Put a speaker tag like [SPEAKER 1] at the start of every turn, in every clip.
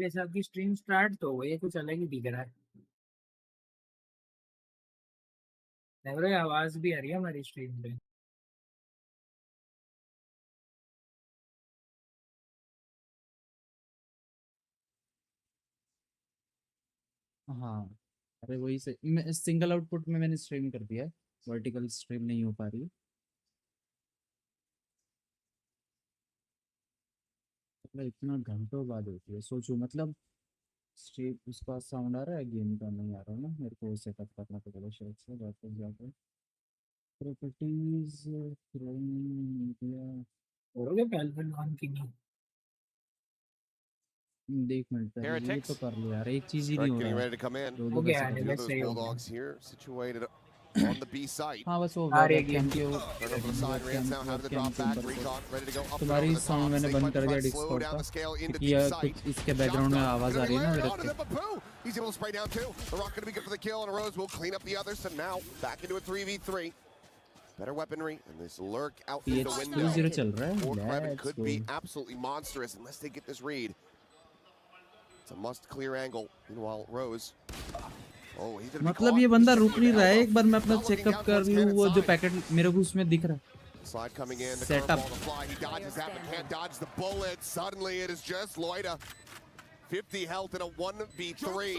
[SPEAKER 1] ये सबकी stream start तो हो गई है, कुछ अलग ही दिख रहा है। लग रहा है आवाज भी आ रही है हमारी स्ट्रीम पे।
[SPEAKER 2] हाँ, अरे वही से मैं सिंगल आउटपुट में मैंने स्ट्रीम कर दिया है, वर्टिकल स्ट्रीम नहीं हो पा रही है। मतलब इतना घंटों बाद होती है, सोचो मतलब स्ट्रीम उसका साउंड आ रहा है, गेम का नहीं आ रहा ना, मेरे को सेटअप करना पड़ेगा शायद से वापस जाकर प्रॉपर्टीज मीडिया।
[SPEAKER 1] हो गया पहलवान खान की नहीं।
[SPEAKER 2] देख मिनट पहले ये तो
[SPEAKER 3] Heretics
[SPEAKER 2] कर लो यार, एक चीज ही नहीं
[SPEAKER 3] strike
[SPEAKER 2] हो
[SPEAKER 3] getting
[SPEAKER 2] रहा है।
[SPEAKER 3] ready to come in.
[SPEAKER 2] दो
[SPEAKER 1] हो
[SPEAKER 2] दो
[SPEAKER 1] गया
[SPEAKER 2] कैसे
[SPEAKER 1] यार,
[SPEAKER 2] कर
[SPEAKER 3] Two
[SPEAKER 2] लो।
[SPEAKER 3] of
[SPEAKER 1] बस
[SPEAKER 3] those
[SPEAKER 1] सही हो गया।
[SPEAKER 3] bulldogs here situated on the B site.
[SPEAKER 2] हाँ बस हो
[SPEAKER 1] आ
[SPEAKER 2] गया,
[SPEAKER 1] रही
[SPEAKER 2] वेब कैम
[SPEAKER 1] गेम
[SPEAKER 2] के
[SPEAKER 3] Turn over the side, Rans now having the drop
[SPEAKER 2] के
[SPEAKER 3] back.
[SPEAKER 2] ऊपर से
[SPEAKER 3] Recon ready to go up and
[SPEAKER 2] तुम्हारी
[SPEAKER 3] over the
[SPEAKER 2] साउंड
[SPEAKER 3] top.
[SPEAKER 2] मैंने
[SPEAKER 3] Snake
[SPEAKER 2] बंद
[SPEAKER 3] might
[SPEAKER 2] कर
[SPEAKER 3] try
[SPEAKER 2] दिया
[SPEAKER 3] to slow
[SPEAKER 2] डिस्कॉर्ड
[SPEAKER 3] down
[SPEAKER 2] का,
[SPEAKER 3] the scale into
[SPEAKER 2] क्योंकि
[SPEAKER 3] deep
[SPEAKER 2] यार
[SPEAKER 3] sight.
[SPEAKER 2] कुछ इसके बैकग्राउंड में आवाज आ
[SPEAKER 3] Gonna
[SPEAKER 2] रही
[SPEAKER 3] be
[SPEAKER 2] है ना
[SPEAKER 3] layered
[SPEAKER 2] मेरे
[SPEAKER 3] onto
[SPEAKER 2] पे।
[SPEAKER 3] the Bapu. He's able to spray down two. The Rock gonna be good for the kill, and Rose will clean up the others. So now back into a 3v3. Better weaponry, and this lurk out through the window.
[SPEAKER 2] 2-0 चल रहा है,
[SPEAKER 3] For Kreven
[SPEAKER 2] let's
[SPEAKER 3] could
[SPEAKER 2] go.
[SPEAKER 3] be absolutely monstrous unless they get this read. It's a must clear angle. Meanwhile, Rose. Oh, he's gonna be
[SPEAKER 2] मतलब
[SPEAKER 3] caught.
[SPEAKER 2] ये
[SPEAKER 3] He's
[SPEAKER 2] बंदा
[SPEAKER 3] checking
[SPEAKER 2] रुक
[SPEAKER 3] into
[SPEAKER 2] नहीं रहा है,
[SPEAKER 3] elbow.
[SPEAKER 2] एक बार मैं अपना
[SPEAKER 3] Not looking
[SPEAKER 2] चेकअप
[SPEAKER 3] down
[SPEAKER 2] कर
[SPEAKER 3] towards
[SPEAKER 2] लूँ,
[SPEAKER 3] Cannon's
[SPEAKER 2] वो जो
[SPEAKER 3] side.
[SPEAKER 2] पैकेट मेरे को उसमें दिख रहा है।
[SPEAKER 3] Slide coming in, the
[SPEAKER 2] Setup.
[SPEAKER 3] curveball, the fly, he dodges that, but can't dodge the bullet. Suddenly it is just Loida. 50 health in a 1v3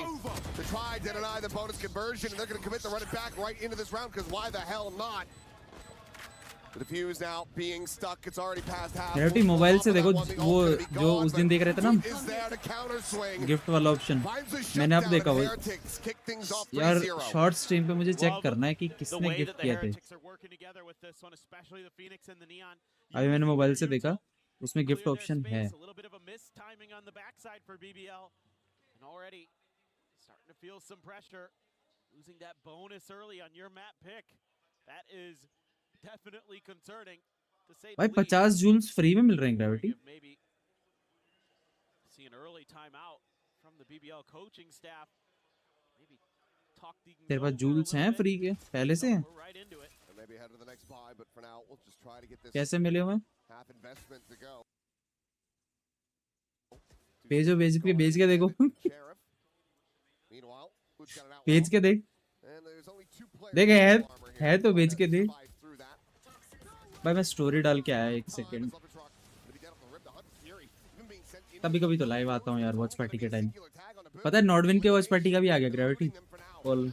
[SPEAKER 3] to try to deny the bonus conversion, and they're going to commit to run it back right into this round, because why the hell not? The defuse now being stuck, it's already past half.
[SPEAKER 2] Heretics mobile से देखो वो जो उस दिन देख रहे थे ना, गिफ्ट वाला ऑप्शन मैंने अब देखा वो यार। शॉर्ट स्ट्रीम पे मुझे चेक करना है कि किसने गिफ्ट किया थे। अभी मैंने मोबाइल से देखा, उसमें गिफ्ट ऑप्शन है। भाई 50 जूल्स फ्री में मिल रहे हैं ग्रेविटी। तेरे पास जूल्स हैं फ्री के पहले से हैं? कैसे मिले हुए? भेजो, भेज के देखो। भेज के देख, है तो भेज के देख। भाई मैं स्टोरी डाल के आया, एक सेकंड। कभी कभी तो लाइव आता हूँ यार, वॉच पार्टी के टाइम। पता है नॉर्डविन के वॉच पार्टी का भी आ गया ग्रेविटी ऑल।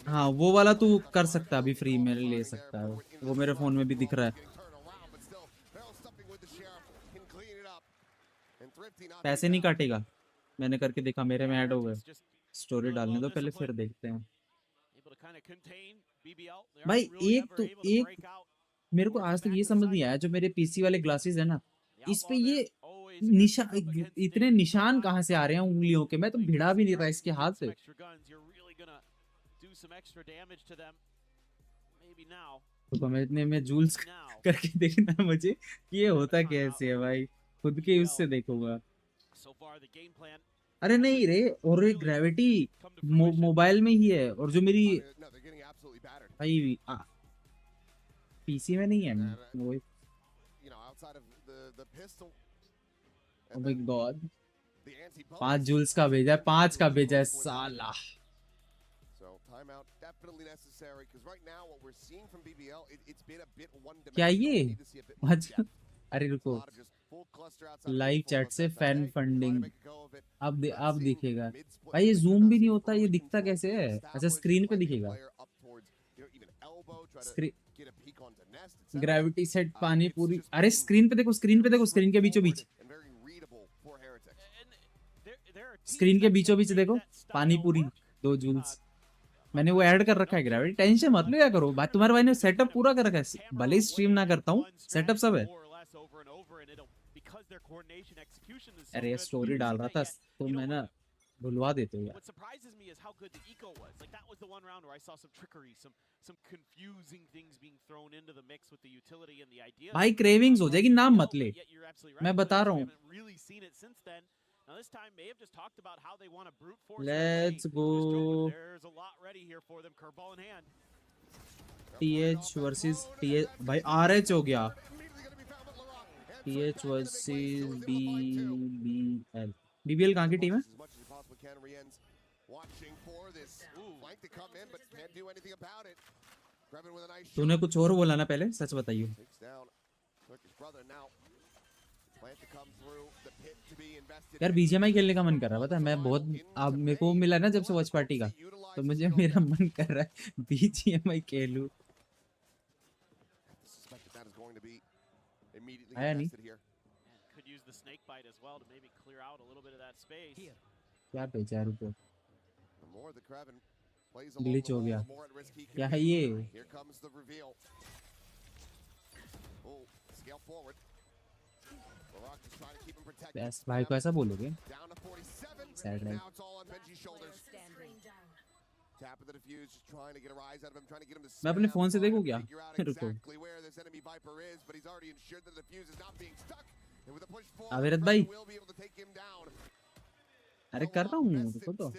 [SPEAKER 2] हाँ वो वाला तू कर सकता है, अभी फ्री में ले सकता है, वो मेरे फोन में भी दिख रहा है। पैसे नहीं काटेगा, मैंने करके देखा, मेरे में ऐड हो गए। स्टोरी डालने दो पहले, फिर देखते हैं। भाई एक मेरे को आज तक ये समझ नहीं आया, जो मेरे पीसी वाले ग्लासेस है ना, इस पे ये इतने निशान कहाँ से आ रहे हैं उंगलियों के? मैं तो भिड़ा भी नहीं रहा इसके हाथ से। तो मैं जूल्स करके देखना है मुझे, ये होता कैसे है भाई, खुद के उससे देखूंगा। अरे नहीं रे, और एक ग्रेविटी मोबाइल में ही है, और जो मेरी भाई पीसी में नहीं है। वो ओह माय गॉड, 5 जूल्स का भेजा है, 5 का भेजा है साला। क्या ये? अच्छा अरे रुको, लाइव चैट से फैन फंडिंग अब दिखेगा। भाई ये जूम भी नहीं होता, ये दिखता कैसे है? अच्छा स्क्रीन पे दिखेगा। ग्रेविटी सेट पानी पूरी, अरे स्क्रीन पे देखो, स्क्रीन पे देखो, स्क्रीन के बीचों बीच, स्क्रीन के बीचों बीच देखो, पानी पूरी 2 जूल्स मैंने वो ऐड कर रखा है। ग्रेविटी टेंशन मत लिया करो, बात तुम्हारे भाई ने सेटअप पूरा कर रखा है, भले ही स्ट्रीम ना करता हूँ, सेटअप सब है। अरे स्टोरी डाल रहा था तो मैं ना भुलवा देते हो यार। भाई क्रेविंग्स हो जाएगी, नाम मत ले, मैं बता रहा हूँ। Let's go. TH versus TH भाई RH हो गया TH वर्सेस BBL BBL कहाँ की टीम है तूने कुछ और बोला ना पहले सच बताइए यार BGMI खेलने का मन कर रहा है पता है मैं बहुत अब मेरे को मिला ना जब से वॉच पार्टी का तो मुझे मेरा मन कर रहा है BGMI खेलूं आया नहीं क्या भेजा है रुको ग्लिच हो गया क्या है ये भाई को ऐसा बोलोगे सैड है मैं अपने फोन से देखूं क्या रुको अविरत भाई अरे कर रहा हूँ रुको तो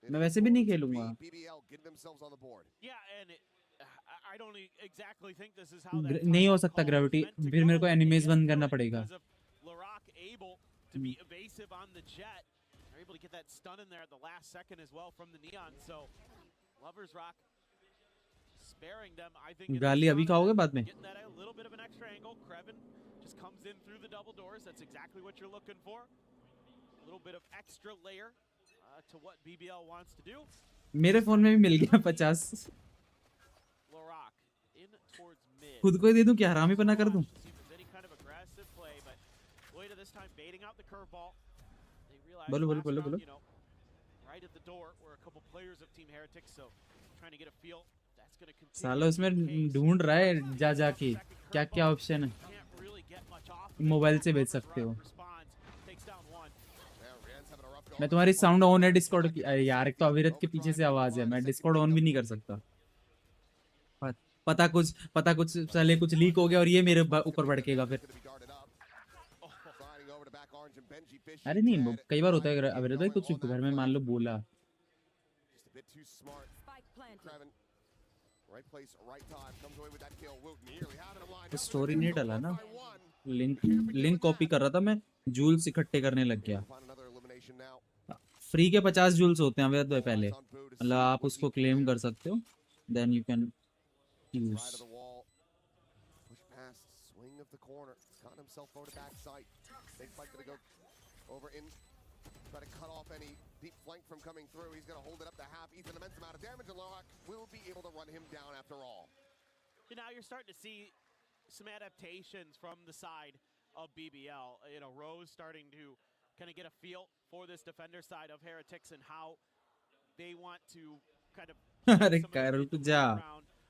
[SPEAKER 2] मैं वैसे भी नहीं खेलूंगा नहीं हो सकता ग्रेविटी फिर मेरे को एनिमेज बंद करना पड़ेगा गाली अभी खाओगे बाद में मेरे फोन में भी मिल गया 50 खुद को ही दे दूं क्या हरामी पना कर दूं बोलो बोलो बोलो बोलो सालो इसमें ढूंढ रहा है जा जाके क्या क्या ऑप्शन है मोबाइल से भेज सकते हो मैं तुम्हारी साउंड ऑन है डिस्कॉर्ड की यार एक तो अविरत के पीछे से आवाज है मैं डिस्कॉर्ड ऑन भी नहीं कर सकता पता कुछ चले कुछ लीक हो गया और ये मेरे ऊपर भड़केगा फिर अरे नहीं कई बार होता है अविरत भाई कुछ घर में मान लो बोला स्टोरी नहीं डाला ना लिंक कॉपी कर रहा था मैं जूल्स इकट्ठे करने लग गया फ्री के 50 जूल्स होते हैं अविरत भाई पहले मतलब आप उसको क्लेम कर सकते हो then you can use
[SPEAKER 3] try to cut off any deep flank from coming through. He's going to hold it up to half. He's an immense amount of damage, and Lorak will be able to run him down after all.
[SPEAKER 4] So now you're starting to see some adaptations from the side of BBL. You know, Rose starting to kind of get a feel for this defender side of Heretics and how they want to kind of
[SPEAKER 2] अरे कर रुक जा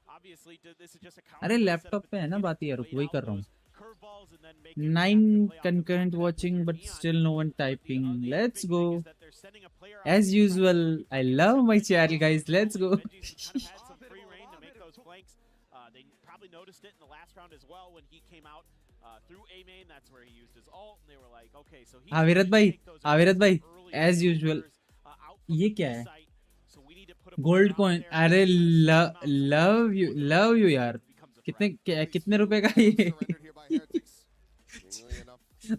[SPEAKER 4] obviously this is just a
[SPEAKER 2] अरे laptop पे है ना बात यार वही कर रहा हूँ 9 concurrent watching but still no one typing let's go as usual I love my channel guys let's go
[SPEAKER 4] they probably noticed it in the last round as well when he came out through A main that's where he used his ult and they were like okay so he
[SPEAKER 2] अविरत भाई as usual ये क्या है gold coin अरे love you यार कितने रुपए का ये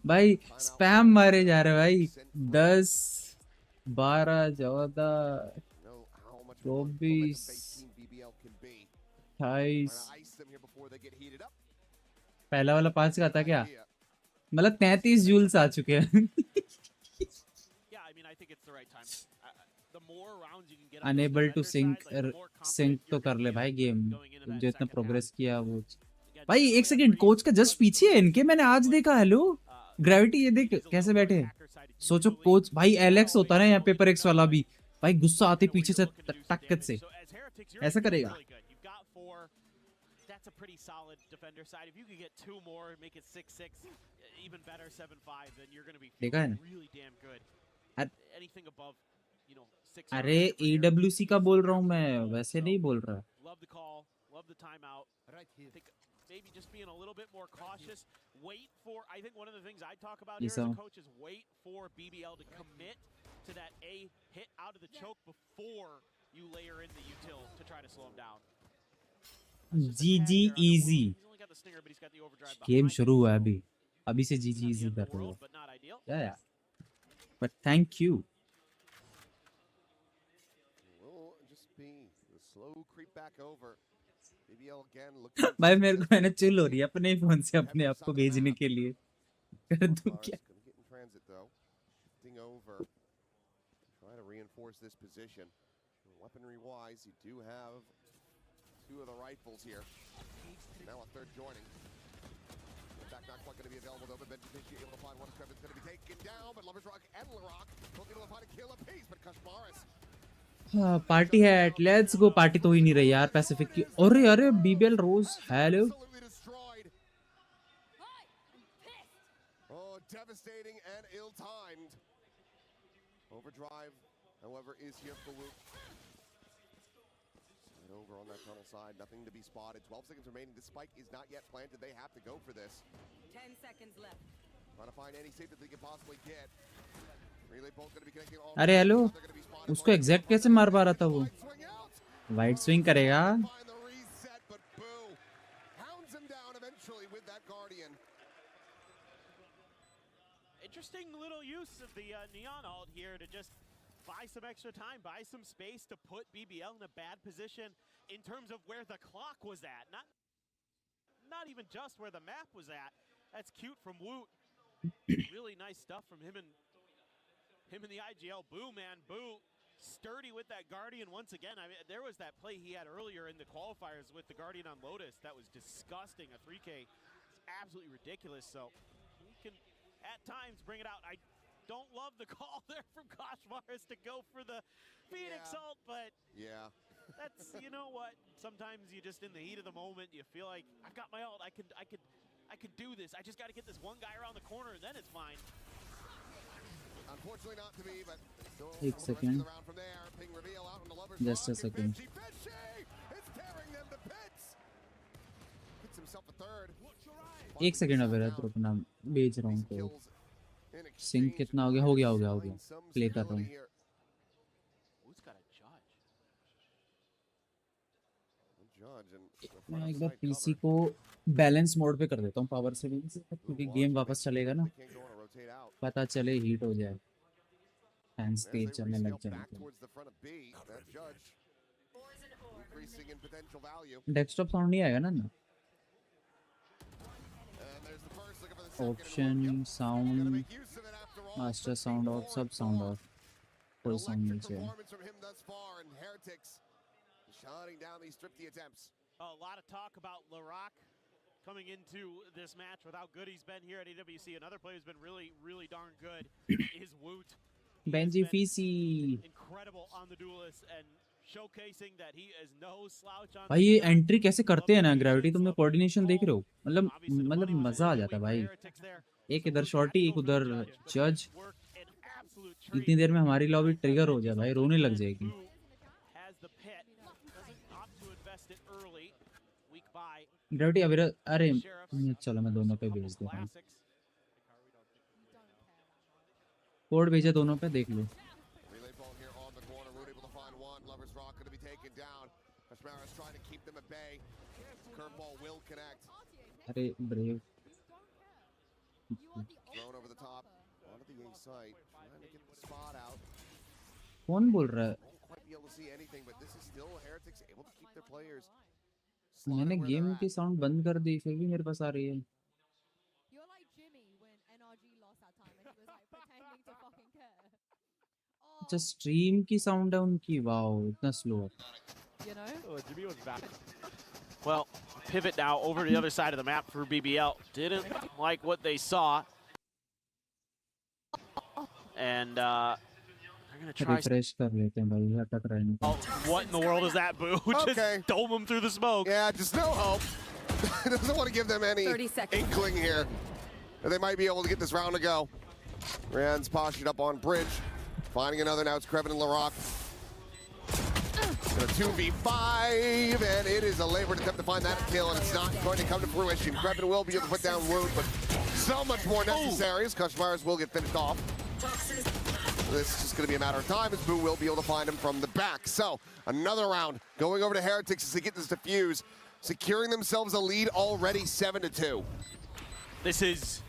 [SPEAKER 2] भाई स्पैम मारे जा रहे भाई 10 12 14 24 28 पहला वाला 5 का था क्या मतलब 33 जूल्स आ चुके हैं अनेबल टू सिंक तो कर ले भाई गेम जो इतना प्रोग्रेस किया वो भाई एक सेकंड कोच का जस्ट पीछे है इनके मैंने आज देखा हेलो ग्रेविटी ये देख कैसे बैठे सोचो कोच भाई एलेक्स होता ना यहाँ पेपर एक्स वाला भी भाई गुस्सा आते पीछे से टक्कत से ऐसा करेगा देखा है ना अरे EWC का बोल रहा हूँ मैं वैसे नहीं बोल रहा
[SPEAKER 4] maybe just being a little bit more cautious. Wait for, I think one of the things I talk about here as a coach is wait for BBL to commit to that A hit out of the choke before you layer in the util to try to slow him down.
[SPEAKER 2] GG easy.
[SPEAKER 4] He's only got the stinger, but he's got the overdrive
[SPEAKER 2] game
[SPEAKER 4] behind
[SPEAKER 2] शुरू
[SPEAKER 4] him,
[SPEAKER 2] हुआ है
[SPEAKER 4] so
[SPEAKER 2] अभी से GG
[SPEAKER 4] not the
[SPEAKER 2] easy
[SPEAKER 4] end
[SPEAKER 2] कर
[SPEAKER 4] of the
[SPEAKER 2] रहे हो.
[SPEAKER 4] world, but not ideal.
[SPEAKER 2] Yeah. But thank you.
[SPEAKER 3] Will just be the slow creep back over. BBL again looking.
[SPEAKER 2] भाई मेरे को मैंने चिल हो रही है अपने फोन से अपने आप को भेजने के लिए. कर दूं क्या?
[SPEAKER 3] Gonna get in transit though. Shifting over. Try to reinforce this position. Weaponry wise, you do have two of the rifles here. Now a third joining. Back not quite going to be available though, but Benji able to find one. Trevor's going to be taken down, but Lovers Rock and Larock will be able to find a kill apiece, but Kashmaris.
[SPEAKER 2] Party है. Let's go. Party तो ही नहीं रही यार Pacific की. अरे अरे BBL rose hello.
[SPEAKER 3] Absolutely destroyed. Oh, devastating and ill-timed. Overdrive, however, is here for Woot. Over on that tunnel side, nothing to be spotted. 12 seconds remaining. This spike is not yet planted. They have to go for this.
[SPEAKER 5] 10 seconds left.
[SPEAKER 3] Trying to find any safe that they can possibly get. Relay bolt going to be connecting all.
[SPEAKER 2] अरे hello. उसको exact कैसे मार पा रहा था वो? Wide swing करेगा.
[SPEAKER 3] Find the reset, but boo. Hounds him down eventually with that Guardian.
[SPEAKER 4] Interesting little use of the neon ult here to just buy some extra time, buy some space to put BBL in a bad position in terms of where the clock was at. Not even just where the map was at. That's cute from Woot. Really nice stuff from him and the IGL. Boo, man, Boo. Sturdy with that Guardian once again. I mean, there was that play he had earlier in the qualifiers with the Guardian on Lotus. That was disgusting. A 3K. It's absolutely ridiculous. So he can, at times, bring it out. I don't love the call there from Koshmaris to go for the Phoenix ult, but
[SPEAKER 3] yeah,
[SPEAKER 4] that's, you know what? Sometimes you just in the heat of the moment, you feel like I've got my ult. I could do this. I just got to get this one guy around the corner, and then it's fine.
[SPEAKER 3] Unfortunately, not to be, but still.
[SPEAKER 2] एक second.
[SPEAKER 3] From there, Ping reveal out on the Lovers
[SPEAKER 2] Just a
[SPEAKER 3] Rock, and
[SPEAKER 2] second.
[SPEAKER 3] Fishy is tearing them to bits. Gets himself a third.
[SPEAKER 2] एक second अब मेरा तो अपना भेज रहा हूँ तो सिंक कितना हो गया प्ले कर रहा हूँ.
[SPEAKER 4] Who's got a
[SPEAKER 3] judge?
[SPEAKER 2] मैं एक बार पीसी को बैलेंस मोड पे कर देता हूँ पावर सेविंग से, क्योंकि गेम वापस चलेगा ना, पता चले हीट हो जाए, फैंस तेज चलने लग जाए. डेस्कटॉप साउंड नहीं आएगा ना? Option sound master sound of, सब साउंड ऑफ, कोई साउंड नहीं चाहिए.
[SPEAKER 4] A lot of talk about Larock coming into this match without good. He's been here at EWC. Another player who's been really, really darn good is Woot.
[SPEAKER 2] Benji Fisi.
[SPEAKER 4] Incredible on the duelist and showcasing that he is no slouch on.
[SPEAKER 2] भाई ये entry कैसे करते हैं ना gravity, तुमने coordination देख रहे हो? मतलब मजा आ जाता है भाई. एक इधर शॉर्टी, एक उधर जज. इतनी देर में हमारी लॉबी ट्रिगर हो जाए भाई, रोने लग जाएगी. ग्रेविटी अभी, अरे चलो मैं दोनों पे भेज देता हूँ. कोड भेजा दोनों पे, देख लो. अरे ब्रेव कौन बोल रहा है? मैंने गेम की साउंड बंद कर दी, फिर भी मेरे पास आ रही है. अच्छा स्ट्रीम की साउंड है उनकी. वाओ इतना slow.
[SPEAKER 4] Jimmy was back. Well, pivot now over to the other side of the map for BBL. Didn't like what they saw. And they're going to try...
[SPEAKER 2] Refresh कर लेते हैं भाई, अटक रहे हैं.
[SPEAKER 4] Oh, what in the world is that, Boo? Just dome them through the smoke.
[SPEAKER 3] Yeah, just no hope. Doesn't want to give them any inkling here. They might be able to get this round to go. Rand's postured up on bridge. Finding another now, it's Krevin and Larock. A 2v5, and it is a labored attempt to find that kill, and it's not going to come to fruition. Krevin will be able to put down Woot, but so much more necessary as Kushmaris will get finished off. This is just going to be a matter of time as Boo will be able to find him from the back. So another round going over to Heretics as they get this defuse, securing themselves a lead already 7-2.
[SPEAKER 4] This is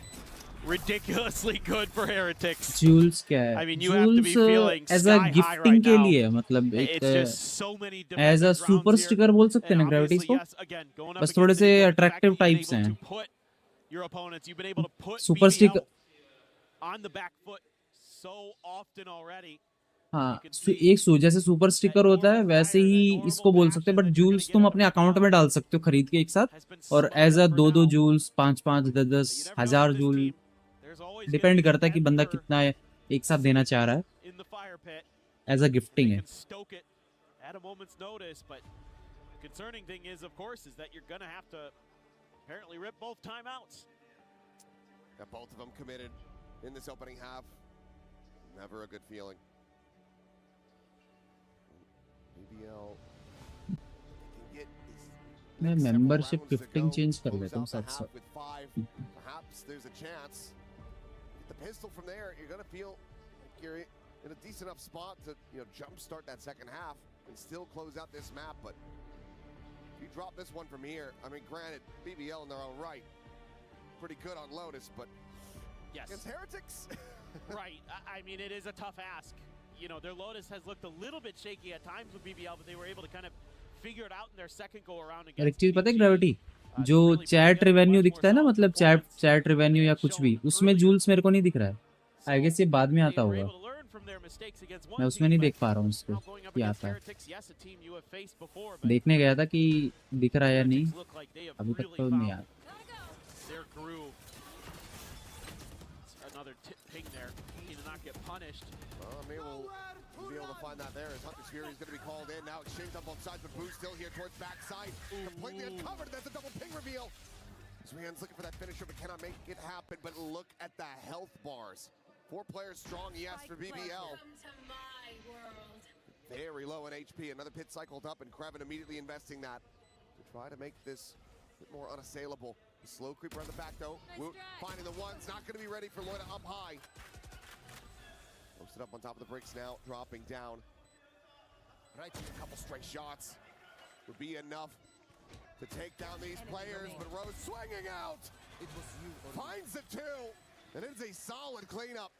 [SPEAKER 4] ridiculously good for Heretics.
[SPEAKER 2] Jules क्या है?
[SPEAKER 4] I mean, you have to be feeling
[SPEAKER 2] as a
[SPEAKER 4] sky high
[SPEAKER 2] gifting
[SPEAKER 4] right
[SPEAKER 2] के
[SPEAKER 4] now.
[SPEAKER 2] लिए मतलब
[SPEAKER 4] It's
[SPEAKER 2] एक
[SPEAKER 4] just so many
[SPEAKER 2] as a
[SPEAKER 4] defensive
[SPEAKER 2] super
[SPEAKER 4] rounds here.
[SPEAKER 2] sticker बोल सकते हैं
[SPEAKER 4] And
[SPEAKER 2] ना Gravities
[SPEAKER 4] obviously,
[SPEAKER 2] को?
[SPEAKER 4] yes, again, going up
[SPEAKER 2] बस
[SPEAKER 4] against
[SPEAKER 2] थोड़े से
[SPEAKER 4] Minico, the fact
[SPEAKER 2] attractive
[SPEAKER 4] that you've
[SPEAKER 2] types
[SPEAKER 4] been
[SPEAKER 2] हैं.
[SPEAKER 4] able to put your opponents, you've been able to put
[SPEAKER 2] Super
[SPEAKER 4] BBL
[SPEAKER 2] sticker
[SPEAKER 4] on the back foot so often already.
[SPEAKER 2] हाँ जैसे super sticker होता है वैसे ही इसको बोल सकते हैं, बट जूल्स तुम अपने अकाउंट में डाल सकते हो खरीद के एक साथ, और as a 2-2 joules 5-5 10-10 1000 joule, depend करता है कि बंदा कितना है एक साथ देना चाह रहा है, एज अ गिफ्टिंग है.
[SPEAKER 4] At a moment's notice, but concerning thing is, of course, is that you're gonna have to apparently rip both timeouts.
[SPEAKER 3] Got both of them committed in this opening half. Never a good feeling. BBL.
[SPEAKER 2] मैं membership gifting change कर लेता हूँ 700.
[SPEAKER 3] Perhaps there's a chance. Get the pistol from there. You're gonna feel like you're in a decent enough spot to, jumpstart that second half and still close out this map. But if you drop this one from here, I mean, granted, BBL in their own right, pretty good on Lotus, but
[SPEAKER 4] yes,
[SPEAKER 3] against Heretics,
[SPEAKER 4] right? I mean, it is a tough ask. Their Lotus has looked a little bit shaky at times with BBL, but they were able to kind of figure it out in their second go around against.
[SPEAKER 2] और एक चीज पता है gravity, जो chat revenue दिखता है ना, मतलब चैट रिवेन्यू या कुछ भी, उसमें जूल्स मेरे को नहीं दिख रहा है. आई गेस ये बाद में आता होगा, मैं उसमें नहीं देख पा रहा हूँ इसको ये आता है. देखने गया था कि दिख रहा है या नहीं, अभी तक तो नहीं आया.
[SPEAKER 3] Be able to find that there as Hunter's Fury is going to be called in. Now exchanged on both sides, but Boo's still here towards backside. Completely uncovered. That's a double ping reveal. Zrian's looking for that finisher, but cannot make it happen. But look at the health bars. 4 players strong, yes, for BBL. Very low in HP. Another pit cycled up, and Kraven immediately investing that to try to make this a bit more unassailable. The slow creep around the back, though. Woot finding the ones. Not going to be ready for Loida up high. Posted up on top of the bricks now, dropping down. Right here, a couple straight shots would be enough to take down these players, but Rose swinging out. It was you. Finds the 2, and it is a solid cleanup.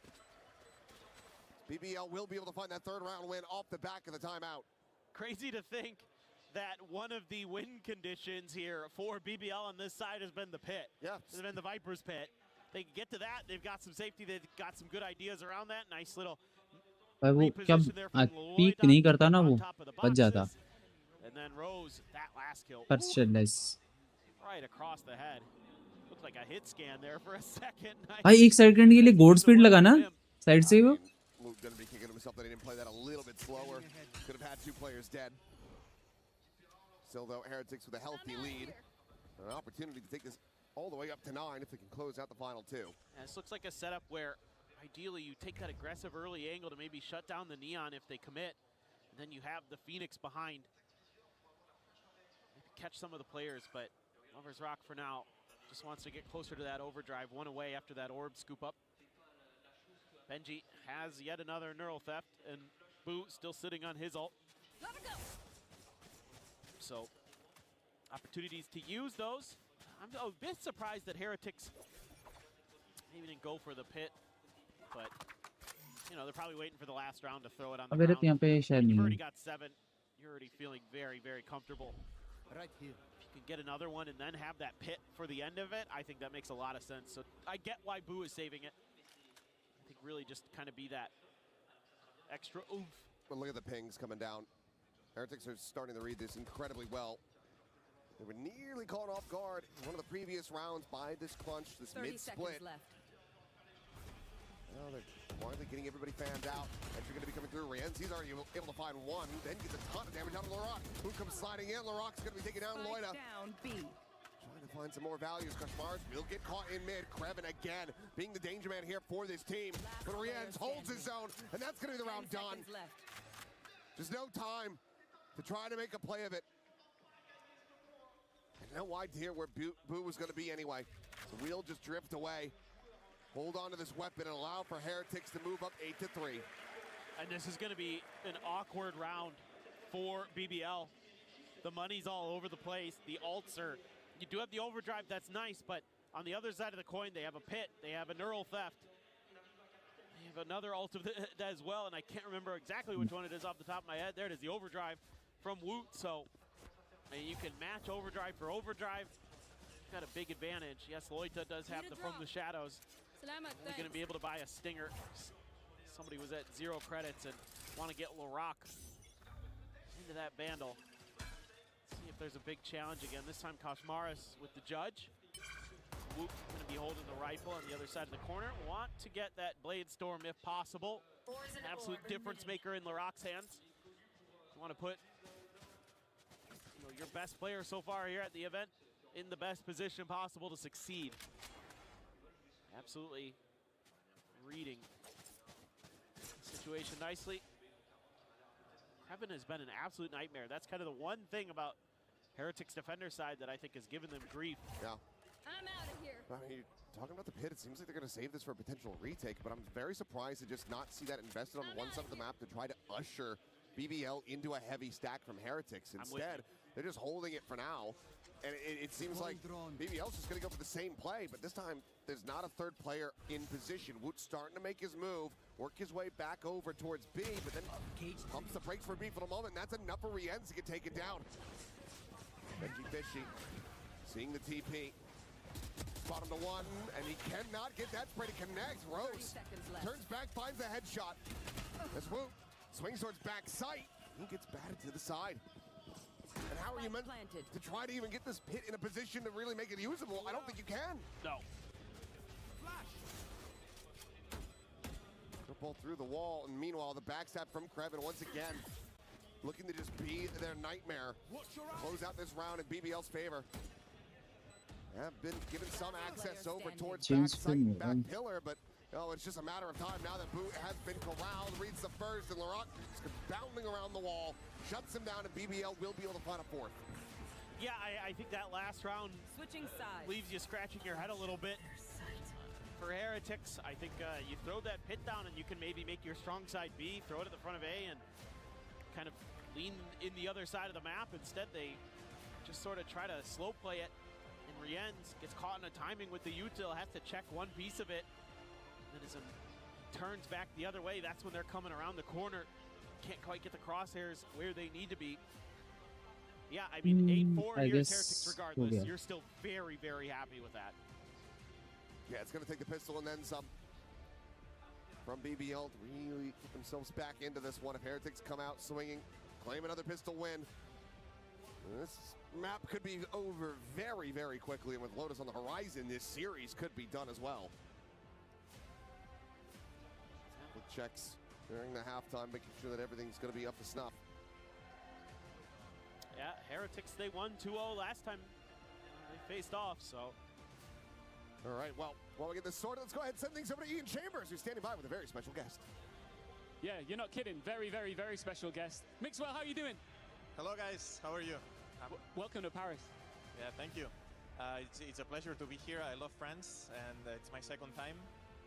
[SPEAKER 3] BBL will be able to find that third round win off the back of the timeout.
[SPEAKER 4] Crazy to think that one of the win conditions here for BBL on this side has been the pit.
[SPEAKER 3] Yeah.
[SPEAKER 4] It's been the Viper's pit. They can get to that. They've got some safety. They've got some good ideas around that. Nice little
[SPEAKER 2] reposition there from Lloyd peak नहीं करता ना वो बच जाता.
[SPEAKER 4] And then Rose, that last kill.
[SPEAKER 2] First
[SPEAKER 4] Right across the head. Looks like a hit scan there for a second.
[SPEAKER 2] भाई एक second के लिए गोड स्पीड लगा ना साइड से वो.
[SPEAKER 3] Luke gonna be kicking himself that he didn't play that a little bit slower. Could have had 2 players dead. Still though, Heretics with a healthy lead. An opportunity to take this all the way up to 9 if they can close out the final 2.
[SPEAKER 4] And this looks like a setup where ideally you take that aggressive early angle to maybe shut down the Neon if they commit. And then you have the Phoenix behind. Maybe catch some of the players, but Lover's Rock for now just wants to get closer to that overdrive. 1 away after that orb scoop up. Benji has yet another neural theft, and Boo still sitting on his ult. So opportunities to use those. I'm a bit surprised that Heretics maybe didn't go for the pit, but they're probably waiting for the last round to throw it on the ground.
[SPEAKER 2] यहाँ पे शायद
[SPEAKER 4] You've
[SPEAKER 2] नहीं
[SPEAKER 4] already
[SPEAKER 2] है.
[SPEAKER 4] got 7. You're already feeling very, very comfortable.
[SPEAKER 3] Right here.
[SPEAKER 4] If you can get another one and then have that pit for the end of it, I think that makes a lot of sense. So I get why Boo is saving it. I think really just kind of be that extra oomph.
[SPEAKER 3] But look at the pings coming down. Heretics are starting to read this incredibly well. They were nearly caught off guard in one of the previous rounds by this clutch, this mid-split. Well, they're finally getting everybody fanned out. Entry going to be coming through. Rienzi's already able to find 1, then gets a ton of damage out of Laroc. Who comes sliding in? Laroc's going to be taking down Loida. Trying to find some more values. Kashmars will get caught in mid. Kraven again being the danger man here for this team. But Rienz holds his zone, and that's going to be the round done. Just no time to try to make a play of it. And no idea where Boo was going to be anyway. So we'll just drift away. Hold on to this weapon and allow for Heretics to move up 8-3.
[SPEAKER 4] And this is going to be an awkward round for BBL. The money's all over the place. The ults are, you do have the overdrive, that's nice, but on the other side of the coin, they have a pit, they have a neural theft. They have another ult of that as well, and I can't remember exactly which one it is off the top of my head. There it is, the overdrive from Woot. So and you can match overdrive for overdrive. Got a big advantage. Yes, Loita does have the From the Shadows. Only going to be able to buy a stinger. Somebody was at 0 credits and want to get Larock into that Vandal. See if there's a big challenge again. This time Koshmaris with the judge. Woot going to be holding the rifle on the other side of the corner. Want to get that Blade Storm if possible. An absolute difference maker in Larock's hands. You want to put your best player so far here at the event in the best position possible to succeed. Absolutely reading the situation nicely. Kevin has been an absolute nightmare. That's kind of the one thing about Heretics defender side that I think has given them grief.
[SPEAKER 3] Yeah.
[SPEAKER 5] I'm out of here.
[SPEAKER 3] I mean, talking about the pit, it seems like they're going to save this for a potential retake, but I'm very surprised to just not see that invested on one side of the map to try to usher BBL into a heavy stack from Heretics. Instead, they're just holding it for now. And it seems like BBL's just going to go for the same play, but this time there's not a third player in position. Woot's starting to make his move, work his way back over towards B, but then pumps the brakes for B for the moment. And that's enough for Rienz to get taken down. Benji Fishy seeing the TP. Spot him to one, and he cannot get that spray to connect. Rose turns back, finds a headshot. That's Woot. Swings towards back sight. He gets batted to the side. And how are you meant to try to even get this pit in a position to really make it usable? I don't think you can.
[SPEAKER 4] No.
[SPEAKER 3] Triple through the wall, and meanwhile, the backstab from Krevin once again, looking to just be their nightmare. Close out this round in BBL's favor. Have been given some access over towards back sight, back pillar, but it's just a matter of time now that Boot has been corralled, reads the first, and Larock is bounding around the wall, shuts him down, and BBL will be able to find a fourth.
[SPEAKER 4] Yeah, I think that last round leaves you scratching your head a little bit. For Heretics, I think you throw that pit down and you can maybe make your strong side B, throw it at the front of A, and kind of lean in the other side of the map. Instead, they just sort of try to slow play it. And Rienz gets caught in a timing with the util, has to check one piece of it. And as he turns back the other way, that's when they're coming around the corner. Can't quite get the crosshairs where they need to be. Yeah, I mean, 8-4 here at Heretics regardless. You're still very, very happy with that.
[SPEAKER 3] Yeah, it's going to take the pistol and then some from BBL to really get themselves back into this one. If Heretics come out swinging, claim another pistol win. This map could be over very, very quickly, and with Lotus on the horizon, this series could be done as well. With checks during the halftime, making sure that everything's going to be up to snuff.
[SPEAKER 4] Yeah, Heretics, they won 2-0 last time they faced off, so.
[SPEAKER 3] All right, well, while we get this sorted, let's go ahead and send things over to Ian Chambers, who's standing by with a very special guest.
[SPEAKER 6] Yeah, you're not kidding. Very, very, very special guest. Mixwell, how are you doing?
[SPEAKER 7] Hello, guys. How are you?
[SPEAKER 6] Welcome to Paris.
[SPEAKER 7] Yeah, thank you. It's a pleasure to be here. I love France, and it's my second time.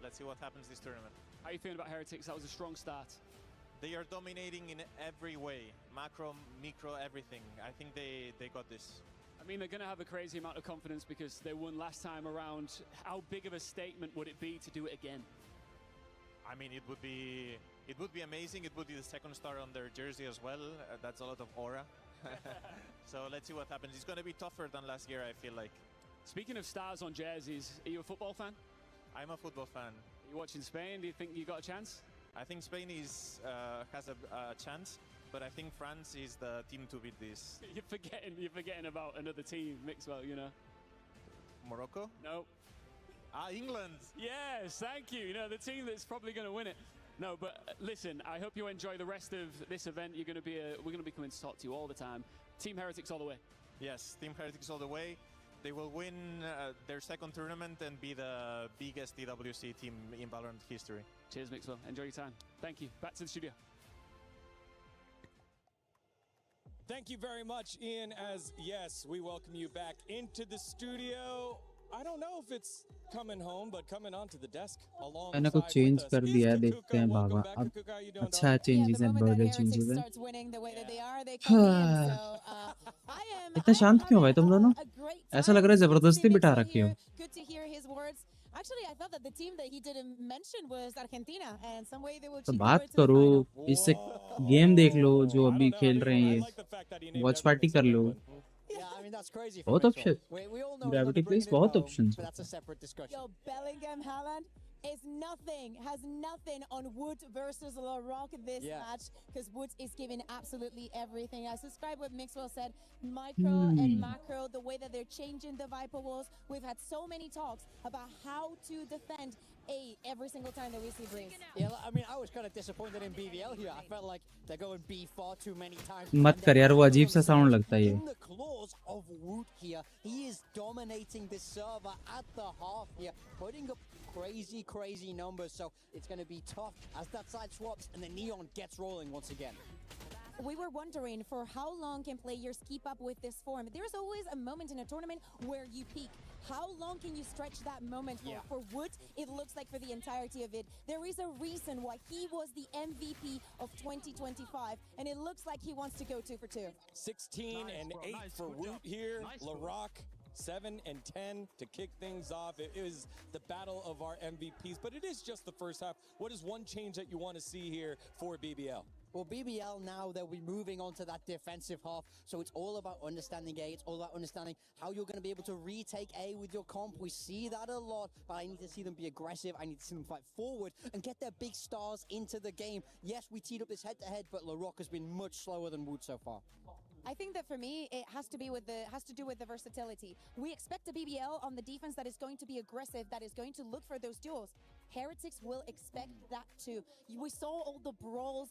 [SPEAKER 7] Let's see what happens this tournament.
[SPEAKER 6] How are you feeling about Heretics? That was a strong start.
[SPEAKER 7] They are dominating in every way. Macro, micro, everything. I think they got this.
[SPEAKER 6] I mean, they're going to have a crazy amount of confidence because they won last time around. How big of a statement would it be to do it again?
[SPEAKER 7] I mean, it would be amazing. It would be the second star on their jersey as well. That's a lot of aura. So let's see what happens. It's going to be tougher than last year, I feel like.
[SPEAKER 6] Speaking of stars on jerseys, are you a football fan?
[SPEAKER 7] I'm a football fan.
[SPEAKER 6] Are you watching Spain? Do you think you got a chance?
[SPEAKER 7] I think Spain has a chance, but I think France is the team to beat this.
[SPEAKER 6] You're forgetting about another team, Mixwell, you know.
[SPEAKER 7] Morocco?
[SPEAKER 6] No.
[SPEAKER 7] England.
[SPEAKER 6] Yes, thank you. You know, the team that's probably going to win it. No, but listen, I hope you enjoy the rest of this event. We're going to be coming to talk to you all the time. Team Heretics all the way.
[SPEAKER 7] Yes, Team Heretics all the way. They will win their second tournament and be the biggest EWC team in Valorant history.
[SPEAKER 6] Cheers, Mixwell. Enjoy your time. Thank you. Back to the studio.
[SPEAKER 8] Thank you very much, Ian, as yes, we welcome you back into the studio. I don't know if it's coming home, but coming onto the desk
[SPEAKER 2] मैंने कुछ
[SPEAKER 8] alongside
[SPEAKER 2] change
[SPEAKER 8] with us
[SPEAKER 2] कर
[SPEAKER 8] is
[SPEAKER 2] दिया है,
[SPEAKER 8] Kakuka.
[SPEAKER 2] देखते हैं
[SPEAKER 8] Welcome
[SPEAKER 2] बाबा।
[SPEAKER 8] back,
[SPEAKER 2] अब
[SPEAKER 8] Kakuka. How you doing,
[SPEAKER 2] अच्छा
[SPEAKER 8] dog?
[SPEAKER 2] Changes
[SPEAKER 9] the
[SPEAKER 2] हैं,
[SPEAKER 9] moment that
[SPEAKER 2] birthday
[SPEAKER 9] Heretics
[SPEAKER 2] changes हैं।
[SPEAKER 9] starts winning the way that they are, they come in. So I
[SPEAKER 2] इतना शांत क्यों भाई तुम दोनों?
[SPEAKER 9] a great
[SPEAKER 2] ऐसा लग रहा है
[SPEAKER 9] time.
[SPEAKER 2] जबरदस्ती बिठा
[SPEAKER 9] Phoenix
[SPEAKER 2] रखी हो।
[SPEAKER 9] here. Good to hear his words. Actually, I thought that the team that he didn't mention was Argentina, and some way they will
[SPEAKER 2] तो
[SPEAKER 9] cheat their
[SPEAKER 2] बात
[SPEAKER 9] way to the
[SPEAKER 2] करो,
[SPEAKER 9] final.
[SPEAKER 2] इससे game देख लो जो
[SPEAKER 8] I
[SPEAKER 2] अभी
[SPEAKER 8] don't know.
[SPEAKER 2] खेल रहे हैं
[SPEAKER 8] I
[SPEAKER 2] ये,
[SPEAKER 8] like the fact that he named
[SPEAKER 2] watch
[SPEAKER 8] everyone
[SPEAKER 2] party कर
[SPEAKER 8] except
[SPEAKER 2] low.
[SPEAKER 8] England.
[SPEAKER 10] Yeah, I mean that's crazy.
[SPEAKER 2] बहुत
[SPEAKER 10] for
[SPEAKER 2] option,
[SPEAKER 10] We all know
[SPEAKER 2] gravity place
[SPEAKER 10] it
[SPEAKER 2] बहुत
[SPEAKER 10] home,
[SPEAKER 2] option.
[SPEAKER 10] but that's a separate discussion.
[SPEAKER 9] Yo, Bellingham Haaland is nothing, has nothing on Wood versus LaRock this match, because Wood is giving absolutely everything. I subscribe what Mixwell said, micro and macro, the way that they're changing the Viper walls. We've had so many talks about how to defend A every single time that we see Breeze.
[SPEAKER 10] Yeah, I mean I was kind of disappointed in BBL here. I felt like they're going B far too many times.
[SPEAKER 2] मत कर यार, वो अजीब सा sound लगता है ये।
[SPEAKER 10] In the claws of Wood here, he is dominating this server at the half here, putting up crazy numbers. So it's going to be tough as that side swaps and the Neon gets rolling once again.
[SPEAKER 9] We were wondering for how long can players keep up with this form. There's always a moment in a tournament where you peak. How long can you stretch that moment for? For Wood, it looks like for the entirety of it. There is a reason why he was the MVP of 2025, and it looks like he wants to go 2 for 2.
[SPEAKER 8] 16 and 8 for Woot here. LaRock 7 and 10 to kick things off. It is the battle of our MVPs, but it is just the first half. What is one change that you want to see here for BBL?
[SPEAKER 10] Well, BBL now, they'll be moving on to that defensive half. So it's all about understanding A. It's all about understanding how you're going to be able to retake A with your comp. We see that a lot, but I need to see them be aggressive. I need to see them fight forward and get their big stars into the game. Yes, we teed up this head-to-head, but LaRock has been much slower than Wood so far.
[SPEAKER 9] I think that for me, it has to do with the versatility. We expect a BBL on the defense that is going to be aggressive, that is going to look for those duels. Heretics will expect that too. We saw all the brawls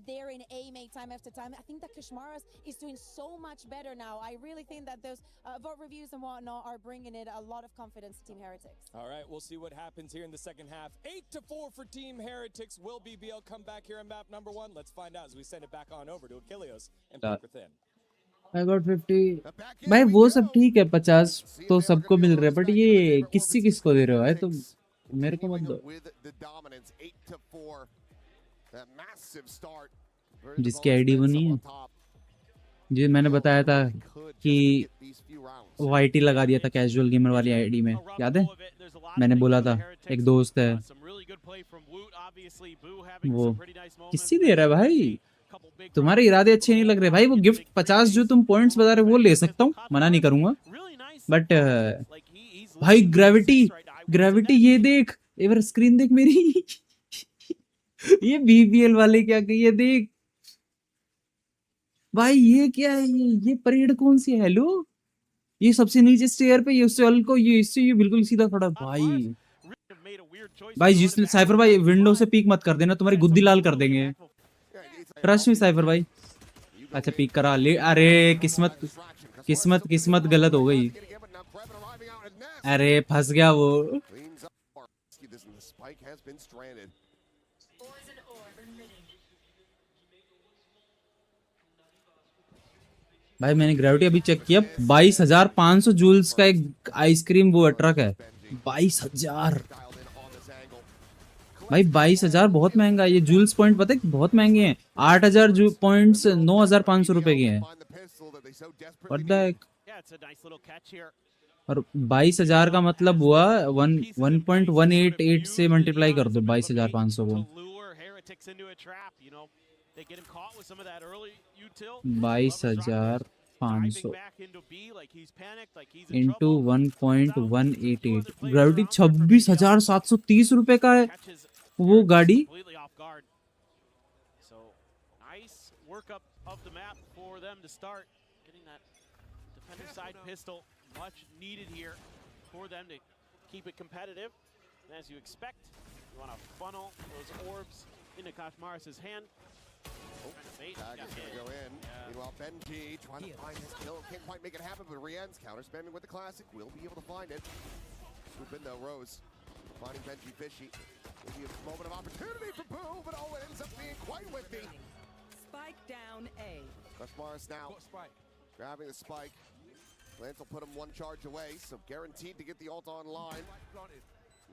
[SPEAKER 9] there in A mate time after time. I think that Kashmaras is doing so much better now. I really think that those vote reviews and whatnot are bringing it a lot of confidence to Team Heretics.
[SPEAKER 8] All right, we'll see what happens here in the second half. 8-4 for Team Heretics. Will BBL come back here on map number 1? Let's find out as we send it back on over to Achilles and Paper Thin.
[SPEAKER 2] I got 50। भाई वो सब ठीक है, 50 तो सबको मिल रहा है, but ये किसको दे रहे हो भाई तुम? मेरे को मत दो। जिसकी आईडी वो नहीं है, जो मैंने बताया था कि वाईटी लगा दिया था कैजुअल गेमर वाली आईडी में, याद है? मैंने बोला था एक दोस्त है वो किसी दे रहा है भाई। तुम्हारे इरादे अच्छे नहीं लग रहे भाई। वो गिफ्ट 50 जो तुम पॉइंट्स बता रहे हो वो ले सकता हूँ, मना नहीं करूंगा, बट भाई ग्रेविटी ये देख, एक बार स्क्रीन देख मेरी। ये बीबीएल वाले क्या ये देख भाई, ये क्या है? ये परेड कौन सी है? हेलो, ये सबसे नीचे स्टेयर पे, ये उससे को ये इससे ये बिल्कुल सीधा खड़ा भाई। जिसने साइफर भाई विंडो से पीक मत कर देना, तुम्हारी गुद्दी लाल कर देंगे। ट्रस्ट में साइफर भाई। अच्छा पीक करा ले। अरे किस्मत गलत हो गई। अरे फंस गया वो। भाई मैंने ग्रेविटी अभी चेक किया, 22,500 जूल्स का एक आइसक्रीम वो ट्रक है। 22,000 भाई, 22,000 बहुत महंगा है। ये जूल्स पॉइंट पता है बहुत महंगे हैं। 8,000 पॉइंट्स 9,500 रुपए के हैं। और 22,000 का मतलब हुआ 1.188 से मल्टीप्लाई कर दो 22,500 को। 22,500 इंटू 1.188, ग्रेविटी 26,730 रुपए का है वो गाड़ी।
[SPEAKER 3] Tag is going to go in. Meanwhile, Benji trying to find his kill. Can't quite make it happen, but Rian's counter spamming with the classic. Will be able to find it. Swoop in though, Rose. Finding Benji fishy. Maybe a moment of opportunity for Boo, but oh, it ends up being quite whiffy.
[SPEAKER 5] Spike down A.
[SPEAKER 3] Kashmaras now grabbing the spike. Lance will put him one charge away, so guaranteed to get the ult online.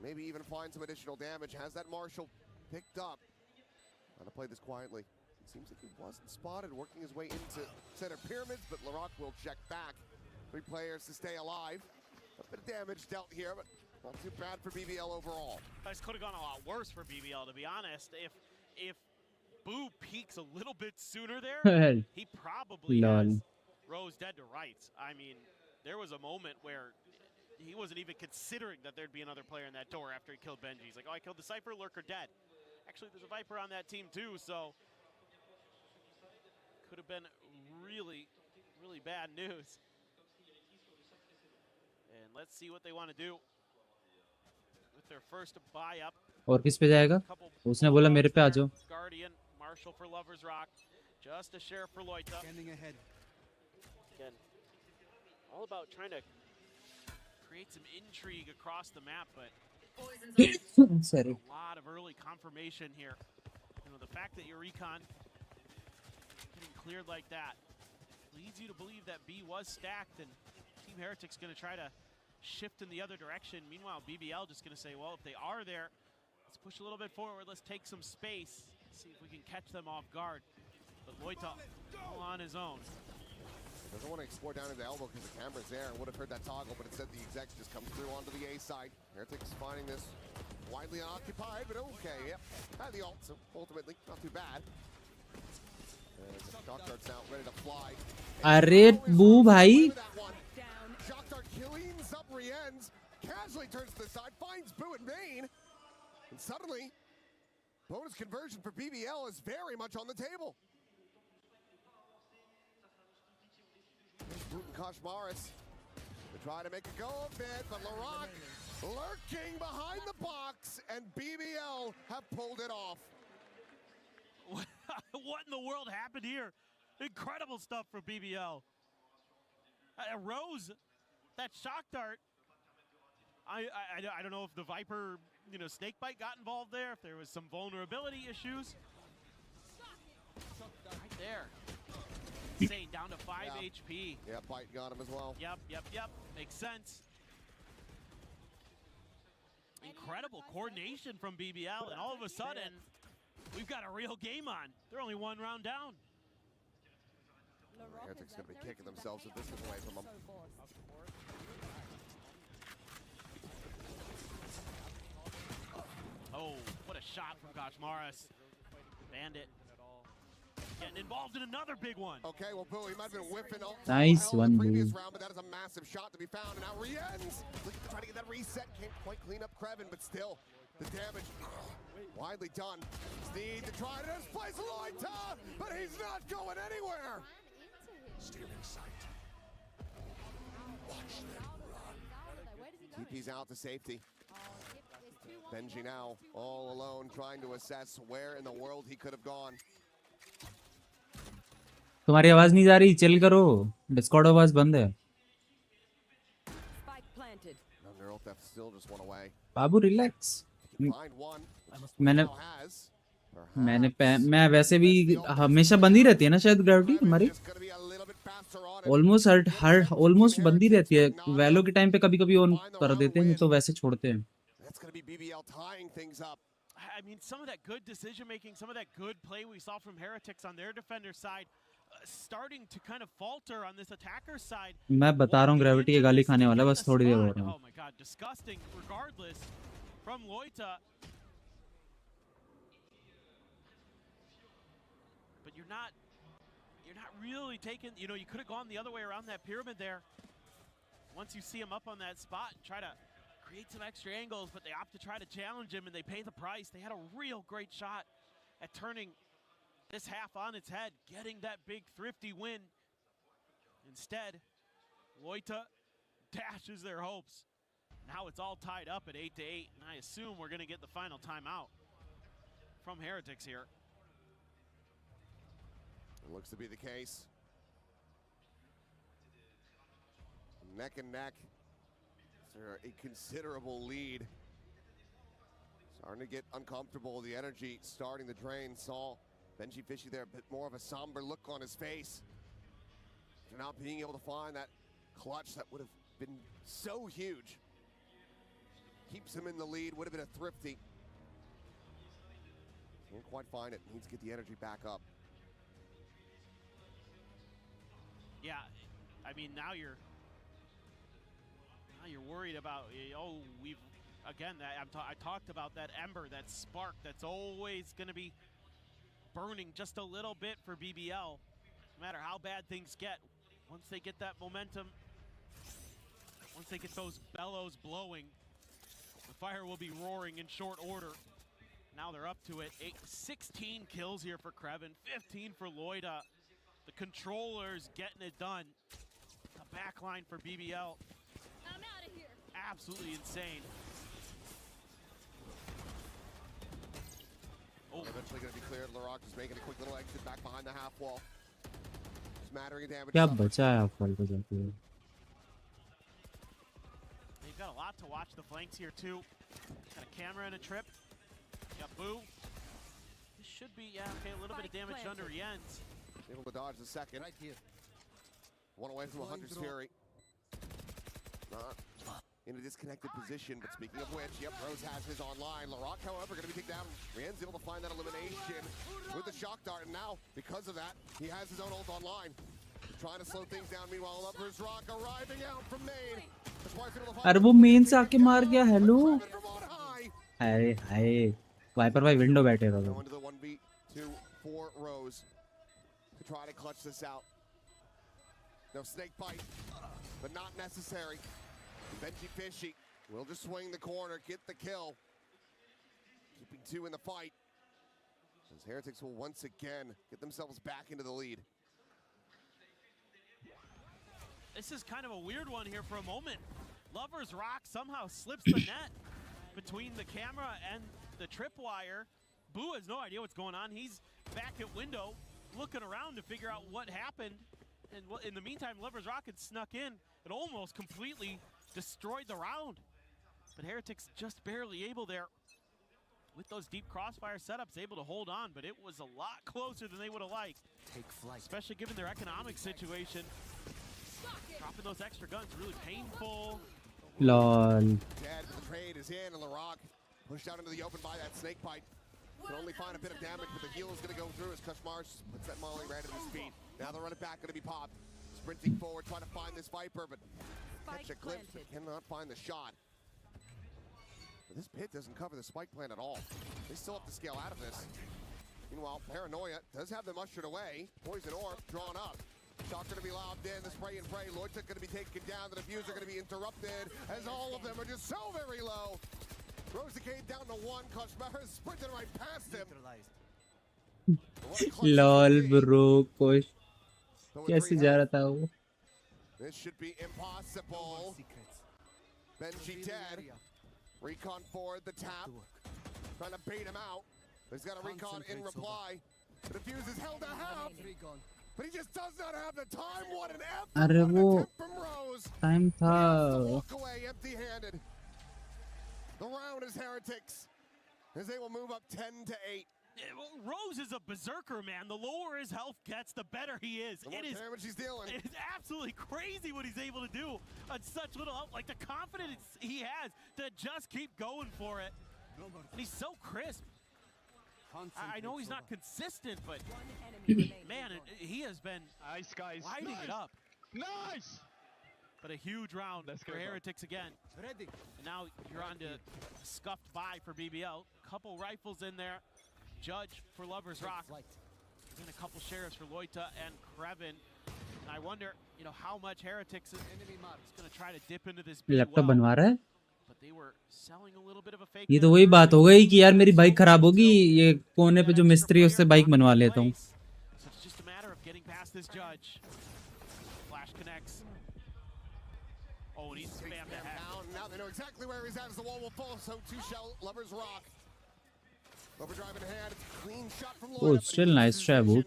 [SPEAKER 3] Maybe even find some additional damage. Has that Marshall picked up? Trying to play this quietly. It seems like he wasn't spotted working his way into center pyramids, but Larocque will check back. 3 players to stay alive. A bit of damage dealt here, but not too bad for BBL overall.
[SPEAKER 4] This could have gone a lot worse for BBL, to be honest. If Boo peaks a little bit sooner there, he probably has Rose dead to rights. I mean, there was a moment where he wasn't even considering that there'd be another player in that door after he killed Benji. He's like, oh, I killed the Cypher, Lurker dead. Actually, there's a Viper on that team too, so could have been really, really bad news. And let's see what they want to do with their first buy up.
[SPEAKER 2] और किस पे जाएगा? उसने बोला मेरे पे आ जाओ.
[SPEAKER 4] Guardian, Marshall for Lover's Rock, just a share for Loita.
[SPEAKER 11] Standing ahead.
[SPEAKER 4] Again, all about trying to create some intrigue across the map, but
[SPEAKER 2] Sorry.
[SPEAKER 4] a lot of early confirmation here. You know, the fact that your recon getting cleared like that leads you to believe that B was stacked, and Team Heretics going to try to shift in the other direction. Meanwhile, BBL just going to say, well, if they are there, let's push a little bit forward. Let's take some space. See if we can catch them off guard. But Loita all on his own.
[SPEAKER 3] Doesn't want to explore down into elbow because the camera's there. Would have heard that toggle, but instead the execs just comes through onto the A side. Heretics finding this widely unoccupied, but okay, yep. Had the ult, so ultimately not too bad. Shock dart's out, ready to fly.
[SPEAKER 2] अरे बू भाई.
[SPEAKER 3] Shock dart cleans up Rienz, casually turns to the side, finds Boo in vain, and suddenly bonus conversion for BBL is very much on the table. Boot and Koshmaris to try to make a go of it, but Larocque lurking behind the box, and BBL have pulled it off.
[SPEAKER 4] What in the world happened here? Incredible stuff for BBL. Rose, that shock dart. I don't know if the Viper, you know, snakebite got involved there, if there was some vulnerability issues. Right there. Insane, down to 5 HP.
[SPEAKER 3] Yeah, bite got him as well.
[SPEAKER 4] Yep. Makes sense. Incredible coordination from BBL, and all of a sudden, we've got a real game on. They're only 1 round down.
[SPEAKER 3] Heretics going to be kicking themselves if this is away from them.
[SPEAKER 4] Oh, what a shot from Koshmaris. Bandit getting involved in another big one.
[SPEAKER 3] Okay, well, Boo, he might have been whipping ult
[SPEAKER 2] Nice
[SPEAKER 3] in
[SPEAKER 2] one,
[SPEAKER 3] the previous
[SPEAKER 2] Boo.
[SPEAKER 3] round, but that is a massive shot to be found. And now Rienz looking to try to get that reset. Can't quite clean up Krevin, but still, the damage widely done. Sneed to try to displace Loita, but he's not going anywhere. Stealing sight. Watch them run. TP's out to safety. Benji now all alone trying to assess where in the world he could have gone.
[SPEAKER 2] तुम्हारी आवाज नहीं जा रही. Chill करो. Discord आवाज बंद है. बाबू relax. मैं वैसे भी हमेशा बंदी रहती है ना शायद ग्रेविटी हमारी. ऑलमोस्ट बंदी रहती है. वैलो के टाइम पे कभी-कभी ऑन कर देते हैं, तो वैसे छोड़ते हैं.
[SPEAKER 4] I mean, some of that good decision making, some of that good play we saw from Heretics on their defender side, starting to kind of falter on this attacker side.
[SPEAKER 2] मैं बता रहा हूँ ग्रेविटी ये गाली खाने वाला है, बस थोड़ी देर हो रहा है.
[SPEAKER 4] Oh my god, disgusting regardless from Loita. But you're not really taking, you know, you could have gone the other way around that pyramid there. Once you see him up on that spot and try to create some extra angles, but they opt to try to challenge him and they pay the price. They had a real great shot at turning this half on its head, getting that big thrifty win. Instead, Loita dashes their hopes. Now it's all tied up at 8-8, and I assume we're going to get the final timeout from Heretics here.
[SPEAKER 3] It looks to be the case. Neck and neck. They're a considerable lead. Starting to get uncomfortable. The energy starting to drain. Saw Benji Fishy there, a bit more of a somber look on his face. After not being able to find that clutch that would have been so huge. Keeps him in the lead, would have been a thrifty. Can't quite find it, needs to get the energy back up.
[SPEAKER 4] Yeah, I mean, now you're worried about, oh, we've, again, I talked about that ember, that spark that's always going to be burning just a little bit for BBL. No matter how bad things get, once they get that momentum, once they get those bellows blowing, the fire will be roaring in short order. Now they're up to it. 16 kills here for Krevin, 15 for Loida. The controllers getting it done. The backline for BBL.
[SPEAKER 5] I'm out of here.
[SPEAKER 4] Absolutely insane. Oh,
[SPEAKER 3] eventually going to be cleared. Laroc just making a quick little exit back behind the half wall. Smattering of damage.
[SPEAKER 2] क्या बचा है आप वाले को जाके?
[SPEAKER 4] They've got a lot to watch the flanks here too. Got a camera and a trip. Got Boo. This should be, yeah, okay, a little bit of damage done to Rienz.
[SPEAKER 3] Able to dodge the second. Right here. One away from 100's Fury. In a disconnected position, but speaking of which, yep, Rose has his online. Laroc, however, going to be taken down. Rienz able to find that elimination with the shock dart, and now, because of that, he has his own ult online. Trying to slow things down. Meanwhile, Lovers Rock arriving out from main.
[SPEAKER 2] अरे वो main से आके मार गया. Hello. हाय हाय. Wiper भाई window बैठे थे.
[SPEAKER 3] Going to the 1v2 for Rose to try to clutch this out. No snake bite, but not necessary. Benji Fishy will just swing the corner, get the kill. Keeping two in the fight. As Heretics will once again get themselves back into the lead.
[SPEAKER 4] This is kind of a weird one here for a moment. Lovers Rock somehow slips the net between the camera and the tripwire. Boo has no idea what's going on. He's back at window looking around to figure out what happened. And in the meantime, Lovers Rock had snuck in and almost completely destroyed the round. But Heretics just barely able there. With those deep crossfire setups, able to hold on, but it was a lot closer than they would have liked.
[SPEAKER 11] Take flight.
[SPEAKER 4] Especially given their economic situation. Dropping those extra guns, really painful.
[SPEAKER 2] Lol.
[SPEAKER 3] Dead, but the trade is in, and Laroc pushed out into the open by that snake bite. Can only find a bit of damage, but the heal is going to go through as Kushmar puts that molly right at his feet. Now the run it back, going to be popped. Sprinting forward, trying to find this Viper, but catch a glimpse, but cannot find the shot. But this pit doesn't cover the spike plant at all. They still have to scale out of this. Meanwhile, Paranoia does have them ushered away. Poison Orb drawn up. Shot going to be lobbed in, the spray and pray. Lloyd's going to be taken down, the diffuser going to be interrupted, as all of them are just so very low. Rose Decade down to one, Kushmar is sprinting right past him.
[SPEAKER 2] Lol bro कोई कैसे जा रहा था वो?
[SPEAKER 3] This should be impossible. Benji dead. Recon forward, the tap. Trying to bait him out. He's got a recon in reply. The defuse is held to half. But he just does not have the time. What an effort.
[SPEAKER 2] अरे वो
[SPEAKER 3] from Rose.
[SPEAKER 2] Time था.
[SPEAKER 3] Walk away empty-handed. The round is Heretics as they will move up 10-8.
[SPEAKER 4] Rose is a berserker, man. The lower his health gets, the better he is.
[SPEAKER 3] The more damage he's dealing.
[SPEAKER 4] It is absolutely crazy what he's able to do on such little health. Like the confidence he has to just keep going for it. And he's so crisp. I know he's not consistent, but man, he has been lighting it up.
[SPEAKER 11] Nice!
[SPEAKER 4] But a huge round for Heretics again.
[SPEAKER 11] Ready.
[SPEAKER 4] And now you're on to scuffed by for BBL. Couple rifles in there. Judge for Lovers Rock. And a couple shares for Loita and Krevin. And I wonder, how much Heretics is going to try to dip into this
[SPEAKER 2] laptop बनवा रहा है.
[SPEAKER 4] But they were selling a little bit of a fake.
[SPEAKER 2] ये तो वही बात हो गई कि यार मेरी बाइक खराब होगी, ये कोने पे जो मिस्त्री है उससे बाइक बनवा लेता हूँ.
[SPEAKER 4] So it's just a matter of getting past this Judge. Flash connects. Oh, and he's spammed ahead.
[SPEAKER 3] Now they know exactly where he's at as the wall will fall. So two-shell Lovers Rock. Overdrive in hand. It's a clean shot from Lloyd.
[SPEAKER 2] Oh, still nice try, Woot.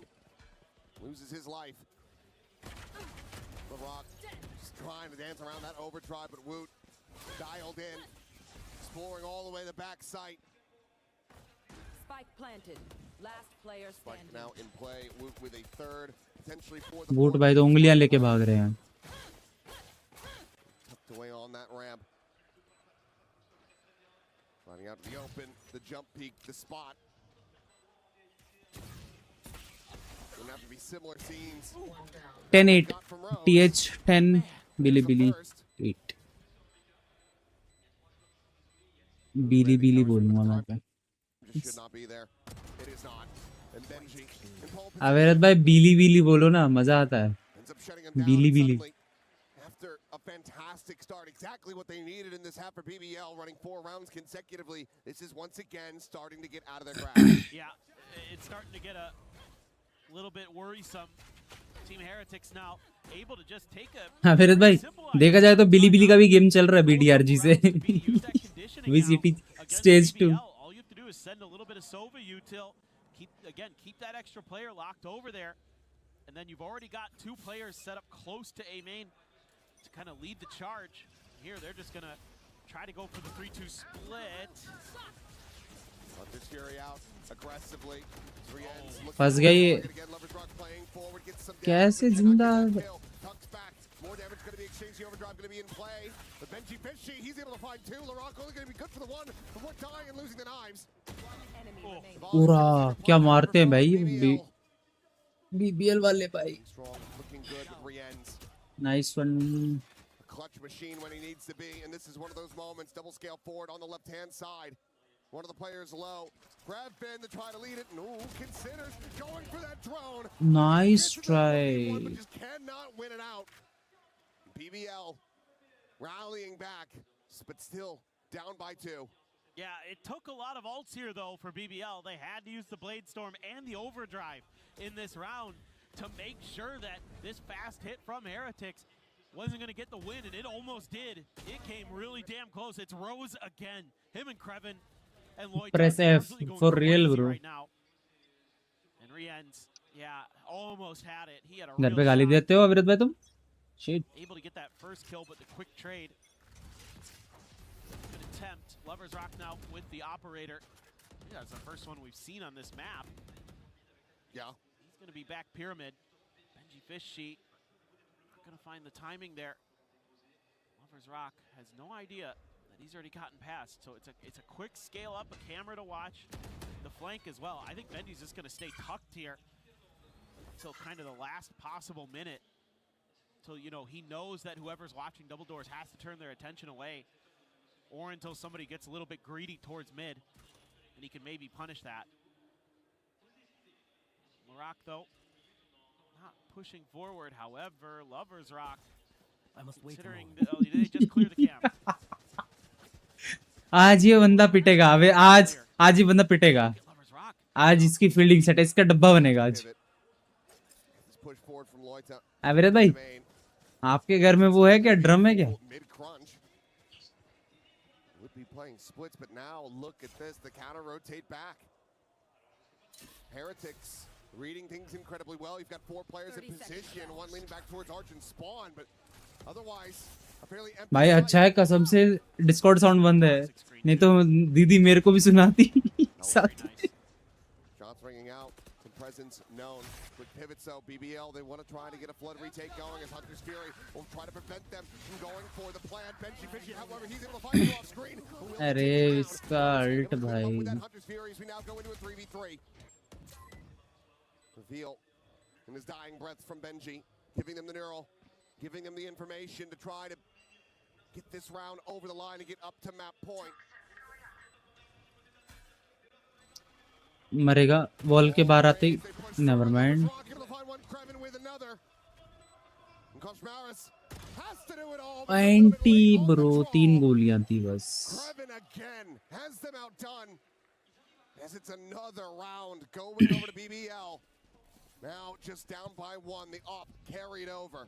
[SPEAKER 3] Loses his life. The Rock just trying to dance around that overdrive, but Woot dialed in, exploring all the way the back site.
[SPEAKER 5] Spike planted. Last player standing.
[SPEAKER 3] Spike now in play. Woot with a third, potentially fourth.
[SPEAKER 2] Woot भाई तो उंगलियां लेके भाग रहे हैं.
[SPEAKER 3] away on that ramp. Running out to the open, the jump peak, the spot. Gonna have to be similar scenes.
[SPEAKER 2] 10-8
[SPEAKER 3] Got from Rose.
[SPEAKER 2] TH 10 Billy
[SPEAKER 3] From
[SPEAKER 2] Billy
[SPEAKER 3] first.
[SPEAKER 2] 8 Billy Billy बोलूंगा मैं पे
[SPEAKER 3] Just should not be there. It is not. And Benji in pole
[SPEAKER 2] अवेरत भाई बिली बिली बोलो ना मजा आता है
[SPEAKER 3] ends up shutting him down.
[SPEAKER 2] Billy
[SPEAKER 3] And
[SPEAKER 2] Billy
[SPEAKER 3] suddenly, after a fantastic start, exactly what they needed in this half for BBL, running 4 rounds consecutively, this is once again starting to get out of their grasp.
[SPEAKER 4] Yeah, it's starting to get a little bit worrisome. Team Heretics now able to just take a
[SPEAKER 2] अवेरत भाई देखा जाए तो बिली बिली का भी game चल रहा है BDRG से VCT stage 2
[SPEAKER 4] all you have to do is send a little bit of Sova util, keep that extra player locked over there, and then you've already got 2 players set up close to A main to kind of lead the charge. Here they're just gonna try to go for the 3-2 split.
[SPEAKER 3] Hunter's Fury out aggressively.
[SPEAKER 2] फंस गई कैसे जिंदा
[SPEAKER 3] Tucks back. More damage going to be exchanged. The overdrive going to be in play. But Benji Fishy, he's able to find 2. Larocque only going to be good for the 1 before dying and losing the knives.
[SPEAKER 2] पूरा क्या मारते हैं भाई BBL वाले भाई
[SPEAKER 3] Strong, looking good with Rienz.
[SPEAKER 2] Nice one
[SPEAKER 3] Clutch machine when he needs to be, and this is one of those moments. Double scale forward on the left-hand side. One of the players low. Grab Ben to try to lead it. No, considers going for that drone.
[SPEAKER 2] Nice try
[SPEAKER 3] But just cannot win it out. BBL rallying back, but still down by 2.
[SPEAKER 4] Yeah, it took a lot of ults here, though, for BBL. They had to use the Blade Storm and the Overdrive in this round to make sure that this fast hit from Heretics wasn't going to get the win, and it almost did. It came really damn close. It's Rose again. Him and Krevin and Lloyd.
[SPEAKER 2] Press F for real, bro.
[SPEAKER 4] Right now. And Rienz, yeah, almost had it. He had a
[SPEAKER 2] घर पे
[SPEAKER 4] real
[SPEAKER 2] गाली
[SPEAKER 4] shot.
[SPEAKER 2] देते हो अविरत भाई तुम shit
[SPEAKER 4] Able to get that first kill, but the quick trade. Good attempt. Lovers Rock now with the operator. Yeah, that's the first one we've seen on this map.
[SPEAKER 3] Yeah.
[SPEAKER 4] He's going to be back pyramid. Benji Fishy not going to find the timing there. Lovers Rock has no idea that he's already gotten past. So it's a quick scale up, a camera to watch. The flank as well. I think Benji's just going to stay tucked here until kind of the last possible minute. Until, you know, he knows that whoever's watching Double Doors has to turn their attention away, or until somebody gets a little bit greedy towards mid, and he can maybe punish that. Larocque, though, not pushing forward. However, Lovers Rock, considering oh, they just clear the cam.
[SPEAKER 2] आज ये बंदा पिटेगा अबे आज ये बंदा पिटेगा आज इसकी fielding set है इसका डब्बा बनेगा आज अविरत भाई आपके घर में वो है क्या ड्रम है क्या
[SPEAKER 3] Would be playing splits, but now look at this, the counter rotate back. Heretics reading things incredibly well. You've got 4 players in position, one leaning back towards Arch and Spawn, but otherwise a fairly empty.
[SPEAKER 2] भाई अच्छा है कसम से Discord sound बंद है नहीं तो दीदी मेरे को भी सुनाती साथ
[SPEAKER 3] Shots ringing out, some presence known. With pivots though, BBL, they want to try to get a flood retake going as Hunter's Fury will try to prevent them from going for the plan. Benji Fishy, however, he's able to find you off screen.
[SPEAKER 2] अरे इसका alt भाई
[SPEAKER 3] With that Hunter's Fury as we now go into a 3v3. Reveal in his dying breath from Benji, giving them the neural, giving them the information to try to get this round over the line and get up to map point.
[SPEAKER 2] मरेगा wall के बाहर आते he never mind NT bro 3 गोलियां थी बस
[SPEAKER 3] As it's another round going over to BBL. Now just down by 1, the op carried over.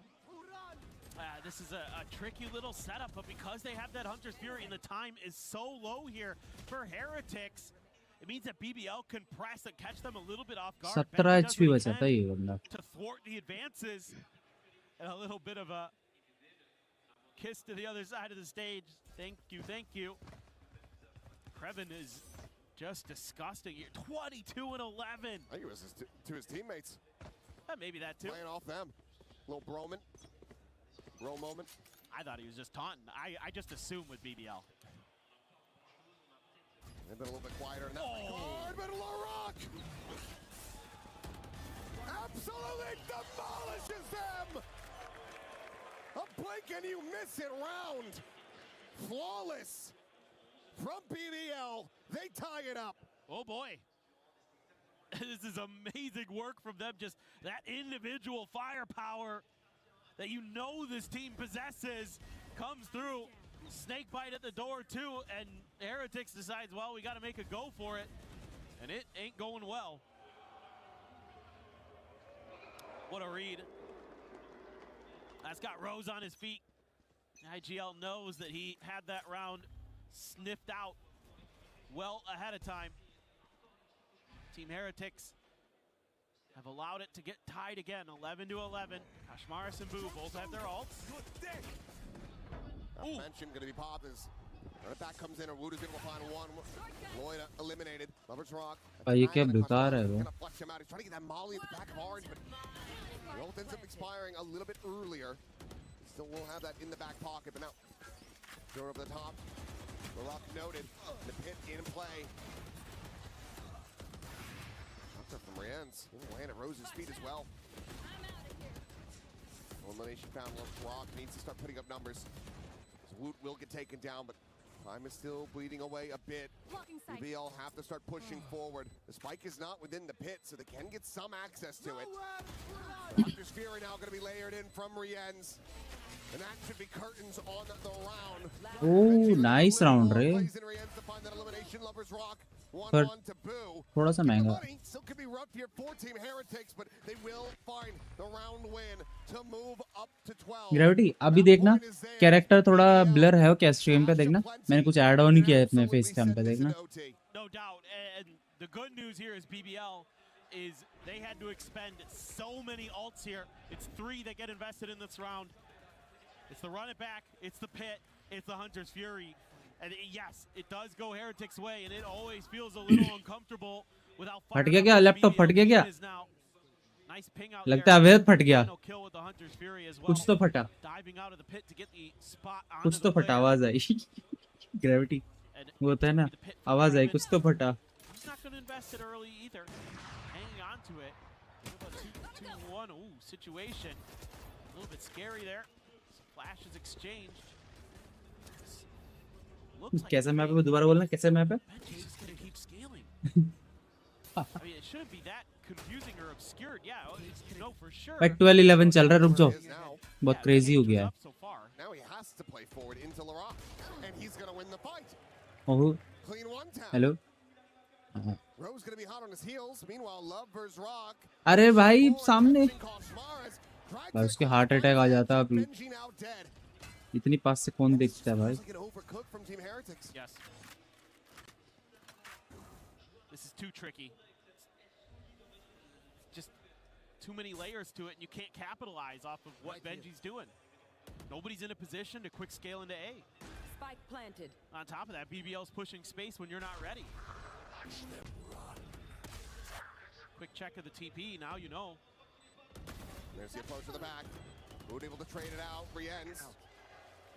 [SPEAKER 4] This is a tricky little setup, but because they have that Hunter's Fury and the time is so low here for Heretics, it means that BBL can press and catch them a little bit off guard.
[SPEAKER 2] 17 HP बचाता है ये बंदा
[SPEAKER 4] To thwart the advances, and a little bit of a kiss to the other side of the stage. Thank you. Krevin is just disgusting here. 22-11.
[SPEAKER 3] I think it was to his teammates.
[SPEAKER 4] Maybe that too.
[SPEAKER 3] Playing off them. Little bro moment.
[SPEAKER 4] I thought he was just taunting. I just assumed with BBL.
[SPEAKER 3] They've been a little bit quieter in that regard, but LaRock absolutely demolishes them! A blink and you miss it round. Flawless from BBL. They tie it up.
[SPEAKER 4] Oh boy. This is amazing work from them. Just that individual firepower that you know this team possesses comes through. Snake bite at the door too, and Heretics decides, well, we got to make a go for it, and it ain't going well. What a read. That's got Rose on his feet. IGL knows that he had that round sniffed out well ahead of time. Team Heretics have allowed it to get tied again, 11-11. Kashmaris and Boo both have their ults.
[SPEAKER 3] I mentioned going to be popped as right back comes in, or Wood is able to find one. Lloyd eliminated. Lovers Rock.
[SPEAKER 2] भाई क्या बेकार है वो.
[SPEAKER 3] Gonna flex him out. He's trying to get that molly at the back of Orange, but the ult ends up expiring a little bit earlier. Still will have that in the back pocket, but now throw over the top. LaRock noted. The pit in play. Up from Rienz. Land at Rose's feet as well. Elimination found. LaRock needs to start putting up numbers. Woot will get taken down, but time is still bleeding away a bit. BBL have to start pushing forward. The spike is not within the pit, so they can get some access to it. Hunter's Fury now going to be layered in from Rienz. And that should be curtains on the round.
[SPEAKER 2] Oh, nice round, Ray. पर थोड़ा सा महंगा.
[SPEAKER 3] Still could be rough here for Team Heretics, but they will find the round win to move up to 12.
[SPEAKER 2] Gravity अभी देखना character थोड़ा blur है क्या stream पे देखना. मैंने कुछ ऐड ऑन नहीं किया है अपने फेस कैम पे देखना.
[SPEAKER 4] No doubt, and the good news here is BBL is they had to expend so many ults here. It's 3 that get invested in this round. It's the run it back, it's the pit, it's the Hunter's Fury. And yes, it does go Heretics' way, and it always feels a little uncomfortable without fire.
[SPEAKER 2] फट गया क्या laptop फट गया क्या?
[SPEAKER 4] Nice ping out
[SPEAKER 2] लगता है अवेद फट गया.
[SPEAKER 4] well.
[SPEAKER 2] कुछ तो फटा.
[SPEAKER 4] Diving out of the pit to get the spot
[SPEAKER 2] कुछ तो फटा आवाज आई. ग्रेविटी वो होता है ना आवाज आई कुछ तो फटा.
[SPEAKER 4] He's not going to invest it early either. Hanging on to it. 2-1 situation. A little bit scary there. Some flashes exchanged.
[SPEAKER 2] कैसा मैप है दोबारा बोलना कैसा मैप है.
[SPEAKER 4] I mean, it shouldn't be that confusing or obscured. Yeah, you know for sure.
[SPEAKER 2] भाई 12-11 चल रहा है. रुक जाओ बहुत क्रेजी हो गया है.
[SPEAKER 3] Now he has to play forward into LaRock, and he's going to win the fight.
[SPEAKER 2] Oh hello.
[SPEAKER 3] Rose going to be hot on his heels. Meanwhile, Lovers Rock.
[SPEAKER 2] अरे भाई सामने भाई उसके हार्ट अटैक आ जाता अभी. इतनी पास से कौन देखता है भाई.
[SPEAKER 4] Yes. This is too tricky. Just too many layers to it, and you can't capitalize off of what Benji's doing. Nobody's in a position to quick scale into A.
[SPEAKER 5] Spike planted.
[SPEAKER 4] On top of that, BBL's pushing space when you're not ready. Quick check of the TP, now you know.
[SPEAKER 3] There's the approach to the back. Wood able to trade it out. Rienz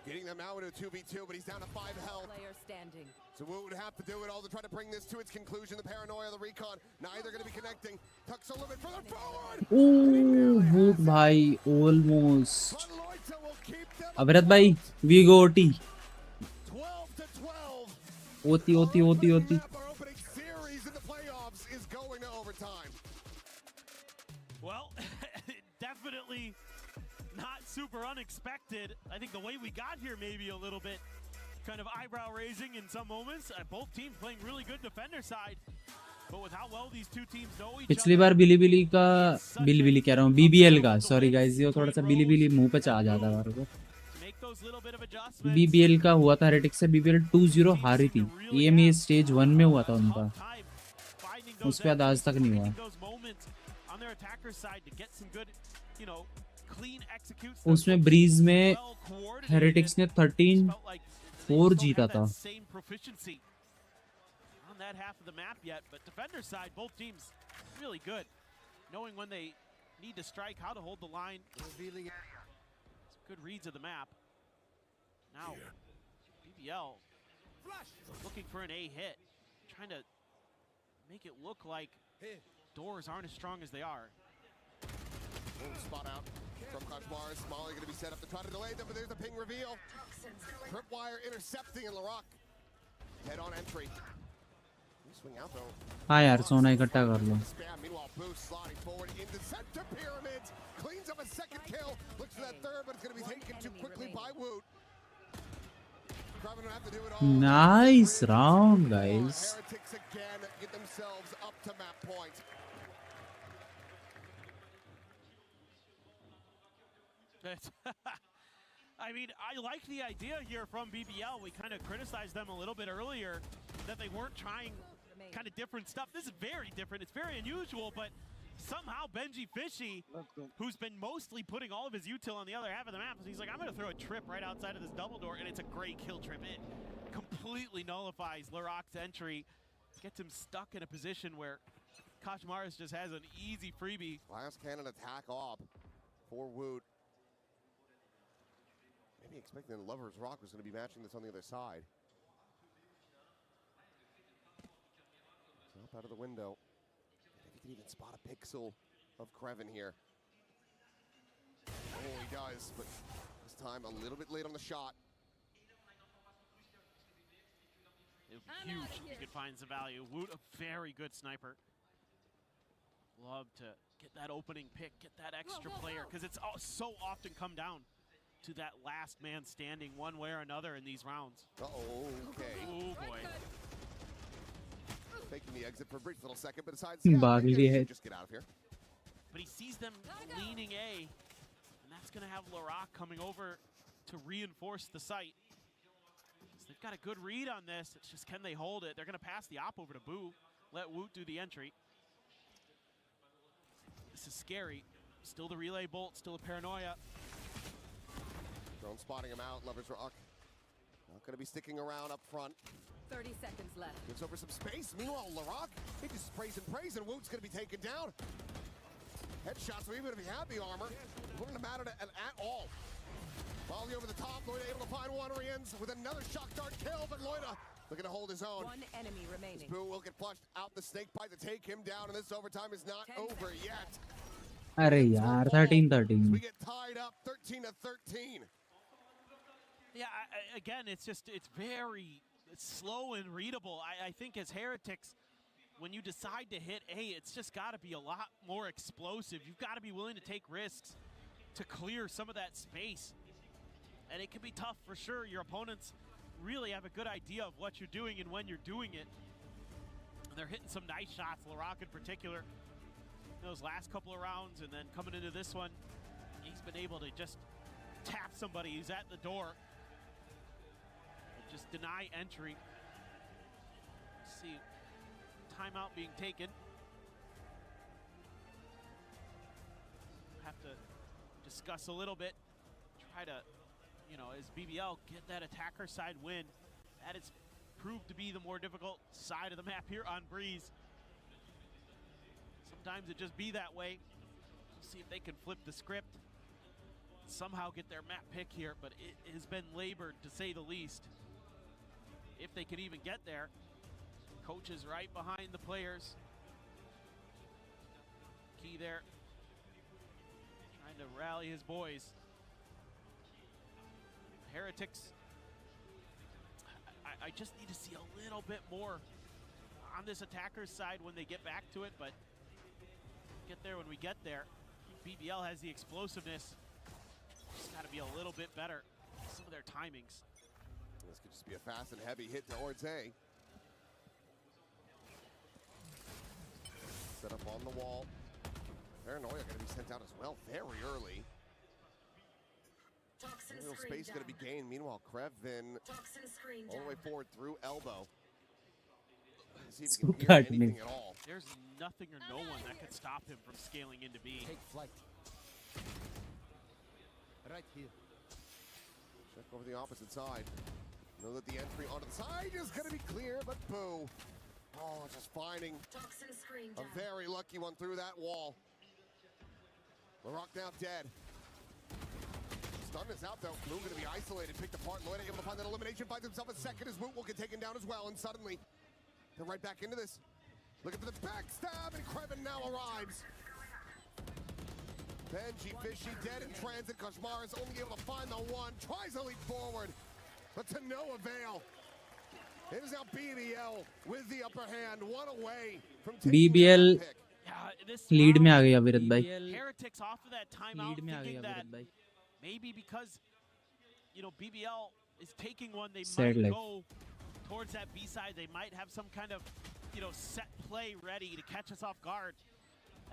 [SPEAKER 3] getting them now into a 2v2, but he's down to 5 health.
[SPEAKER 5] Player standing.
[SPEAKER 3] So Wood would have to do it all to try to bring this to its conclusion. The paranoia, the recon, neither going to be connecting. Tucks a little bit further forward.
[SPEAKER 2] Oh, Wood भाई almost. अभिरत भाई we go OT.
[SPEAKER 3] 12-12.
[SPEAKER 2] OT.
[SPEAKER 3] Our opening series in the playoffs is going to overtime.
[SPEAKER 4] Well, definitely not super unexpected. I think the way we got here maybe a little bit kind of eyebrow raising in some moments. Both teams playing really good defender side. But with how well these two teams know each other.
[SPEAKER 2] पिछली बार बिली कह रहा हूँ BBL का sorry guys ये थोड़ा सा बिली मुंह पे आ जाता है हमारे को. BBL का हुआ था हेरेटिक्स से. BBL 2-0 हारी थी. EME स्टेज 1 में हुआ था उनका. उसके बाद आज तक नहीं हुआ. उसमें ब्रीज में हेरेटिक्स ने 13-4 जीता था.
[SPEAKER 4] On that half of the map yet, but defender side, both teams really good, knowing when they need to strike, how to hold the line. Some good reads of the map. Now, BBL looking for an A hit, trying to make it look like doors aren't as strong as they are.
[SPEAKER 3] Spot out from Kashmar. Smalley going to be set up to try to delay them, but there's a ping reveal. Tripwire intercepting and Larock head on entry. Swing out though.
[SPEAKER 2] हाँ यार सोना इकट्ठा कर लो.
[SPEAKER 3] Meanwhile, Boost sliding forward into center pyramid. Cleans up a second kill. Looks for that third, but it's going to be taken too quickly by Woot. Have to do it all.
[SPEAKER 2] Nice round, guys.
[SPEAKER 3] Heretics again get themselves up to map point.
[SPEAKER 4] I mean, I like the idea here from BBL. We kind of criticized them a little bit earlier that they weren't trying kind of different stuff. This is very different. It's very unusual, but somehow Benji Fishy, who's been mostly putting all of his util on the other half of the map, he's like, I'm going to throw a trip right outside of this double door, and it's a great kill trip. It completely nullifies Larock's entry, gets him stuck in a position where Kashmaris just has an easy freebie.
[SPEAKER 3] Last cannon attack off for Woot. Maybe expecting that Lover's Rock was going to be matching this on the other side. Up out of the window. If he can even spot a pixel of Kreven here. Oh, he does, but this time a little bit late on the shot.
[SPEAKER 4] It would be huge if he could find some value. Woot, a very good sniper. Love to get that opening pick, get that extra player, because it's so often come down to that last man standing one way or another in these rounds.
[SPEAKER 3] Uh-oh, okay.
[SPEAKER 4] Oh, boy.
[SPEAKER 3] Taking the exit for a brief little second, but decides just get out of here.
[SPEAKER 4] But he sees them leaning A, and that's going to have Larock coming over to reinforce the site. So they've got a good read on this. It's just, can they hold it? They're going to pass the op over to Boo, let Woot do the entry. This is scary. Still the relay bolt, still a paranoia.
[SPEAKER 3] Drone spotting him out. Lover's Rock not going to be sticking around up front.
[SPEAKER 5] 30 seconds left.
[SPEAKER 3] Gives over some space. Meanwhile, Larock, he just sprays and prays, and Woot's going to be taken down. Headshots, so even if he had the armor, it wouldn't have mattered at all. Volley over the top. Loida able to find one. Rians with another shock dart kill, but Loida looking to hold his own.
[SPEAKER 5] One enemy remaining.
[SPEAKER 3] Boo will get flushed out the snake bite to take him down, and this overtime is not over yet.
[SPEAKER 2] अरे यार 13-13.
[SPEAKER 3] We get tied up 13-13.
[SPEAKER 4] Yeah, again, it's very slow and readable. I think as Heretics, when you decide to hit A, it's just got to be a lot more explosive. You've got to be willing to take risks to clear some of that space. And it can be tough for sure. Your opponents really have a good idea of what you're doing and when you're doing it. And they're hitting some nice shots, Larock in particular, those last couple of rounds, and then coming into this one, he's been able to just tap somebody who's at the door. Just deny entry. See, timeout being taken. Have to discuss a little bit. Try to, as BBL get that attacker side win. That has proved to be the more difficult side of the map here on Breeze. Sometimes it just be that way. We'll see if they can flip the script. Somehow get their map pick here, but it has been labored to say the least. If they can even get there. Coach is right behind the players. Key there. Trying to rally his boys. Heretics. I just need to see a little bit more on this attacker's side when they get back to it, but get there when we get there. BBL has the explosiveness. Just got to be a little bit better. Some of their timings.
[SPEAKER 3] This could just be a fast and heavy hit towards A. Set up on the wall. Paranoia going to be sent out as well very early. A little space going to be gained. Meanwhile, Kreven all the way forward through elbow. See if he can hear anything at all.
[SPEAKER 4] There's nothing or no one that could stop him from scaling into B.
[SPEAKER 10] Take flight. Right here.
[SPEAKER 3] Check over the opposite side. Know that the entry onto the side is going to be clear, but Boo. Oh, just finding a very lucky one through that wall. Larock now dead. Stun is out though. Boo going to be isolated, picked apart. Loida find that elimination, finds himself a second as Woot will get taken down as well, and suddenly they're right back into this. Looking for the backstab, and Krevin now arrives. Benji Fishy dead in transit. Koshmar is only able to find the one, tries to leap forward, but to no avail. It is now BBL with the upper hand, one away from taking
[SPEAKER 2] BBL
[SPEAKER 3] that pick.
[SPEAKER 2] Lead में आ गया विरत भाई
[SPEAKER 4] Heretics off of that timeout,
[SPEAKER 2] lead में आ
[SPEAKER 4] thinking
[SPEAKER 2] गया
[SPEAKER 4] that
[SPEAKER 2] विरत भाई
[SPEAKER 4] maybe because, you know, BBL is taking one, they
[SPEAKER 2] Sad
[SPEAKER 4] might
[SPEAKER 2] life.
[SPEAKER 4] go towards that B side. They might have some kind of, you know, set play ready to catch us off guard.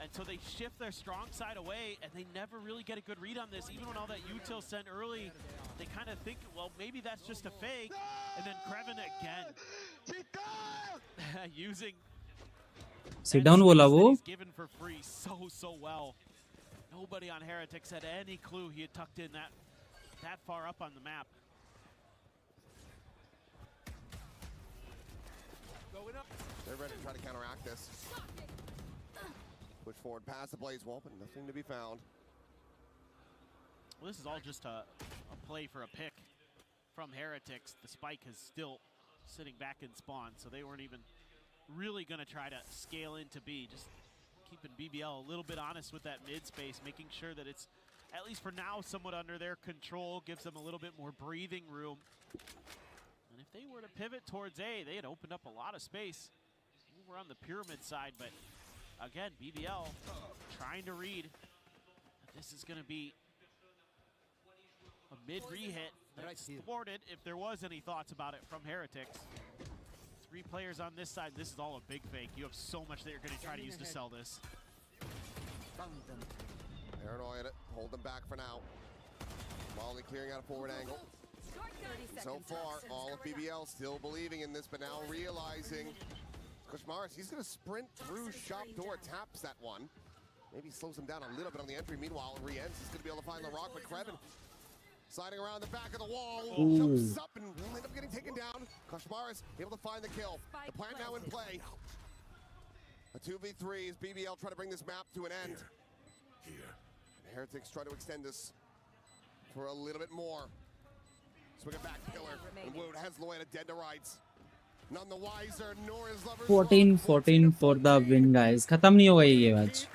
[SPEAKER 4] And so they shift their strong side away, and they never really get a good read on this. Even when all that util sent early, they kind of think, well, maybe that's just a fake. And then Krevin again. Using
[SPEAKER 2] Sit down बोला वो
[SPEAKER 4] he's given for free so well. Nobody on Heretics had any clue he had tucked in that far up on the map.
[SPEAKER 3] Going up. They're ready to try to counteract this. Push forward past the Blaze wall, but nothing to be found.
[SPEAKER 4] Well, this is all just a play for a pick from Heretics. The spike is still sitting back in spawn, so they weren't even really going to try to scale into B. Just keeping BBL a little bit honest with that mid space, making sure that it's, at least for now, somewhat under their control, gives them a little bit more breathing room. And if they were to pivot towards A, they had opened up a lot of space over on the pyramid side, but again, BBL trying to read that this is going to be a mid-re-hit that's thwarted if there was any thoughts about it from Heretics. 3 players on this side. This is all a big fake. You have so much that you're going to try to use to sell this.
[SPEAKER 3] Paranoia to hold them back for now. Molly clearing out a forward angle. So far, all of BBL still believing in this, but now realizing Koshmaris, he's going to sprint through shop door, taps that one. Maybe slows him down a little bit on the entry. Meanwhile, re-ends. He's going to be able to find the rock, but Krevin sliding around the back of the wall, jumps up and will end up getting taken down. Koshmaris able to find the kill. The plan now in play. A 2v3 as BBL try to bring this map to an end. And Heretics try to extend this for a little bit more. Swing it back pillar, and Wood has Loyda dead to rights. None the wiser, nor is lovers
[SPEAKER 2] 14-14 for the win guys खत्म नहीं होगा ये match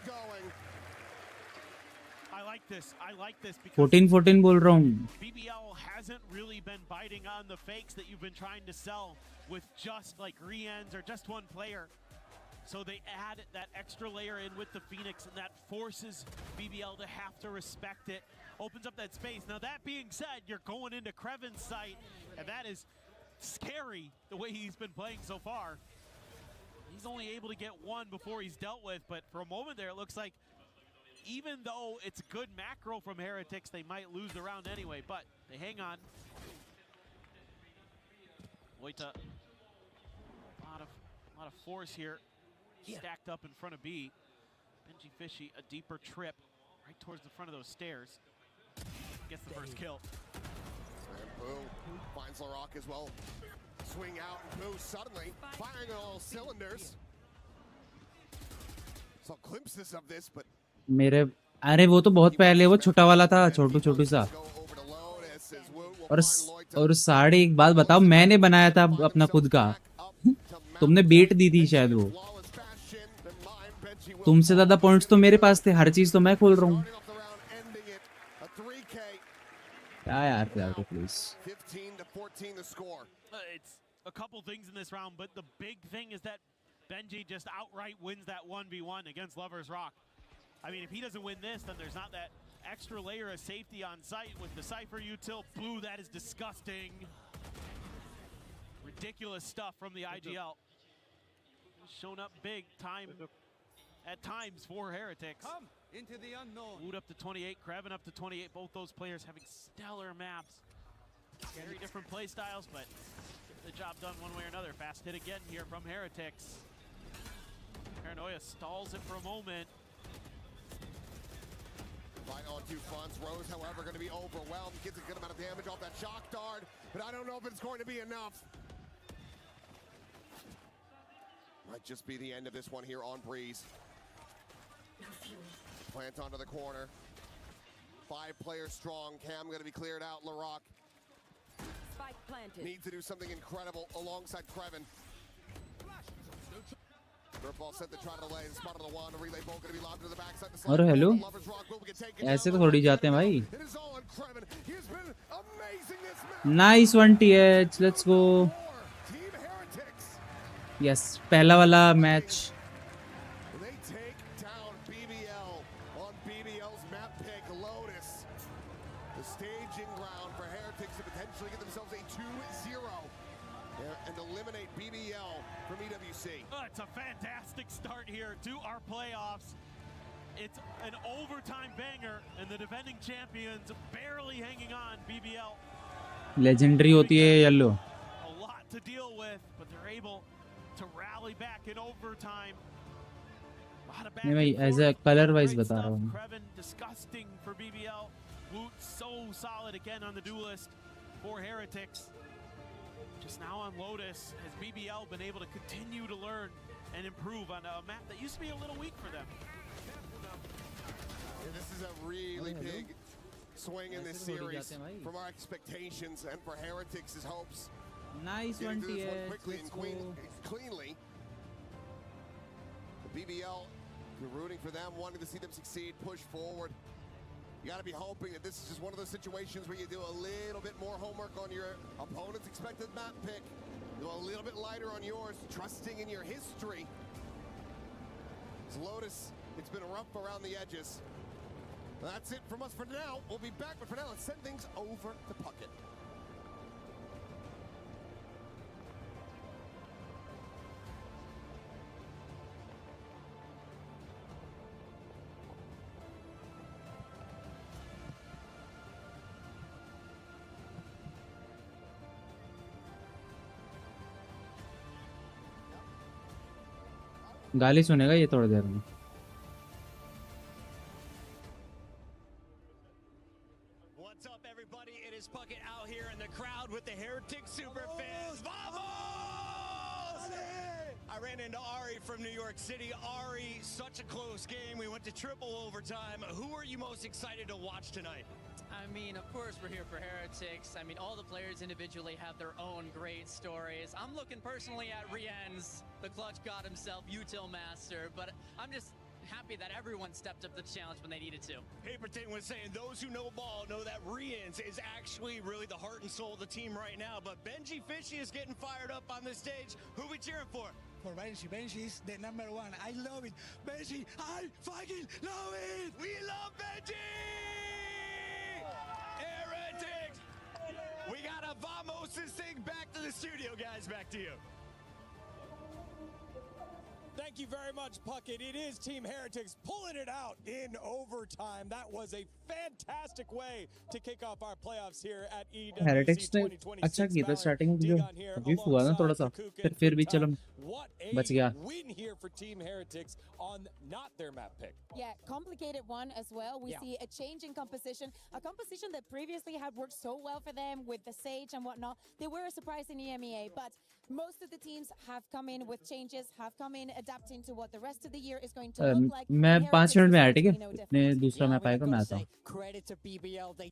[SPEAKER 4] I like this because
[SPEAKER 2] 14-14 बोल रहा हूँ
[SPEAKER 4] BBL hasn't really been biting on the fakes that you've been trying to sell with just like re-ends or just one player. So they add that extra layer in with the Phoenix, and that forces BBL to have to respect it. Opens up that space. Now that being said, you're going into Krevin's site, and that is scary the way he's been playing so far. He's only able to get one before he's dealt with, but for a moment there it looks like even though it's good macro from Heretics, they might lose the round anyway, but they hang on. Loyda, a lot of force here, stacked up in front of B. Benji Fishy, a deeper trip right towards the front of those stairs. Gets the first kill.
[SPEAKER 3] And Boo finds LaRock as well. Swing out, and Boo suddenly firing on all cylinders. Saw glimpses of this, but
[SPEAKER 2] मेरे अरे वो तो बहुत पहले वो छोटा वाला था छोटू सा और साढ़े एक बात बताओ मैंने बनाया था अपना खुद का तुमने बेट दी थी शायद वो तुमसे ज्यादा पॉइंट्स तो मेरे पास थे हर चीज तो मैं खोल रहा हूँ क्या यार please
[SPEAKER 3] 15-14 the score.
[SPEAKER 4] It's a couple things in this round, but the big thing is that Benji just outright wins that 1v1 against Lovers Rock. I mean, if he doesn't win this, then there's not that extra layer of safety on site with the Cypher util. Boo, that is disgusting. Ridiculous stuff from the IGL. Shown up big time at times for Heretics.
[SPEAKER 11] Come into the unknown.
[SPEAKER 4] Wood up to 28, Krevin up to 28. Both those players having stellar maps. Very different play styles, but get the job done one way or another. Fast hit again here from Heretics. Paranoia stalls it for a moment.
[SPEAKER 3] Right on 2 fronts. Rose, however, going to be overwhelmed. Gets a good amount of damage off that shock dart, but I don't know if it's going to be enough. Might just be the end of this one here on Breeze. Plant onto the corner. 5 players strong. Cam going to be cleared out. LaRock.
[SPEAKER 5] Spike planted. planted.
[SPEAKER 3] needs to do something incredible alongside Kreven. Dirtball set the try to lay, spot on the wand, relay ball going to be lobbed to the backside.
[SPEAKER 2] और hello ऐसे तो थोड़ी जाते हैं भाई. Nice one TH, let's go. Yes, पहला वाला match.
[SPEAKER 3] They take down BBL on BBL's map pick. Lotus, the staging ground for Heretics to potentially get themselves a 2-0 and eliminate BBL from EWC.
[SPEAKER 4] It's a fantastic start here to our playoffs. It's an overtime banger, and the defending champions barely hanging on. BBL.
[SPEAKER 2] Legendary होती है yellow.
[SPEAKER 4] A lot to deal with, but they're able to rally back in overtime.
[SPEAKER 2] नहीं भाई, as a colour wise बता रहा हूँ.
[SPEAKER 4] Kreven disgusting for BBL. Woot so solid again on the duelist for Heretics. Just now on Lotus, has BBL been able to continue to learn and improve on a map that used to be a little weak for them.
[SPEAKER 3] Yeah, this is a really big swing in this series from our expectations and for Heretics' hopes.
[SPEAKER 2] Nice
[SPEAKER 3] Getting
[SPEAKER 2] one
[SPEAKER 3] through this one
[SPEAKER 2] TH,
[SPEAKER 3] quickly
[SPEAKER 2] let's
[SPEAKER 3] and
[SPEAKER 2] go.
[SPEAKER 3] cleanly. The BBL, you're rooting for them, wanting to see them succeed, push forward. You got to be hoping that this is just one of those situations where you do a little bit more homework on your opponent's expected map pick, do a little bit lighter on yours, trusting in your history. It's Lotus, it's been rough around the edges. That's it from us for now. We'll be back, but for now, let's send things over to Puckett.
[SPEAKER 2] गाली सुनेगा ये थोड़ी देर में.
[SPEAKER 11] What's up, everybody? It is Puckett out here in the crowd with the Heretics super fans. Vamos! I ran into Ari from New York City. Ari, such a close game. We went to triple overtime. Who are you most excited to watch tonight?
[SPEAKER 12] I mean, of course, we're here for Heretics. I mean, all the players individually have their own great stories. I'm looking personally at Rien's, the clutch god himself, util master, but I'm just happy that everyone stepped up to the challenge when they needed to.
[SPEAKER 11] Papertain was saying those who know ball know that Rien's is actually really the heart and soul of the team right now, but Benji Fishy is getting fired up on this stage. Who we cheering for?
[SPEAKER 13] For Benji. Benji is the number one. I love it. Benji, I fucking love it.
[SPEAKER 11] We love Benji! Heretics! We gotta vamos this thing back to the studio, guys. Back to you.
[SPEAKER 8] Thank you very much, Puckett. It is Team Heretics pulling it out in overtime. That was a fantastic way to kick off our playoffs here at EWC
[SPEAKER 2] Heretics ने अच्छा किया था starting में, जो अभी हुआ ना थोड़ा सा, फिर भी चलो बच गया.
[SPEAKER 8] Win here for Team Heretics on not their map pick.
[SPEAKER 9] Yeah, complicated one as well. We see a change in composition, a composition that previously had worked so well for them with the Sage and whatnot. They were a surprise in EMEA, but most of the teams have come in with changes, have come in adapting to what the rest of the year is going to look like.
[SPEAKER 2] मैं 5 minute में आया, ठीक है? अपने दूसरा map आएगा, मैं आता हूँ.
[SPEAKER 10] Credit to BBL. They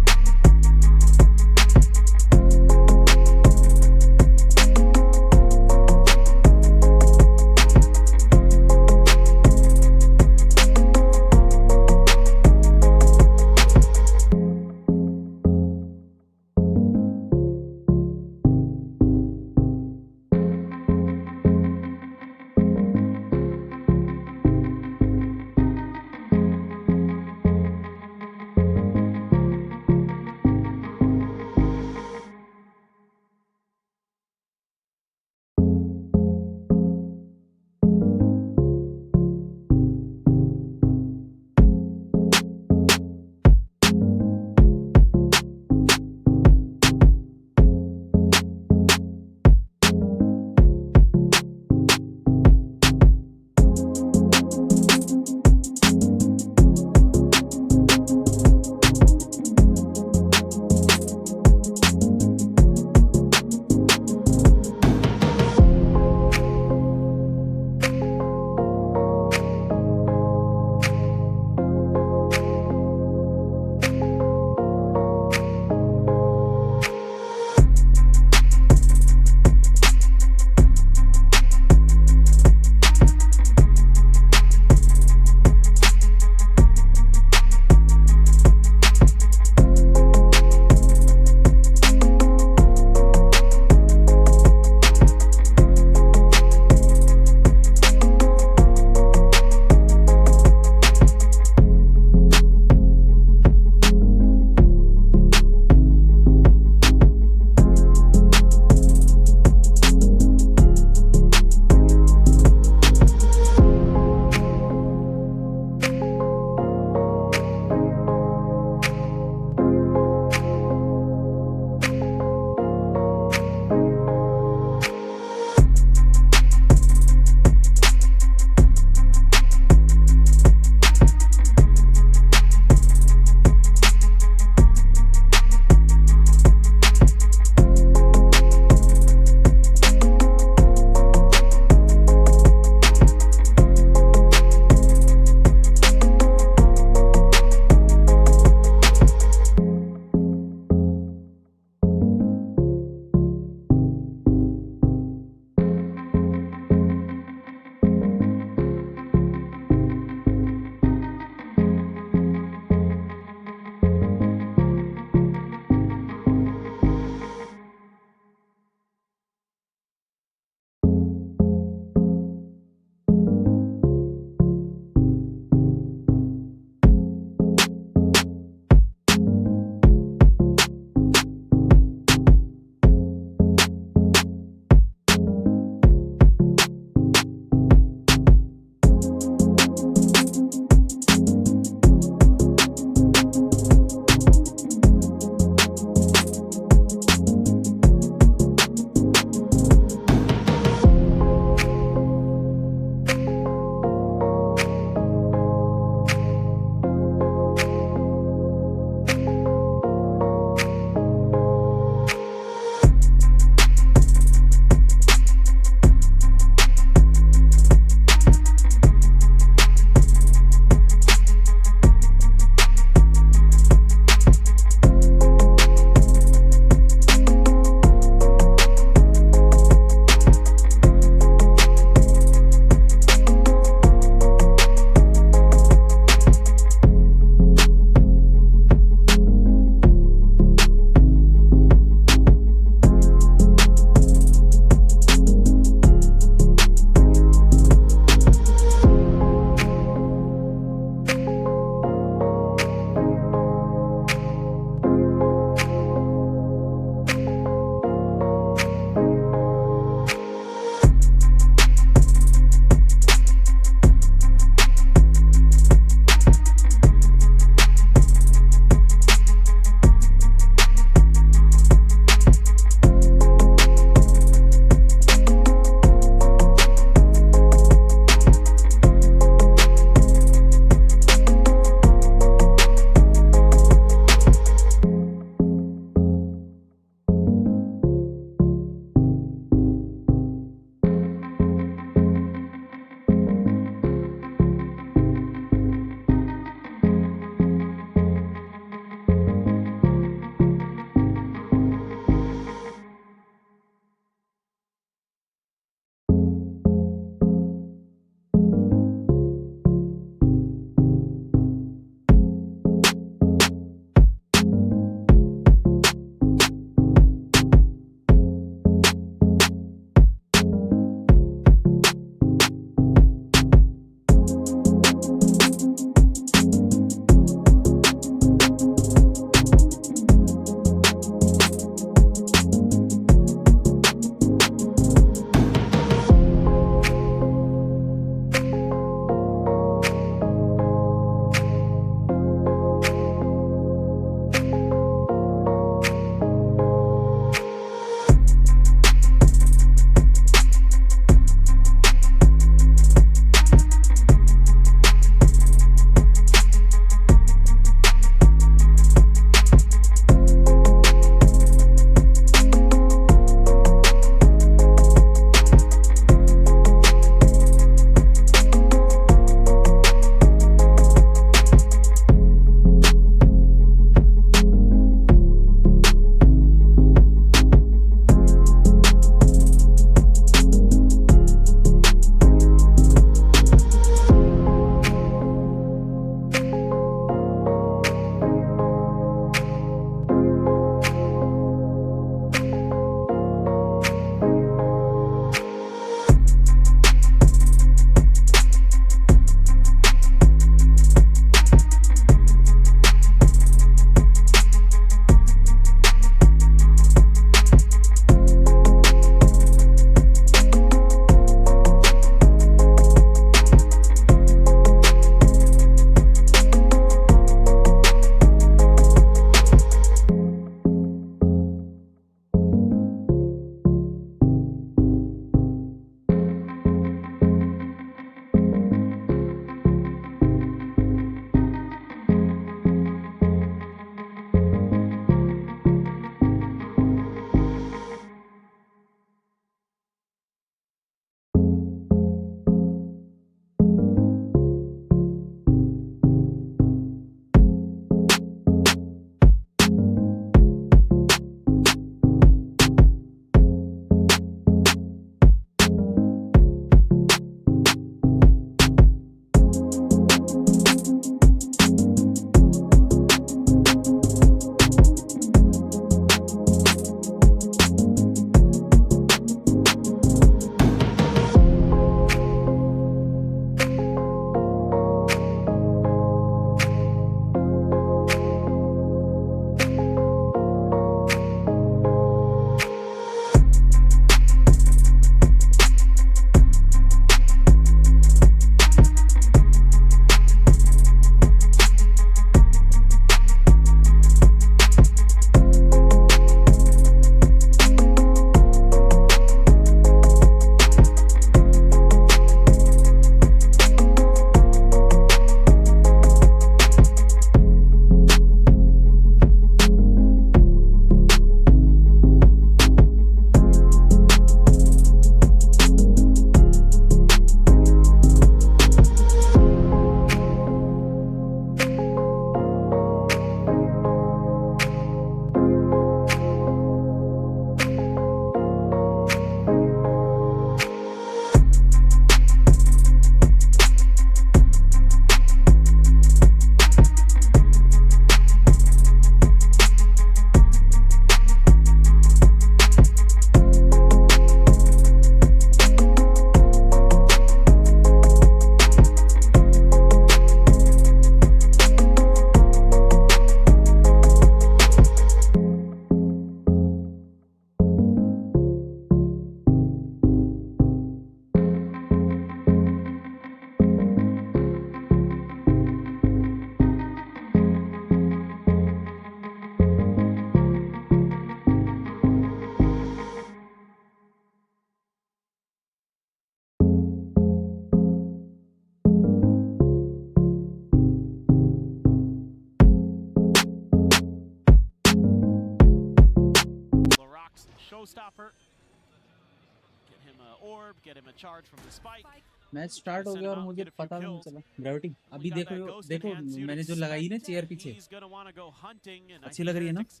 [SPEAKER 4] orb, get him a charge from the spike.
[SPEAKER 2] Match start हो गया और मुझे पता भी नहीं चला। ग्रेविटी अभी देखो मैंने जो लगाई ना चेयर पीछे,
[SPEAKER 4] He's gonna want to go hunting, and I
[SPEAKER 2] अच्छी
[SPEAKER 4] think
[SPEAKER 2] लग रही है ना?
[SPEAKER 4] Heretics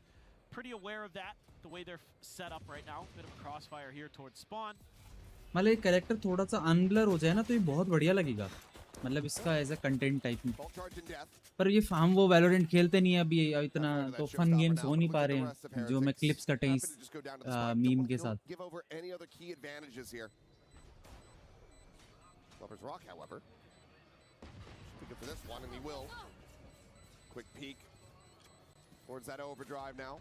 [SPEAKER 4] pretty aware of that, the way they're set up right now. Bit of a crossfire here towards spawn.
[SPEAKER 2] मतलब एक कैरेक्टर थोड़ा सा अनब्लर हो जाए ना तो ये बहुत बढ़िया लगेगा, मतलब इसका एज अ कंटेंट टाइप में। पर ये हम वो वैलोरेंट खेलते नहीं है अभी इतना, तो फन गेम्स हो नहीं पा रहे हैं जो मैं क्लिप्स कटे इस मीम के साथ।
[SPEAKER 3] Lover's Rock, however, should be good for this one, and he will. Quick peek towards that overdrive now.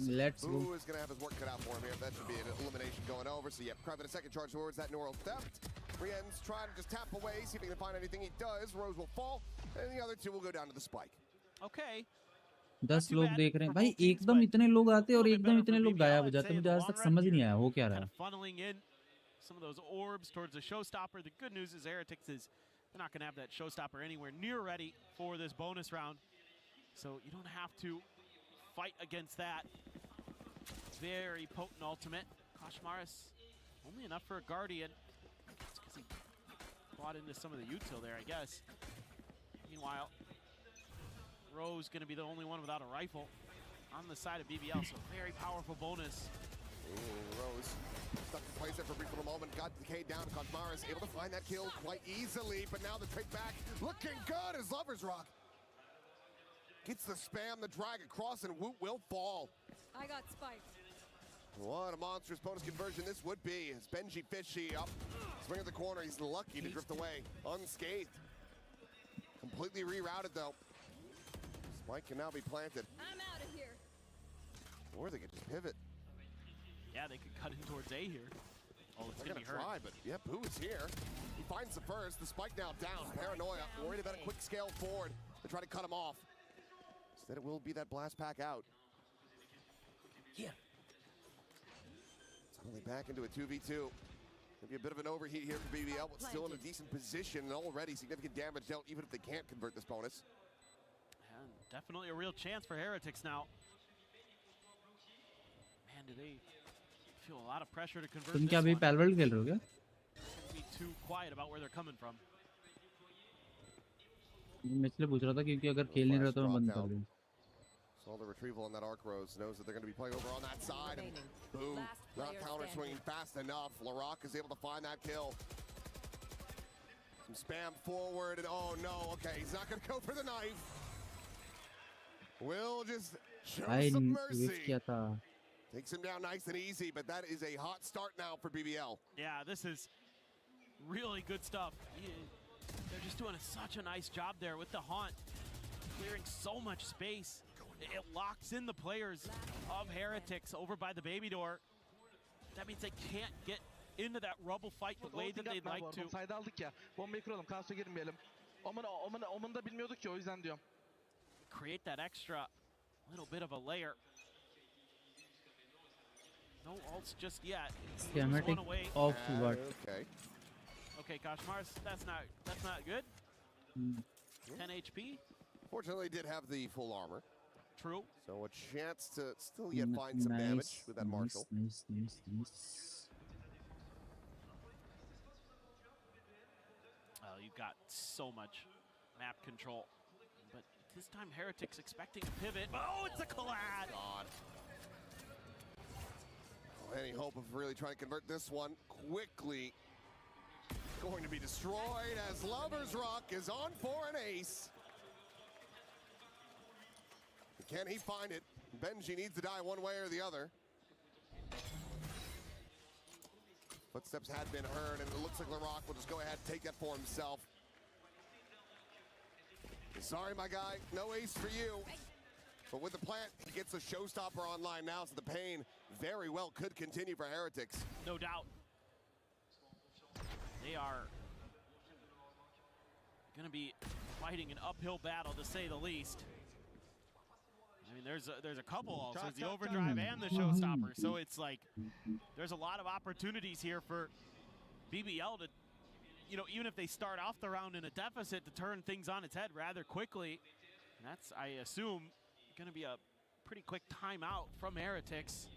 [SPEAKER 2] Let's
[SPEAKER 3] Boo
[SPEAKER 2] go.
[SPEAKER 3] is going to have his work cut out for him here. That should be an elimination going over. So, yeah, Kraven a second charge towards that neural theft. Brienne's trying to just tap away, see if he can find anything. He does. Rose will fall, and the other two will go down to the spike.
[SPEAKER 4] Okay.
[SPEAKER 2] 10 लोग देख रहे हैं भाई, एकदम इतने लोग आते और एकदम इतने लोग गायब हो जाते हैं। मुझे आज तक समझ नहीं आया वो क्या रहा है।
[SPEAKER 4] Funneling in some of those orbs towards the showstopper. The good news is Heretics is they're not going to have that showstopper anywhere near ready for this bonus round. So you don't have to fight against that. Very potent ultimate. Koshmaris only enough for a Guardian. It's because he bought into some of the util there, I guess. Meanwhile, Rose going to be the only one without a rifle on the side of BBL. So very powerful bonus.
[SPEAKER 3] Ooh, Rose stuck in place there for a brief little moment. Got the K down. Kosmaris able to find that kill quite easily. But now the trick back looking good as Lover's Rock gets the spam, the drag across, and Woot will fall.
[SPEAKER 5] I got spiked.
[SPEAKER 3] What a monstrous bonus conversion this would be. As Benji Fishy up, swing at the corner. He's lucky to drift away unscathed. Completely rerouted though. Spike can now be planted.
[SPEAKER 5] I'm out of here.
[SPEAKER 3] Or they could just pivot.
[SPEAKER 4] Yeah, they could cut in towards A here. Oh, it's
[SPEAKER 3] They're
[SPEAKER 4] going to be
[SPEAKER 3] gonna
[SPEAKER 4] hurt.
[SPEAKER 3] try, but yeah, Boo is here. He finds the first. The spike now down. Paranoia, worried about a quick scale forward to try to cut him off. Instead, it will be that blast pack out.
[SPEAKER 4] Yeah.
[SPEAKER 3] Suddenly back into a 2v2. Maybe a bit of an overheat here for BBL, but still in a decent position and already significant damage dealt, even if they can't convert this bonus.
[SPEAKER 4] And definitely a real chance for Heretics now. Man, do they feel a lot of pressure to convert
[SPEAKER 2] तुम
[SPEAKER 4] this
[SPEAKER 2] क्या अभी
[SPEAKER 4] one.
[SPEAKER 2] Palworld खेल रहे हो क्या?
[SPEAKER 4] Can't be too quiet about where they're coming from.
[SPEAKER 2] मैं इसलिए पूछ रहा था क्योंकि अगर खेल नहीं रहा तो मैं बंद कर दूँ।
[SPEAKER 3] Saw the retrieval on that arc rose, knows that they're going to be playing over on that side. And Boo, not counter swinging fast enough. Larock is able to find that kill. Some spam forward, and oh no, okay, he's not going to go for the knife. Will just show some mercy. Takes him down nice and easy, but that is a hot start now for BBL.
[SPEAKER 4] Yeah, this is really good stuff. They're just doing such a nice job there with the haunt, clearing so much space. It locks in the players of Heretics over by the baby door. That means they can't get into that rubble fight the way that they'd like to.
[SPEAKER 14] Sayda aldık ya. Bombayı kuralım. Kaos'a girmeyelim. Oman'ı da bilmiyorduk ki o yüzden diyorum.
[SPEAKER 4] Create that extra little bit of a layer. No ults just yet.
[SPEAKER 2] Schematic of what?
[SPEAKER 3] Okay.
[SPEAKER 4] Okay, Koshmars, that's not good. 10 HP.
[SPEAKER 3] Fortunately, did have the full armor.
[SPEAKER 4] True.
[SPEAKER 3] So a chance to still yet find some damage with that Marshall.
[SPEAKER 2] Nice.
[SPEAKER 4] Oh, you've got so much map control. But this time, Heretics expecting a pivot. Oh, it's a collide!
[SPEAKER 3] God. Any hope of really trying to convert this one quickly going to be destroyed as Lover's Rock is on for an ace. Can he find it? Benji needs to die one way or the other. Footsteps had been heard, and it looks like LaRock will just go ahead and take that for himself. Sorry, my guy, no ace for you. But with the plant, he gets a showstopper online now, so the pain very well could continue for Heretics.
[SPEAKER 4] No doubt. They are going to be fighting an uphill battle, to say the least. I mean, there's a couple also. There's the overdrive and the showstopper. So it's like there's a lot of opportunities here for BBL to, you know, even if they start off the round in a deficit, to turn things on its head rather quickly. And that's, I assume, going to be a pretty quick timeout from Heretics.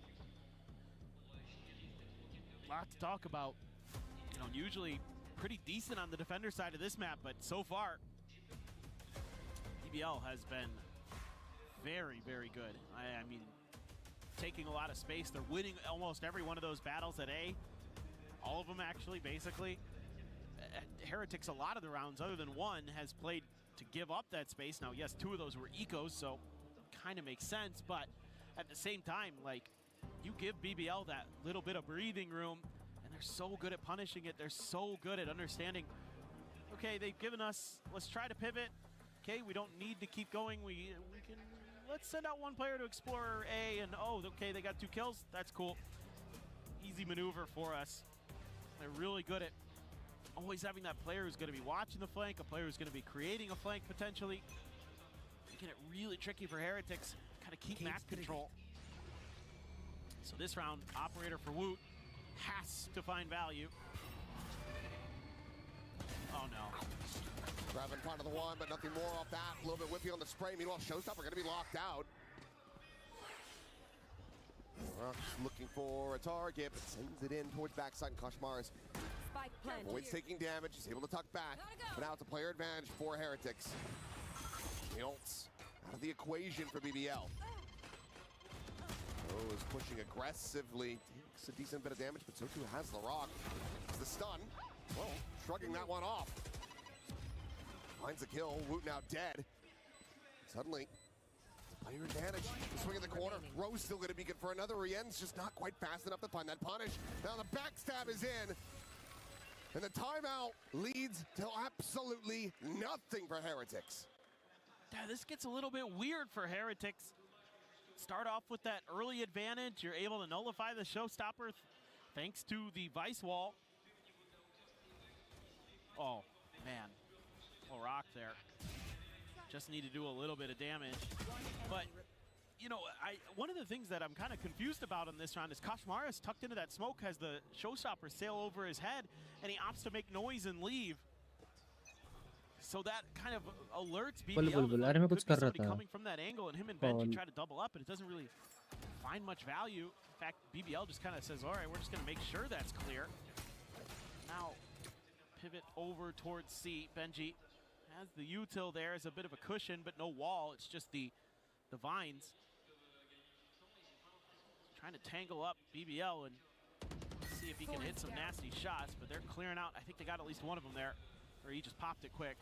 [SPEAKER 4] A lot to talk about you know, usually pretty decent on the defender side of this map, but so far, BBL has been very, very good. I mean, taking a lot of space. They're winning almost every one of those battles at A. All of them, actually, basically. Heretics, a lot of the rounds, other than one, has played to give up that space. Now, yes, 2 of those were ecos, so kind of makes sense, but at the same time, like, you give BBL that little bit of breathing room, and they're so good at punishing it. They're so good at understanding, okay, they've given us, let's try to pivot. Okay, we don't need to keep going. We can, let's send out one player to explore A, and oh, okay, they got 2 kills. That's cool. Easy maneuver for us. They're really good at always having that player who's going to be watching the flank, a player who's going to be creating a flank potentially. Making it really tricky for Heretics. Kind of keep map control. So this round, operator for Woot has to find value. Oh no.
[SPEAKER 3] Grabbing part of the one, but nothing more off that. A little bit whippy on the spray. Meanwhile, Showstopper going to be locked out. Rock's looking for a target, but sends it in towards backside, and Koshmars avoids taking damage. He's able to tuck back, but now it's a player advantage for Heretics. The ults out of the equation for BBL. Oh, is pushing aggressively. Takes a decent bit of damage, but so too has LaRock. It's the stun. Well, shrugging that one off. Finds a kill. Woot now dead. Suddenly, player advantage. The swing in the corner. Rose still going to be good for another. Rien's just not quite fast enough to find that punish. Now the backstab is in. And the timeout leads to absolutely nothing for Heretics.
[SPEAKER 4] Yeah, this gets a little bit weird for Heretics. Start off with that early advantage. You're able to nullify the showstopper thanks to the Vice Wall. Oh, man. Rock there. Just need to do a little bit of damage. But, you know, one of the things that I'm kind of confused about in this round is Koshmars tucked into that smoke, has the showstopper sail over his head, and he opts to make noise and leave. So that kind of alerts BBL that there could be somebody coming from that angle, and him and Benji try to double up, but it doesn't really find much value. In fact, BBL just kind of says, all right, we're just going to make sure that's clear. Now, pivot over towards C. Benji has the util there as a bit of a cushion, but no wall. It's just the vines. Trying to tangle up BBL and see if he can hit some nasty shots, but they're clearing out. I think they got at least one of them there, or he just popped it quick.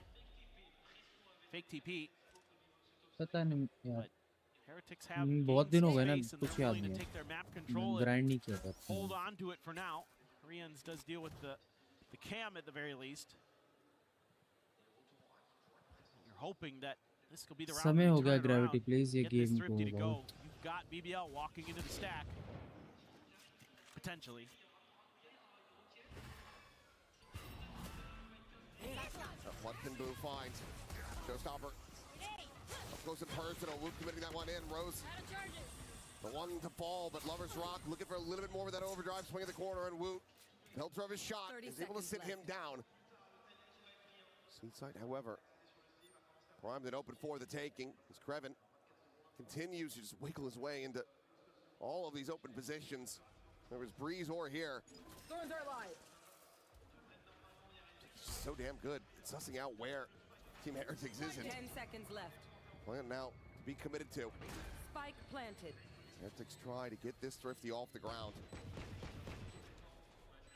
[SPEAKER 4] Fake TP.
[SPEAKER 2] पता नहीं यार.
[SPEAKER 4] Heretics have
[SPEAKER 2] बहुत दिन हो गए ना,
[SPEAKER 4] space and
[SPEAKER 2] कुछ
[SPEAKER 4] they're
[SPEAKER 2] याद
[SPEAKER 4] willing to
[SPEAKER 2] नहीं.
[SPEAKER 4] take their map control
[SPEAKER 2] Grind
[SPEAKER 4] and
[SPEAKER 2] नहीं किया था.
[SPEAKER 4] hold on to it for now. Rien's does deal with the cam at the very least. You're hoping that this could be the round.
[SPEAKER 2] समय हो गया Gravity Plays ये game को.
[SPEAKER 4] You've got BBL walking into the stack. Potentially.
[SPEAKER 3] What can Boo find? Showstopper. Up close and personal. Woot committing that one in. Rose. The one to fall, but Lover's Rock looking for a little bit more with that overdrive swing in the corner, and Woot, pelter of his shot, is able to sit him down. Seaside, however, primed and open for the taking as Krevin continues to just wiggle his way into all of these open positions. There was Breeze or here.
[SPEAKER 15] Thorns are alive.
[SPEAKER 3] So damn good at sussing out where Team Heretics is in.
[SPEAKER 15] 10 seconds left.
[SPEAKER 3] Plan now to be committed to.
[SPEAKER 15] Spike planted.
[SPEAKER 3] Heretics try to get this Thrifty off the ground.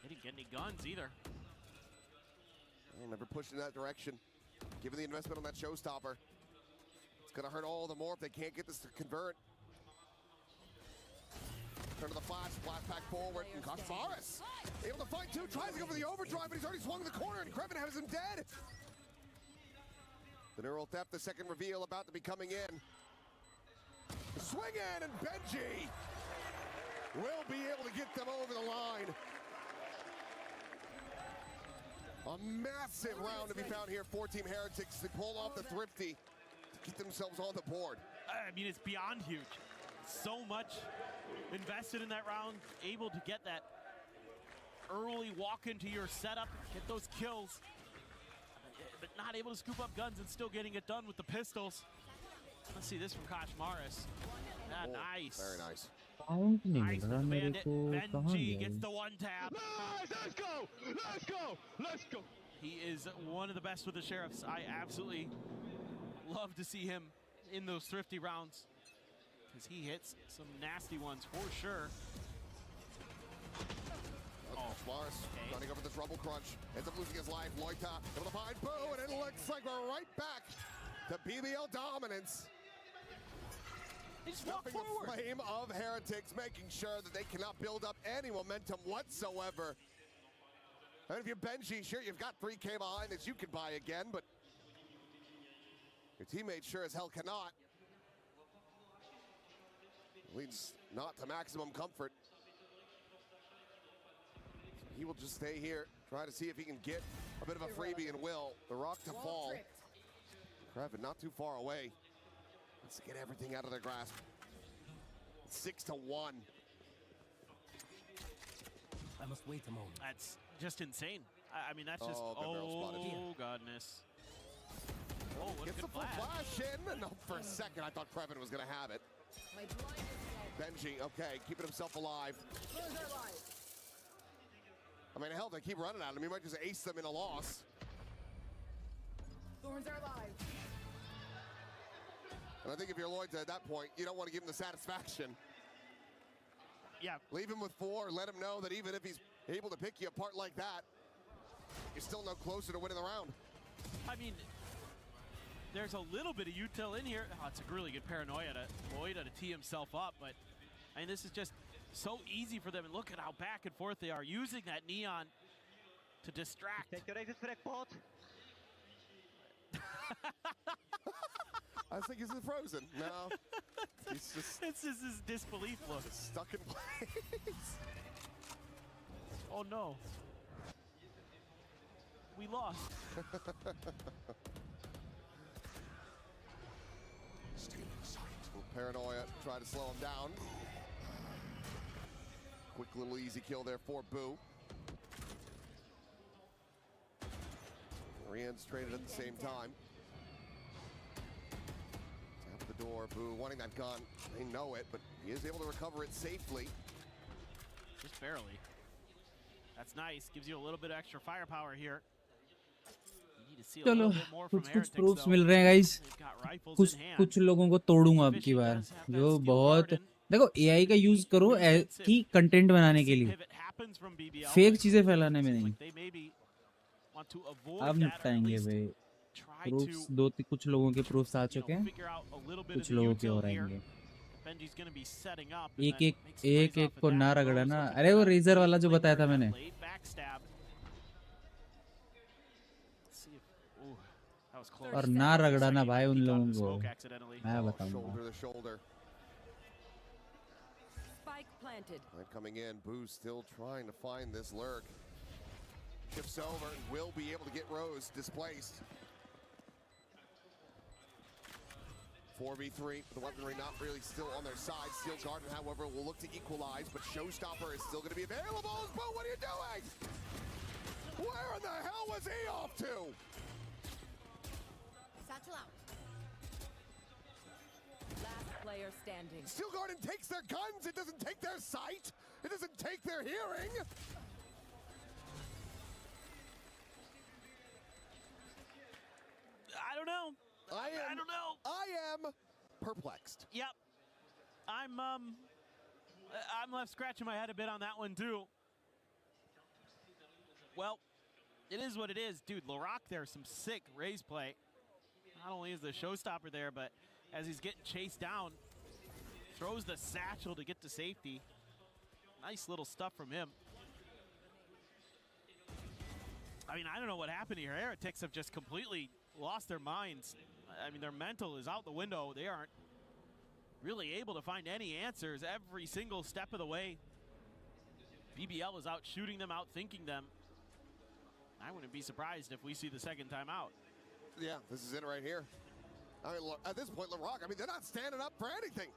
[SPEAKER 4] They didn't get any guns either.
[SPEAKER 3] Well, never pushed in that direction. Given the investment on that showstopper, it's going to hurt all the more if they can't get this to convert. Turn to the flash back forward, and Koshmars able to find 2, tries to go for the overdrive, but he's already swung the corner, and Krevin has him dead. The neural theft, the second reveal about to be coming in. Swing in, and Benji will be able to get them over the line. A massive round to be found here for Team Heretics to pull off the Thrifty to get themselves on the board.
[SPEAKER 4] I mean, it's beyond huge. So much invested in that round, able to get that early walk into your setup, get those kills, but not able to scoop up guns and still getting it done with the pistols. Let's see this from Koshmars.
[SPEAKER 3] Oh,
[SPEAKER 4] Nice.
[SPEAKER 3] Very nice.
[SPEAKER 2] Count नहीं मिल रहा मेरे को, कहाँ
[SPEAKER 4] Benji
[SPEAKER 2] गया
[SPEAKER 4] gets
[SPEAKER 2] ये?
[SPEAKER 4] the one tap.
[SPEAKER 14] Nice, let's go, let's go, let's go.
[SPEAKER 4] He is one of the best with the Sheriffs. I absolutely love to see him in those thrifty rounds because he hits some nasty ones for sure.
[SPEAKER 3] Oh, Mars running over this Rumble Crunch. Ends up losing his life. Loita able to find Boo, and it looks like we're right back to BBL dominance. Stuffing the flame of Heretics, making sure that they cannot build up any momentum whatsoever. And if you're Benji, sure, you've got 3K behind that you can buy again, but your teammates sure as hell cannot. Leads not to maximum comfort. He will just stay here, try to see if he can get a bit of a freebie, and will. The rock to fall. Kraven not too far away. Let's get everything out of their grasp. 6-1.
[SPEAKER 16] I must wait a moment.
[SPEAKER 4] That's just insane. I mean, that's just, oh godness. Oh, what a
[SPEAKER 3] Gets
[SPEAKER 4] good
[SPEAKER 3] the full flash in. No, for a second I thought Kraven was gonna have it. Benji, okay, keeping himself alive. I mean, hell, they keep running at him. He might just ace them in a loss.
[SPEAKER 15] Thorns are alive.
[SPEAKER 3] And I think if you're Lloyd at that point, you don't want to give him the satisfaction.
[SPEAKER 4] Yeah.
[SPEAKER 3] Leave him with 4. Let him know that even if he's able to pick you apart like that, you're still no closer to winning the round.
[SPEAKER 4] I mean, there's a little bit of util in here. Oh, it's a really good paranoia to Lloyd to tee himself up, but I mean, this is just so easy for them. And look at how back and forth they are, using that neon to distract.
[SPEAKER 3] I think he's frozen. No, he's just.
[SPEAKER 4] It's just his disbelief look.
[SPEAKER 3] Just stuck in place.
[SPEAKER 4] Oh no. We lost.
[SPEAKER 3] Paranoia, try to slow him down. Quick little easy kill there for Boo. Rian's traded at the same time. Tap the door, Boo wanting that gun. They know it, but he is able to recover it safely.
[SPEAKER 4] Just barely. That's nice. Gives you a little bit of extra firepower here.
[SPEAKER 2] चलो कुछ proofs मिल रहे हैं guys, कुछ लोगों को तोड़ूंगा अब की बार, जो बहुत देखो एआई का यूज करो कि कंटेंट बनाने के लिए, फेक चीजें फैलाने में नहीं। अब निपटाएंगे भाई प्रूफ्स, कुछ लोगों के प्रूफ्स आ चुके हैं, कुछ लोगों के और आएंगे। एक को ना रगड़ा ना, अरे वो रेजर वाला जो बताया था मैंने, और ना रगड़ाना भाई उन लोगों को, मैं बताऊंगा।
[SPEAKER 3] Coming in, Boo's still trying to find this lurk. Chips over and will be able to get Rose displaced. 4v3, the weaponry not really still on their side. Steel Garden, however, will look to equalize, but Showstopper is still going to be available. Boo, what are you doing? Where in the hell was he off to?
[SPEAKER 15] Satchel out. Last player standing.
[SPEAKER 3] Steel Garden takes their guns. It doesn't take their sight. It doesn't take their hearing.
[SPEAKER 4] I don't know. I don't know.
[SPEAKER 3] I am perplexed.
[SPEAKER 4] Yep. I'm left scratching my head a bit on that one too. Well, it is what it is. Dude, LaRock there, some sick raise play. Not only is the showstopper there, but as he's getting chased down, throws the satchel to get to safety. Nice little stuff from him. I mean, I don't know what happened here. Heretics have just completely lost their minds. I mean, their mental is out the window. They aren't really able to find any answers every single step of the way. BBL is out shooting them, out thinking them. I wouldn't be surprised if we see the second time out.
[SPEAKER 3] Yeah, this is it right here. I mean, at this point, LaRock, I mean, they're not standing up for anything.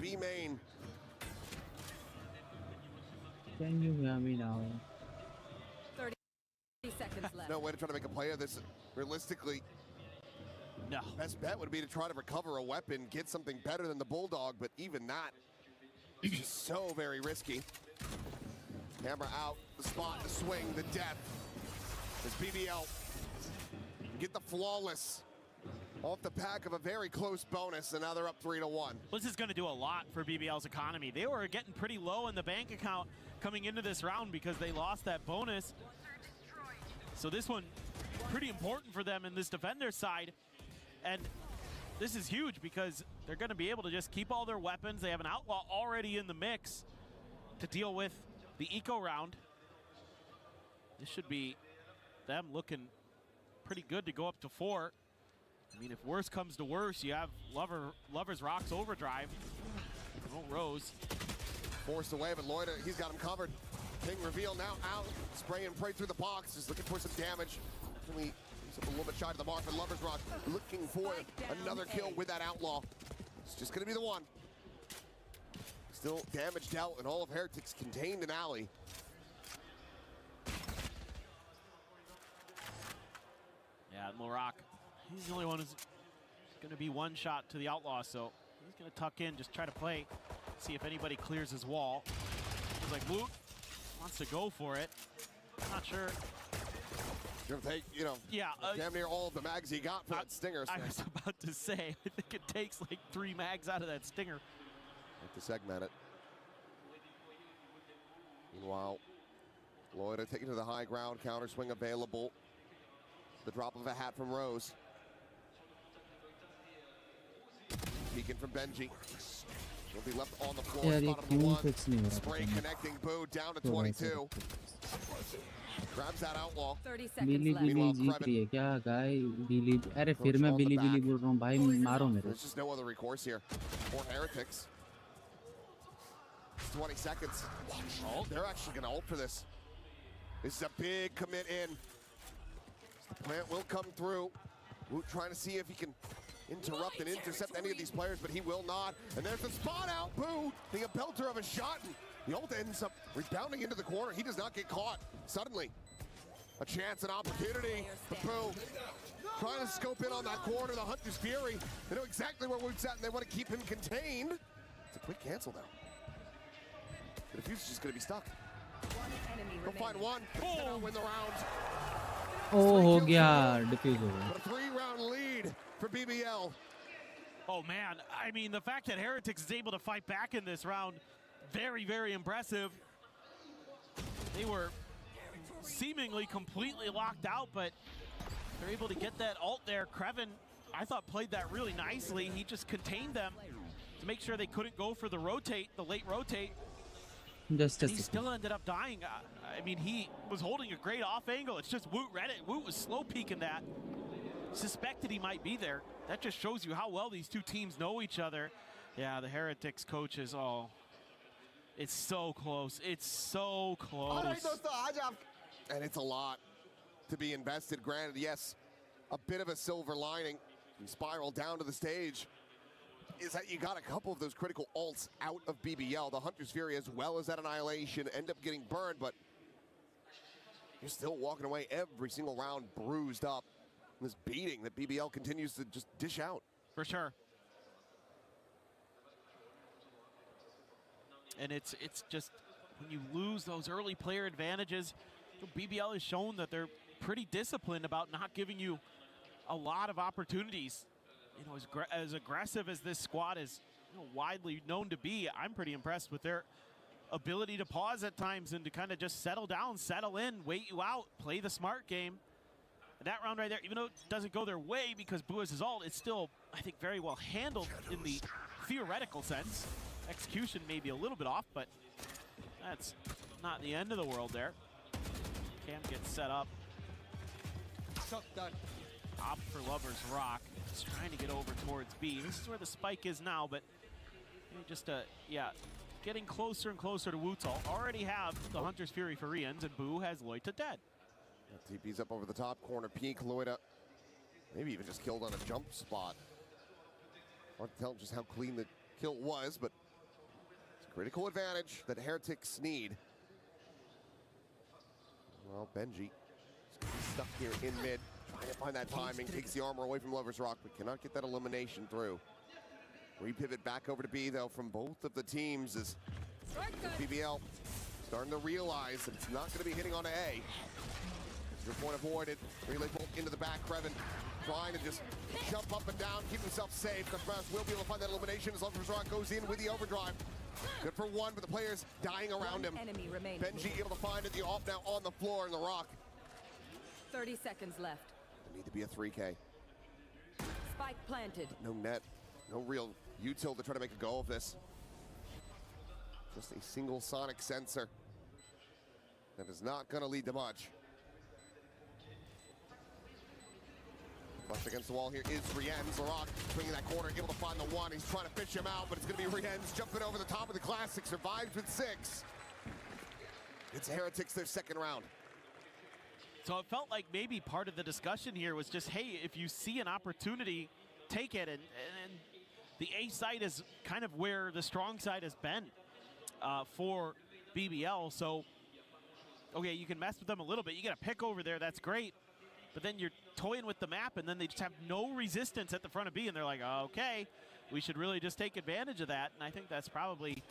[SPEAKER 3] B main.
[SPEAKER 2] Can you hear me now?
[SPEAKER 15] 30 seconds left.
[SPEAKER 3] No way to try to make a play of this. Realistically,
[SPEAKER 4] no.
[SPEAKER 3] Best bet would be to try to recover a weapon, get something better than the Bulldog, but even that is just so very risky. Camera out, the spot, the swing, the death. As BBL get the flawless off the back of a very close bonus, and now they're up 3-1.
[SPEAKER 4] This is going to do a lot for BBL's economy. They were getting pretty low in the bank account coming into this round because they lost that bonus. So this one, pretty important for them in this defender side. And this is huge because they're going to be able to just keep all their weapons. They have an Outlaw already in the mix to deal with the eco round. This should be them looking pretty good to go up to 4. I mean, if worse comes to worse, you have Lover's Rocks Overdrive. Oh, Rose.
[SPEAKER 3] Forced away, but Loida, he's got him covered. King reveal now out, spraying right through the box, just looking for some damage. He's a little bit shy to the mark, but Lover's Rock looking for another kill with that Outlaw. It's just gonna be the one. Still damage dealt, and all of Heretics contained in Alley.
[SPEAKER 4] Yeah, Lorak, he's the only one who's gonna be one shot to the Outlaw, so he's gonna tuck in, just try to play, see if anybody clears his wall. He's like, Woot wants to go for it. I'm not sure.
[SPEAKER 3] You're gonna take,
[SPEAKER 4] yeah,
[SPEAKER 3] damn near all of the mags he got for that stinger.
[SPEAKER 4] I was about to say, I think it takes like 3 mags out of that stinger.
[SPEAKER 3] To segment it. Meanwhile, Loida taking to the high ground, counter swing available. The drop of a hat from Rose. Peeking from Benji. He'll be left on the floor.
[SPEAKER 2] Yeah,
[SPEAKER 3] Spot him
[SPEAKER 2] क्यों fix नहीं हो रहा
[SPEAKER 3] Spray connecting Boo down to 22. Grabs that Outlaw.
[SPEAKER 15] 30 seconds
[SPEAKER 2] Billy
[SPEAKER 15] left.
[SPEAKER 2] बिली जीत रही है क्या गाय बिली अरे फिर मैं बिली बिली बोल रहा हूँ भाई मारो मेरे
[SPEAKER 3] There's just no other recourse here for Heretics. 20 seconds. Oh, they're actually going to ult for this. This is a big commit in. The plant will come through. Woot trying to see if he can interrupt and intercept any of these players, but he will not. And there's the spot out. Boo, being a belter of a shot. And the ult ends up rebounding into the corner. He does not get caught. Suddenly, a chance, an opportunity for Boo. Trying to scope in on that corner, the Hunter's Fury. They know exactly where Woot's at, and they want to keep him contained. It's a quick cancel, though. The defuse is just going to be stuck. Go find one. Boom. Win the round.
[SPEAKER 2] Oh, हो गया diffuse हो गया.
[SPEAKER 3] But a 3-round lead for BBL.
[SPEAKER 4] Oh man, I mean, the fact that Heretics is able to fight back in this round, very, very impressive. They were seemingly completely locked out, but they're able to get that ult there. Kreven, I thought, played that really nicely. He just contained them to make sure they couldn't go for the rotate, the late rotate.
[SPEAKER 2] Just
[SPEAKER 4] And he still ended up dying. I mean, he was holding a great off angle. It's just Woot read it. Woot was slow peeking that. Suspected he might be there. That just shows you how well these two teams know each other. Yeah, the Heretics coaches, oh, it's so close. It's so close.
[SPEAKER 3] And it's a lot to be invested. Granted, yes, a bit of a silver lining. You spiral down to the stage. Is that you got a couple of those critical ults out of BBL. The Hunter's Fury as well as that Annihilation end up getting burned, but you're still walking away every single round bruised up. This beating that BBL continues to just dish out.
[SPEAKER 4] For sure. And it's just, when you lose those early player advantages, BBL has shown that they're pretty disciplined about not giving you a lot of opportunities. You know, as aggressive as this squad is widely known to be, I'm pretty impressed with their ability to pause at times and to kind of just settle down, settle in, wait you out, play the smart game. And that round right there, even though it doesn't go their way because Boo is his ult, it's still, I think, very well handled in the theoretical sense. Execution may be a little bit off, but that's not the end of the world there. Cam gets set up. Opt for Lover's Rock. He's trying to get over towards B. This is where the spike is now, but just, yeah, getting closer and closer to Woot's ult. Already have the Hunter's Fury for Rians, and Boo has Loita dead.
[SPEAKER 3] TP's up over the top corner. Peek, Loida, maybe even just killed on a jump spot. Hard to tell just how clean the kill was, but Critical advantage that Heretics need. Well, Benji is stuck here in mid, trying to find that timing, takes the armor away from Lover's Rock, but cannot get that elimination through. Repivot back over to B, though, from both of the teams as BBL starting to realize that it's not going to be hitting on A. Your point avoided. Relay bolt into the back. Krevin trying to just jump up and down, keep himself safe. Cutbrows will be able to find that elimination as Lover's Rock goes in with the overdrive. Good for one, but the players dying around him.
[SPEAKER 15] Enemy remaining.
[SPEAKER 3] Benji able to find it. The off now on the floor in the Rock.
[SPEAKER 15] 30 seconds left.
[SPEAKER 3] There need to be a 3K.
[SPEAKER 15] Spike planted.
[SPEAKER 3] No net, no real util to try to make a go of this. Just a single sonic sensor. That is not going to lead to much. Flushed against the wall here is Rienz. Laroc swinging that corner, able to find the one. He's trying to fish him out, but it's going to be Rienz jumping over the top of the Classic. Survives with 6. It's Heretics their second round.
[SPEAKER 4] So it felt like maybe part of the discussion here was just, hey, if you see an opportunity, take it. And the A side is kind of where the strong side has been for BBL. So, okay, you can mess with them a little bit. You get a pick over there, that's great. But then you're toying with the map, and then they just have no resistance at the front of B, and they're like, okay, we should really just take advantage of that. And I think that's probably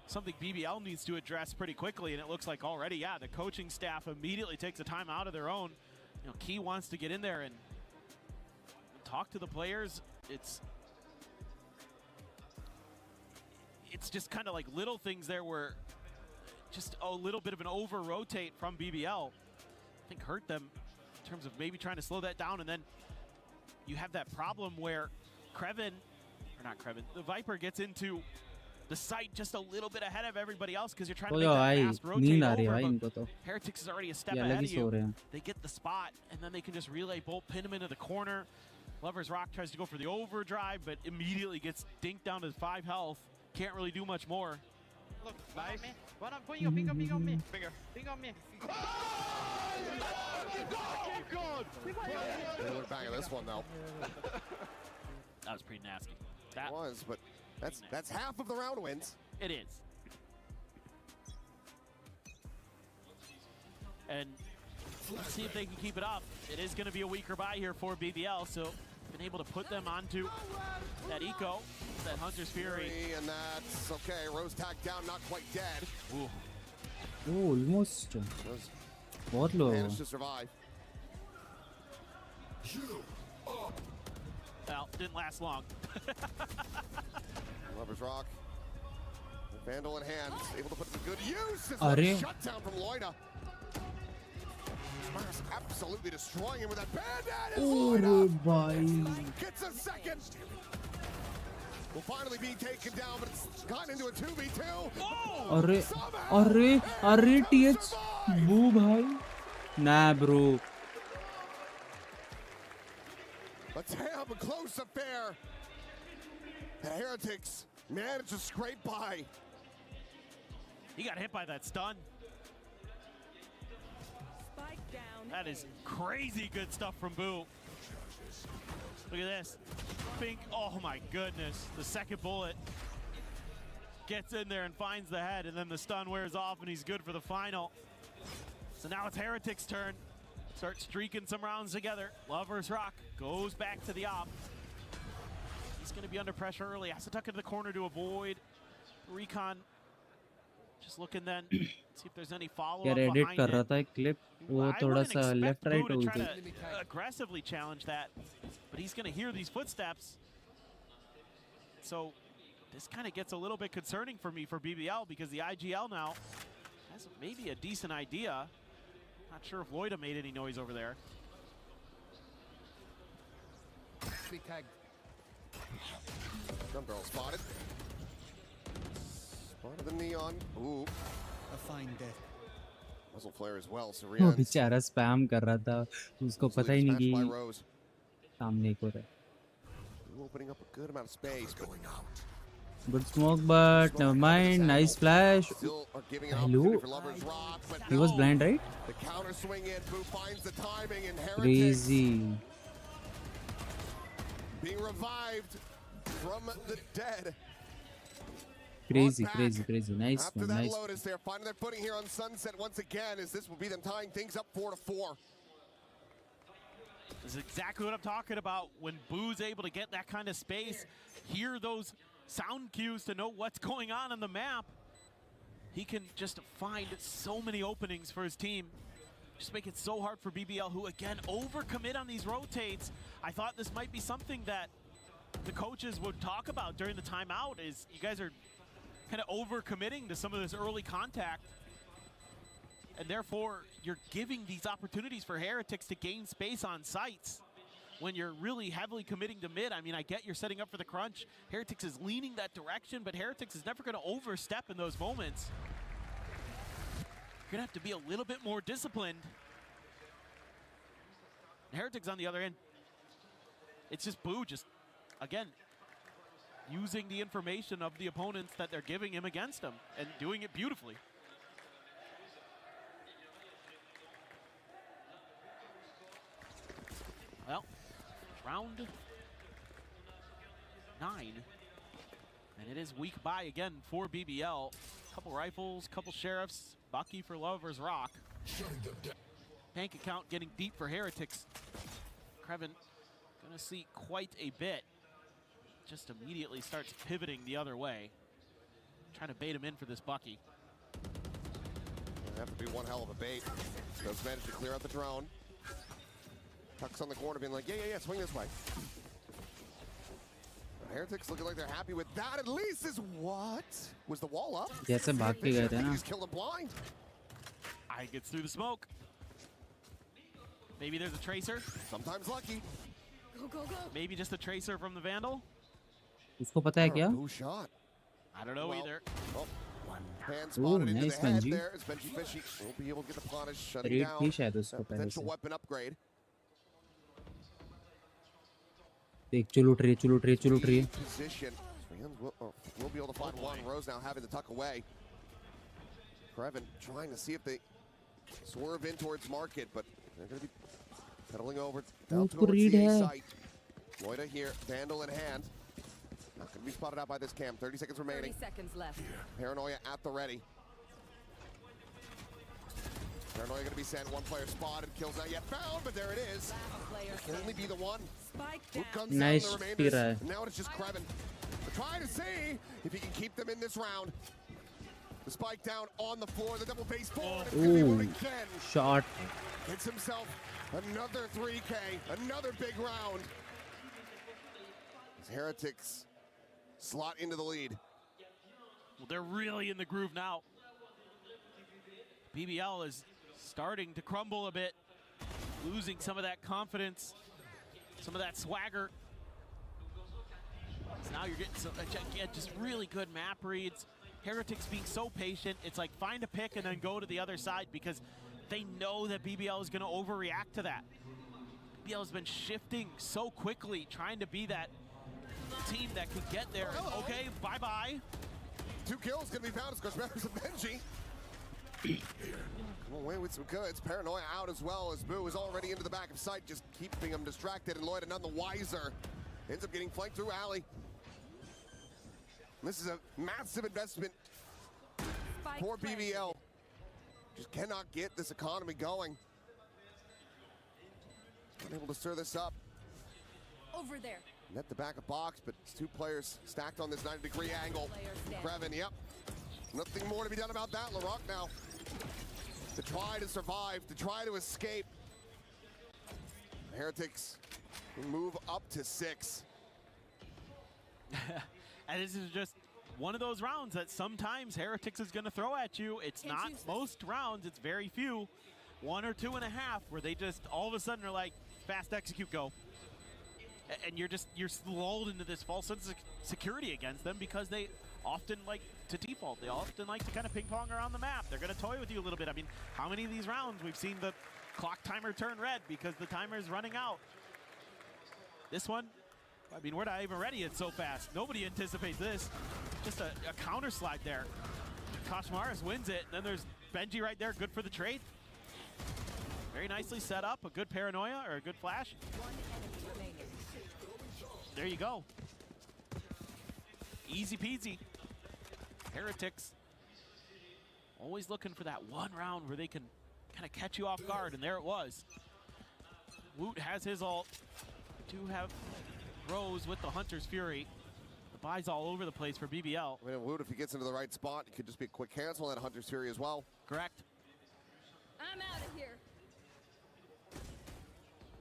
[SPEAKER 4] something BBL needs to address pretty quickly, and it looks like already, yeah, the coaching staff immediately takes a time out of their own. You know, Key wants to get in there and talk to the players. It's just kind of like little things there where just a little bit of an over-rotate from BBL, I think, hurt them in terms of maybe trying to slow that down. And then you have that problem where the Viper gets into the site just a little bit ahead of everybody else because you're trying to make that fast rotate over, but Heretics is already a step ahead of you. They get the spot, and then they can just relay bolt, pin him into the corner. Lover's Rock tries to go for the overdrive, but immediately gets dinked down to 5 health. Can't really do much more.
[SPEAKER 14] Look, nice. One on me, finger on me. Finger on me.
[SPEAKER 3] They look back at this one, though.
[SPEAKER 4] That was pretty nasty.
[SPEAKER 3] That was, but that's half of the round wins.
[SPEAKER 4] It is. And let's see if they can keep it up. It is going to be a weaker buy here for BBL, so been able to put them onto that eco, that Hunter's Fury.
[SPEAKER 3] And that's okay. Rose tagged down, not quite dead.
[SPEAKER 2] Oh, almost. बहुत low.
[SPEAKER 3] Managed to survive.
[SPEAKER 4] Well, didn't last long.
[SPEAKER 3] Lover's Rock. Vandal in hand, able to put some good use.
[SPEAKER 2] Arre.
[SPEAKER 3] Shutdown from Loida. Smurfs absolutely destroying him with that bandit.
[SPEAKER 2] Oh, boy.
[SPEAKER 3] Gets a second. Will finally be taken down, but it's gone into a 2v2. Oh,
[SPEAKER 2] Arre, TH. Boo, bhai. Nah, bro.
[SPEAKER 3] A damn close affair. The Heretics managed to scrape by.
[SPEAKER 4] He got hit by that stun.
[SPEAKER 15] Spike down.
[SPEAKER 4] That is crazy good stuff from Boo. Look at this. Pink, oh my goodness. The second bullet gets in there and finds the head, and then the stun wears off, and he's good for the final. So now it's Heretics' turn. Start streaking some rounds together. Lover's Rock goes back to the op. He's going to be under pressure early. Has to tuck into the corner to avoid recon. Just looking then, see if there's any follow-up behind
[SPEAKER 2] edit कर रहा था एक clip. वो थोड़ा सा left right हो गई.
[SPEAKER 4] Aggressively challenge that, but he's going to hear these footsteps. So this kind of gets a little bit concerning for me for BBL because the IGL now has maybe a decent idea. Not sure if Loida made any noise over there.
[SPEAKER 3] Jump girl spotted. Spotted the neon. Ooh.
[SPEAKER 13] A fine death.
[SPEAKER 3] Muzzle flare as well. So
[SPEAKER 2] वो बेचारा spam कर रहा था. उसको पता ही नहीं कि सामने को रहा.
[SPEAKER 3] Opening up a good amount of space. Going out.
[SPEAKER 2] Good smoke, but never mind. Nice flash. Hello. He was blind, right?
[SPEAKER 3] The counter swing in. Boo finds the timing and Heretics
[SPEAKER 2] Crazy.
[SPEAKER 3] being revived from the dead.
[SPEAKER 2] Crazy, crazy, crazy. Nice
[SPEAKER 3] After
[SPEAKER 2] one,
[SPEAKER 3] that
[SPEAKER 2] nice.
[SPEAKER 3] Lotus, they're finding their footing here on Sunset once again, as this will be them tying things up 4-4.
[SPEAKER 4] This is exactly what I'm talking about. When Boo's able to get that kind of space, hear those sound cues to know what's going on the map, he can just find so many openings for his team. Just make it so hard for BBL, who again overcommit on these rotates. I thought this might be something that the coaches would talk about during the timeout, is you guys are kind of overcommitting to some of this early contact. And therefore, you're giving these opportunities for Heretics to gain space on sites when you're really heavily committing to mid. I mean, I get you're setting up for the crunch. Heretics is leaning that direction, but Heretics is never going to overstep in those moments. You're going to have to be a little bit more disciplined. And Heretics on the other end, it's just Boo just, again, using the information of the opponents that they're giving him against him and doing it beautifully. Well, round 9, and it is weak by again for BBL. Couple rifles, couple sheriffs, Bucky for Lover's Rock. Bank account getting deep for Heretics. Kreven gonna see quite a bit. Just immediately starts pivoting the other way. Trying to bait him in for this Bucky.
[SPEAKER 3] It'll have to be one hell of a bait. Does manage to clear out the drone. Tucks on the corner being like, yeah, swing this way. Heretics looking like they're happy with that. At least is what? Was the wall up?
[SPEAKER 2] जैसे भाग के गए थे ना.
[SPEAKER 3] He's killed him blind.
[SPEAKER 4] I gets through the smoke. Maybe there's a tracer.
[SPEAKER 3] Sometimes lucky.
[SPEAKER 5] Go, go, go.
[SPEAKER 4] Maybe just a tracer from the Vandal.
[SPEAKER 2] उसको पता है क्या?
[SPEAKER 3] Who shot?
[SPEAKER 4] I don't know either.
[SPEAKER 3] Oh. Hand spotted into
[SPEAKER 2] nice
[SPEAKER 3] the head
[SPEAKER 2] Benji.
[SPEAKER 3] there. As Benji Fishy will be able to get the punish, shutting
[SPEAKER 2] Read
[SPEAKER 3] down
[SPEAKER 2] थी शायद उसको पहले
[SPEAKER 3] potential
[SPEAKER 2] से.
[SPEAKER 3] weapon upgrade.
[SPEAKER 2] देख चुलूट रही है.
[SPEAKER 3] Position. We'll be able to find one. Rose now having to tuck away. Kreven trying to see if they swerve in towards market, but they're going to be pedaling over down towards the A site. Loida here, Vandal in hand. Not going to be spotted out by this cam. 30 seconds remaining.
[SPEAKER 15] 30 seconds left.
[SPEAKER 3] Paranoia at the ready. Paranoia going to be sent. One player spotted. Kills not yet found, but there it is. Can only be the one. Who comes
[SPEAKER 2] Nice
[SPEAKER 3] down the remainders.
[SPEAKER 2] tira.
[SPEAKER 3] And now it's just Kreven. We're trying to see if he can keep them in this round. The spike down on the floor. The double base forward.
[SPEAKER 2] Ooh, shot.
[SPEAKER 3] Gets himself another 3K. Another big round. As Heretics slot into the lead.
[SPEAKER 4] Well, they're really in the groove now. BBL is starting to crumble a bit, losing some of that confidence, some of that swagger. So now you're getting some, again, just really good map reads. Heretics being so patient. It's like find a pick and then go to the other side because they know that BBL is going to overreact to that. BBL has been shifting so quickly, trying to be that team that could get there.
[SPEAKER 3] Oh,
[SPEAKER 4] okay, bye-bye.
[SPEAKER 3] 2 kills going to be found as goes members of Benji. Come away with some goods. Paranoia out as well as Boo is already into the back of sight, just keeping him distracted, and Loida none the wiser. Ends up getting flanked through alley. This is a massive investment for BBL. Just cannot get this economy going. Unable to stir this up.
[SPEAKER 5] Over there.
[SPEAKER 3] Net the back of box, but it's 2 players stacked on this 90-degree angle. Kreven, yep. Nothing more to be done about that. LaRock now to try to survive, to try to escape. Heretics move up to 6.
[SPEAKER 4] And this is just one of those rounds that sometimes Heretics is going to throw at you. It's not most rounds, it's very few. 1 or 2.5 where they just all of a sudden are like, fast execute, go. And you're lulled into this false sense of security against them because they often like to default. They often like to kind of ping pong around the map. They're going to toy with you a little bit. I mean, how many of these rounds we've seen the clock timer turn red because the timer is running out? This one, I mean, we're not even ready. It's so fast. Nobody anticipates this. Just a counter slide there. Koshmaris wins it. And then there's Benji right there, good for the trade. Very nicely set up. A good paranoia or a good flash. There you go. Easy peasy. Heretics always looking for that one round where they can kind of catch you off guard, and there it was. Woot has his ult. Do have Rose with the Hunter's Fury. The buys all over the place for BBL.
[SPEAKER 3] I mean, Woot, if he gets into the right spot, it could just be a quick cancel on that Hunter's Fury as well.
[SPEAKER 4] Correct.
[SPEAKER 5] I'm out of here.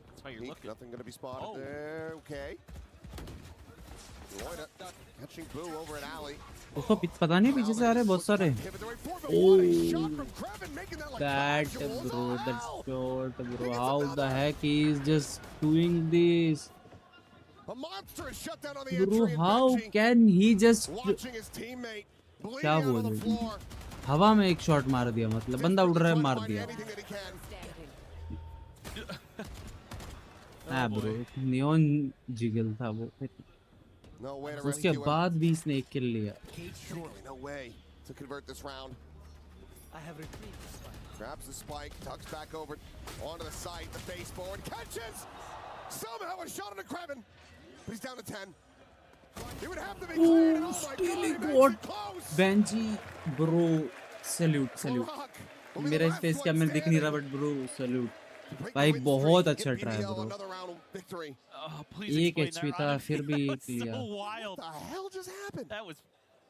[SPEAKER 4] That's why you're looking.
[SPEAKER 3] Nothing going to be spotted there. Okay. Loida catching Boo over at Alley.
[SPEAKER 2] उसको पता नहीं पीछे से आ रहे बहुत सारे. Oh, that bro, that shot, bro. How the heck he is just doing this? Bro, how can he just? क्या बोल रहे? हवा में एक शॉट मार दिया, मतलब बंदा उड़ रहा है मार दिया. हाँ bro, neon jiggle था वो. उसके बाद भी इसने एक किल लिया.
[SPEAKER 3] No way to convert this round.
[SPEAKER 16] I have retrieved the spike.
[SPEAKER 3] Grabs the spike, tucks back over onto the site, the baseboard, catches! Somehow a shot on the Kraven, but he's down to 10. It would have to be cleared. Oh
[SPEAKER 2] Stealing what? Benji, bro, salute. मेरा इस face camera दिख नहीं रहा, but bro, salute. भाई बहुत अच्छा try bro. एक HP था फिर भी लिया.
[SPEAKER 4] What the hell just happened? That was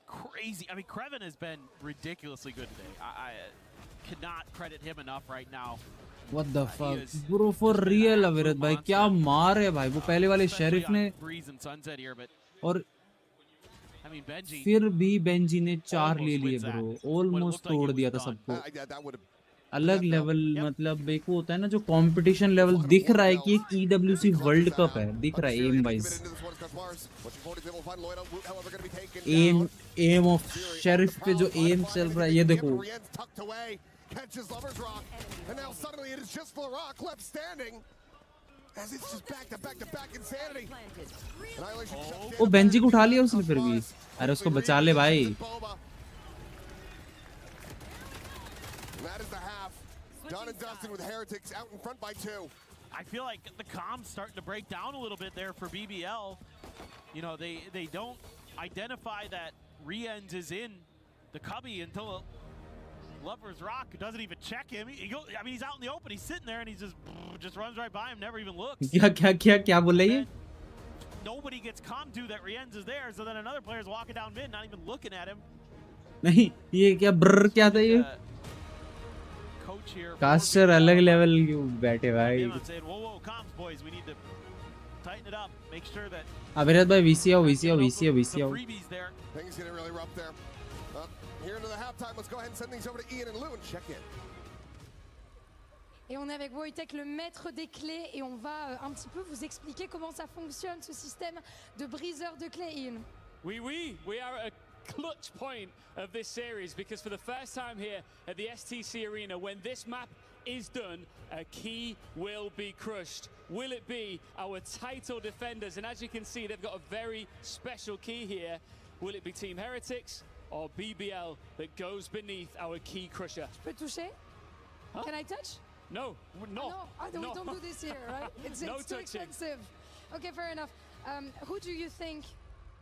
[SPEAKER 4] crazy. I mean, Kraven has been ridiculously good today. I cannot credit him enough right now.
[SPEAKER 2] What the fuck, bro, for real अविरत भाई क्या मार है भाई. वो पहले वाले शेरिफ ने और फिर भी बेंजी ने 4 ले लिए ब्रो. ऑलमोस्ट तोड़ दिया था सबको. अलग लेवल, मतलब एक वो होता है ना जो कंपटीशन लेवल दिख रहा है कि एक EWC वर्ल्ड कप है, दिख रहा है aim wise. Aim of sheriff पे जो एम चल रहा है ये देखो. वो बेंजी को उठा लिया उसने फिर भी. अरे उसको बचा ले भाई.
[SPEAKER 3] That is the half. Done and dusted with Heretics out in front by 2.
[SPEAKER 4] I feel like the comms starting to break down a little bit there for BBL. You know, they don't identify that Rienz is in the cubby until Lover's Rock doesn't even check him. I mean, he's out in the open. He's sitting there and he just runs right by him, never even looks.
[SPEAKER 2] क्या बोल रही है?
[SPEAKER 4] Nobody gets comm to that Rienz is there, so then another player's walking down mid, not even looking at him.
[SPEAKER 2] नहीं, ये क्या ब्र क्या था ये? कास्टर अलग लेवल क्यों बैठे भाई. अभिरत भाई VC आओ.
[SPEAKER 3] Things getting really rough there. Here into the halftime, let's go ahead and send things over to Ian and Lou and check in.
[SPEAKER 9] Et on est avec Wojtek, le maître des clés, et on va un petit peu vous expliquer comment ça fonctionne ce système de briseur de clés, Ian.
[SPEAKER 6] We are at a clutch point of this series because for the first time here at the STC Arena, when this map is done, a key will be crushed. Will it be our title defenders? And as you can see, they've got a very special key here. Will it be Team Heretics or BBL that goes beneath our key crusher?
[SPEAKER 9] Je peux toucher?
[SPEAKER 6] Huh?
[SPEAKER 9] Can I touch?
[SPEAKER 6] No.
[SPEAKER 9] We don't do this here, right? It's too expensive. Okay, fair enough. Who do you think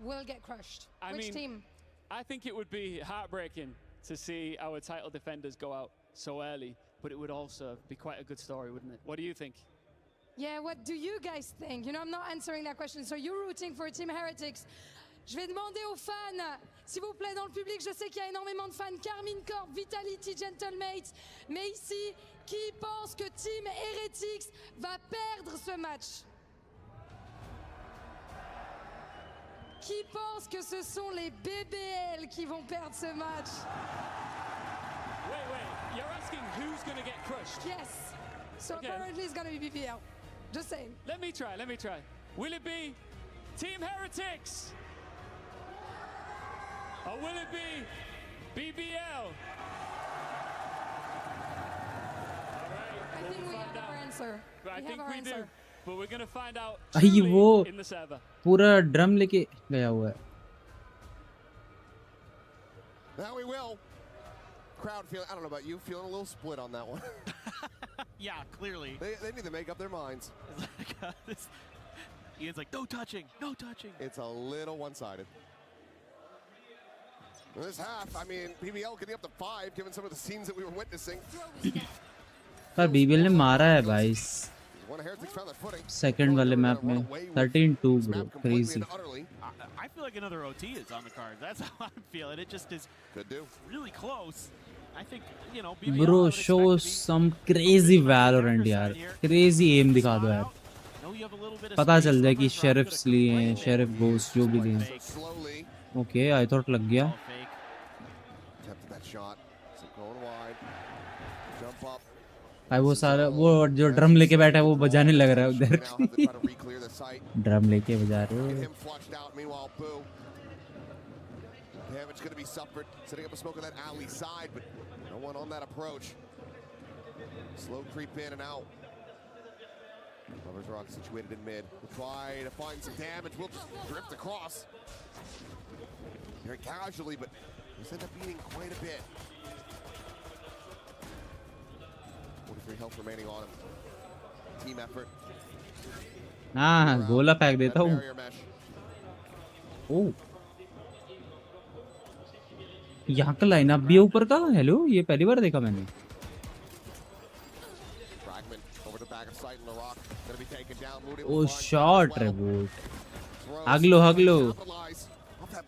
[SPEAKER 9] will get crushed? Which team?
[SPEAKER 6] I think it would be heartbreaking to see our title defenders go out so early, but it would also be quite a good story, wouldn't it? What do you think?
[SPEAKER 9] Yeah, what do you guys think? You know, I'm not answering that question. So you're rooting for Team Heretics. Je vais demander aux fans, s'il vous plaît, dans le public, je sais qu'il y a énormément de fans, Carmine Corp, Vitality, Gentlemates, mais ici, qui pense que Team Heretics va perdre ce match? Qui pense que ce sont les BBL qui vont perdre ce match?
[SPEAKER 6] Wait, you're asking who's going to get crushed?
[SPEAKER 9] Yes. So apparently it's going to be BBL. Just saying.
[SPEAKER 6] Let me try. Will it be Team Heretics? Or will it be BBL?
[SPEAKER 9] I think we have our answer.
[SPEAKER 6] I think we do. But we're going to find out
[SPEAKER 2] वो
[SPEAKER 6] in the server.
[SPEAKER 2] पूरा drum लेके गया हुआ है.
[SPEAKER 3] Now we will. Crowd feeling, I don't know about you, feeling a little split on that one.
[SPEAKER 4] Yeah, clearly.
[SPEAKER 3] They need to make up their minds.
[SPEAKER 4] Ian's like, no touching.
[SPEAKER 3] It's a little one-sided. This half, I mean, BBL getting up to 5, given some of the scenes that we were witnessing.
[SPEAKER 2] पर BBL ने मारा है भाई
[SPEAKER 3] One of Heretics found their footing.
[SPEAKER 2] Second वाले map में 13-2 bro crazy
[SPEAKER 4] I feel like another OT is on the card. That's how I'm feeling. It just is really close. I think, you know, BBL
[SPEAKER 2] bro show some crazy Valorant यार crazy aim दिखा दो यार पता चल जाए कि शेरिफ्स लिए हैं शेरिफ गोस्ट जो भी लिए ओके आई थॉट लग गया भाई वो सारा वो जो ड्रम लेके बैठा है वो बजाने लग रहा है उधर ड्रम लेके बजा रहे हो
[SPEAKER 3] Damage going to be suffered, setting up a smoke on that alley side, but no one on that approach. Slow creep in and out. Lovers Rock situated in mid. We'll try to find some damage. We'll just drift across. Very casually, but he's ended up beating quite a bit. 43 health remaining on him. Team effort.
[SPEAKER 2] हाँ गोला फेंक देता हूँ ओह यहाँ का lineup भी है ऊपर का हेलो ये पहली बार देखा मैंने ओ शॉट रिबूट हगलो हगलो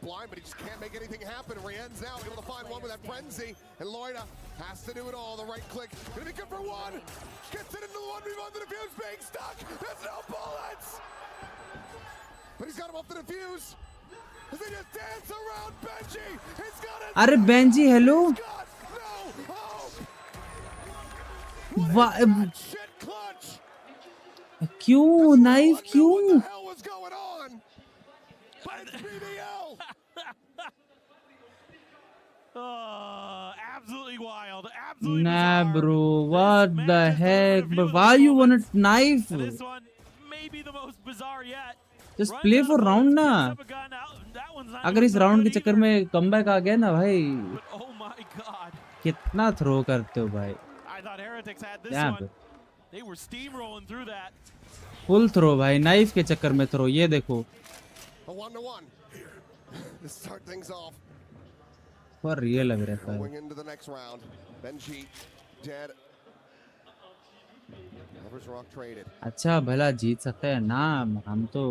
[SPEAKER 3] Blind, but he just can't make anything happen. Rien's now able to find one with that frenzy, and Loida has to do it all. The right click, gonna be good for one. Gets it into the 1v1. The defuse being stuck. There's no bullets, but he's got him off the defuse. As they just dance around Benji, he's got it.
[SPEAKER 2] अरे Benji hello क्यों knife क्यों
[SPEAKER 4] absolutely wild.
[SPEAKER 2] Nah, bro. What the heck? But why you want a knife?
[SPEAKER 4] This one may be the most bizarre yet.
[SPEAKER 2] Just play for round ना. अगर इस round के चक्कर में comeback आ गया ना भाई कितना थ्रो करते हो भाई फुल थ्रो भाई नाइफ के चक्कर में थ्रो ये देखो फॉर रियल लग रहा है अच्छा भला जीत सकते हैं ना हम तो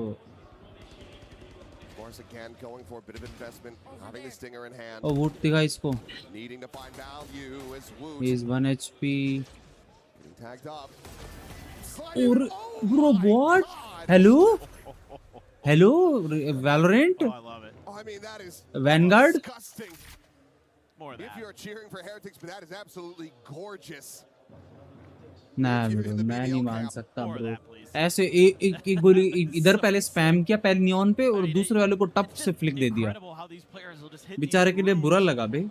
[SPEAKER 3] again going for a bit of investment, having the stinger in hand.
[SPEAKER 2] Oh, wood दिखा इसको.
[SPEAKER 3] Needing to find value is Woot.
[SPEAKER 2] He is 1 HP.
[SPEAKER 3] Getting tagged up.
[SPEAKER 2] Or, bro, what? Hello? Hello, Valorant?
[SPEAKER 3] Oh, I love it. Oh, I mean that is
[SPEAKER 2] Vanguard?
[SPEAKER 3] Disgusting. More than that. If you're cheering for Heretics, but that is absolutely gorgeous.
[SPEAKER 2] ना bro मैं नहीं मान सकता bro ऐसे एक गोली इधर पहले स्पैम किया पहले नियॉन पे और दूसरे वाले को टप से फ्लिक दे दिया बेचारे के लिए बुरा लगा बे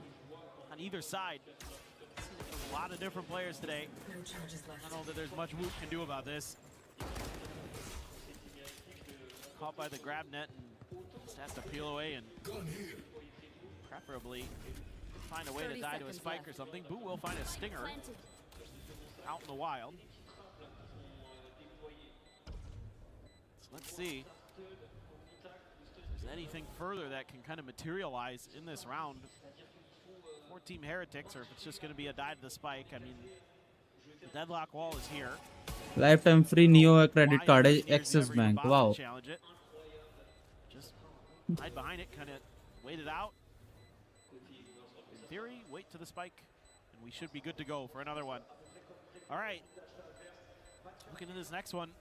[SPEAKER 4] out in the wild. So let's see if there's anything further that can kind of materialize in this round for Team Heretics, or if it's just going to be a die to the spike. I mean, the deadlock wall is here.
[SPEAKER 2] Lifetime free Neo credit card Axis Bank. Wow.
[SPEAKER 4] Challenge it. Just hide behind it, kind of wait it out. In theory, wait to the spike, and we should be good to go for another one. All right, looking at this next one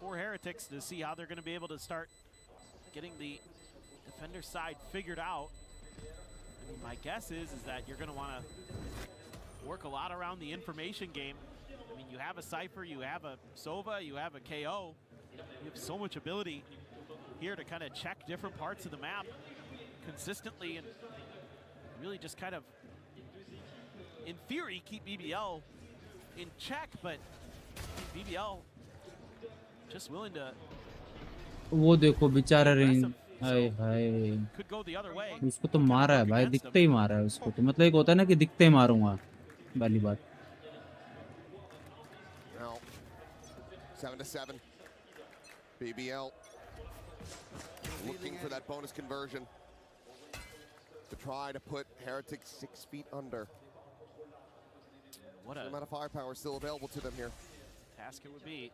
[SPEAKER 4] for Heretics to see how they're going to be able to start getting the defender side figured out. I mean, my guess is that you're going to want to work a lot around the information game. I mean, you have a Cypher, you have a Sova, you have a KO. You have so much ability here to kind of check different parts of the map consistently and really just kind of, in theory, keep BBL in check, but BBL just willing to.
[SPEAKER 2] वो देखो बेचारा range हाय हाय उसको तो मारा है भाई दिखते ही मारा है उसको तो मतलब एक होता है ना कि दिखते ही मारूंगा वाली बात
[SPEAKER 3] 7-7 BBL looking for that bonus conversion to try to put Heretics 6 feet under.
[SPEAKER 4] What
[SPEAKER 3] the amount of firepower still available to them here.
[SPEAKER 4] Task it would be.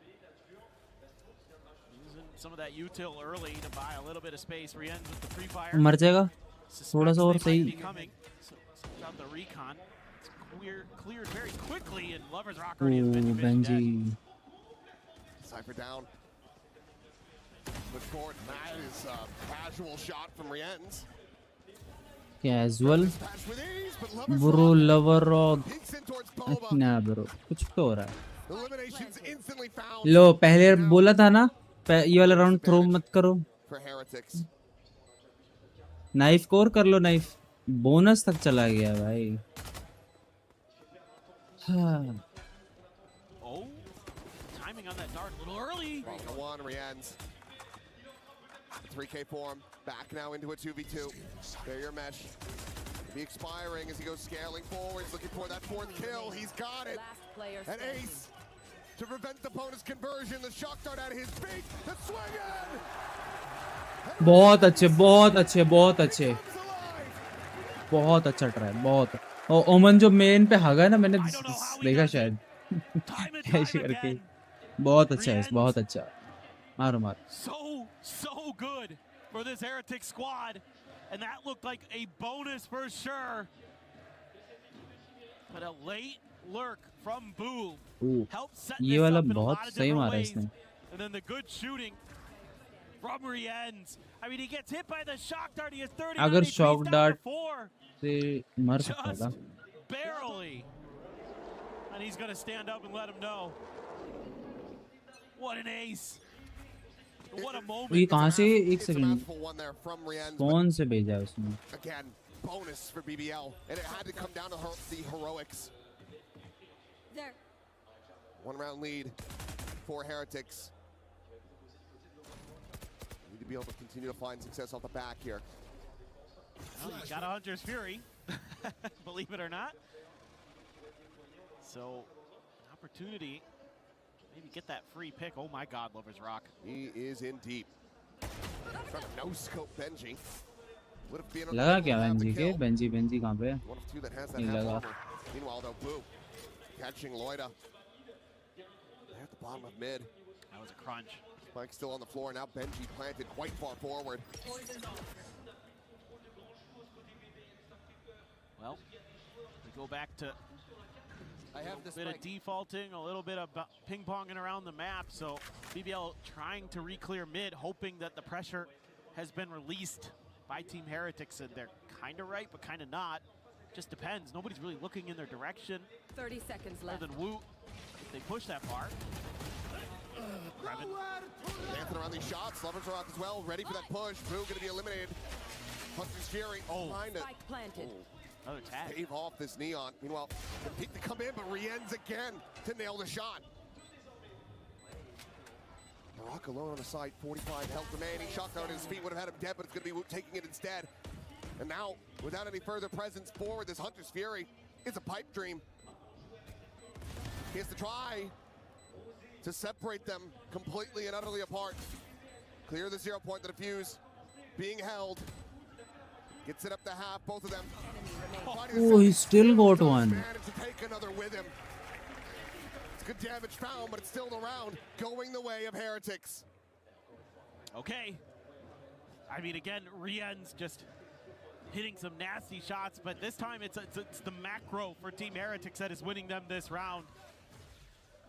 [SPEAKER 4] Using some of that util early to buy a little bit of space. Rienz with the free fire.
[SPEAKER 2] मर जाएगा थोड़ा सा और सही
[SPEAKER 4] Out the recon. It's cleared very quickly, and Lover's Rock already has been
[SPEAKER 2] Benji.
[SPEAKER 3] Cypher down. Look forward. That is a casual shot from Rienz.
[SPEAKER 2] Casual bro lover rock ना bro कुछ तो हो रहा है लो पहले बोला था ना ये वाला राउंड थ्रो मत करो नाइफ कोर कर लो नाइफ बोनस तक चला गया भाई हाँ
[SPEAKER 4] Oh, timing on that dart a little early.
[SPEAKER 3] 3K form, back now into a 2v2. Barrier mesh. Be expiring as he goes scaling forwards, looking for that 4th kill. He's got it. An ace to prevent the bonus conversion. The shock dart at his feet. The swing in.
[SPEAKER 2] बहुत अच्छे बहुत अच्छे बहुत अच्छे बहुत अच्छा try बहुत और ओमन जो मेन पे हागा है ना मैंने देखा शायद ऐसे करके बहुत अच्छा है बहुत अच्छा मारो मारो
[SPEAKER 4] So good for this Heretic squad, and that looked like a bonus for sure. But a late lurk from Boo helped set this up in a lot of different ways. And then the good shooting from Rienz. I mean, he gets hit by the shock dart. He has 30.
[SPEAKER 2] अगर shock dart से मर सकता था.
[SPEAKER 4] Barely. And he's gonna stand up and let him know. What an ace. What a moment.
[SPEAKER 2] ये कहाँ से एक second कौन से भेजा है उसने?
[SPEAKER 3] Again, bonus for BBL, and it had to come down to the heroics.
[SPEAKER 5] There.
[SPEAKER 3] 1 round lead for Heretics. Need to be able to continue to find success off the back here.
[SPEAKER 4] Well, he's got a Hunter's Fury, believe it or not. So, opportunity. Maybe get that free pick. Oh my God, Lover's Rock.
[SPEAKER 3] He is in deep. Trying to no-scope Benji.
[SPEAKER 2] लगा क्या Benji के Benji कहाँ पे है? नहीं लगा.
[SPEAKER 3] Meanwhile, though, Boo catching Loida. They're at the bottom of mid.
[SPEAKER 4] That was a crunch.
[SPEAKER 3] Spike still on the floor. Now Benji planted quite far forward.
[SPEAKER 4] Well, we go back to a bit of defaulting, a little bit of ping-ponging around the map. So BBL trying to re-clear mid, hoping that the pressure has been released by Team Heretics. And they're kind of right, but kind of not. Just depends. Nobody's really looking in their direction.
[SPEAKER 15] 30 seconds left.
[SPEAKER 4] Other than Wu, if they push that far.
[SPEAKER 3] Dancing around these shots. Lover's Rock as well, ready for that push. Boo going to be eliminated. Hunter's Fury behind it.
[SPEAKER 15] Spike planted.
[SPEAKER 4] Another tag.
[SPEAKER 3] Save off this Neon. Meanwhile, the peek to come in, but Rienz again to nail the shot. Rock alone on the side, 45 health remaining. Shot down at his feet would have had him dead, but it's going to be Wu taking it instead. And now, without any further presence forward, this Hunter's Fury is a pipe dream. He has to try to separate them completely and utterly apart. Clear the 0 point, the defuse being held. Gets it up to half, both of them.
[SPEAKER 2] Oh, he still got one.
[SPEAKER 3] Managed to take another with him. It's good damage found, but it's still the round going the way of Heretics.
[SPEAKER 4] Okay. I mean, again, Rienz just hitting some nasty shots, but this time it's the macro for Team Heretics that is winning them this round.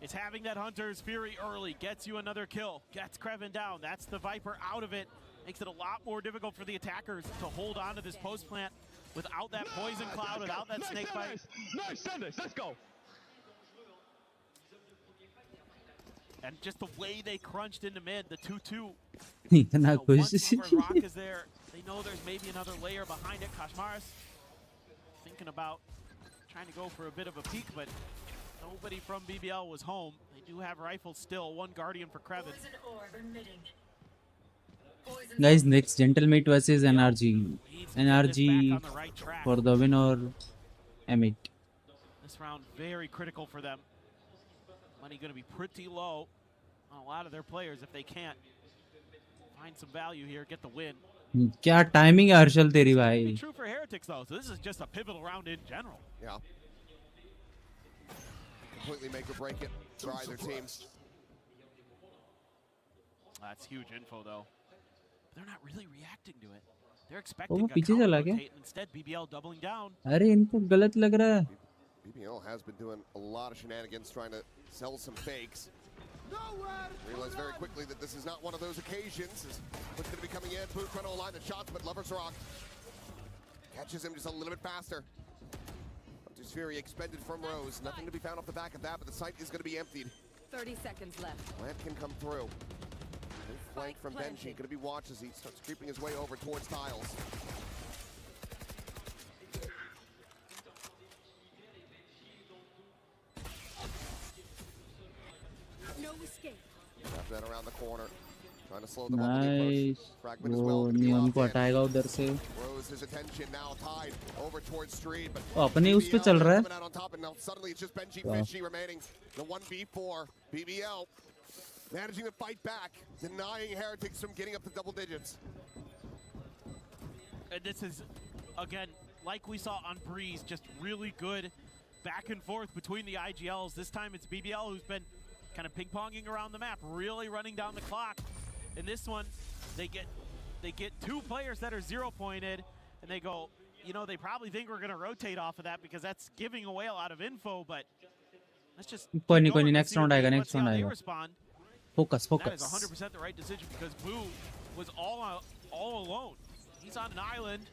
[SPEAKER 4] It's having that Hunter's Fury early, gets you another kill, gets Krevin down. That's the Viper out of it. Makes it a lot more difficult for the attackers to hold on to this post plant without that poison cloud, without that snake bite.
[SPEAKER 14] Nice, let's go.
[SPEAKER 4] And just the way they crunched into mid, the 2-2.
[SPEAKER 2] इतना
[SPEAKER 4] Once
[SPEAKER 2] कुछ
[SPEAKER 4] Rock is there, they know there's maybe another layer behind it. Kashmaris thinking about trying to go for a bit of a peek, but nobody from BBL was home. They do have rifles still, 1 Guardian for Krevin.
[SPEAKER 2] Guys, next Gentlemate versus NRG. NRG for the win or M8.
[SPEAKER 4] This round very critical for them. Money going to be pretty low on a lot of their players if they can't find some value here, get the win.
[SPEAKER 2] क्या timing है हर्षल तेरी भाई.
[SPEAKER 4] True for Heretics though, so this is just a pivotal round in general.
[SPEAKER 3] Yeah. Completely make or break it for either team.
[SPEAKER 4] That's huge info though. They're not really reacting to it. They're
[SPEAKER 2] वो
[SPEAKER 4] expecting a
[SPEAKER 2] पीछे
[SPEAKER 4] counter
[SPEAKER 2] चला क्या?
[SPEAKER 4] rotate, and instead BBL doubling down.
[SPEAKER 2] अरे इनको गलत लग रहा है.
[SPEAKER 3] BBL has been doing a lot of shenanigans trying to sell some fakes. Realize very quickly that this is not one of those occasions. What's going to be coming in? Boo trying to align the shots, but Lover's Rock catches him just a little bit faster. Just Fury expended from Rose. Nothing to be found off the back of that, but the site is going to be emptied.
[SPEAKER 15] 30 seconds left.
[SPEAKER 3] Plant can come through. Good flank from Benji. Going to be watched as he starts creeping his way over towards tiles.
[SPEAKER 5] No escape.
[SPEAKER 3] After that around the corner. Trying to slow them up.
[SPEAKER 2] Nice.
[SPEAKER 3] Fragment as
[SPEAKER 2] वो
[SPEAKER 3] well. Gonna be
[SPEAKER 2] नियम
[SPEAKER 3] locked
[SPEAKER 2] को
[SPEAKER 3] in.
[SPEAKER 2] हटाएगा उधर से.
[SPEAKER 3] Rose his attention now tied over towards Street, but
[SPEAKER 2] वो अपने उस पे चल रहा है.
[SPEAKER 3] coming out on top, and now suddenly it's just Benji Fishy remaining. The 1v4 BBL managing to fight back, denying Heretics from getting up to double digits.
[SPEAKER 4] And this is, again, like we saw on Breeze, just really good back and forth between the IGLs. This time it's BBL who's been kind of ping-ponging around the map, really running down the clock. In this one, they get two players that are 0-pointed, and they go, you know, they probably think we're going to rotate off of that because that's giving away a lot of info, but let's just
[SPEAKER 2] कोई नहीं next round आएगा next round आएगा. Focus.
[SPEAKER 4] That is 100% the right decision because Boo was all alone. He's on an island.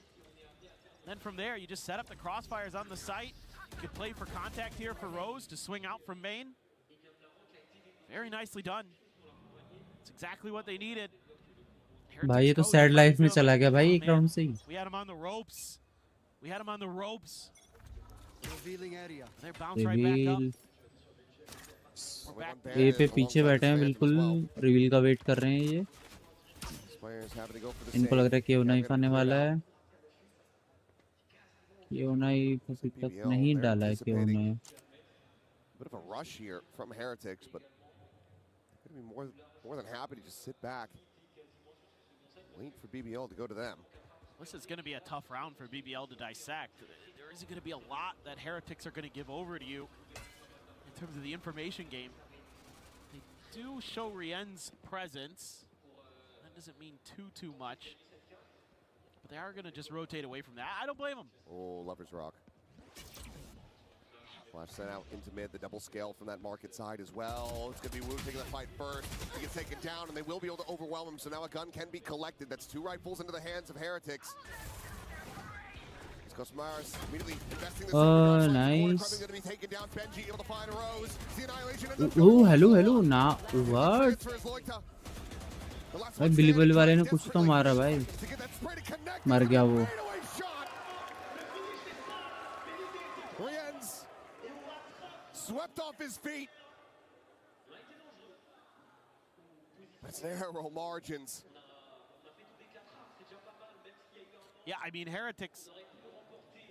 [SPEAKER 4] Then from there, you just set up the crossfires on the site. You can play for contact here for Rose to swing out from main. Very nicely done. It's exactly what they needed.
[SPEAKER 2] भाई ये तो sad life में चला गया भाई एक round से ही.
[SPEAKER 4] We had him on the ropes.
[SPEAKER 16] Revealing area.
[SPEAKER 4] They're bounced right back up.
[SPEAKER 2] ए पे पीछे बैठे हैं बिल्कुल. रिवील का वेट कर रहे हैं ये. इनको लग रहा है कि केओनाइफ आने वाला है. केओनाइफ अभी तक नहीं डाला है केओनाइफ.
[SPEAKER 3] Bit of a rush here from Heretics, but they're going to be more than happy to just sit back, wait for BBL to go to them.
[SPEAKER 4] This is going to be a tough round for BBL to dissect. There isn't going to be a lot that Heretics are going to give over to you in terms of the information game. They do show Rien's presence. That doesn't mean too much. But they are going to just rotate away from that. I don't blame them.
[SPEAKER 3] Oh, Lover's Rock. Flash sent out into mid, the double scale from that market side as well. It's going to be Wu taking the fight first. He gets taken down, and they will be able to overwhelm him. So now a gun can be collected. That's 2 rifles into the hands of Heretics. Mars immediately investing this.
[SPEAKER 2] Oh, nice.
[SPEAKER 3] Going to be taken down. Benji able to find Rose. The annihilation.
[SPEAKER 2] Oh, hello. Now, what? भाई बिलीबल वाले ने कुछ तो मारा भाई. मर गया वो.
[SPEAKER 3] Swept off his feet. That's narrow margins.
[SPEAKER 4] Yeah, I mean, Heretics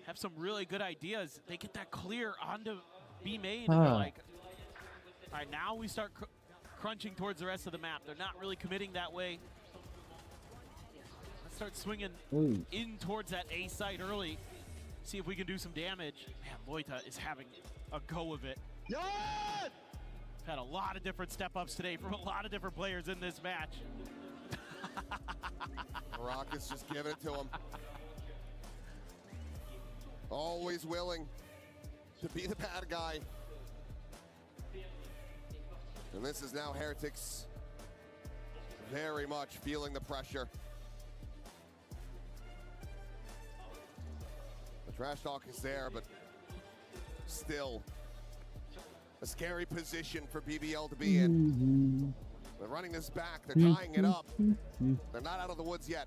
[SPEAKER 4] have some really good ideas. They get that clear onto B main, and they're like, all right, now we start crunching towards the rest of the map. They're not really committing that way. Let's start swinging in towards that A site early. See if we can do some damage. Man, Loita is having a go of it.
[SPEAKER 11] Yes!
[SPEAKER 4] Had a lot of different step-ups today from a lot of different players in this match.
[SPEAKER 3] Rock is just giving it to him. Always willing to be the bad guy. And this is now Heretics very much feeling the pressure. The trash talk is there, but still a scary position for BBL to be in. They're running this back, they're tying it up. They're not out of the woods yet.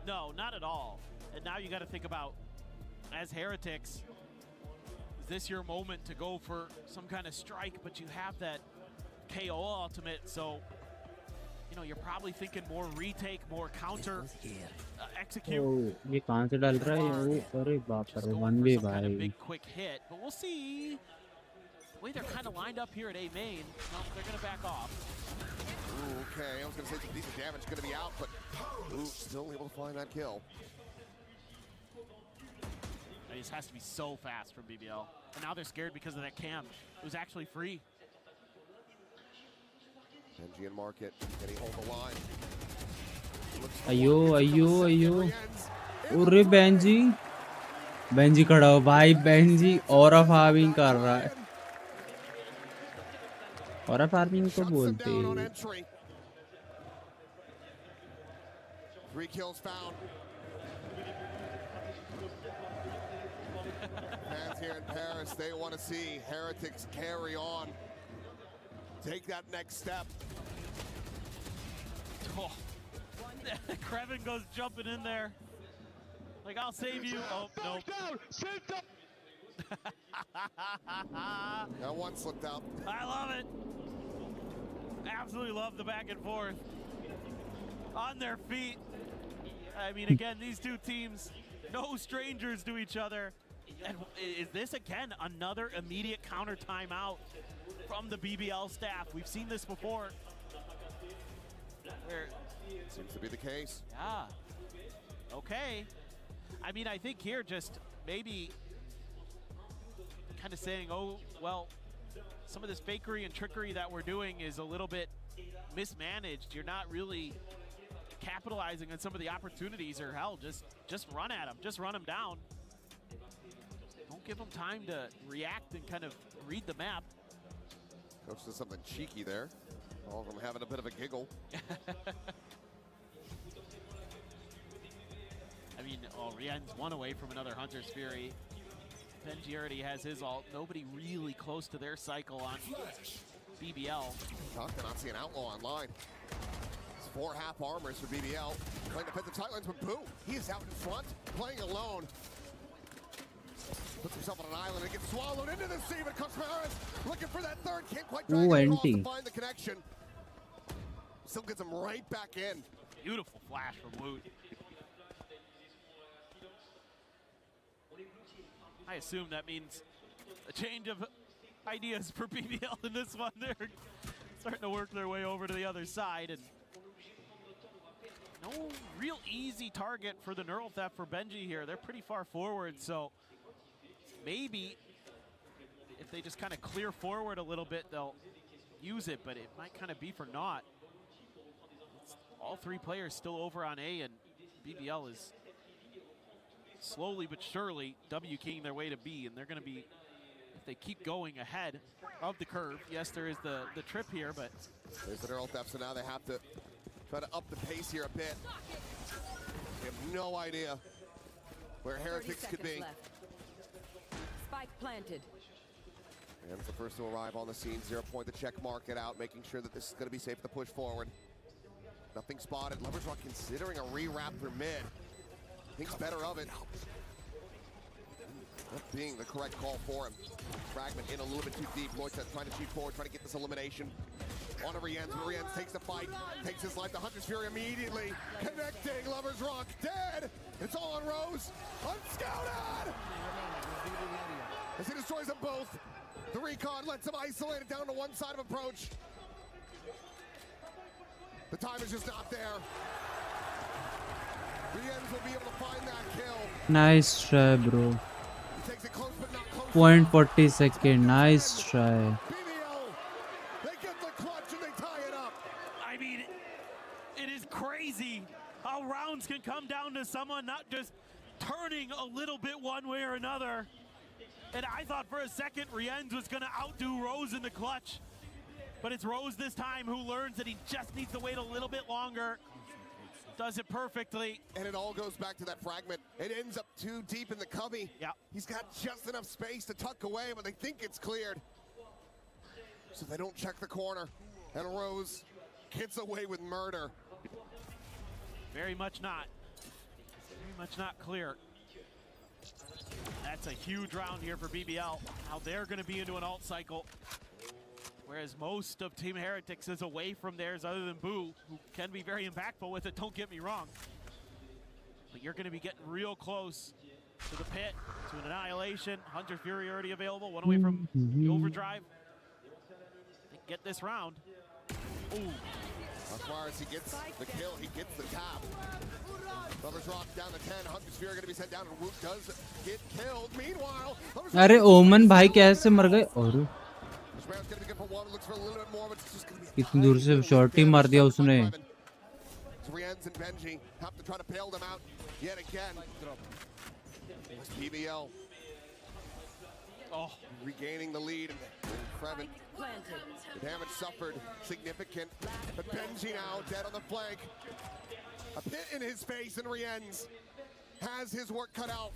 [SPEAKER 4] No, not at all. And now you got to think about, as Heretics, is this your moment to go for some kind of strike, but you have that KO ultimate, so you know, you're probably thinking more retake, more counter, execute.
[SPEAKER 2] ये कहाँ से डाल रहा है ये? अरे बाप रे, 1v भाई.
[SPEAKER 4] Big quick hit, but we'll see. The way they're kind of lined up here at A main, no, they're going to back off.
[SPEAKER 3] Ooh, okay, I was going to say some decent damage going to be out, but Ooh, still able to find that kill.
[SPEAKER 4] It just has to be so fast from BBL. And now they're scared because of that cam. It was actually free.
[SPEAKER 3] NG and Market, can he hold the line?
[SPEAKER 2] अयो अरे Benji खड़ा हो भाई Benji और farming कर रहा है और फार्मिंग को बोलते हैं
[SPEAKER 3] 3 kills found. Fans here in Paris, they want to see Heretics carry on. Take that next step.
[SPEAKER 4] Oh. Krevin goes jumping in there. Like, I'll save you. Oh, no.
[SPEAKER 3] That one slipped out.
[SPEAKER 4] I love it. Absolutely love the back and forth. On their feet. I mean, again, these two teams, no strangers to each other. And is this, again, another immediate counter timeout from the BBL staff? We've seen this before. Where
[SPEAKER 3] seems to be the case.
[SPEAKER 4] Yeah. Okay. I mean, I think here just maybe kind of saying, oh, well, some of this fakery and trickery that we're doing is a little bit mismanaged. You're not really capitalizing on some of the opportunities, or hell, just run at them. Just run them down. Don't give them time to react and kind of read the map.
[SPEAKER 3] Coach does something cheeky there. All of them having a bit of a giggle.
[SPEAKER 4] I mean, Rien's one away from another Hunter's Fury. Benji already has his ult. Nobody really close to their cycle on BBL.
[SPEAKER 3] Talk to not see an outlaw online. It's 4 half armors for BBL. Playing defensive sidelines, but boom, he is out in front, playing alone. Puts himself on an island and gets swallowed into the sea, but Cosmaris looking for that third, can't quite drag it across to find the connection. Still gets him right back in.
[SPEAKER 4] Beautiful flash from Woot. I assume that means a change of ideas for BBL in this one. They're starting to work their way over to the other side, and no real easy target for the Neural Theft for Benji here. They're pretty far forward, so maybe if they just kind of clear forward a little bit, they'll use it, but it might kind of be for naught. It's all 3 players still over on A, and BBL is slowly but surely W-keying their way to B, and they're going to be, if they keep going ahead of the curve. Yes, there is the trip here, but
[SPEAKER 3] there's the Neural Theft, so now they have to try to up the pace here a bit. They have no idea where Heretics could be.
[SPEAKER 15] Left. Spike planted.
[SPEAKER 3] And it's the first to arrive on the scene. 0 point to check market out, making sure that this is going to be safe to push forward. Nothing spotted. Lovers Rock considering a re-wrap through mid. Thinks better of it. That being the correct call for him. Fragment in a little bit too deep. Loita trying to shoot forward, trying to get this elimination. On to Rienz. Rienz takes the fight, takes his life. The Hunter's Fury immediately connecting. Lovers Rock dead. It's all on Rose. Unscouted! As he destroys them both. The recon lets him isolate it down to one side of approach. The time is just not there. Rienz will be able to find that kill.
[SPEAKER 2] Nice try, bro.
[SPEAKER 3] He takes it close, but not close.
[SPEAKER 2] 0.40 second. Nice try.
[SPEAKER 3] BBL, they get the clutch and they tie it up.
[SPEAKER 4] I mean, it is crazy how rounds can come down to someone not just turning a little bit one way or another. And I thought for a second Rienz was going to outdo Rose in the clutch. But it's Rose this time who learns that he just needs to wait a little bit longer. Does it perfectly.
[SPEAKER 3] And it all goes back to that fragment. It ends up too deep in the cubby.
[SPEAKER 4] Yeah.
[SPEAKER 3] He's got just enough space to tuck away, but they think it's cleared. So they don't check the corner. And Rose gets away with murder.
[SPEAKER 4] Very much not. Very much not clear. That's a huge round here for BBL. How they're going to be into an ult cycle. Whereas most of Team Heretics is away from theirs, other than Boo, who can be very impactful with it, don't get me wrong. But you're going to be getting real close to the pit, to an annihilation. Hunter Fury already available, one away from the overdrive. They get this round. Ooh.
[SPEAKER 3] Suarez, he gets the kill, he gets the tap. Lovers Rock down to 10. Hunter Sphere going to be sent down, and Woot does get killed. Meanwhile,
[SPEAKER 2] अरे ओमन भाई कैसे मर गए? और कितनी दूर से शॉट ही मार दिया उसने.
[SPEAKER 3] Rienz and Benji have to try to bail them out yet again. BBL regaining the lead. Krevin, the damage suffered significant, but Benji now dead on the flank. A pit in his face, and Rienz has his work cut out.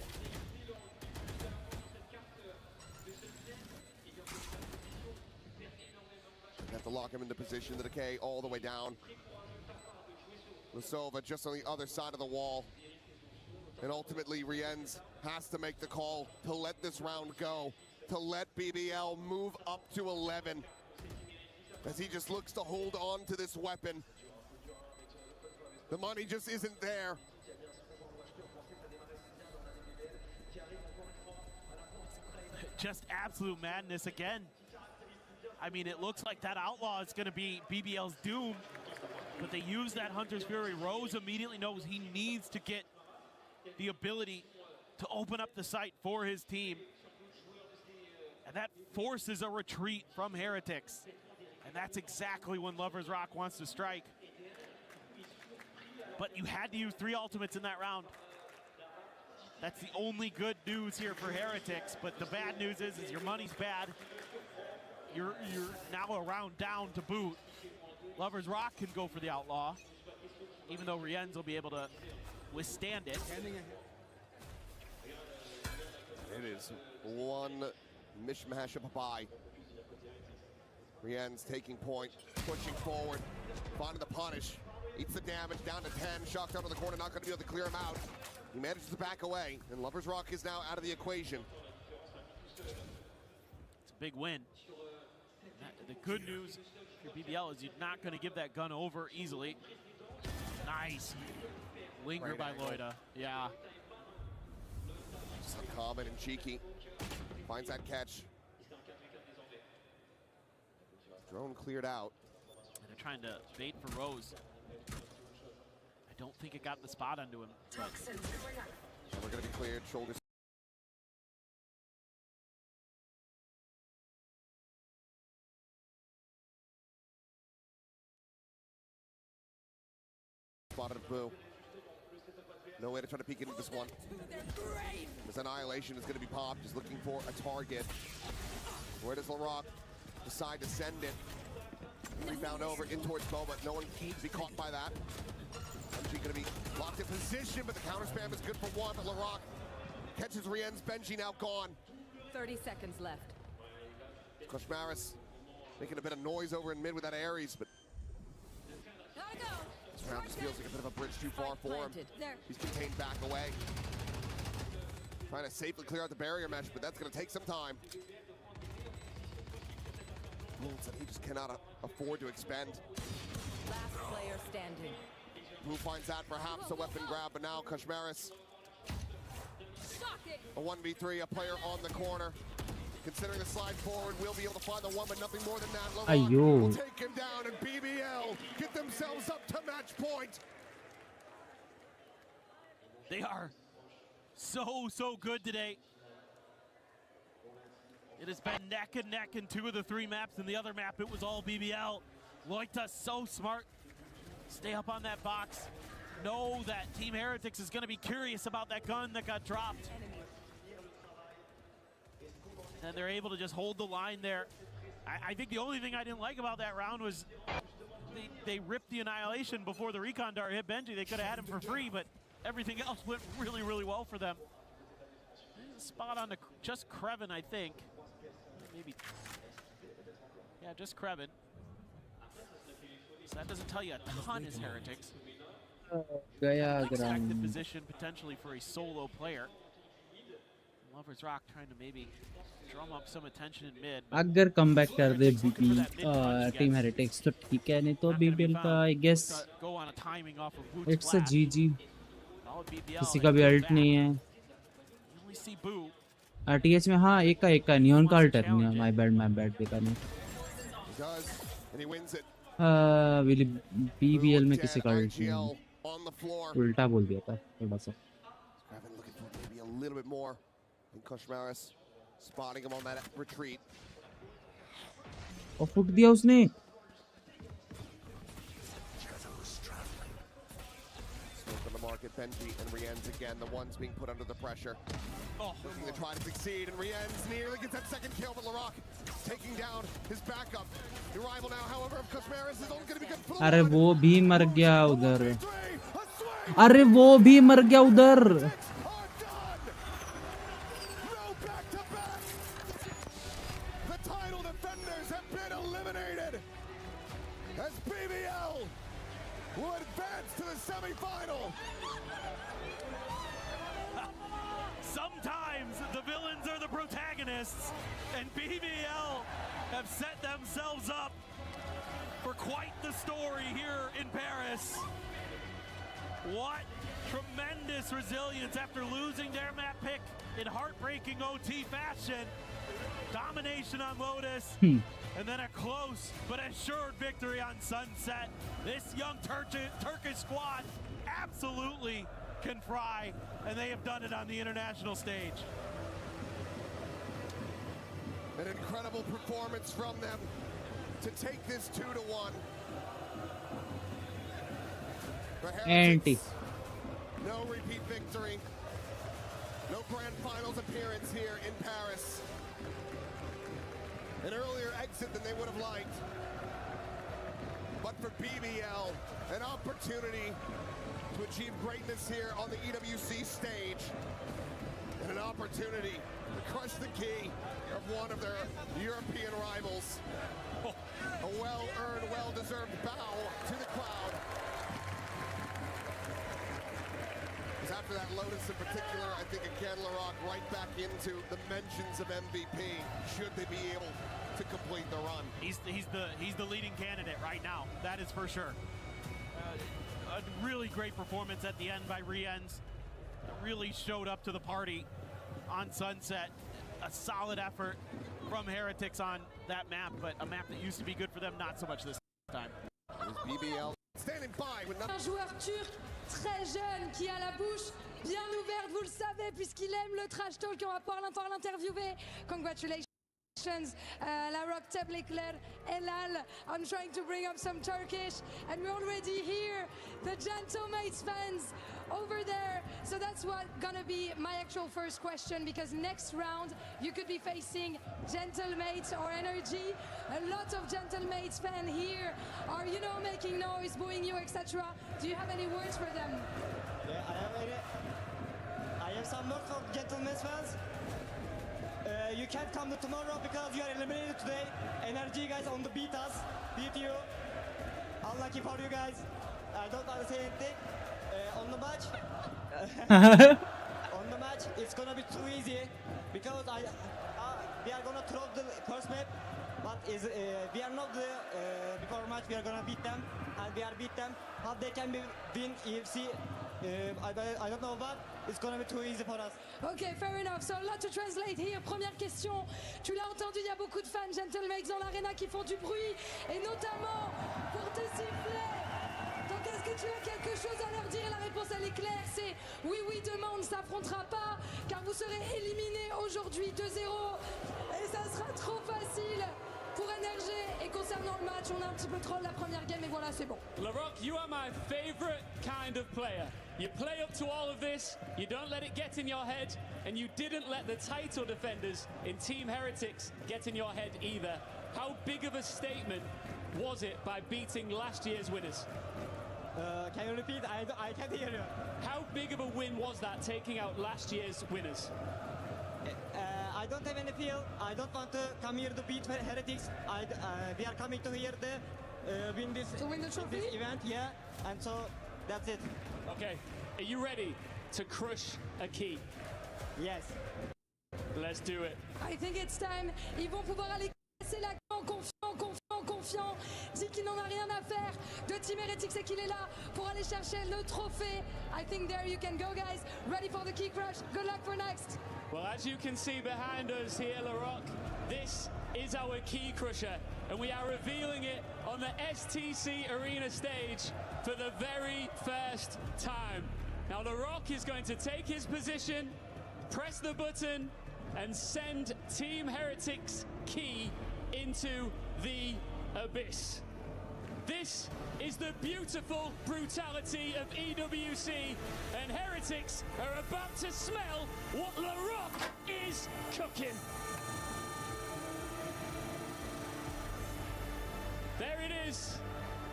[SPEAKER 3] Have to lock him into position. The decay all the way down. Lusova just on the other side of the wall. And ultimately, Rienz has to make the call to let this round go, to let BBL move up to 11, as he just looks to hold on to this weapon. The money just isn't there.
[SPEAKER 4] Just absolute madness again. I mean, it looks like that outlaw is going to be BBL's doom, but they use that Hunter's Fury. Rose immediately knows he needs to get the ability to open up the site for his team, and that forces a retreat from Heretics, and that's exactly when Lovers Rock wants to strike. But you had to use 3 ultimates in that round. That's the only good news here for Heretics, but the bad news is your money's bad. You're now a round down to boot. Lovers Rock can go for the outlaw, even though Rienz will be able to withstand it.
[SPEAKER 3] It is one mishmash of a bye. Rienz taking point, pushing forward, finding the punish, eats the damage, down to 10, shocked out of the corner, not going to be able to clear him out. He manages to back away, and Lovers Rock is now out of the equation.
[SPEAKER 4] It's a big win. The good news for BBL is you're not going to give that gun over easily. Nice. Linger by Loida. Yeah.
[SPEAKER 3] Just uncommon and cheeky. Finds that catch. Drone cleared out.
[SPEAKER 4] And they're trying to bait for Rose. I don't think it got the spot onto him.
[SPEAKER 3] And we're going to be cleared. Shoulders. Spotted of Boo. No way to try to peek into this one. This Annihilation is going to be popped, just looking for a target. Where does LaRock decide to send it? Rebound over in towards Bo, but no one keen to be caught by that. Benji going to be locked in position, but the counter spam is good for one, but LaRock catches Rienz. Benji now gone.
[SPEAKER 15] 30 seconds left.
[SPEAKER 3] Koshmaris making a bit of noise over in mid with that Ares, but this round just feels like a bit of a bridge too far for him. He's contained back away. Trying to safely clear out the barrier mesh, but that's going to take some time. Bullets that he just cannot afford to expend.
[SPEAKER 15] Last player standing.
[SPEAKER 3] Blue finds that perhaps a weapon grab, but now Koshmaris. A 1v3, a player on the corner. Considering the slide forward, we'll be able to find the one, but nothing more than that. LaRock will take him down, and BBL get themselves up to match point.
[SPEAKER 4] They are so good today. It has been neck and neck in 2 of the 3 maps. In the other map, it was all BBL. Loita so smart. Stay up on that box. Know that Team Heretics is going to be curious about that gun that got dropped. And they're able to just hold the line there. I think the only thing I didn't like about that round was they ripped the Annihilation before the recon dart hit Benji. They could have had him for free, but everything else went really well for them. Spot on to just Krevin, I think. Maybe. Yeah, just Krevin. So that doesn't tell you a ton is Heretics. Unexpected position potentially for a solo player. Lovers Rock trying to maybe drum up some attention in mid.
[SPEAKER 2] अगर comeback कर दे team heretics तो ठीक है, नहीं तो BBL का I guess it's a जीजी. किसी का भी अल्ट नहीं है. आरटीएच में हाँ एक का नियॉन का अल्ट है. माय बैड देखा नहीं. BBL में किसी का उल्टा बोल दिया था थोड़ा सा.
[SPEAKER 3] Looking for maybe a little bit more. And Koshmaris spotting him on that retreat.
[SPEAKER 2] और फुट दिया उसने.
[SPEAKER 3] Smoke on the market, Benji and Rienz again, the ones being put under the pressure. Looking to try to succeed, and Rienz nearly gets that second kill, but Larocque taking down his backup. The rival now, however, of Koshmaris is only going to be good for the
[SPEAKER 2] अरे वो भी मर गया उधर. अरे वो भी मर गया उधर.
[SPEAKER 3] The title defenders have been eliminated as BBL will advance to the semi-final.
[SPEAKER 4] Sometimes the villains are the protagonists, and BBL have set themselves up for quite the story here in Paris. What tremendous resilience after losing their map pick in heartbreaking OT fashion. Domination on Lotus, and then a close but assured victory on Sunset. This young Turkish squad absolutely can fry, and they have done it on the international stage.
[SPEAKER 3] An incredible performance from them to take this 2-1. For Heretics, no repeat victory, no grand finals appearance here in Paris. An earlier exit than they would have liked. But for BBL, an opportunity to achieve greatness here on the EWC stage. And an opportunity to crush the key of one of their European rivals. A well-earned, well-deserved bow to the crowd. Because after that Lotus in particular, I think again Larocque right back into the mentions of MVP, should they be able to complete the run.
[SPEAKER 4] He's the leading candidate right now. That is for sure. A really great performance at the end by Rienz. Really showed up to the party on Sunset. A solid effort from Heretics on that map, but a map that used to be good for them, not so much this time.
[SPEAKER 3] BBL standing by with
[SPEAKER 5] Un joueur turc très jeune qui a la bouche bien ouverte, vous le savez, puisqu'il aime le trash talk. On va pouvoir l'interviewer. Congratulations. Larocque, Tebrikler, Elal. I'm trying to bring up some Turkish, and we already hear the Gentlemates fans over there. So that's what gonna be my actual first question, because next round you could be facing Gentlemates or NRG. A lot of Gentlemates fans here are, you know, making noise, booing you, etc. Do you have any words for them?
[SPEAKER 10] Yeah, I have some words for Gentlemates fans. You can't come to tomorrow because you are eliminated today. NRG guys on the beat you. Unlucky for you guys. I don't want to say anything. On the match, it's gonna be too easy because we are gonna throw the first map, but we are not the before match we are gonna beat them, and we are beat them. How they can win EFC? I don't know, but it's gonna be too easy for us.
[SPEAKER 5] Okay, fair enough. So a lot to translate here. Première question. Tu l'as entendu, il y a beaucoup de fans Gentlemates dans l'arena qui font du bruit, et notamment pour te siffler. Donc est-ce que tu as quelque chose à leur dire? La réponse elle est claire, c'est oui, demain on ne s'affrontera pas, car vous serez éliminés aujourd'hui 2-0, et ça sera trop facile pour NRG. Et concernant le match, on a un petit peu troll la première game, et voilà, c'est bon.
[SPEAKER 6] Larocque, you are my favorite kind of player. You play up to all of this, you don't let it get in your head, and you didn't let the title defenders in Team Heretics get in your head either. How big of a statement was it by beating last year's winners?
[SPEAKER 10] Can you repeat? I can't hear you.
[SPEAKER 6] How big of a win was that, taking out last year's winners?
[SPEAKER 10] I don't have any feel. I don't want to come here to beat Heretics. We are coming to here to win this event, yeah. And so that's it.
[SPEAKER 6] Okay, are you ready to crush a key?
[SPEAKER 10] Yes.
[SPEAKER 6] Let's do it.
[SPEAKER 5] I think it's time. Ils vont pouvoir aller casser la confiant. Dit qu'il n'en a rien à faire de Team Heretics et qu'il est là pour aller chercher le trophée. I think there you can go, guys. Ready for the key crush. Good luck for next.
[SPEAKER 6] Well, as you can see behind us here, Larocque, this is our key crusher. and we are revealing it on the STC Arena stage for the very first time. Now LaRock is going to take his position, press the button, and send Team Heretics key into the abyss. This is the beautiful brutality of EWC, and Heretics are about to smell what LaRock is cooking. There it is,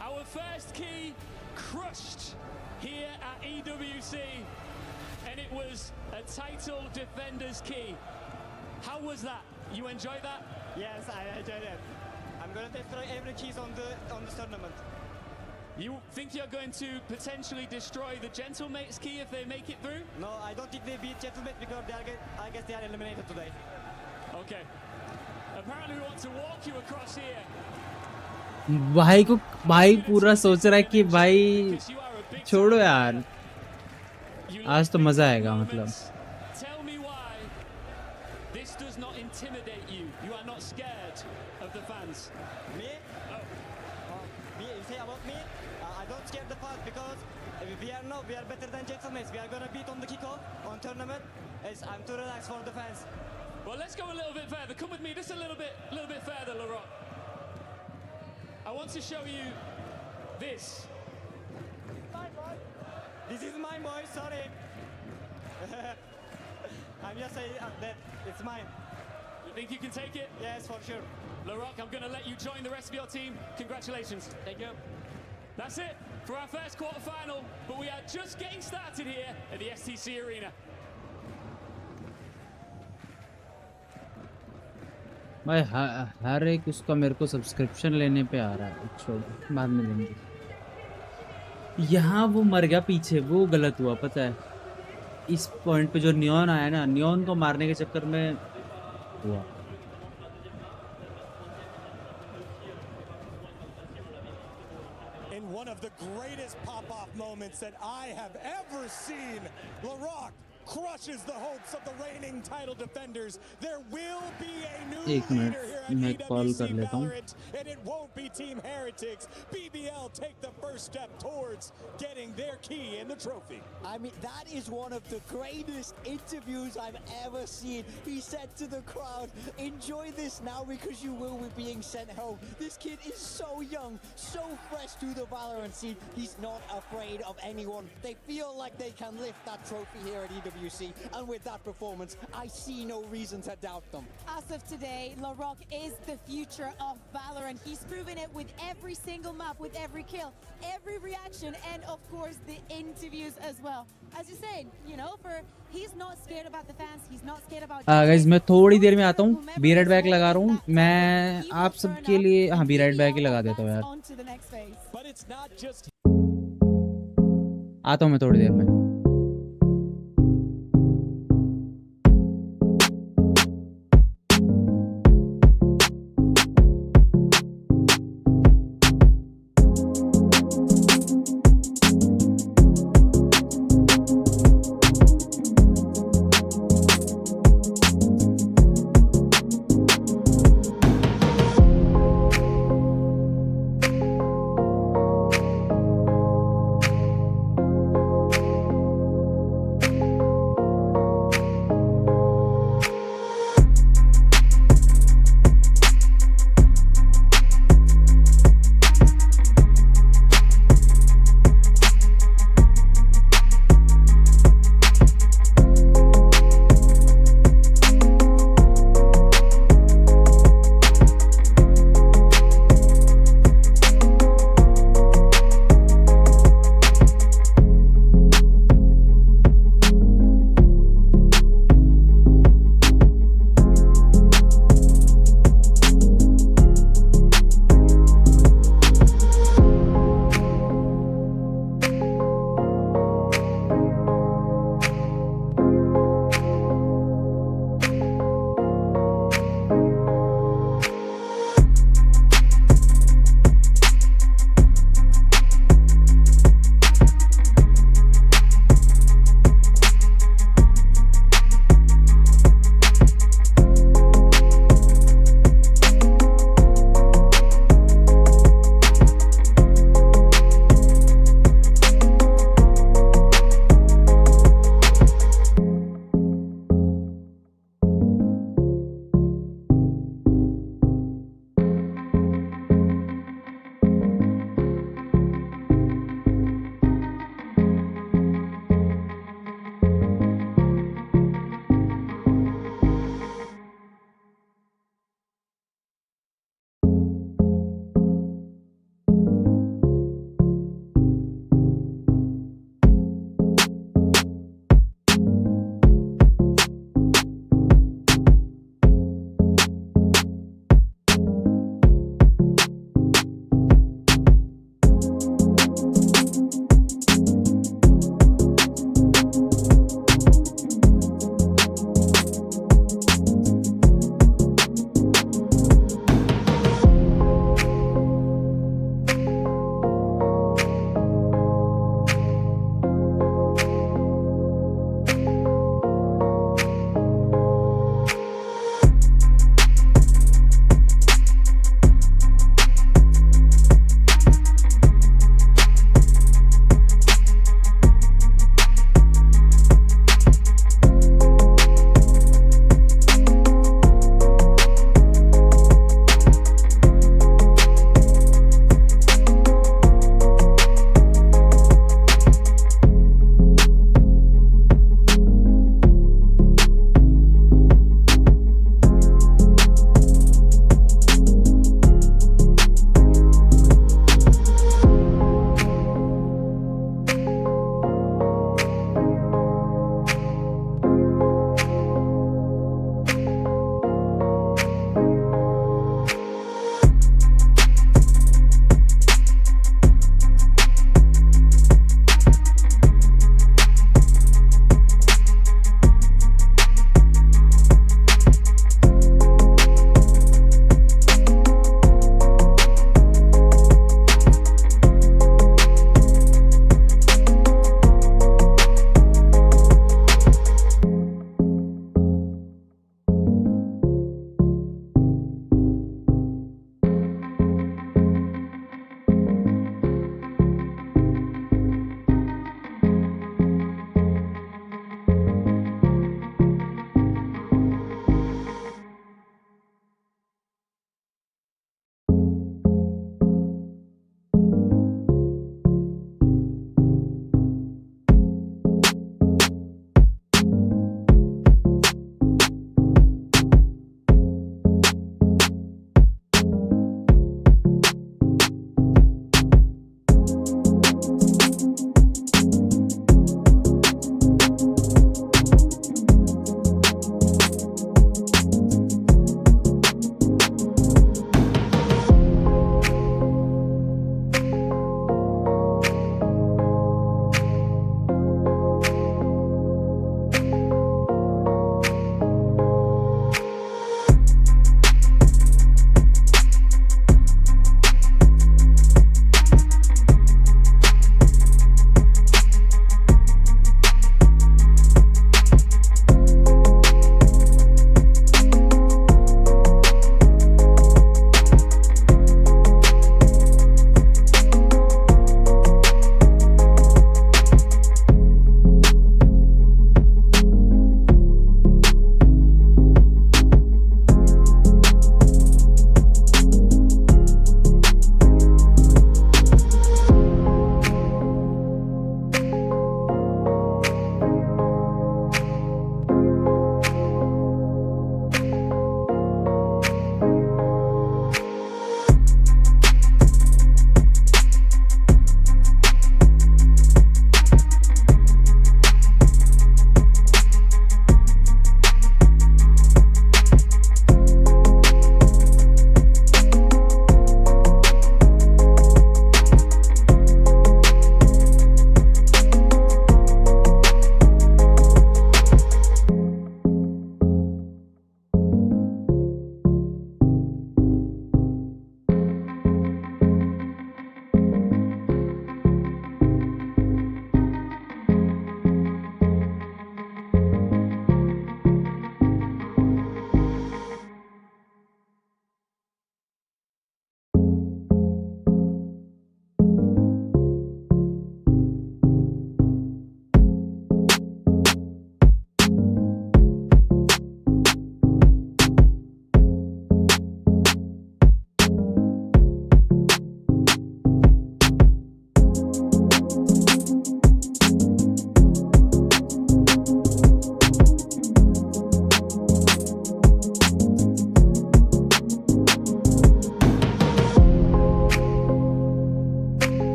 [SPEAKER 6] our first key crushed here at EWC, and it was a title defender's key. How was that? You enjoyed that?
[SPEAKER 17] Yes, I enjoyed it. I'm gonna destroy every keys on this tournament.
[SPEAKER 6] You think you're going to potentially destroy the Gentlemates key if they make it through?
[SPEAKER 17] No, I don't think they beat Gentlemates because I guess they are eliminated today.
[SPEAKER 6] Okay. Apparently we want to walk you across here.
[SPEAKER 2] भाई पूरा सोच रहा है कि भाई छोड़ो यार, आज तो मजा आएगा मतलब.
[SPEAKER 6] Tell me why this does not intimidate you. You are not scared of the fans.
[SPEAKER 17] Me? Me? You say about me? I don't scare the fans because we are better than Gentlemates. We are gonna beat on the kickoff on tournament. I'm too relaxed for the fans.
[SPEAKER 6] Well, let's go a little bit further. Come with me just a little bit further, LaRock. I want to show you this.
[SPEAKER 17] This is mine, boy. Sorry. I'm just saying that it's mine.
[SPEAKER 6] You think you can take it?
[SPEAKER 17] Yes, for sure.
[SPEAKER 6] LaRock, I'm going to let you join the rest of your team. Congratulations.
[SPEAKER 17] Thank you.
[SPEAKER 6] That's it for our first quarterfinal, but we are just getting started here at the STC Arena.
[SPEAKER 2] भाई हर एक उसका मेरे को subscription लेने पे आ रहा है. छोड़, बाद में देंगे. यहाँ वो मर गया पीछे, वो गलत हुआ पता है. इस पॉइंट पे जो नियॉन आया ना, नियॉन को मारने के चक्कर में हुआ.
[SPEAKER 8] In one of the greatest pop-off moments that I have ever seen, LaRock crushes the hopes of the reigning title defenders. There will be a new leader here at EWC Valorant, and it won't be Team Heretics. BBL take the first step towards getting their key in the trophy.
[SPEAKER 10] I mean, that is one of the greatest interviews I've ever seen. He said to the crowd, enjoy this now because you will be being sent home. This kid is so young, so fresh to the Valorant scene. He's not afraid of anyone. They feel like they can lift that trophy here at EWC. And with that performance, I see no reason to doubt them.
[SPEAKER 9] As of today, LaRock is the future of Valorant. He's proven it with every single map, with every kill, every reaction, and of course the interviews as well. As you said, you know, he's not scared about the fans. He's not scared about.
[SPEAKER 2] Guys मैं थोड़ी देर में आता हूँ. B right back लगा रहा हूँ मैं आप सबके लिए. हाँ, बी राइट बैक ही लगा देता हूँ यार. आता हूँ मैं थोड़ी देर में.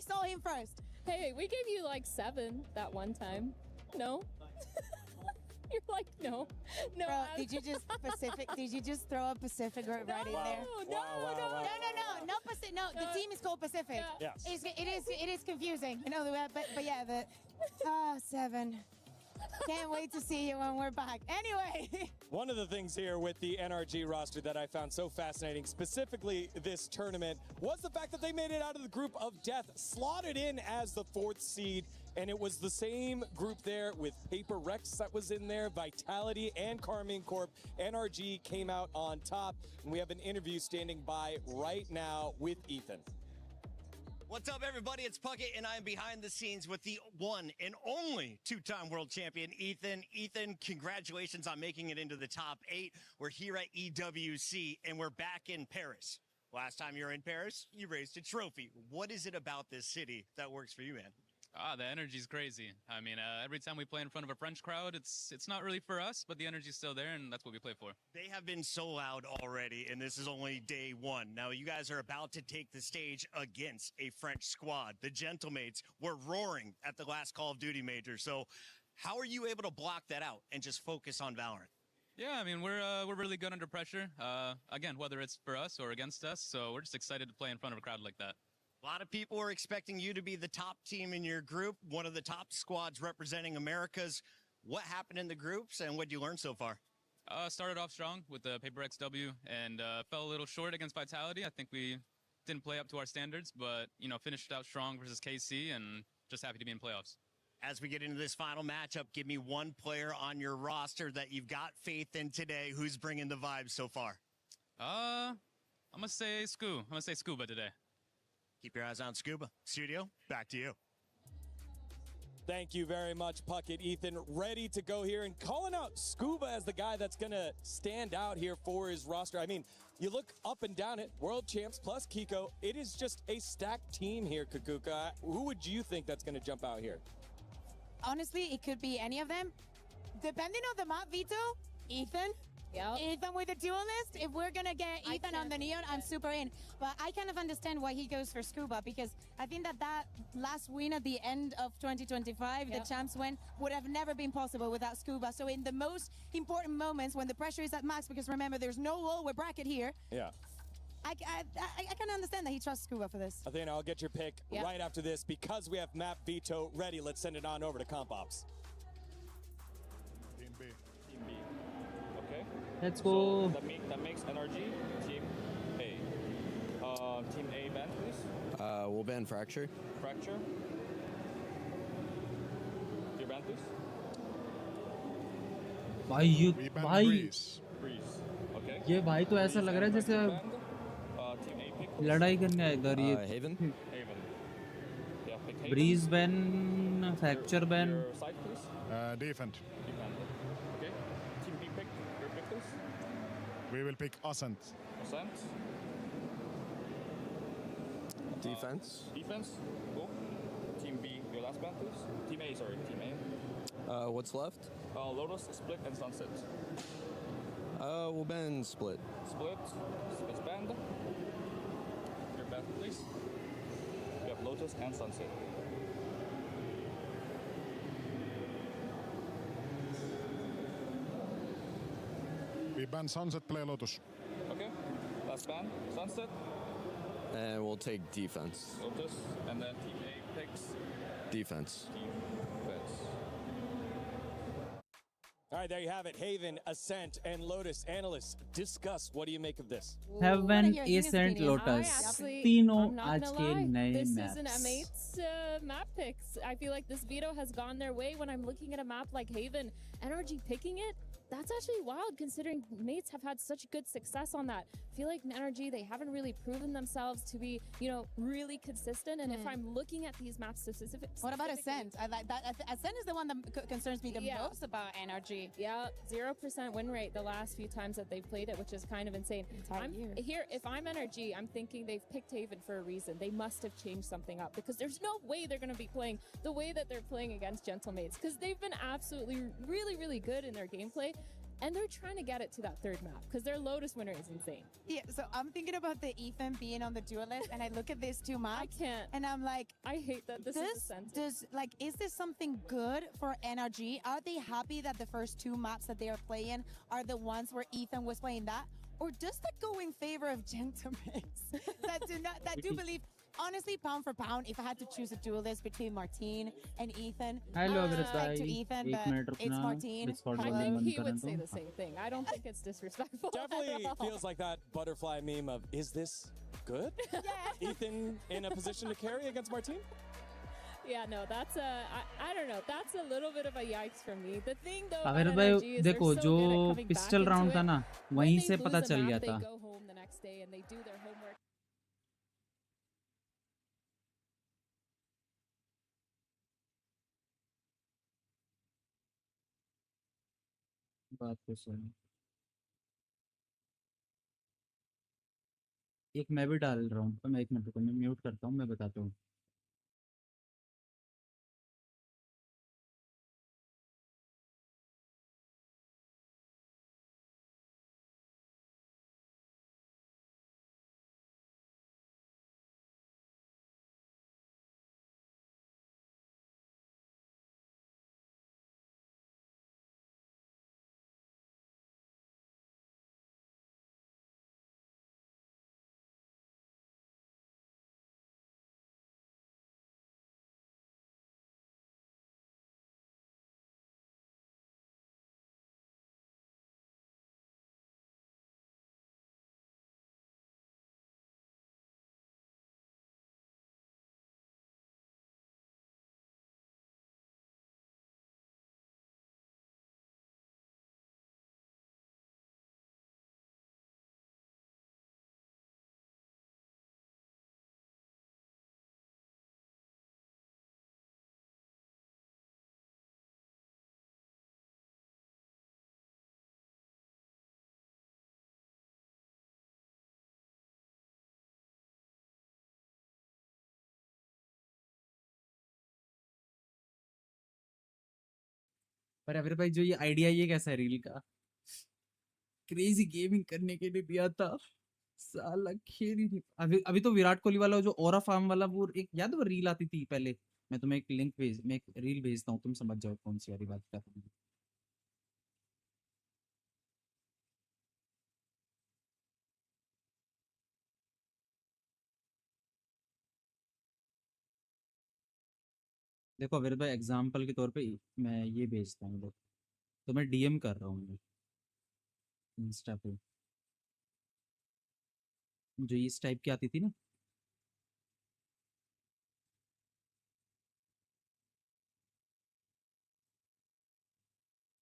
[SPEAKER 9] saw him first.
[SPEAKER 18] Hey, we gave you like 7 that one time. No? You're like, no. No.
[SPEAKER 9] Bro, did you just throw a Pacific right in there?
[SPEAKER 18] No.
[SPEAKER 9] No, Pacific. No, the team is called Pacific.
[SPEAKER 8] Yes.
[SPEAKER 9] It is confusing. You know, but yeah, 7. Can't wait to see you when we're back. Anyway.
[SPEAKER 8] One of the things here with the NRG roster that I found so fascinating, specifically this tournament, was the fact that they made it out of the group of death, slotted in as the 4th seed, and it was the same group there with Paper Rex that was in there, Vitality and Carmine Corp. NRG came out on top, and we have an interview standing by right now with Ethan.
[SPEAKER 11] What's up, everybody? It's Puckett, and I'm behind the scenes with the one and only 2-time world champion, Ethan. Ethan, congratulations on making it into the top 8. We're here at EWC, and we're back in Paris. Last time you were in Paris, you raised a trophy. What is it about this city that works for you, man?
[SPEAKER 19] The energy's crazy. I mean, every time we play in front of a French crowd, it's not really for us, but the energy's still there, and that's what we play for.
[SPEAKER 11] They have been so loud already, and this is only day 1. Now, you guys are about to take the stage against a French squad. The Gentlemates were roaring at the last Call of Duty major. So how are you able to block that out and just focus on Valorant?
[SPEAKER 19] Yeah, I mean, we're really good under pressure. Again, whether it's for us or against us, so we're just excited to play in front of a crowd like that.
[SPEAKER 11] A lot of people are expecting you to be the top team in your group, one of the top squads representing Americas. What happened in the groups, and what did you learn so far?
[SPEAKER 19] Started off strong with the Paper XW and fell a little short against Vitality. I think we didn't play up to our standards, but, you know, finished out strong versus KC, and just happy to be in playoffs.
[SPEAKER 11] As we get into this final matchup, give me one player on your roster that you've got faith in today. Who's bringing the vibes so far?
[SPEAKER 19] I'm going to say I'm going to say Scuba today.
[SPEAKER 11] Keep your eyes on Scuba. Studio, back to you.
[SPEAKER 8] Thank you very much, Puckett. Ethan, ready to go here and calling out Scuba as the guy that's going to stand out here for his roster. I mean, you look up and down it, world champs plus Kiko. It is just a stacked team here, Kakuka. Who would you think that's going to jump out here?
[SPEAKER 9] Honestly, it could be any of them. Depending on the map, Vito, Ethan.
[SPEAKER 18] Yep.
[SPEAKER 9] Ethan with the duelist. If we're gonna get Ethan on the Neon, I'm super in. But I kind of understand why he goes for Scuba, because I think that last win at the end of 2025, the champs win, would have never been possible without Scuba. So in the most important moments when the pressure is at max, because remember, there's no lower bracket here.
[SPEAKER 8] Yeah.
[SPEAKER 9] I can understand that he trusts Scuba for this.
[SPEAKER 8] Athena, I'll get your pick right after this because we have Map Vito ready. Let's send it on over to Comp Ops.
[SPEAKER 20] Team B.
[SPEAKER 21] Team B. Okay.
[SPEAKER 2] Let's go.
[SPEAKER 21] So that makes NRG Team A. Team A ban, please.
[SPEAKER 22] We'll ban Fracture.
[SPEAKER 21] Fracture. Your ban, please.
[SPEAKER 2] भाई
[SPEAKER 21] Breeze. Okay.
[SPEAKER 2] ये भाई तो ऐसा लग रहा है जैसे लड़ाई करने आए इधर ये
[SPEAKER 22] Haven.
[SPEAKER 21] Haven. Yeah, pick Haven.
[SPEAKER 2] Breeze ban Fracture ban
[SPEAKER 21] Your side, please.
[SPEAKER 20] Defend.
[SPEAKER 21] Defend. Okay. Team B pick. Your pick, please.
[SPEAKER 20] We will pick Ascent.
[SPEAKER 21] Ascent.
[SPEAKER 22] Defense.
[SPEAKER 21] Defense. Cool. Team B, your last ban, please. Team A, sorry. Team A.
[SPEAKER 22] What's left?
[SPEAKER 21] Lotus, Split, and Sunset.
[SPEAKER 22] We'll ban Split.
[SPEAKER 21] Split. Split's banned. Your ban, please. We have Lotus and Sunset.
[SPEAKER 20] We ban Sunset, play Lotus.
[SPEAKER 21] Okay. Last ban, Sunset.
[SPEAKER 22] And we'll take defense.
[SPEAKER 21] Lotus, and then Team A picks
[SPEAKER 22] Defense.
[SPEAKER 21] Defense.
[SPEAKER 8] All right, there you have it. Haven, Ascent, and Lotus. Analysts, discuss. What do you make of this?
[SPEAKER 2] Heaven, Ascent, Lotus. तीनों आज के नए
[SPEAKER 18] This is
[SPEAKER 2] maps.
[SPEAKER 18] an M8's map picks. I feel like this veto has gone their way when I'm looking at a map like Haven. NRG picking it, that's actually wild considering mates have had such good success on that. I feel like NRG, they haven't really proven themselves to be, you know, really consistent. And if I'm looking at these maps specifically.
[SPEAKER 9] What about Ascent? I like that. Ascent is the one that concerns me the most about NRG.
[SPEAKER 18] Yeah, 0% win rate the last few times that they've played it, which is kind of insane. If I'm NRG, I'm thinking they've picked Haven for a reason. They must have changed something up because there's no way they're going to be playing the way that they're playing against Gentlemates because they've been absolutely really, really good in their gameplay. and they're trying to get it to that third map because their Lotus winner is insane.
[SPEAKER 9] Yeah, so I'm thinking about the Ethan being on the duelist, and I look at these two maps.
[SPEAKER 18] I can't.
[SPEAKER 9] And I'm like,
[SPEAKER 18] I hate that this is a sentence.
[SPEAKER 9] Is this something good for NRG? Are they happy that the first two maps that they are playing are the ones where Ethan was playing that? Or does that go in favor of gentlemen that do believe, honestly, pound for pound, if I had to choose a duelist between Martine and Ethan,
[SPEAKER 2] Hello,
[SPEAKER 9] respect to Ethan, but it's Martine.
[SPEAKER 18] I think he would say the same thing. I don't think it's disrespectful.
[SPEAKER 8] Definitely feels like that butterfly meme of, is this good?
[SPEAKER 9] Yeah.
[SPEAKER 8] Ethan in a position to carry against Martine?
[SPEAKER 18] Yeah, no, that's I don't know. That's a little bit of a yikes for me. The thing though,
[SPEAKER 2] अगर
[SPEAKER 18] about
[SPEAKER 2] भाई
[SPEAKER 18] NRG is they're
[SPEAKER 2] देखो
[SPEAKER 18] so
[SPEAKER 2] जो
[SPEAKER 18] good at coming back
[SPEAKER 2] pistol
[SPEAKER 18] into
[SPEAKER 2] round
[SPEAKER 18] it.
[SPEAKER 2] था ना
[SPEAKER 18] When
[SPEAKER 2] वहीं
[SPEAKER 18] they
[SPEAKER 2] से
[SPEAKER 18] lose
[SPEAKER 2] पता
[SPEAKER 18] a
[SPEAKER 2] चल
[SPEAKER 18] map,
[SPEAKER 2] गया
[SPEAKER 18] they
[SPEAKER 2] था
[SPEAKER 18] go home the next day and they do their homework.
[SPEAKER 2] बात तो सही एक मैं भी डाल रहा हूँ तो मैं एक मिनट रुको मैं म्यूट करता हूँ मैं बताता हूँ पर अभी भाई जो ये आइडिया ये कैसा है रील का क्रेजी गेमिंग करने के लिए दिया था साला खेल ही नहीं अभी अभी तो विराट कोहली वाला जो ओरा फार्म वाला वो एक याद है वो रील आती थी पहले मैं तुम्हें एक लिंक भेज मैं एक रील भेजता हूँ तुम समझ जाओ कौन सी वाली बात कर रहा हूँ देखो अगर भाई एग्जाम्पल के तौर पे मैं ये भेजता हूँ देखो तो मैं डीएम कर रहा हूँ इंस्टा पे जो इस टाइप की आती थी ना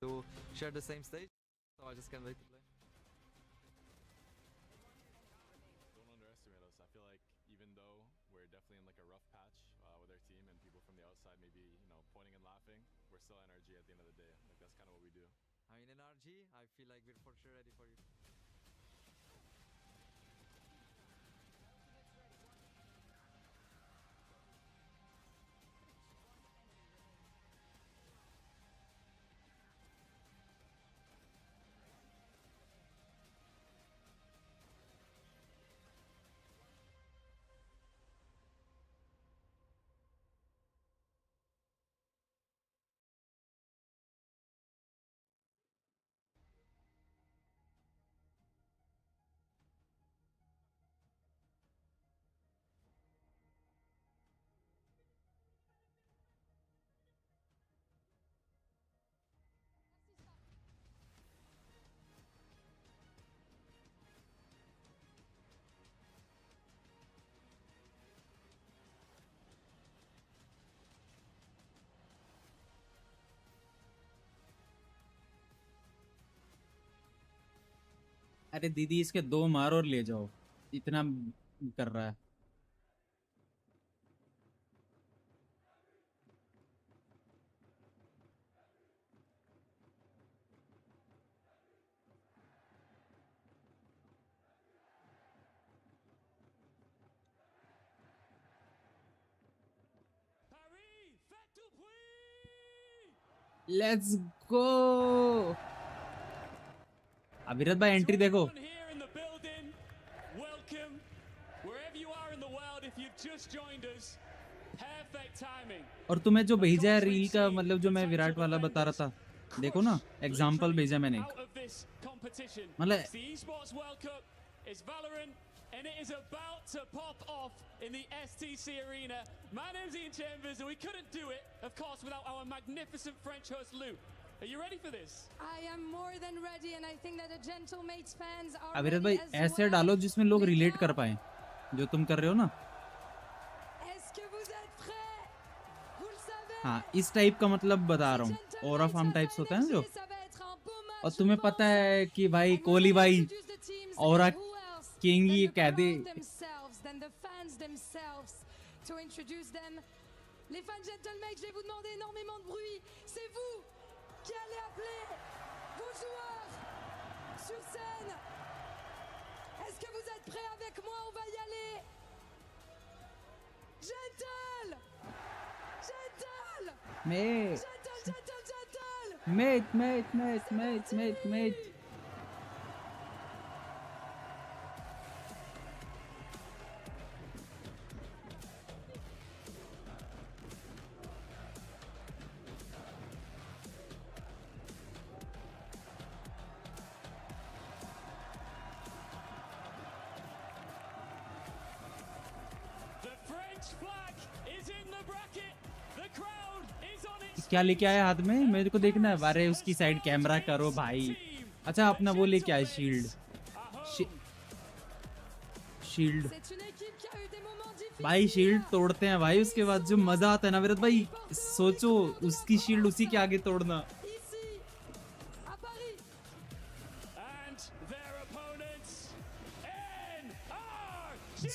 [SPEAKER 1] to share the same stage, so I just can't wait to play.
[SPEAKER 7] Don't underestimate us. I feel like even though we're definitely in like a rough patch with our team and people from the outside maybe, pointing and laughing, we're still NRG at the end of the day. Like that's kind of what we do.
[SPEAKER 1] I mean, NRG, I feel like we're for sure ready for you.
[SPEAKER 2] अरे दीदी इसके दो मार और ले जाओ इतना कर रहा है लेट्स गो अविरत भाई एंट्री देखो.
[SPEAKER 6] Here in the building, welcome wherever you are in the world. If you've just joined us, perfect timing.
[SPEAKER 2] और तुम्हें जो भेजा है रील का मतलब जो मैं विराट वाला बता रहा था, देखो ना एग्जांपल भेजा मैंने एक.
[SPEAKER 6] Out of this competition.
[SPEAKER 2] मतलब
[SPEAKER 6] It's the Esports World Cup. It's Valorant. And it is about to pop off in the STC arena. My name's Ian Chambers, and we couldn't do it, of course, without our magnificent French host, Lou. Are you ready for this?
[SPEAKER 5] I am more than ready, and I think that the Gentlemates fans are
[SPEAKER 2] अविरत
[SPEAKER 5] ready
[SPEAKER 2] भाई
[SPEAKER 5] as
[SPEAKER 2] ऐसे
[SPEAKER 5] well.
[SPEAKER 2] डालो जिसमें लोग relate कर पाए, जो तुम कर रहे हो ना.
[SPEAKER 5] Est-ce que vous êtes prêts? Vous le savez.
[SPEAKER 2] हाँ, इस टाइप का मतलब बता रहा हूँ. ऑरा फार्म टाइप्स होता है जो. और तुम्हें पता है कि भाई कोहली भाई ऑरा किंग ये कह दे.
[SPEAKER 5] Than the fans themselves to introduce them. Les fans Gentlemates, je vais vous demander énormément de bruit. C'est vous qui allez appeler vos joueurs sur scène. Est-ce que vous êtes prêts avec moi? On va y aller. Gentle! Gentle!
[SPEAKER 2] Mate.
[SPEAKER 5] Gentle!
[SPEAKER 2] Mate. क्या लेके आया हाथ में? मेरे को देखना है. अरे उसकी साइड कैमरा करो भाई. अच्छा अपना वो लेके आए शील्ड. शील्ड भाई शील्ड तोड़ते हैं भाई. उसके बाद जो मजा आता है ना विराट भाई, सोचो उसकी शील्ड उसी के आगे तोड़ना.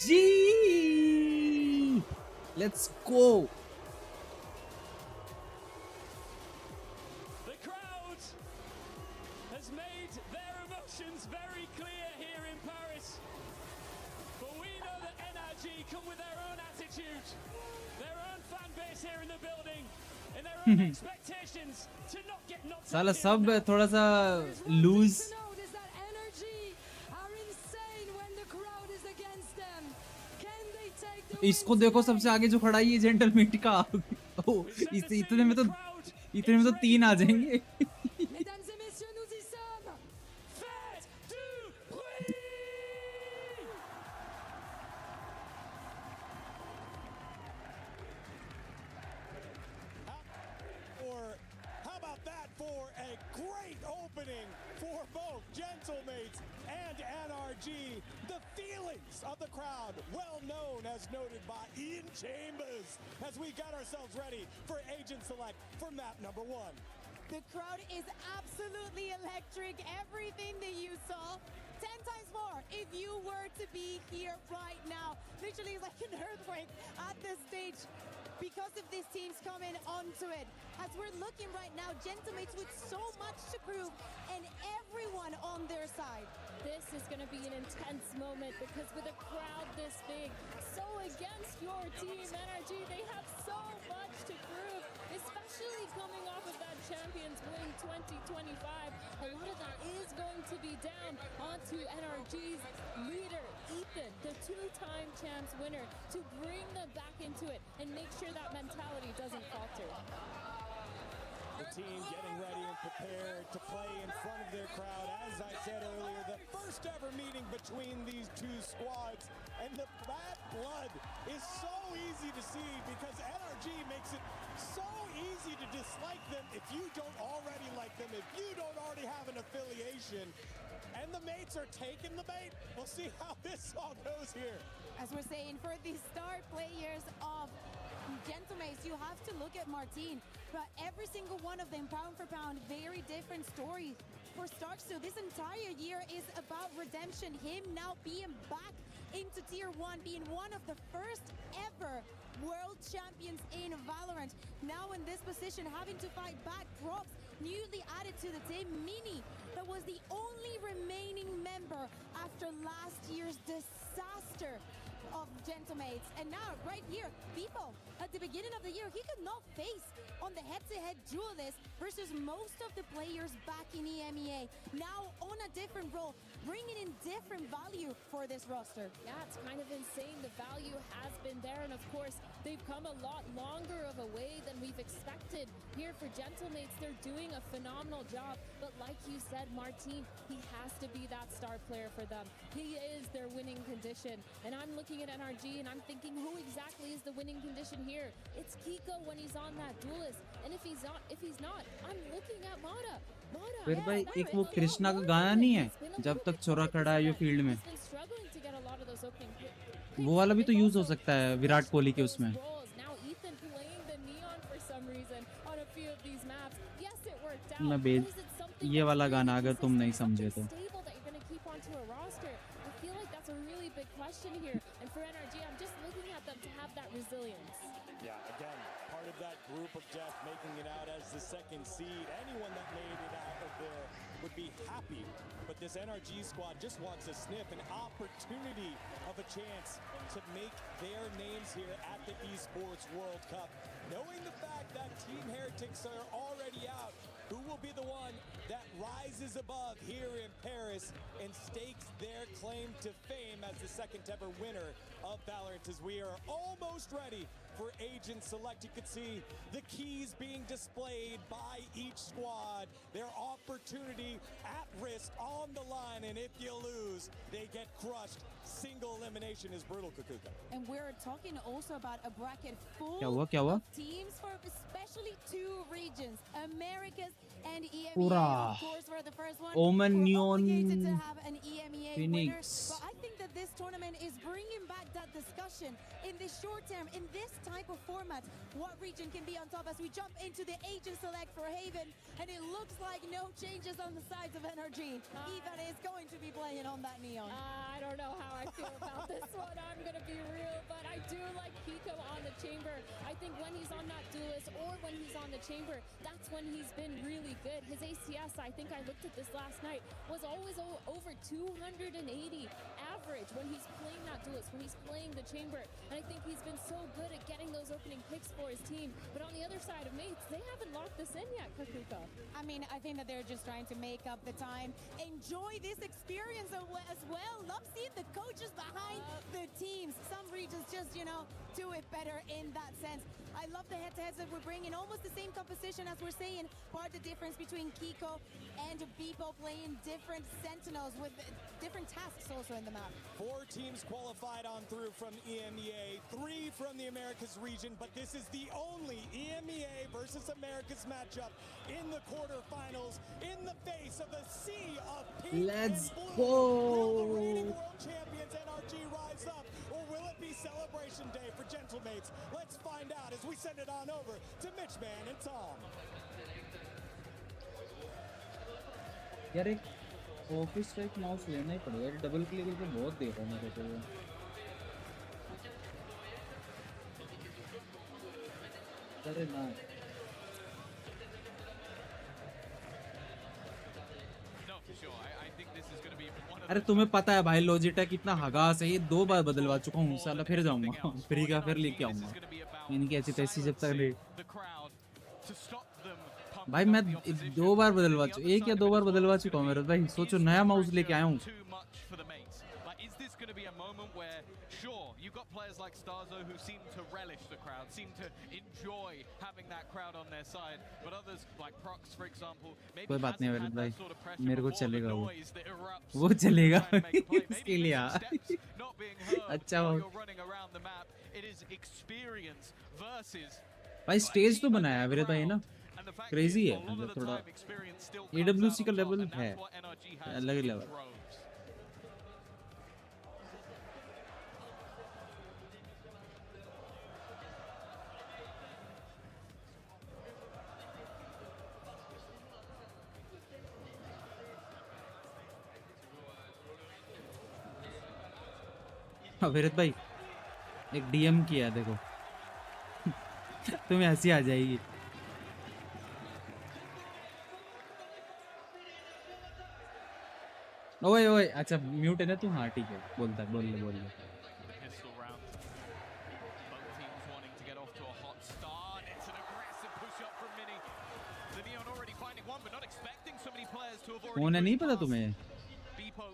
[SPEAKER 2] जी let's go.
[SPEAKER 6] Very clear here in Paris, but we know that NRG come with their own attitude, their own fan base here in the building, and their own expectations to not get knocked out.
[SPEAKER 2] साला सब थोड़ा सा loose. इसको देखो सबसे आगे जो खड़ा है ये जेंटलमेट का. इतने में तो 3 आ जाएंगे.
[SPEAKER 8] For both Gentlemates and NRG, the feelings of the crowd, well known as noted by Ian Chambers, as we got ourselves ready for Agent Select for map number 1.
[SPEAKER 9] The crowd is absolutely electric. Everything that you saw, 10 times more if you were to be here right now. Literally like an earthquake at this stage because of these teams coming onto it. As we're looking right now, Gentlemates with so much to prove and everyone on their side.
[SPEAKER 18] This is going to be an intense moment because with a crowd this big, so against your team, NRG, they have so much to prove, especially coming off of that Champions Win 2025. A lot of that is going to be down onto NRG's leader, Ethan, the 2-time champs winner, to bring them back into it and make sure that mentality doesn't falter.
[SPEAKER 8] The team getting ready and prepared to play in front of their crowd. As I said earlier, the first ever meeting between these two squads, and the bad blood is so easy to see because NRG makes it so easy to dislike them if you don't already like them, if you don't already have an affiliation. And the mates are taking the bait. We'll see how this all goes here.
[SPEAKER 9] As we're saying, for the star players of Gentlemates, you have to look at Martin. But every single one of them, pound for pound, very different story. For Starkster, this entire year is about redemption. Him now being back into Tier 1, being one of the first ever world champions in Valorant. Now in this position, having to fight back props, newly added to the team, Mini, that was the only remaining member after last year's disaster of Gentlemates. And now, right here, Beepo, at the beginning of the year, he could not face on the head-to-head duelist versus most of the players back in EMEA. Now on a different role, bringing in different value for this roster.
[SPEAKER 18] Yeah, it's kind of insane. The value has been there, and of course, they've come a lot longer of a way than we've expected. Here for Gentlemates, they're doing a phenomenal job, but like you said, Martin, he has to be that star player for them. He is their winning condition, and I'm looking at NRG and I'm thinking, who exactly is the winning condition here? It's Kiko when he's on that duelist, and if he's not, I'm looking at Mata.
[SPEAKER 2] फिर भाई एक वो कृष्णा का गाना नहीं है, जब तक छोरा खड़ा है यो फील्ड में, वो वाला भी तो यूज हो सकता है विराट कोहली के उसमें. मैं भेज ये वाला गाना अगर तुम नहीं समझे तो.
[SPEAKER 18] That's a really big question here, and for NRG, I'm just looking at them to have that resilience.
[SPEAKER 8] Yeah, again, part of that group of death making it out as the second seed. Anyone that made it out of there would be happy, but this NRG squad just wants a sniff, an opportunity of a chance to make their names here at the Esports World Cup. Knowing the fact that Team Heretics are already out, who will be the one that rises above here in Paris and stakes their claim to fame as the second ever winner of Valorant, as we are almost ready for Agent Select. You can see the keys being displayed by each squad, their opportunity at risk on the line, and if you lose, they get crushed. Single elimination is brutal, Kukuka.
[SPEAKER 9] And we're talking also about a bracket full
[SPEAKER 2] क्या हुआ?
[SPEAKER 9] of teams for especially two regions, Americas and EMEA.
[SPEAKER 2] पूरा
[SPEAKER 9] Of course, for the first one,
[SPEAKER 2] Omen
[SPEAKER 9] we're
[SPEAKER 2] Neon
[SPEAKER 9] obligated to have an EMEA
[SPEAKER 2] Phoenix.
[SPEAKER 9] winner. But I think that this tournament is bringing back that discussion in the short term, in this type of format. What region can be on top as we jump into the Agent Select for Haven, and it looks like no changes on the sides of NRG. Even is going to be playing on that Neon.
[SPEAKER 18] I don't know how I feel about this one. I'm going to be real, but I do like Pico on the chamber. I think when he's on that duelist or when he's on the chamber, that's when he's been really good. His ACS, I think I looked at this last night, was always over 280 average when he's playing that duelist, when he's playing the chamber. And I think he's been so good at getting those opening picks for his team. But on the other side of Mates, they haven't locked this in yet, Kakuka.
[SPEAKER 9] I mean, I think that they're just trying to make up the time. Enjoy this experience as well. Love seeing the coaches behind the teams. Some regions just, do it better in that sense. I love the head-to-heads that we're bringing. Almost the same composition as we're saying. Part the difference between Kiko and Beepo playing different sentinels with different tasks also in the map.
[SPEAKER 8] 4 teams qualified on through from EMEA, 3 from the Americas region, but this is the only EMEA versus Americas matchup in the quarterfinals in the face of a sea of pink
[SPEAKER 2] Let's
[SPEAKER 8] and blue.
[SPEAKER 2] go.
[SPEAKER 8] Will the reigning world champions NRG rise up, or will it be celebration day for Gentlemates? Let's find out as we send it on over to Mitchman and Tom.
[SPEAKER 2] यार एक office का एक mouse लेना ही पड़ेगा, double click करके बहुत दे रहा है मेरे को. अरे ना अरे तुम्हें पता है भाई लॉजिटेक कितना हगास है, ये 2 बार बदलवा चुका हूँ साला, फिर जाऊंगा फ्री का फिर लेके आऊंगा इनकी ऐसी तैसी जब तक नहीं. भाई मैं 2 बार बदलवा चुका, 1 या 2 बार बदलवा चुका हूँ मेरे भाई. सोचो नया माउस लेके आया हूँ.
[SPEAKER 12] Going to be a moment where, sure, you've got players like Starzo who seem to relish the crowd, seem to enjoy having that crowd on their side, but others like Prox, for example, maybe
[SPEAKER 2] कोई बात नहीं
[SPEAKER 12] hasn't
[SPEAKER 2] भाई,
[SPEAKER 12] had that sort of pressure
[SPEAKER 2] मेरे को
[SPEAKER 12] before,
[SPEAKER 2] चलेगा
[SPEAKER 12] the
[SPEAKER 2] वो
[SPEAKER 12] noise that erupts
[SPEAKER 2] वो चलेगा
[SPEAKER 12] trying to make a play.
[SPEAKER 2] इसके
[SPEAKER 12] Maybe
[SPEAKER 2] लिए
[SPEAKER 12] even steps not being heard
[SPEAKER 2] अच्छा
[SPEAKER 12] while
[SPEAKER 2] हो.
[SPEAKER 12] you're running around the map. It is experience versus
[SPEAKER 2] भाई स्टेज तो बनाया है मेरे भाई ना, क्रेजी है मतलब थोड़ा. EWC का लेवल है अलग ही लेवल. विरत भाई एक डीएम किया देखो तुम्हें हंसी आ जाएगी. ओए ओए अच्छा म्यूट है ना तू? हाँ ठीक है, बोलता है, बोल ले बोल ले।
[SPEAKER 12] Pistol round. Both teams wanting to get off to a hot start. It's an aggressive push up from Mini. The Neon already finding one, but not expecting so many players to have already.
[SPEAKER 2] कौन है नहीं पता तुम्हें?
[SPEAKER 12] Beepo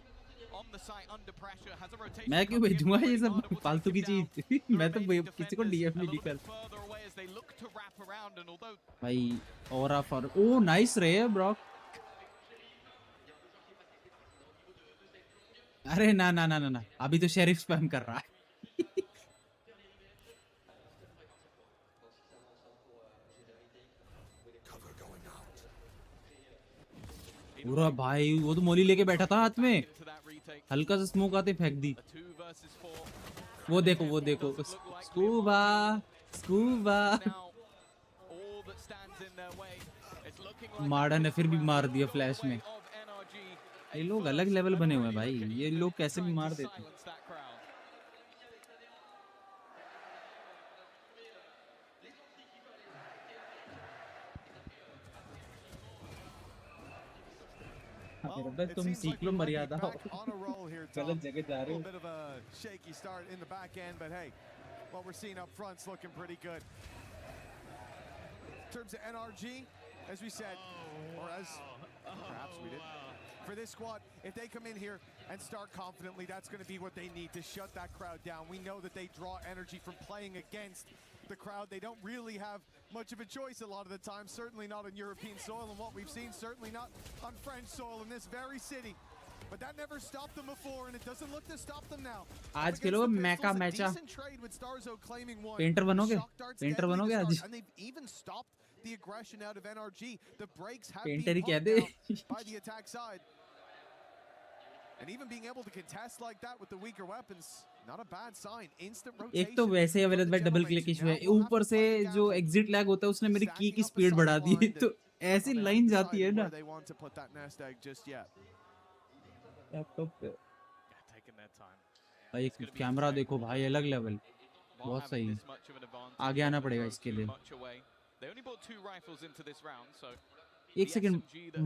[SPEAKER 12] on the site under pressure has a rotation.
[SPEAKER 2] मैं क्यों भेजूंगा ये सब फालतू की चीज? मैं तो किसी को डीएम भी नहीं कर।
[SPEAKER 12] Further away as they look to wrap around, and although
[SPEAKER 2] भाई ऑरा फॉर ओ नाइस रे ब्रॉक। अरे ना ना ना ना ना, अभी तो शेरिफ स्पैम कर रहा है। पूरा भाई वो तो मोली लेके बैठा था हाथ में, हल्का सा स्मोक आते फेंक दी। वो देखो स्कूबा स्कूबा। मार्डा ने फिर भी मार दिया फ्लैश में। ये लोग अलग लेवल बने हुए हैं भाई, ये लोग कैसे भी मार देते हैं। तुम सीख लो मर्यादा, गलत जगह जा रहे हो।
[SPEAKER 13] What we're seeing up front's looking pretty good. In terms of NRG, as we said, or as perhaps we did, for this squad, if they come in here and start confidently, that's going to be what they need to shut that crowd down. We know that they draw energy from playing against the crowd. They don't really have much of a choice a lot of the time, certainly not on European soil, and what we've seen, certainly not on French soil in this very city. But that never stopped them before, and it doesn't look to stop them now.
[SPEAKER 2] आज के लोग मैका मैचा painter बनोगे? Painter बनोगे आज?
[SPEAKER 13] And they've even stopped the aggression out of NRG. The brakes have
[SPEAKER 2] painter he
[SPEAKER 13] been
[SPEAKER 2] कह
[SPEAKER 13] pumped
[SPEAKER 2] they.
[SPEAKER 13] out by the attack side. And even being able to contest like that with the weaker weapons, not a bad sign. Instant rotation.
[SPEAKER 2] एक तो वैसे ही available double click issue है, ऊपर से जो exit lag होता है उसने मेरी की स्पीड बढ़ा दी है, तो ऐसी लाइन जाती है ना
[SPEAKER 13] They want to put that nest egg just yet.
[SPEAKER 2] Laptop पे।
[SPEAKER 12] taking their time.
[SPEAKER 2] भाई कैमरा देखो भाई, अलग लेवल, बहुत सही। आगे आना पड़ेगा इसके लिए।
[SPEAKER 12] They only bought 2 rifles into this round, so
[SPEAKER 2] एक सेकंड,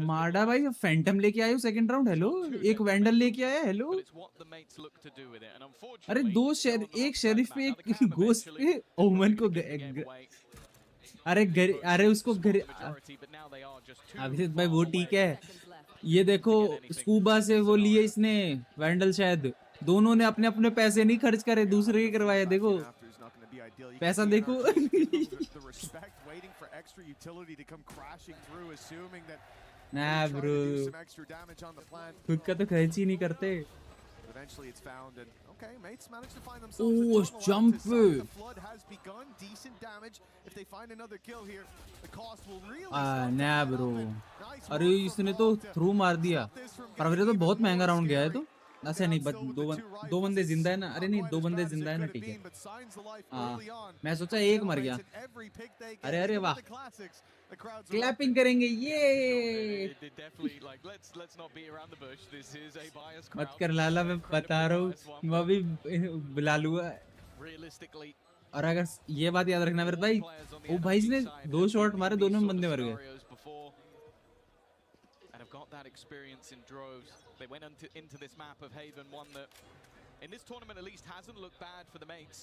[SPEAKER 2] मार्डा भाई फैंटम लेके आए हो सेकंड राउंड? हेलो, एक वैंडल लेके आया, हेलो। अरे एक शेरिफ पे, एक गोस्ट पे, ओमन को अरे उसको अभिषेक भाई वो ठीक है। ये देखो स्कूबा से वो लिए इसने वैंडल, शायद दोनों ने अपने अपने पैसे नहीं खर्च करे, दूसरे के करवाए। देखो पैसा देखो। ना ब्रो, खुद का तो खर्च ही नहीं करते। ओह जंप, ना ब्रो, अरे इसने तो थ्रू मार दिया। पर तो बहुत महंगा राउंड गया है। तो ऐसे नहीं, दो बंदे जिंदा है ना? अरे नहीं, 2 बंदे जिंदा है ना, ठीक है। हाँ मैं सोचा एक मर गया। अरे अरे वाह, क्लैपिंग करेंगे ये। मत कर लाला, मैं बता रहा हूँ, मैं भी बुला लूंगा। और अगर ये बात याद रखना मेरे भाई, वो भाई इसने 2 शॉट मारे, दोनों में बंदे मर गए।
[SPEAKER 12] got that experience in droves. They went into this map of Haven, one that in this tournament at least hasn't looked bad for the mates.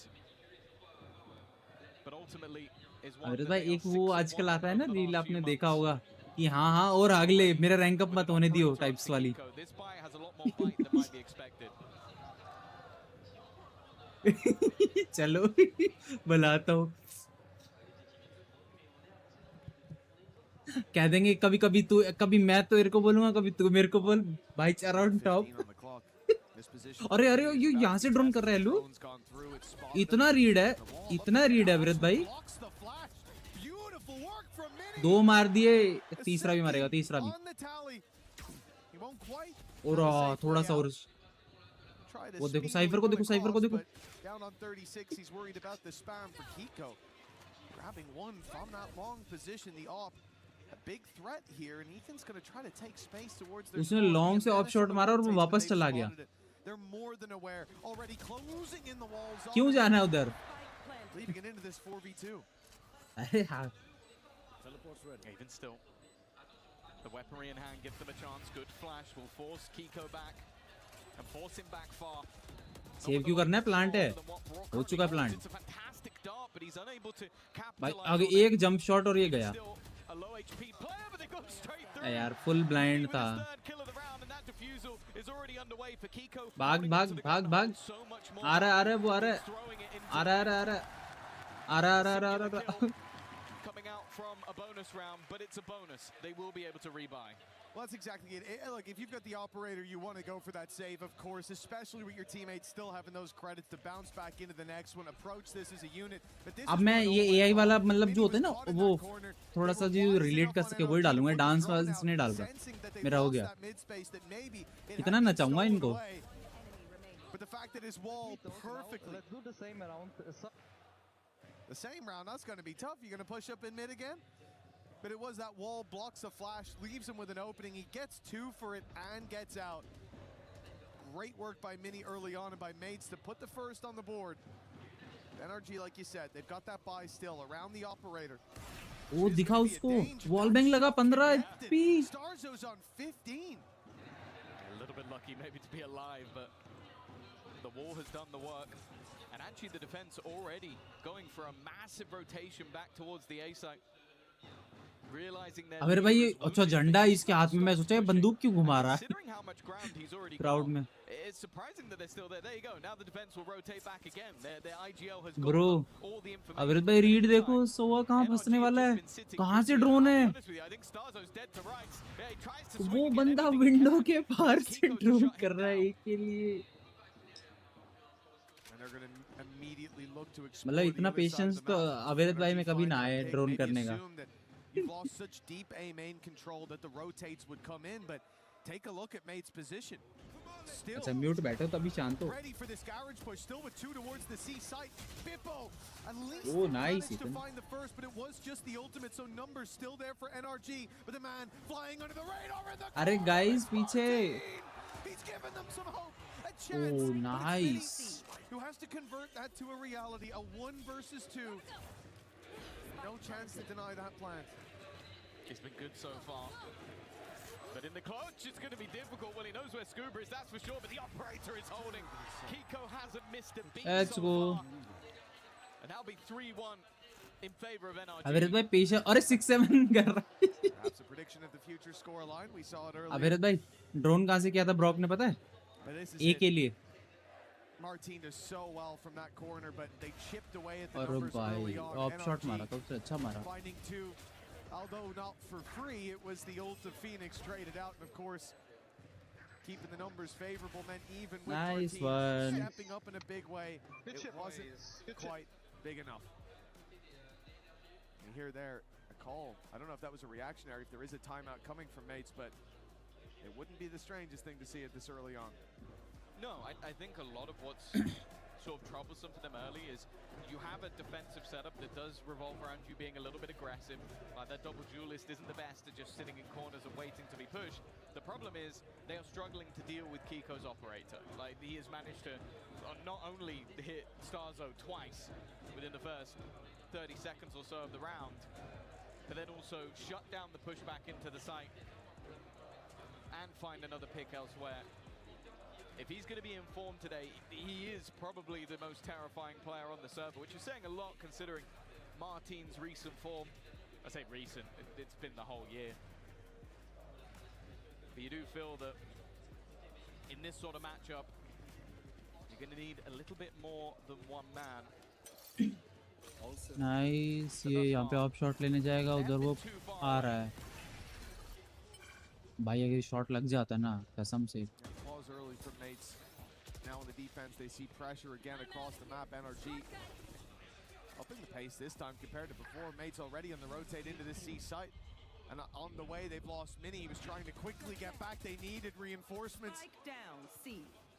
[SPEAKER 12] But ultimately is one
[SPEAKER 2] अरे भाई एक वो आजकल आता है ना रील, आपने देखा होगा कि हाँ हाँ और अगले मेरा रैंक अप मत होने दियो टाइप्स वाली। चलो बुलाता हूँ। कह देंगे कभी कभी तू, कभी मैं तो तेरे को बोलूंगा, कभी तू मेरे को बोल। भाई चार ऑन टॉप। अरे अरे ये यहाँ से ड्रोन कर रहा है लू। इतना रीड है विरत भाई। 2 मार दिए, तीसरा भी मारेगा, तीसरा भी। और थोड़ा सा और वो देखो साइफर को, देखो साइफर को देखो। उसने लॉन्ग से ऑफ शॉट मारा और वो वापस चला गया। क्यों जाना है उधर? अरे हाँ
[SPEAKER 4] The weaponry in hand gives them a chance. Good flash will force Kiko back and force him back far.
[SPEAKER 2] Save क्यों करना है? प्लांट है, हो चुका प्लांट भाई। आगे एक जंप शॉट और ये गया यार, फुल ब्लाइंड था। भाग भाग भाग भाग, आ रहा है वो, आ रहा है, आ रहा है, आ रहा है, आ रहा है, आ रहा है, आ रहा है।
[SPEAKER 4] Coming out from a bonus round, but it's a bonus. They will be able to rebuy.
[SPEAKER 13] Well, that's exactly it. Look, if you've got the operator, you want to go for that save, of course, especially with your teammates still having those credits to bounce back into the next one. Approach this as a unit. But this
[SPEAKER 2] अब मैं ये AI वाला मतलब जो होता है ना, वो थोड़ा सा जो रिलेट कर सके वही डालूंगा। डांस वाला इसने डाल रहा, मेरा हो गया। कितना नचाऊंगा इनको।
[SPEAKER 13] But the fact that his wall perfectly. Let's do the same round. The same round, that's going to be tough. You're going to push up in mid again? But it was that wall, blocks a flash, leaves him with an opening. He gets 2 for it and gets out. Great work by Mini early on and by Mates to put the first on the board. NRG, like you said, they've got that buy still around the operator.
[SPEAKER 2] वो दिखा उसको, wall bang लगा 15 HP.
[SPEAKER 13] Starzo's on 15.
[SPEAKER 4] A little bit lucky maybe to be alive, but the wall has done the work. And actually the defense already going for a massive rotation back towards the A site. Realizing that
[SPEAKER 2] अबे भाई, अच्छा झंडा इसके हाथ में, मैं सोचा बंदूक क्यों घुमा रहा है क्राउड में।
[SPEAKER 4] It's surprising that they're still there. There you go. Now the defense will rotate back again. Their IGL has got
[SPEAKER 2] bro, अबे भाई रीड देखो, सोवा कहाँ फंसने वाला है, कहाँ से ड्रोन है। वो बंदा विंडो के बाहर से ड्रोन कर रहा है एक के लिए। मतलब इतना पेशेंस तो अवेद भाई में कभी ना आए ड्रोन करने का।
[SPEAKER 13] You've lost such deep A main control that the rotates would come in, but take a look at Mate's position. Still
[SPEAKER 2] अच्छा म्यूट बैठो तभी शांत हो।
[SPEAKER 13] ready for this garage push, still with 2 towards the C site. Bippo at least
[SPEAKER 2] oh nice
[SPEAKER 13] managed to find the first, but it was just the ultimate, so numbers still there for NRG. But the man flying under the radar in the
[SPEAKER 2] अरे guys पीछे।
[SPEAKER 13] He's given them some hope, a chance.
[SPEAKER 2] Oh nice.
[SPEAKER 13] Who has to convert that to a reality, a 1 versus 2. No chance to deny that plan.
[SPEAKER 4] It's been good so far. But in the clutch, it's going to be difficult. Well, he knows where Scuba is, that's for sure, but the operator is holding. Kiko hasn't missed a beat
[SPEAKER 2] Let's
[SPEAKER 4] so
[SPEAKER 2] go.
[SPEAKER 4] far. And that'll be 3-1 in favor of NRG.
[SPEAKER 2] अवेद भाई patience, अरे 6-7 कर रहा है।
[SPEAKER 13] Perhaps a prediction of the future score line. We saw it earlier.
[SPEAKER 2] अवेद भाई drone कहाँ से किया था ब्रॉक ने, पता है? ए के लिए।
[SPEAKER 13] Martin does so well from that corner, but they chipped away at the
[SPEAKER 2] अरे
[SPEAKER 13] numbers early
[SPEAKER 2] भाई
[SPEAKER 13] on.
[SPEAKER 2] ऑफ शॉट मारा था उससे, अच्छा मारा।
[SPEAKER 13] Finding 2, although not for free, it was the ult of Phoenix traded out, and of course, keeping the numbers favorable meant even with
[SPEAKER 2] Nice
[SPEAKER 13] Martin
[SPEAKER 2] one.
[SPEAKER 13] stepping up in a big way, it wasn't quite big enough. You hear there a call. I don't know if that was a reactionary, if there is a timeout coming from Mates, but it wouldn't be the strangest thing to see it this early on.
[SPEAKER 4] No, I think a lot of what's sort of troublesome for them early is you have a defensive setup that does revolve around you being a little bit aggressive. Like that double duelist isn't the best at just sitting in corners and waiting to be pushed. The problem is they are struggling to deal with Kiko's operator. Like he has managed to not only hit Starzo twice within the first 30 seconds or so of the round, but then also shut down the pushback into the site and find another pick elsewhere. If he's going to be informed today, he is probably the most terrifying player on the server, which is saying a lot considering Martin's recent form. I say recent, it's been the whole year. But you do feel that in this sort of matchup, you're going to need a little bit more than one man.
[SPEAKER 2] Nice, ये यहाँ पे of shot लेने जाएगा, उधर वो आ रहा है भाई। अगर शॉट लग जाता ना कसम से।
[SPEAKER 13] Early from Mates. Now on the defense, they see pressure again across the map. NRG upping the pace this time compared to before. Mates already on the rotate into this C site. And on the way, they've lost Mini. He was trying to quickly get back. They needed reinforcements.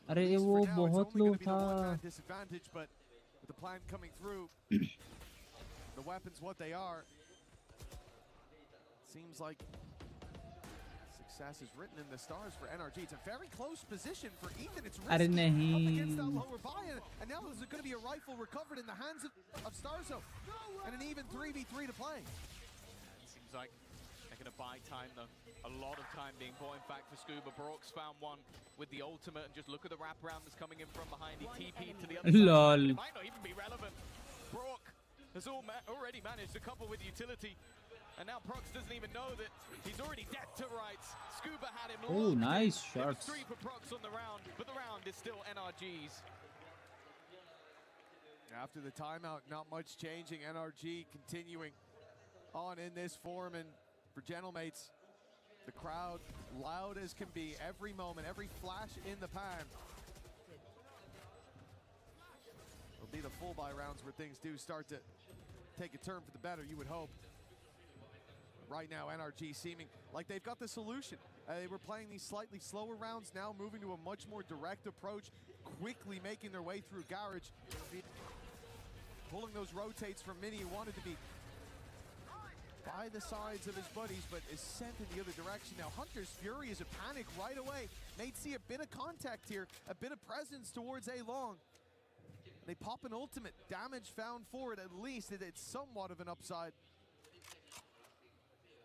[SPEAKER 2] अरे वो बहुत लो था।
[SPEAKER 13] Disadvantage, but with the plan coming through, the weapons what they are, seems like success is written in the stars for NRG. It's a very close position for Ethan. It's risky up against that lower buy, and now there's going to be a rifle recovered in the hands of Starzo, and an even 3v3 to play.
[SPEAKER 4] It seems like they're going
[SPEAKER 12] looking to buy time, though. A lot of time being bought, in fact, for Scuba. Brock's found one with the ultimate, and just look at the wraparound that's coming in from behind. He TP'd to the other
[SPEAKER 2] Lol.
[SPEAKER 12] side. It might not even be relevant. Brock has already managed to couple with utility, and now Prox doesn't even know that he's already dead to rights. Scuba had him
[SPEAKER 2] Oh,
[SPEAKER 12] locked.
[SPEAKER 2] nice
[SPEAKER 12] There was
[SPEAKER 2] shots.
[SPEAKER 12] 3 for Prox on the round, but the round is still NRG's.
[SPEAKER 13] After the timeout, not much changing. NRG continuing on in this form, and for Gentlemates, the crowd loud as can be every moment, every flash in the pan. It'll be the full buy rounds where things do start to take a turn for the better, you would hope. Right now, NRG seeming like they've got the solution. They were playing these slightly slower rounds, now moving to a much more direct approach, quickly making their way through Garage. Pulling those rotates from Mini, who wanted to be by the sides of his buddies, but is sent in the other direction. Now Hunter's Fury is a panic right away. Nate see a bit of contact here, a bit of presence towards A Long. They pop an ultimate, damage found for it at least. It's somewhat of an upside.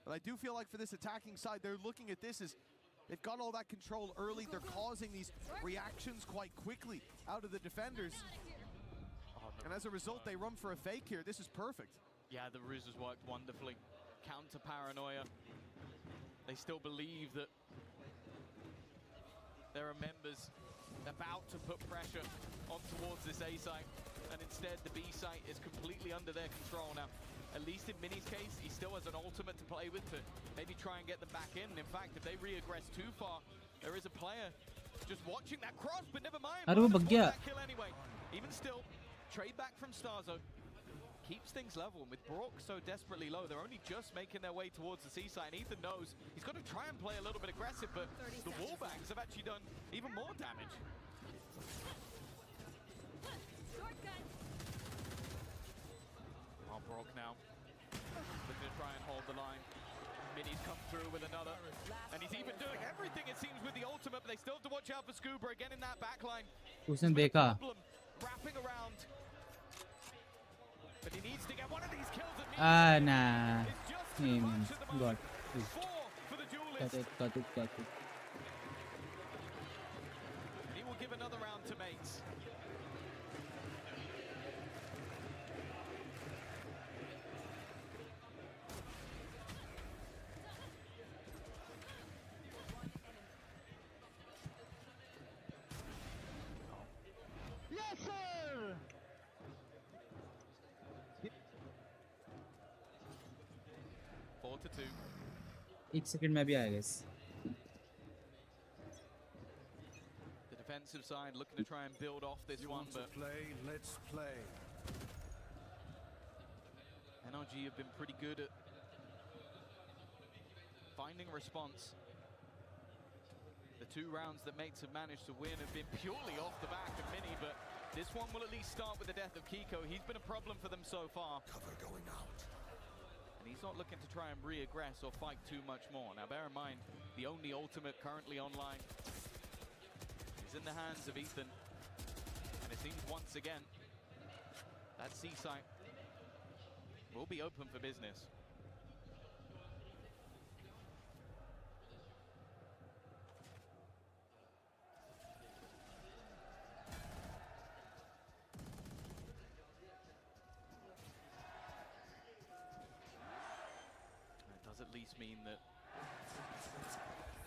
[SPEAKER 13] But I do feel like for this attacking side, they're looking at this as they've got all that control early. They're causing these reactions quite quickly out of the defenders. And as a result, they run for a fake here. This is perfect.
[SPEAKER 12] Yeah, the ruse has worked wonderfully. Counter paranoia. They still believe that there are members about to put pressure on towards this A site, and instead the B site is completely under their control now. At least in Mini's case, he still has an ultimate to play with to maybe try and get them back in. And in fact, if they re-aggress too far, there is a player just watching that cross, but never mind.
[SPEAKER 2] अरे वो bug गया.
[SPEAKER 12] That kill anyway. Even still, trade back from Starzo keeps things level. With Brock so desperately low, they're only just making their way towards the C side. And Ethan knows he's got to try and play a little bit aggressive, but the wallbangs have actually done even more damage. Oh, Brock now looking to try and hold the line. Mini's come through with another, and he's even doing everything it seems with the ultimate, but they still have to watch out for Scuba again in that backline.
[SPEAKER 2] उसने देखा.
[SPEAKER 12] Wrapping around, but he needs to get one of these kills at
[SPEAKER 2] Nah. God. Cut it.
[SPEAKER 12] He will give another round to mates.
[SPEAKER 14] Yes, sir!
[SPEAKER 12] 4-2.
[SPEAKER 2] 1 second में भी आएगा इस.
[SPEAKER 12] The defensive side looking to try and build off this one, but
[SPEAKER 14] Let's play.
[SPEAKER 12] NRG have been pretty good at finding a response. The 2 rounds that mates have managed to win have been purely off the back of Mini, but this one will at least start with the death of Kiko. He's been a problem for them so far.
[SPEAKER 14] Cover going out.
[SPEAKER 12] And he's not looking to try and re-aggress or fight too much more. Now bear in mind, the only ultimate currently online is in the hands of Ethan. And it seems once again, that C site will be open for business. At least mean that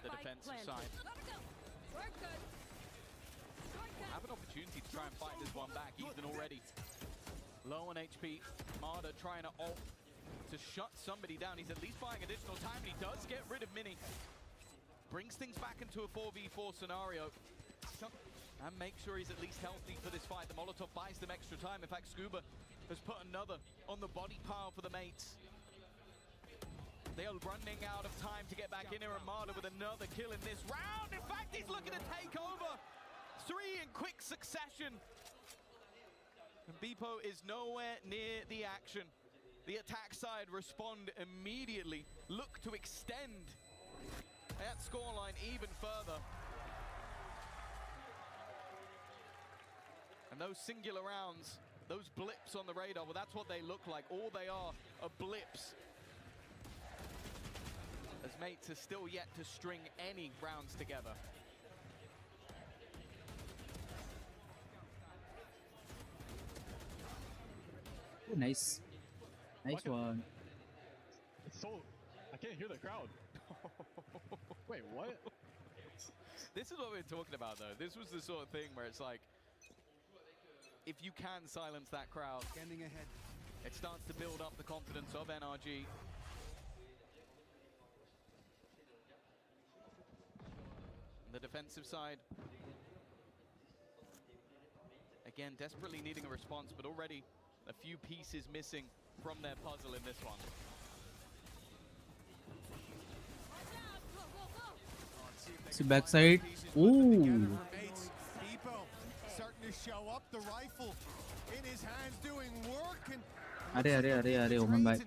[SPEAKER 12] the defensive side will have an opportunity to try and fight this one back. Ethan already low on HP. Marder trying to ult to shut somebody down. He's at least buying additional time, and he does get rid of Mini. Brings things back into a 4v4 scenario. And make sure he's at least healthy for this fight. The Molotov buys them extra time. In fact, Scuba has put another on the body pile for the mates. They are running out of time to get back in here. Armada with another kill in this round. In fact, he's looking to take over. 3 in quick succession. And Beepo is nowhere near the action. The attack side respond immediately. Look to extend that scoreline even further. And those singular rounds, those blips on the radar, well, that's what they look like. All they are blips. as mates are still yet to string any rounds together.
[SPEAKER 2] Oh, nice. Nice one.
[SPEAKER 7] It's so... I can't hear the crowd. Wait, what?
[SPEAKER 12] This is what we were talking about, though. This was the sort of thing where it's like, if you can silence that crowd, it starts to build up the confidence of NRG. The defensive side, again, desperately needing a response, but already a few pieces missing from their puzzle in this one.
[SPEAKER 2] See backside. Ooh.
[SPEAKER 13] Starting to show up, the rifle in his hands doing work, and
[SPEAKER 2] Arey, Oman bhai.
[SPEAKER 13] a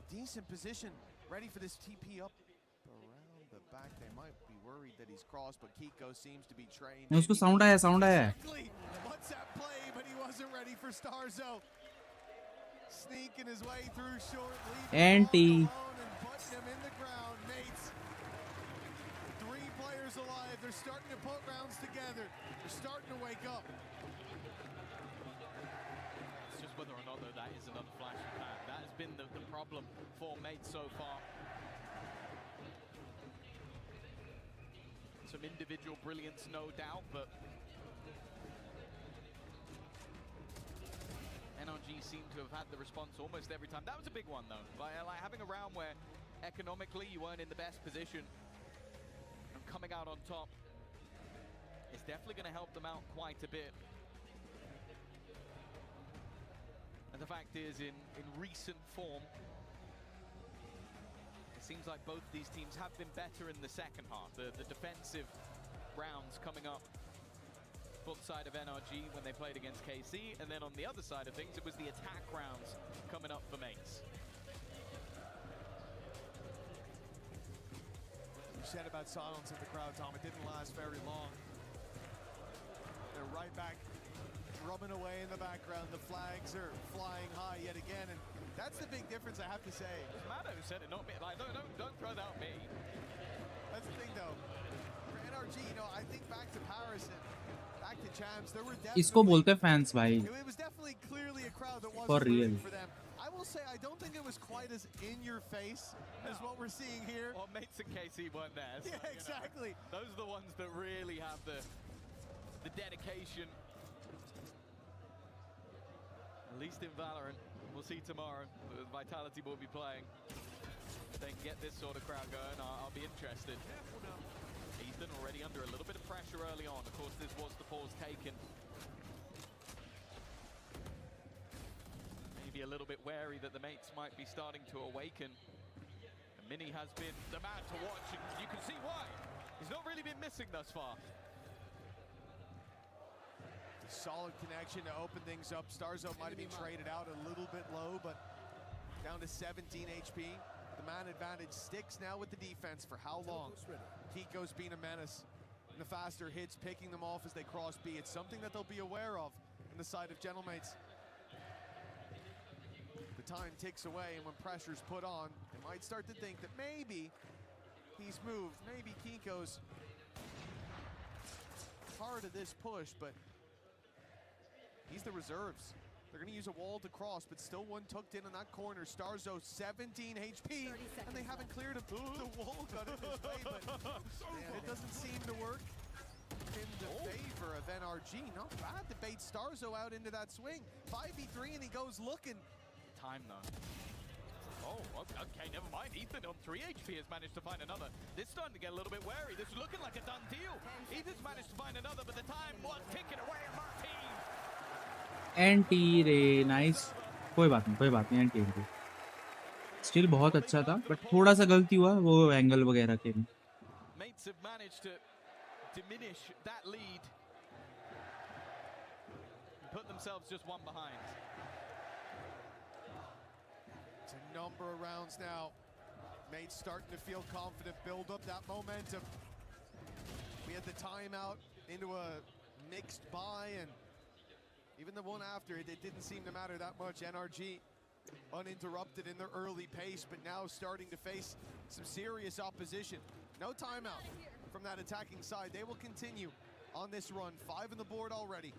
[SPEAKER 13] decent position, ready for this TP up around the back. They might be worried that he's crossed, but Kiko seems to be trained.
[SPEAKER 2] उसको sound आया.
[SPEAKER 13] Exactly. What's that play? But he wasn't ready for StarZo. Sneaking his way through short, leaving
[SPEAKER 2] Anti.
[SPEAKER 13] and putting him in the ground. Mates, 3 players alive. They're starting to put rounds together. They're starting to wake up.
[SPEAKER 12] It's just whether or not, though, that is another flash in hand. That has been the problem for mates so far. Some individual brilliance, no doubt, but NRG seem to have had the response almost every time. That was a big one, though. Like having a round where economically you weren't in the best position and coming out on top is definitely going to help them out quite a bit. And the fact is, in recent form, it seems like both these teams have been better in the second half. The defensive rounds coming up both side of NRG when they played against KC, and then on the other side of things, it was the attack rounds coming up for mates.
[SPEAKER 13] You said about silence in the crowd, Tom. It didn't last very long. They're right back, rubbing away in the background. The flags are flying high yet again, and that's the big difference, I have to say.
[SPEAKER 12] Maddo said it, not me. Like, don't throw that out me.
[SPEAKER 13] That's the thing, though. For NRG, you know, I think back to Paris and back to champs, there were
[SPEAKER 2] इसको बोलते हैं fans भाई.
[SPEAKER 13] it was definitely clearly a crowd that
[SPEAKER 2] For
[SPEAKER 13] wasn't
[SPEAKER 2] real.
[SPEAKER 13] rooting for them. I will say, I don't think it was quite as in your face as what we're seeing here.
[SPEAKER 12] Well, mates and KC weren't there. So,
[SPEAKER 13] yeah, exactly.
[SPEAKER 12] You know, those are the ones that really have the dedication. At least in Valorant. We'll see tomorrow. Vitality will be playing. If they can get this sort of crowd going, I'll be interested. Ethan already under a little bit of pressure early on. Of course, this was the pause taken. Maybe a little bit wary that the mates might be starting to awaken. And Mini has been the man to watch, and you can see why. He's not really been missing thus far.
[SPEAKER 13] Solid connection to open things up. StarZo might have been traded out a little bit low, but down to 17 HP. The man advantage sticks now with the defense. For how long? Kiko's been a menace. And the faster hits, picking them off as they cross B. It's something that they'll be aware of in the side of Gentlemates. The time ticks away, and when pressure's put on, they might start to think that maybe he's moved. Maybe Kiko's part of this push, but he's the reserves. They're going to use a wall to cross, but still one tucked in that corner. StarZo, 17 HP, and they haven't cleared him. The wall got in his way, but man, it doesn't seem to work in the favor of NRG. Not bad to bait StarZo out into that swing. 5v3, and he goes looking.
[SPEAKER 12] Time, though. Oh, okay, never mind. Ethan on 3 HP has managed to find another. This is starting to get a little bit wary. This is looking like a done deal. Ethan's managed to find another, but the time was ticking away at Martin.
[SPEAKER 2] Anti रे nice. कोई बात नहीं anti still बहुत अच्छा था, but थोड़ा सा गलती हुआ वो एंगल वगैरह के में.
[SPEAKER 12] Mates have managed to diminish that lead and put themselves just one behind.
[SPEAKER 13] It's a number of rounds now. Mates starting to feel confident, build up that momentum. We had the timeout into a mixed buy, and even the one after it didn't seem to matter that much. NRG uninterrupted in their early pace, but now starting to face some serious opposition. No timeout from that attacking side. They will continue on this run. 5 on the board already.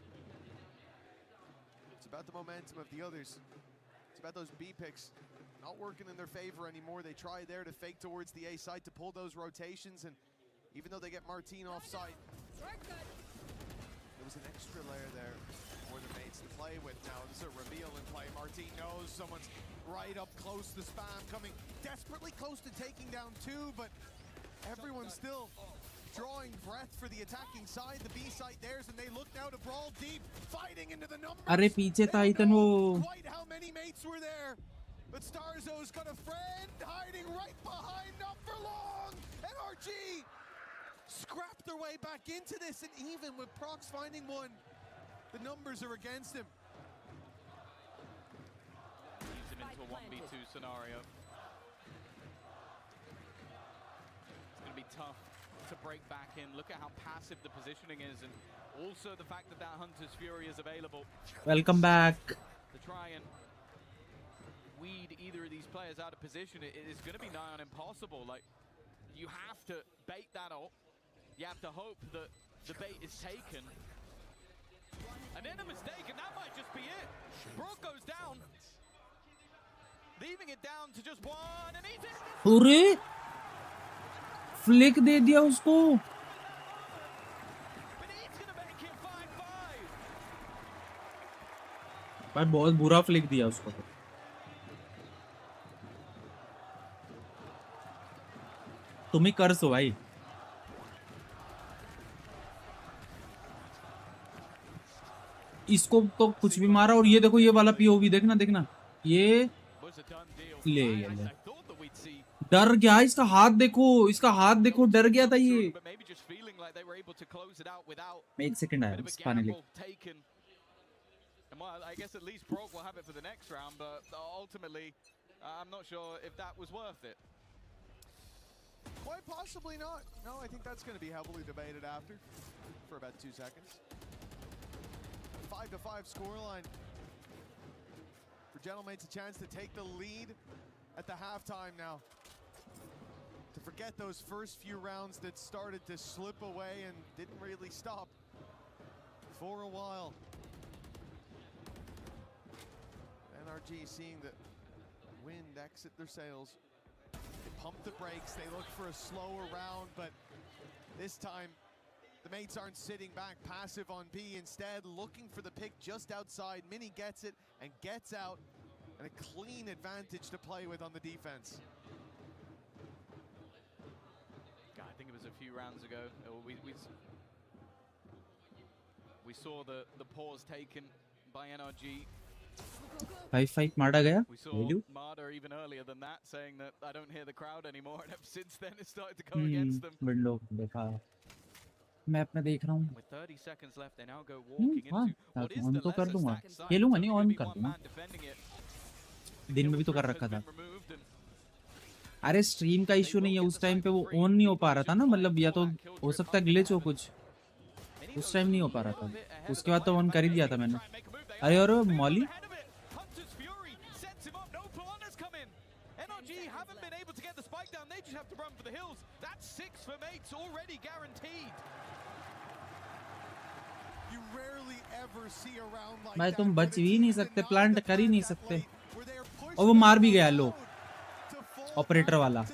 [SPEAKER 13] It's about the momentum of the others. It's about those B picks not working in their favor anymore. They try there to fake towards the A side to pull those rotations, and even though they get Martin offside, there was an extra layer there for the mates to play with. Now there's a reveal in play. Martin knows someone's right up close to spam, coming desperately close to taking down 2, but everyone's still drawing breath for the attacking side. The B side theirs, and they look now to brawl deep, fighting into the numbers.
[SPEAKER 2] अरे पीछे था इतन वो
[SPEAKER 13] Quite how many mates were there, but Starzo's got a friend hiding right behind, not for long. NRG scrapped their way back into this, and even with Prox finding one, the numbers are against him.
[SPEAKER 4] Leads him into a 1v2 scenario. It's going to be tough to break back in. Look at how passive the positioning is, and also the fact that Hunter's Fury is available.
[SPEAKER 2] Welcome back.
[SPEAKER 4] To try and weed either of these players out of position, it is going to be nigh on impossible. Like, you have to bait that ult. You have to hope that the bait is taken. And then a mistake, and that might just be it. Brook goes down, leaving it down to just one, and he's in.
[SPEAKER 2] अरे flick दे दिया उसको. भाई बहुत बुरा flick दिया उसको. तुम ही कर सो भाई. इसको तो कुछ भी मारा, और ये देखो ये वाला पीओवी देखना देखना, ये ले डर गया. इसका हाथ देखो, इसका हाथ देखो, डर गया था ये. मैं 1 सेकंड आया finally.
[SPEAKER 4] Well, I guess at least Brock will have it for the next round, but ultimately, I'm not sure if that was worth it.
[SPEAKER 13] Quite possibly not. No, I think that's going to be heavily debated after for about 2 seconds. 5-5 scoreline. For Gentleman's a chance to take the lead at the halftime now. To forget those first few rounds that started to slip away and didn't really stop for a while. NRG seeing the wind exit their sails. They pump the brakes, they look for a slower round, but this time the mates aren't sitting back passive on B, instead looking for the pick just outside. Mini gets it and gets out, and a clean advantage to play with on the defense.
[SPEAKER 4] God, I think it was a few rounds ago. We saw the pause taken by NRG.
[SPEAKER 2] 5-5 मारा गया.
[SPEAKER 4] We saw Marder even earlier than that, saying that I don't hear the crowd anymore, and ever since then it started to go against them.
[SPEAKER 2] Window देखा, map में देख रहा हूँ.
[SPEAKER 4] With 30 seconds left, they now go walking into what is the
[SPEAKER 2] तो कर
[SPEAKER 4] lesser
[SPEAKER 2] दूंगा,
[SPEAKER 4] stack side.
[SPEAKER 2] खेलूंगा नहीं, ऑन
[SPEAKER 4] Only
[SPEAKER 2] कर
[SPEAKER 4] one
[SPEAKER 2] दूंगा.
[SPEAKER 4] man defending it.
[SPEAKER 2] दिन में भी तो कर रखा था. अरे स्ट्रीम का इश्यू नहीं है, उस टाइम पे वो ऑन नहीं हो पा रहा था ना, मतलब या तो हो सकता है ग्लिच हो कुछ, उस टाइम नहीं हो पा रहा था. उसके बाद तो ऑन कर ही दिया था मैंने. अरे और Molly
[SPEAKER 4] haven't been able to get the spike down. They just have to run for the hills. That's 6 for mates already guaranteed.
[SPEAKER 13] You rarely ever see a round like
[SPEAKER 2] भाई
[SPEAKER 13] that.
[SPEAKER 2] तुम बच भी नहीं सकते, प्लांट कर ही नहीं सकते. और वो मार भी गया लो, ऑपरेटर वाला.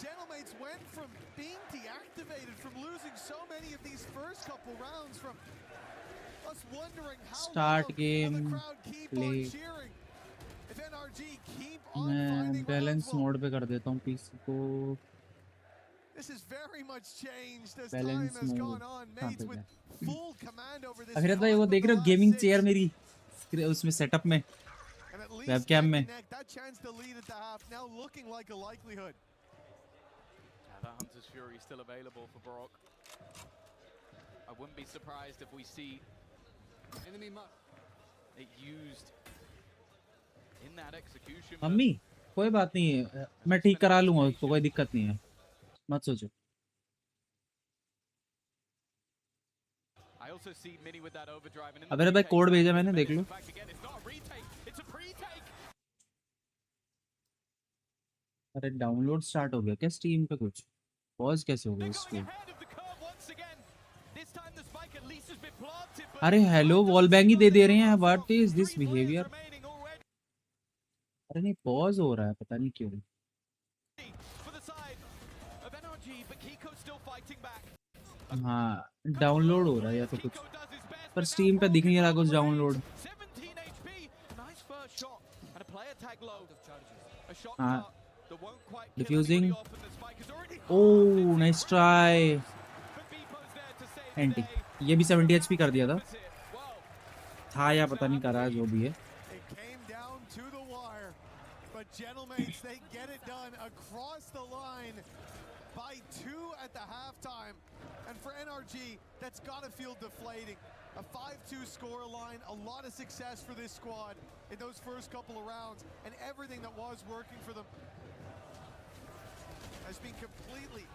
[SPEAKER 13] Gentlemates went from being deactivated, from losing so many of these first couple rounds, from us wondering how
[SPEAKER 2] Start game, play.
[SPEAKER 13] If NRG keep on
[SPEAKER 2] मैं बैलेंस मोड पे कर देता हूँ पीसी को.
[SPEAKER 13] This is very much changed as
[SPEAKER 2] Balance
[SPEAKER 13] time has
[SPEAKER 2] mode.
[SPEAKER 13] gone on. Mates with full command over this.
[SPEAKER 2] अखिरत भाई वो देख रहे हो गेमिंग चेयर मेरी उसमें सेटअप में, वेबकैम में.
[SPEAKER 13] That chance to lead at the half now looking like a likelihood.
[SPEAKER 4] That Hunter's Fury still available for Brock. I wouldn't be surprised if we see it used in that execution.
[SPEAKER 2] Mummy कोई बात नहीं है, मैं ठीक करा लूंगा उसको, कोई दिक्कत नहीं है, मत सोचो.
[SPEAKER 12] also see Mini with that overdrive. And in
[SPEAKER 2] अबे भाई कोड भेजा मैंने देख लो.
[SPEAKER 12] fact, again, it's not a retake, it's a pre-take.
[SPEAKER 2] अरे डाउनलोड स्टार्ट हो गया क्या स्टीम पे कुछ? पॉज कैसे हो गया इसको? अरे हेलो वॉल बैंग ही दे रहे हैं. What is this behaviour? अरे नहीं पॉज हो रहा है पता नहीं क्यों. हाँ डाउनलोड हो रहा है या तो कुछ, पर स्टीम पे दिख नहीं रहा कुछ डाउनलोड. हाँ defusing. Oh nice try. Anti ये भी 70 एचपी कर दिया था या पता नहीं करा जो भी है.
[SPEAKER 13] But gentlemen, they get it done across the line by 2 at the halftime. And for NRG, that's got to feel deflating. A 5-2 score line, a lot of success for this squad in those first couple of rounds, and everything that was working for them has been completely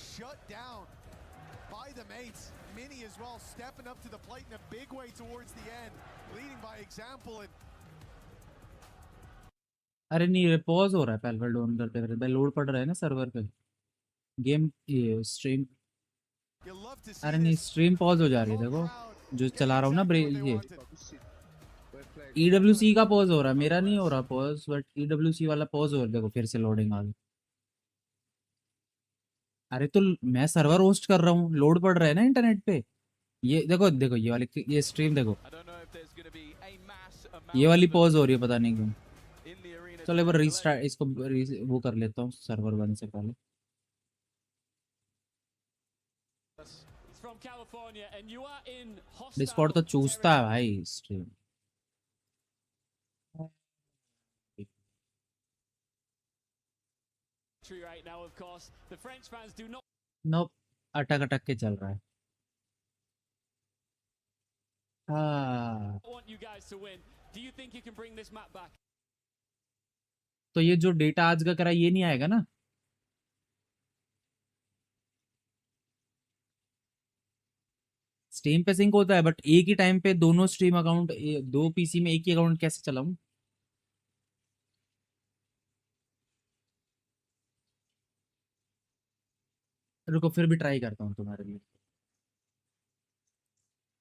[SPEAKER 13] shut down by the mates. Mini as well, stepping up to the plate in a big way towards the end, leading by example. And
[SPEAKER 2] अरे नहीं pause हो रहा है पहले down करते करते. Load पड़ रहा है ना सर्वर पे गेम ये स्ट्रीम. अरे नहीं स्ट्रीम पॉज हो जा रही है देखो जो चला रहा हूँ ना ये EWC का पॉज हो रहा है. मेरा नहीं हो रहा पॉज बट EWC वाला पॉज हो रहा है. देखो फिर से लोडिंग आ गई. अरे तो मैं सर्वर होस्ट कर रहा हूँ लोड पड़ रहा है ना इंटरनेट पे. ये देखो देखो ये वाली ये स्ट्रीम देखो ये वाली पॉज हो रही है पता नहीं क्यों. चलो एक बार रीस्टार्ट इसको वो कर लेता हूँ सर्वर बंद से पहले. डिस्कॉर्ड तो चूसता है भाई स्ट्रीम. नो अटक अटक के चल रहा है. हाँ तो ये जो डेटा आज का करा ये नहीं आएगा ना. स्ट्रीम पे सिंक होता है बट एक ही टाइम पे दोनों स्ट्रीम अकाउंट दो पीसी में एक ही अकाउंट कैसे चलाऊं? रुको फिर भी ट्राई करता हूँ तुम्हारे लिए.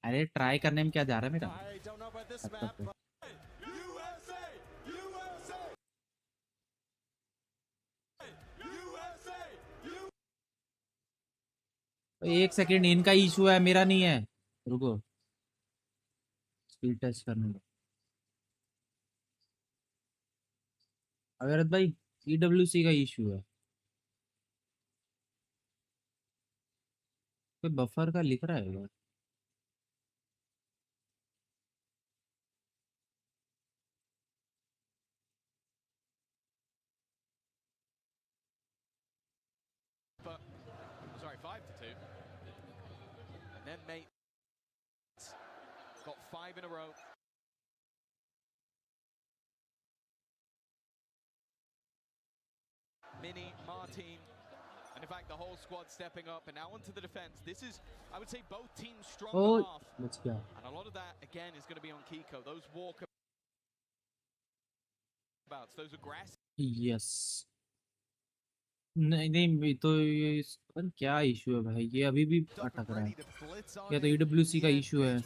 [SPEAKER 2] अरे ट्राई करने में क्या जा रहा है मेरा. एक सेकंड इनका इशू है मेरा नहीं है. रुको स्पीड टेस्ट करने दो. अविरत भाई EWC का इशू है. कोई बफर का लिख रहा है.
[SPEAKER 4] Sorry, 5-2. And then mate got 5 in a row. Mini, Martin, and in fact the whole squad stepping up. And now onto the defense. This is, I would say, both teams strong enough.
[SPEAKER 2] Let's go.
[SPEAKER 4] And a lot of that again is going to be on Kiko. Those walkabouts, those aggressive.
[SPEAKER 2] Yes. नहीं नहीं तो ये पर क्या issue है भाई. ये अभी भी अटक रहा है या तो EWC का इशू है.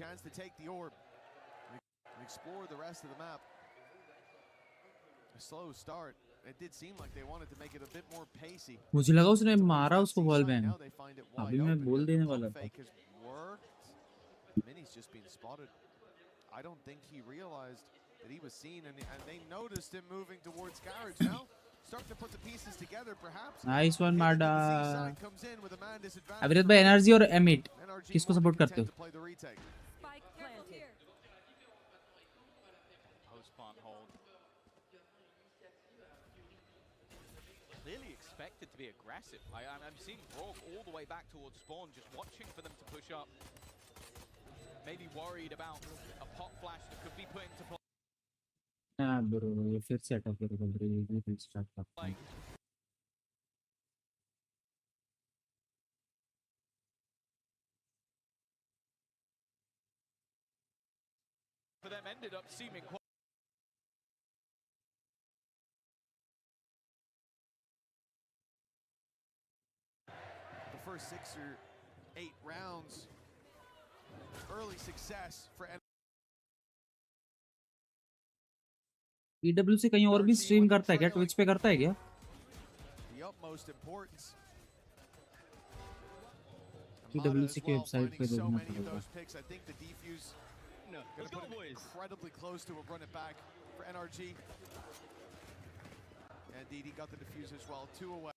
[SPEAKER 13] Chance to take the orb and explore the rest of the map. A slow start. It did seem like they wanted to make it a bit more pacey.
[SPEAKER 2] मुझे लगा उसने मारा उसको वॉल बैंग. अभी मैं बोल देने वाला था.
[SPEAKER 13] Mini's just being spotted. I don't think he realized that he was seen, and they noticed him moving towards garage now. Starting to put the pieces together, perhaps.
[SPEAKER 2] Nice one, Marda. अविरत भाई NRG और M8 किसको support करते हो?
[SPEAKER 4] Clearly expected to be aggressive. I'm seeing Rogue all the way back towards spawn, just watching for them to push up. Maybe worried about a pop flash that could be put into play.
[SPEAKER 2] Bro ये फिर से attack करेगा bro, ये फिर start करता हूँ।
[SPEAKER 12] For them ended up seeming quite
[SPEAKER 13] The first 6 or 8 rounds, early success for
[SPEAKER 2] EWC कहीं और भी स्ट्रीम करता है क्या, ट्विच पे करता है क्या?
[SPEAKER 13] the utmost importance.
[SPEAKER 2] EWC की वेबसाइट पे देखना पड़ेगा।
[SPEAKER 13] Picks. I think the defuse gonna put it incredibly close to a run it back for NRG. And Didi got the defuse as well, 2 away.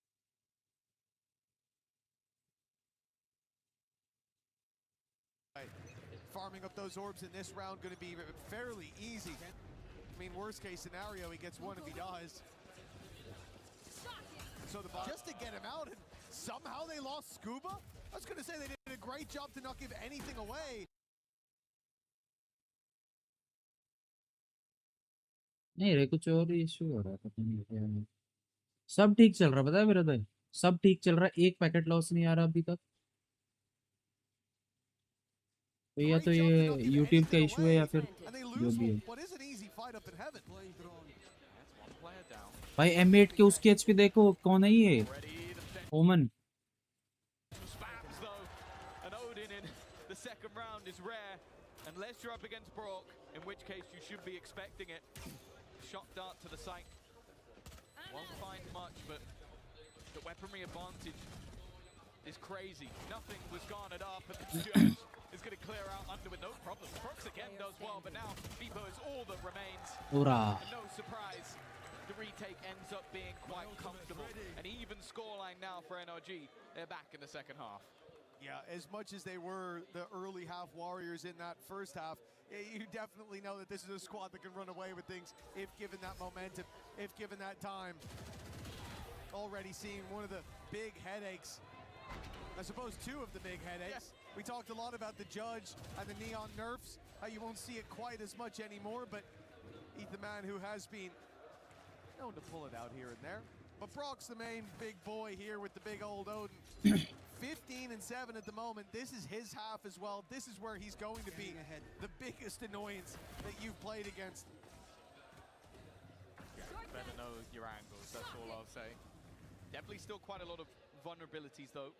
[SPEAKER 13] Farming up those orbs in this round going to be fairly easy. I mean, worst case scenario, he gets one if he dies. So the just to get him out, and somehow they lost Scuba? I was going to say they did a great job to not give anything away.
[SPEAKER 2] नहीं रे, कुछ और issue हो रहा है, पता नहीं क्या है। सब ठीक चल रहा है, पता है मेरा भाई, सब ठीक चल रहा है, एक पैकेट लॉस नहीं आ रहा अभी तक। तो या तो ये YouTube का इशू है या फिर जो भी है। भाई M8 के उसकी HP देखो, कौन है ये? ओमन।
[SPEAKER 12] Unless you're up against Brock, in which case you should be expecting it. Shot dart to the site. Won't find much, but the weaponry advantage is crazy. Nothing was garnered up, and the judge is going to clear out under with no problem. Prox again does well, but now Bebo is all that remains. And no surprise, the retake ends up being quite comfortable. An even scoreline now for NRG. They're back in the second half.
[SPEAKER 13] Yeah, as much as they were the early half warriors in that first half, you definitely know that this is a squad that can run away with things if given that momentum, if given that time. Already seeing one of the big headaches, I suppose 2 of the big headaches. Yeah. We talked a lot about the Judge and the Neon nerfs, how you won't see it quite as much anymore, but he's the man who has been known to pull it out here and there. But Brock's the main big boy here with the big old Odin. 15 and 7 at the moment. This is his half as well. This is where he's going to be the biggest annoyance that you've played against.
[SPEAKER 12] Better know your angles, that's all I'll say. Definitely still quite a lot of vulnerabilities though.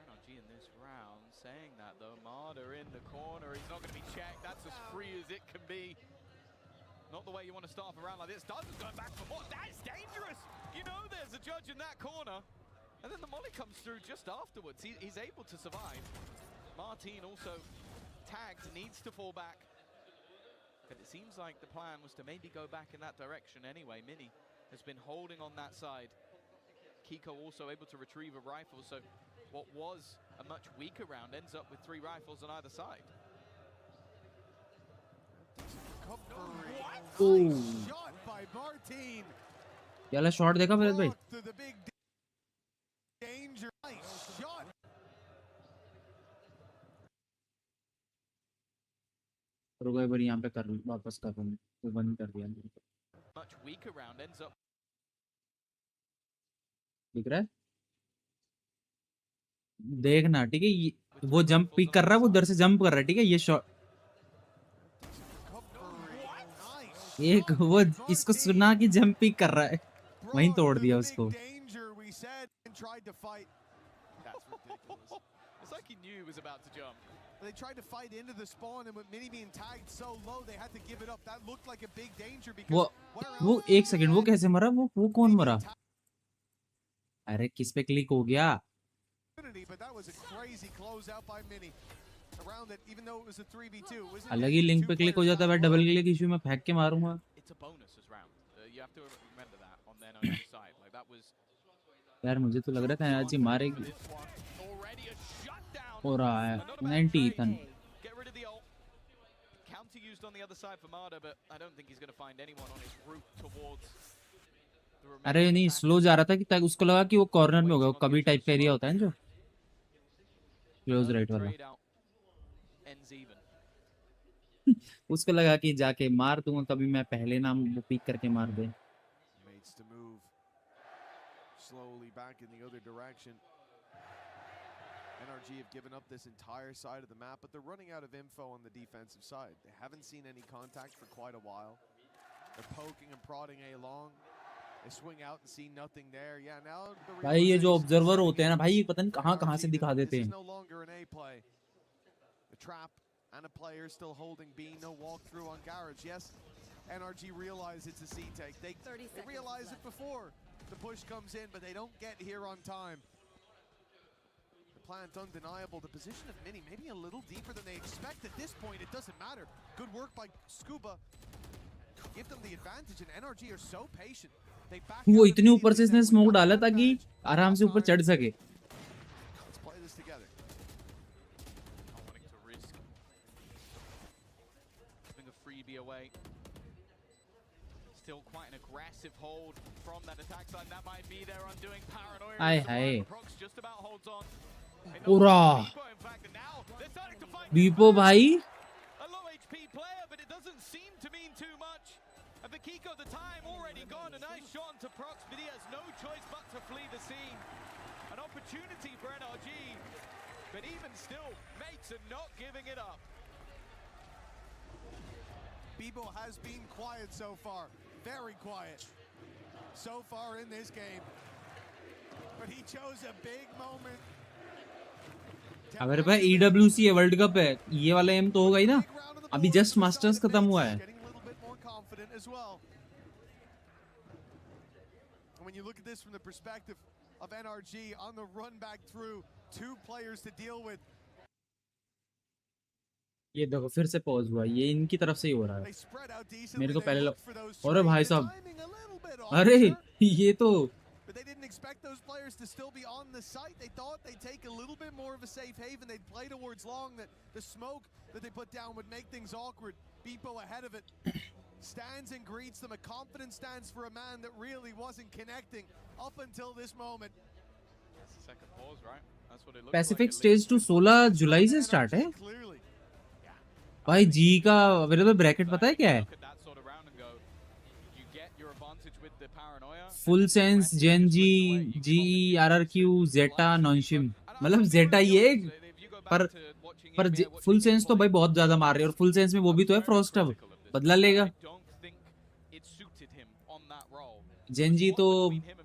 [SPEAKER 12] NRG in this round, saying that though, Marder in the corner, he's not going to be checked. That's as free as it can be. Not the way you want to start off a round like this. Duz's going back for more. That's dangerous. You know there's a judge in that corner. And then the molly comes through just afterwards. He's able to survive. Martin also tagged, needs to fall back. But it seems like the plan was to maybe go back in that direction anyway. Mini has been holding on that side. Kiko also able to retrieve a rifle. So what was a much weaker round ends up with 3 rifles on either side.
[SPEAKER 13] Shot by Martin.
[SPEAKER 2] याला shot देखा फिर भाई?
[SPEAKER 13] Danger. Nice shot.
[SPEAKER 2] रुको एक बार यहाँ पे कर वापस कर दूँ, वो बंद कर दिया।
[SPEAKER 12] Much weaker round ends up.
[SPEAKER 2] दिख रहा है? देखना ठीक है, वो जंप पिक कर रहा है, वो उधर से जंप कर रहा है, ठीक है? ये शॉट एक वो इसको सुना कि जंप पिक कर रहा है, वहीं तोड़ दिया उसको।
[SPEAKER 12] It's like he knew he was about to jump.
[SPEAKER 13] They tried to fight into the spawn, and with Mini being tagged so low, they had to give it up. That looked like a big danger because
[SPEAKER 2] वो एक second, वो कैसे मरा? वो कौन मरा? अरे किस पे क्लिक हो गया?
[SPEAKER 13] But that was a crazy close out by Mini. Around it, even though it was a 3v2.
[SPEAKER 2] अलग ही लिंक पे क्लिक हो जाता है, मैं डबल क्लिक इशू में फेंक के मारूंगा।
[SPEAKER 12] It's a bonus as round. You have to remember that on their own side. Like that was.
[SPEAKER 2] यार मुझे तो लग रहा था आज ही मारेगी। हो रहा है 90 Ethan.
[SPEAKER 12] Get rid of the ult. Counter used on the other side for Marder, but I don't think he's going to find anyone on his route towards.
[SPEAKER 2] अरे नहीं, स्लो जा रहा था कि उसको लगा कि वो कॉर्नर में होगा, वो कभी टाइप का एरिया होता है जो क्लोज राइट वाला। उसको लगा कि जाके मार दूंगा कभी मैं पहले नाम वो पिक करके मार दे।
[SPEAKER 13] Mates to move slowly back in the other direction. NRG have given up this entire side of the map, but they're running out of info on the defensive side. They haven't seen any contact for quite a while. They're poking and prodding A long. They swing out and see nothing there. Yeah, now the
[SPEAKER 2] भाई ये जो observer होते हैं ना भाई, पता नहीं कहाँ से दिखा देते
[SPEAKER 13] this is
[SPEAKER 2] हैं।
[SPEAKER 13] no longer an A play. The trap and a player still holding B. No walkthrough on Garage. Yes, NRG realize it's a C take. They realize it before the push comes in, but they don't get here on time. The plant undeniable. The position of Mini maybe a little deeper than they expect at this point. It doesn't matter. Good work by Scuba. Give them the advantage, and NRG are so patient. They back
[SPEAKER 2] वो इतने ऊपर से इसने smoke डाला ताकि आराम से ऊपर चढ़ सके।
[SPEAKER 13] Let's play this together.
[SPEAKER 12] Not wanting to risk giving a freebie away. Still quite an aggressive hold from that attack side. That might be their undoing. Paranoia.
[SPEAKER 2] Hi hi.
[SPEAKER 12] Prox just about holds on.
[SPEAKER 2] ओरा बीपो भाई
[SPEAKER 12] A low HP player, but it doesn't seem to mean too much. And the Kiko, the time already gone. A nice shot onto Prox, but he has no choice but to flee the scene. An opportunity for NRG, but even still, mates are not giving it up.
[SPEAKER 13] Bibo has been quiet so far, very quiet so far in this game, but he chose a big moment.
[SPEAKER 2] अगर भाई EWC है, world cup है, ये वाला M तो होगा ही ना। अभी जस्ट मास्टर्स खत्म हुआ है।
[SPEAKER 13] Confident as well. And when you look at this from the perspective of NRG on the run back through, 2 players to deal with.
[SPEAKER 2] ये देखो फिर से पॉज हुआ, ये इनकी तरफ से ही हो रहा है। मेरे को पहले अरे भाई साहब, अरे ये तो
[SPEAKER 13] But they didn't expect those players to still be on the site. They thought they'd take a little bit more of a safe haven. They'd play towards long, that the smoke that they put down would make things awkward. Beepo ahead of it stands and greets them. A confident stance for a man that really wasn't connecting up until this moment.
[SPEAKER 12] That's the second pause, right? That's what it looks
[SPEAKER 2] Pacific
[SPEAKER 12] like.
[SPEAKER 2] Stage 2 16 जुलाई से start है। भाई जी का available bracket पता है क्या है? Full sense, GenG, GE, RRQ, Zeta, Nongshim. मतलब Zeta ये पर फुल सेंस तो भाई बहुत ज्यादा मार रहे हैं, और फुल सेंस में वो भी तो है फ्रॉस्ट, अब बदला लेगा। जेनजी तो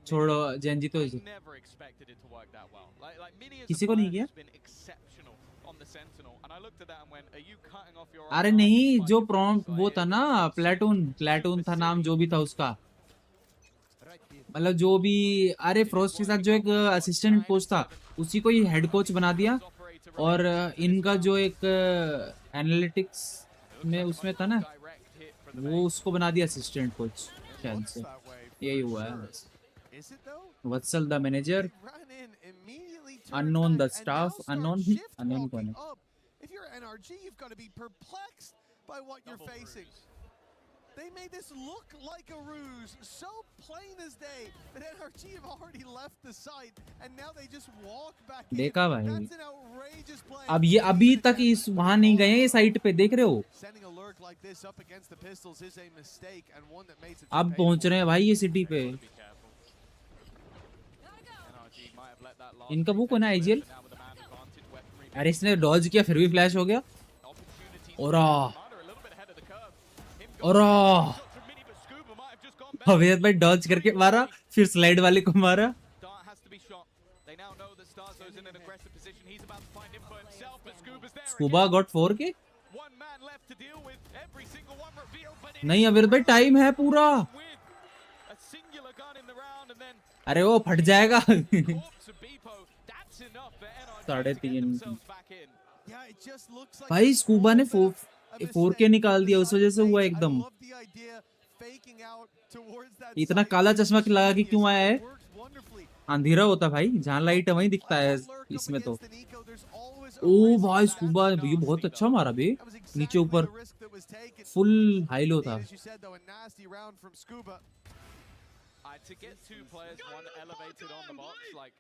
[SPEAKER 2] छोड़ो, जेनजी तो किसी को नहीं किया। अरे नहीं, जो प्रॉम्प्ट वो था ना, प्लेटून था नाम, जो भी था उसका, मतलब जो भी, अरे फ्रॉस्ट के साथ जो एक असिस्टेंट कोच था उसी को ही हेड कोच बना दिया, और इनका जो एक एनालिटिक्स में उसमें था ना, वो उसको बना दिया असिस्टेंट कोच। शायद से यही हुआ है। Vatsal the manager, unknown the staff, unknown कौन है?
[SPEAKER 13] If you're NRG, you've got to be perplexed by what you're facing. They made this look like a ruse, so plain as day, that NRG have already left the site, and now they just walk back in.
[SPEAKER 2] देखा भाई,
[SPEAKER 13] That's an outrageous play.
[SPEAKER 2] अब ये अभी तक इस वहां नहीं गए हैं साइट पे, देख रहे हो?
[SPEAKER 13] Sending a lurk like this up against the pistols is a mistake, and one that makes it.
[SPEAKER 2] अब पहुंच रहे हैं भाई ये सिटी पे। इनका वो कौन है, आईजीएल? अरे इसने डॉज किया फिर भी फ्लैश हो गया। और अवैध भाई डॉज करके मारा, फिर स्लाइड वाले को मारा। Scuba got 4K। नहीं अवैध भाई टाइम है पूरा। अरे वो फट जाएगा। 3.5 भाई स्कूबा ने 4K निकाल दिया, उस वजह से हुआ एकदम। इतना काला चश्मा लगा कि क्यों आया है? अंधेरा होता भाई, जहाँ लाइट है वहीं दिखता है इसमें तो। ओ भाई स्कूबा ये बहुत अच्छा मारा बे, नीचे ऊपर फुल हाई लो था।
[SPEAKER 4] To get 2 players, 1 elevated on the box, like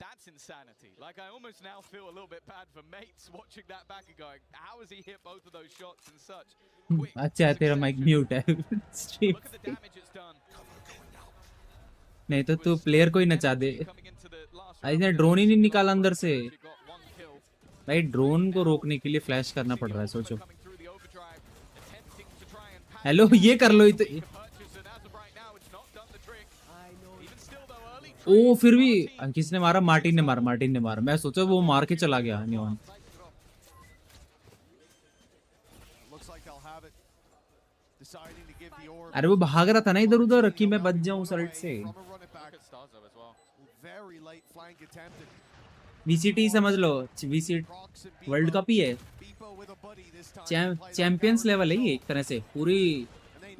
[SPEAKER 12] That's insanity. Like, I almost now feel a little bit bad for mates watching that back and going, how has he hit both of those shots in such quick
[SPEAKER 2] अच्छा है तेरा mic mute है stream
[SPEAKER 12] Look at the damage it's done.
[SPEAKER 2] नहीं तो तू player को ही नचा दे इसने ड्रोन ही नहीं निकाला अंदर से भाई ड्रोन को रोकने के लिए फ्लैश करना पड़ रहा है सोचो हेलो ये कर लो तो ओ फिर भी किसने मारा मार्टिन ने मारा मैं सोचा वो मार के चला गया नियॉन अरे वो भाग रहा था ना इधर उधर कि मैं बच जाऊं साइड से वीसीटी समझ लो वीसीटी वर्ल्ड कप ही है चैंपियंस लेवल है ये एक तरह से पूरी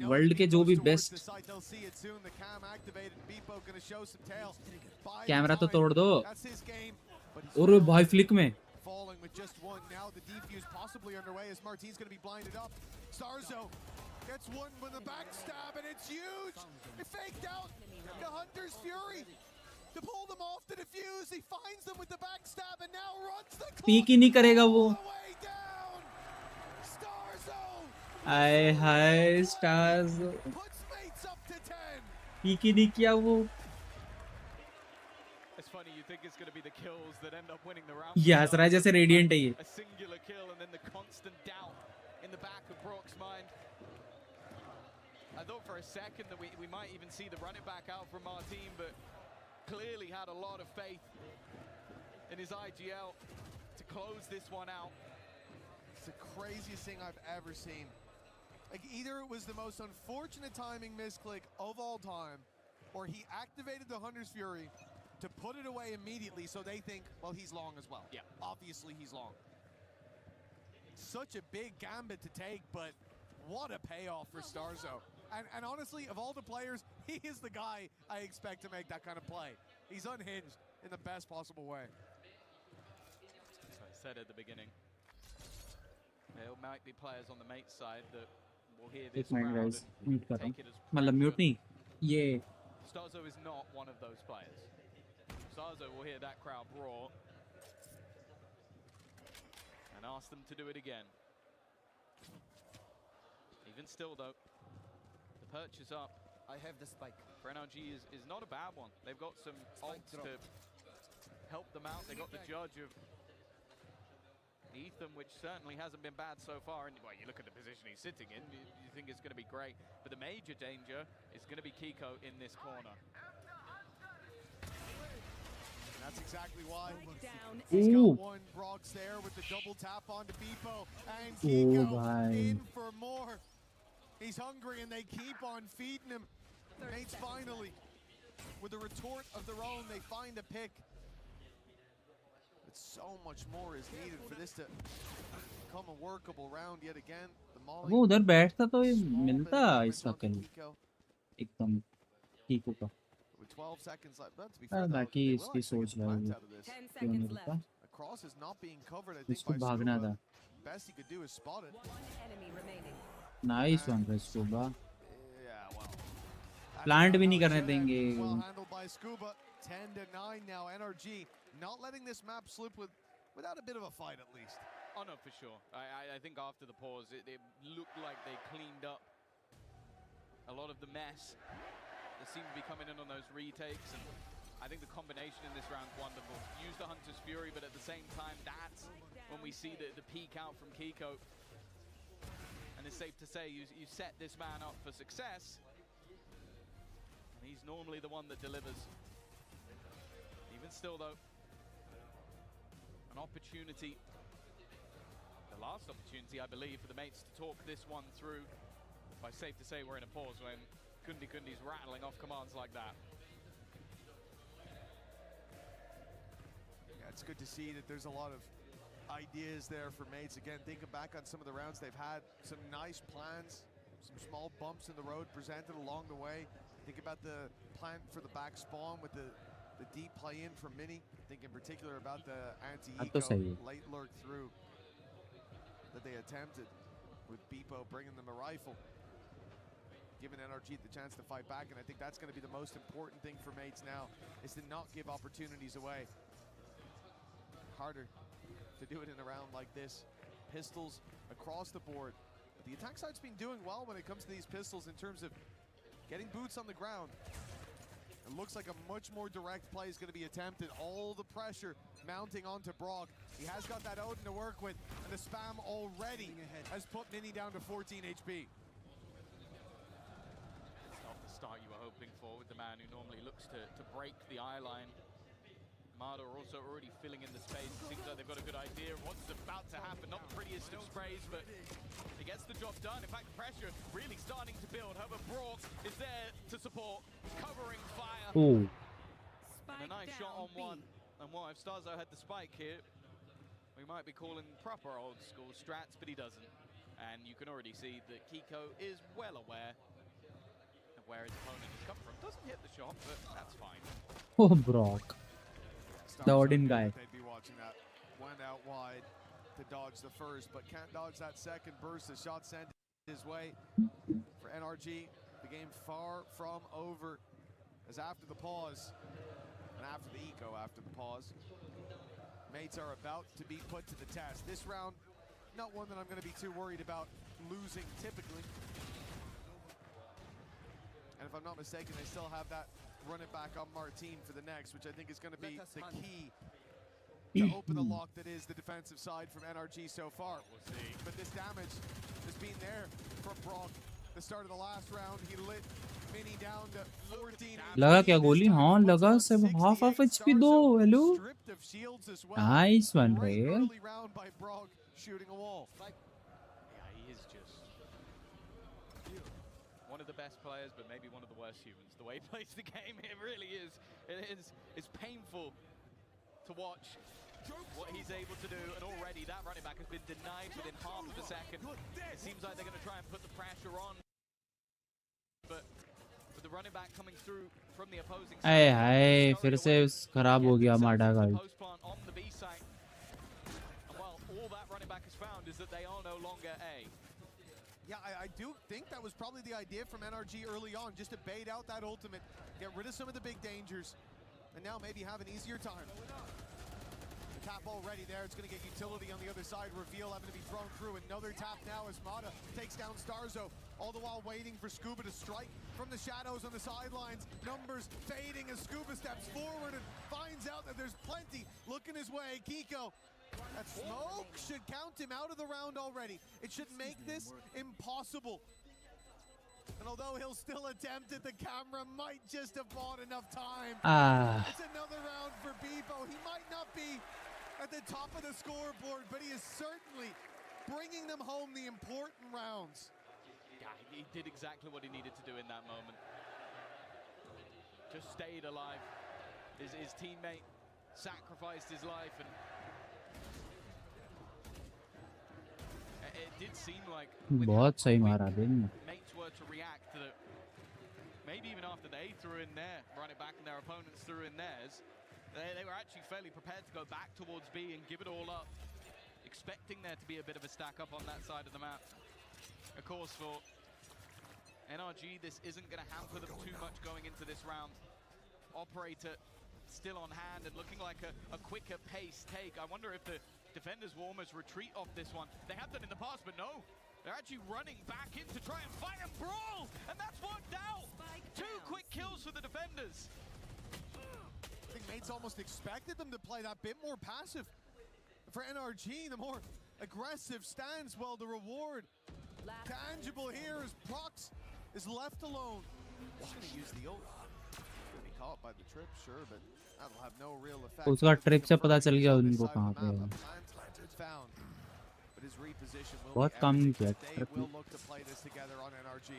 [SPEAKER 2] वर्ल्ड के जो भी बेस्ट कैमरा तो तोड़ दो और भाई फ्लिक में
[SPEAKER 13] Gets one with a backstab and it's huge. It faked out the Hunter's Fury to pull them off the defuse. He finds them with the backstab and now runs the clock.
[SPEAKER 2] Peek ही नहीं करेगा वो आए हाय stars peak ही नहीं किया वो
[SPEAKER 12] It's funny, you think it's going to be the kills that end up winning the round.
[SPEAKER 2] ये हंस रहा है जैसे रेडिएंट है ये
[SPEAKER 12] A singular kill and then the constant doubt in the back of Brock's mind. I thought for a second that we might even see the run it back out from Martin, but clearly had a lot of faith in his IGL to close this one out.
[SPEAKER 13] It's the craziest thing I've ever seen. Like, either it was the most unfortunate timing misclick of all time, or he activated the Hunter's Fury to put it away immediately so they think, well, he's long as well.
[SPEAKER 12] Yeah.
[SPEAKER 13] Obviously he's long. Such a big gambit to take, but what a payoff for Starzo. And honestly, of all the players, he is the guy I expect to make that kind of play. He's unhinged in the best possible way.
[SPEAKER 12] As I said at the beginning, there might be players on the mate side that will hear this crowd and take it as
[SPEAKER 2] मतलब mute नहीं ये
[SPEAKER 12] Starzo is not one of those players. Starzo will hear that crowd roar and ask them to do it again. Even still though, the purchase up.
[SPEAKER 10] I have the spike.
[SPEAKER 12] For NRG is not a bad one. They've got some ults to help them out. They got the judge of Ethan, which certainly hasn't been bad so far. And well, you look at the position he's sitting in, you think it's going to be great. But the major danger is going to be Kiko in this corner.
[SPEAKER 13] And that's exactly why
[SPEAKER 2] he's
[SPEAKER 13] got one Brox there with the double tap onto Beepo. And Kiko in for more. He's hungry and they keep on feeding him. Mates finally, with a retort of their own, they find a pick. But so much more is needed for this to become a workable round yet again.
[SPEAKER 2] वो उधर बैठता तो मिलता इसका किल एकदम कीको का बाकी इसकी सोच है क्यों नहीं रुका इसको भागना था नाइस वन रे स्कूबा प्लांट भी नहीं करने देंगे
[SPEAKER 13] 10-9 now. NRG not letting this map slip without a bit of a fight at least.
[SPEAKER 12] Oh no, for sure. I think after the pause, it looked like they cleaned up a lot of the mess that seemed to be coming in on those retakes, and I think the combination in this round's wonderful. Use the Hunter's Fury, but at the same time, that's when we see the peak out from Kiko. And it's safe to say you set this man up for success, and he's normally the one that delivers. Even still though, an opportunity, the last opportunity I believe for the mates to talk this one through, but safe to say we're in a pause when Kundi's rattling off commands like that.
[SPEAKER 13] Yeah, it's good to see that there's a lot of ideas there for mates. Again, thinking back on some of the rounds they've had, some nice plans, some small bumps in the road presented along the way. Think about the plan for the back spawn with the deep play in from Mini. Think in particular about the anti-eco late lurk through that they attempted with Beepo bringing them a rifle, giving NRG the chance to fight back. And I think that's going to be the most important thing for mates now, is to not give opportunities away. harder to do it in a round like this. Pistols across the board. But the attack side's been doing well when it comes to these pistols in terms of getting boots on the ground. It looks like a much more direct play is going to be attempted. All the pressure mounting onto Brock. He has got that Odin to work with, and the spam already has put Mini down to 14 HP.
[SPEAKER 12] It's not the start you were hoping for with the man who normally looks to break the eye line. Mada also already filling in the space. It seems like they've got a good idea of what's about to happen. Not the prettiest of sprays, but he gets the job done. In fact, pressure really starting to build. However, Brock is there to support, covering fire.
[SPEAKER 2] Oh.
[SPEAKER 12] And a nice shot on one. And what if Starzo had the spike here? We might be calling proper old school strats, but he doesn't. And you can already see that Kiko is well aware of where his opponent has come from. Doesn't hit the shot, but that's fine.
[SPEAKER 2] Oh, Brock. The Odin guy.
[SPEAKER 13] They'd be watching that. Went out wide to dodge the first, but can't dodge that second burst. The shot sent his way for NRG. The game far from over, as after the pause, and after the eco after the pause, mates are about to be put to the test. This round, not one that I'm going to be too worried about losing typically. And if I'm not mistaken, they still have that run it back on Martin for the next, which I think is going to be the key to open the lock that is the defensive side from NRG so far.
[SPEAKER 12] We'll see.
[SPEAKER 13] But this damage has been there from Brock. The start of the last round, he lit Mini down to 14.
[SPEAKER 2] लगा क्या गोली? हाँ लगा, सब half HP दो. Hello. Nice one, Ray.
[SPEAKER 13] Early round by Brock shooting a wall.
[SPEAKER 12] Yeah, he is just one of the best players, but maybe one of the worst humans. The way he plays the game, it really is. It's painful to watch what he's able to do, and already that running back has been denied within half of a second. It seems like they're going to try and put the pressure on, but with the running back coming through from the opposing side,
[SPEAKER 2] आए हाय फिर से खराब हो गया माडा का.
[SPEAKER 12] post plant on the B site. And well, all that running back has found is that they are no longer A.
[SPEAKER 13] Yeah, I do think that was probably the idea from NRG early on, just to bait out that ultimate, get rid of some of the big dangers, and now maybe have an easier time. The tap already there, it's going to get utility on the other side. Reveal having to be thrown through. Another tap now as Mada takes down Starzo, all the while waiting for Scuba to strike from the shadows on the sidelines. Numbers fading as Scuba steps forward and finds out that there's plenty looking his way. Kiko, that smoke should count him out of the round already. It should make this impossible. And although he'll still attempt it, the camera might just have bought enough time. It's another round for Bebo. He might not be at the top of the scoreboard, but he is certainly bringing them home the important rounds.
[SPEAKER 12] Yeah, he did exactly what he needed to do in that moment. Just stayed alive. His teammate sacrificed his life, and it did seem like
[SPEAKER 2] बहुत सही मारा दिन.
[SPEAKER 12] mates were to react to the, maybe even after they threw in their running back and their opponents threw in theirs, they were actually fairly prepared to go back towards B and give it all up, expecting there to be a bit of a stack up on that side of the map. Of course, for NRG, this isn't going to hamper them too much going into this round. Operator still on hand and looking like a quicker pace take. I wonder if the defenders will almost retreat off this one. They have done in the past, but no. They're actually running back in to try and fight and brawl, and that's worked out. 2 quick kills for the defenders.
[SPEAKER 13] I think mates almost expected them to play that bit more passive. For NRG, the more aggressive stance, well, the reward tangible here as Prox is left alone. He's going to use the ult. He'll be caught by the trip, sure, but that'll have no real effect.
[SPEAKER 2] उसका trip से पता चल गया उनको कहाँ पे है.
[SPEAKER 13] But his reposition will
[SPEAKER 2] बहुत काम नहीं किया.
[SPEAKER 13] they will look to play this together on NRG.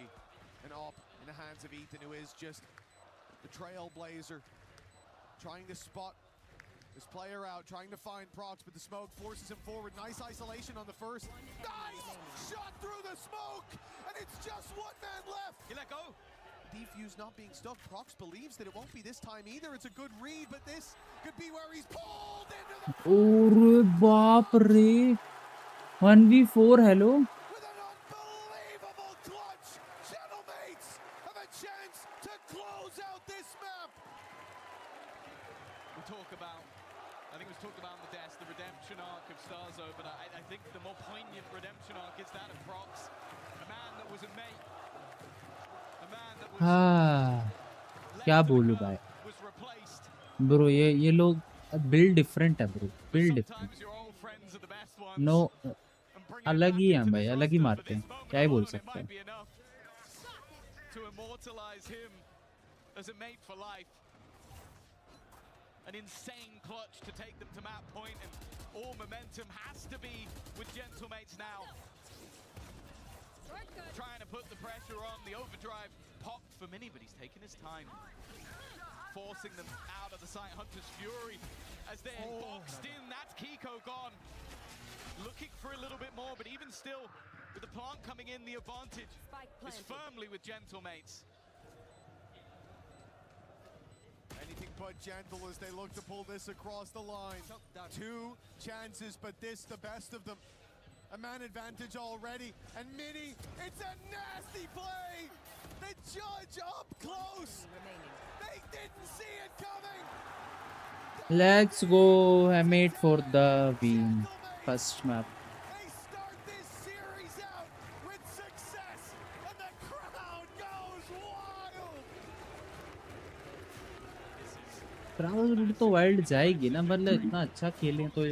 [SPEAKER 13] And up in the hands of Ethan, who is just the trailblazer, trying to spot this player out, trying to find Prox, but the smoke forces him forward. Nice isolation on the first. Nice shot through the smoke, and it's just one man left.
[SPEAKER 12] You let go.
[SPEAKER 13] Defuse not being stuck. Prox believes that it won't be this time either. It's a good read, but this could be where he's pulled into the...
[SPEAKER 2] अरे बाप रे. 1v4 hello.
[SPEAKER 13] With an unbelievable clutch, Gentlemates have a chance to close out this map.
[SPEAKER 12] We talk about a I think it was talked about on the desk, the redemption arc of Starzo, but I think the more poignant redemption arc is that of Prox. A man that was a mate. A man that was
[SPEAKER 2] क्या बोलूं भाई bro ये लोग build different है bro build different no अलग ही हैं भाई अलग ही मारते हैं क्या ही बोल सकते हैं
[SPEAKER 12] to immortalize him as a mate for life. An insane clutch to take them to map point, and all momentum has to be with Gentlemates now. Trying to put the pressure on, the overdrive popped for Mini, but he's taking his time. Forcing them out of the site. Hunter's Fury as they're boxed in. That's Kiko gone. Looking for a little bit more, but even still, with the plant coming in, the advantage is firmly with Gentlemates.
[SPEAKER 13] Anything but gentle as they look to pull this across the line. 2 chances, but this the best of them. A man advantage already, and Mini, it's a nasty play! The judge up close! They didn't see it coming!
[SPEAKER 2] Let's go mate for the win first map
[SPEAKER 13] They start this series out with success, and the crowd goes wild!
[SPEAKER 2] Crowd तो wild जाएगी ना मतलब इतना अच्छा खेलें तो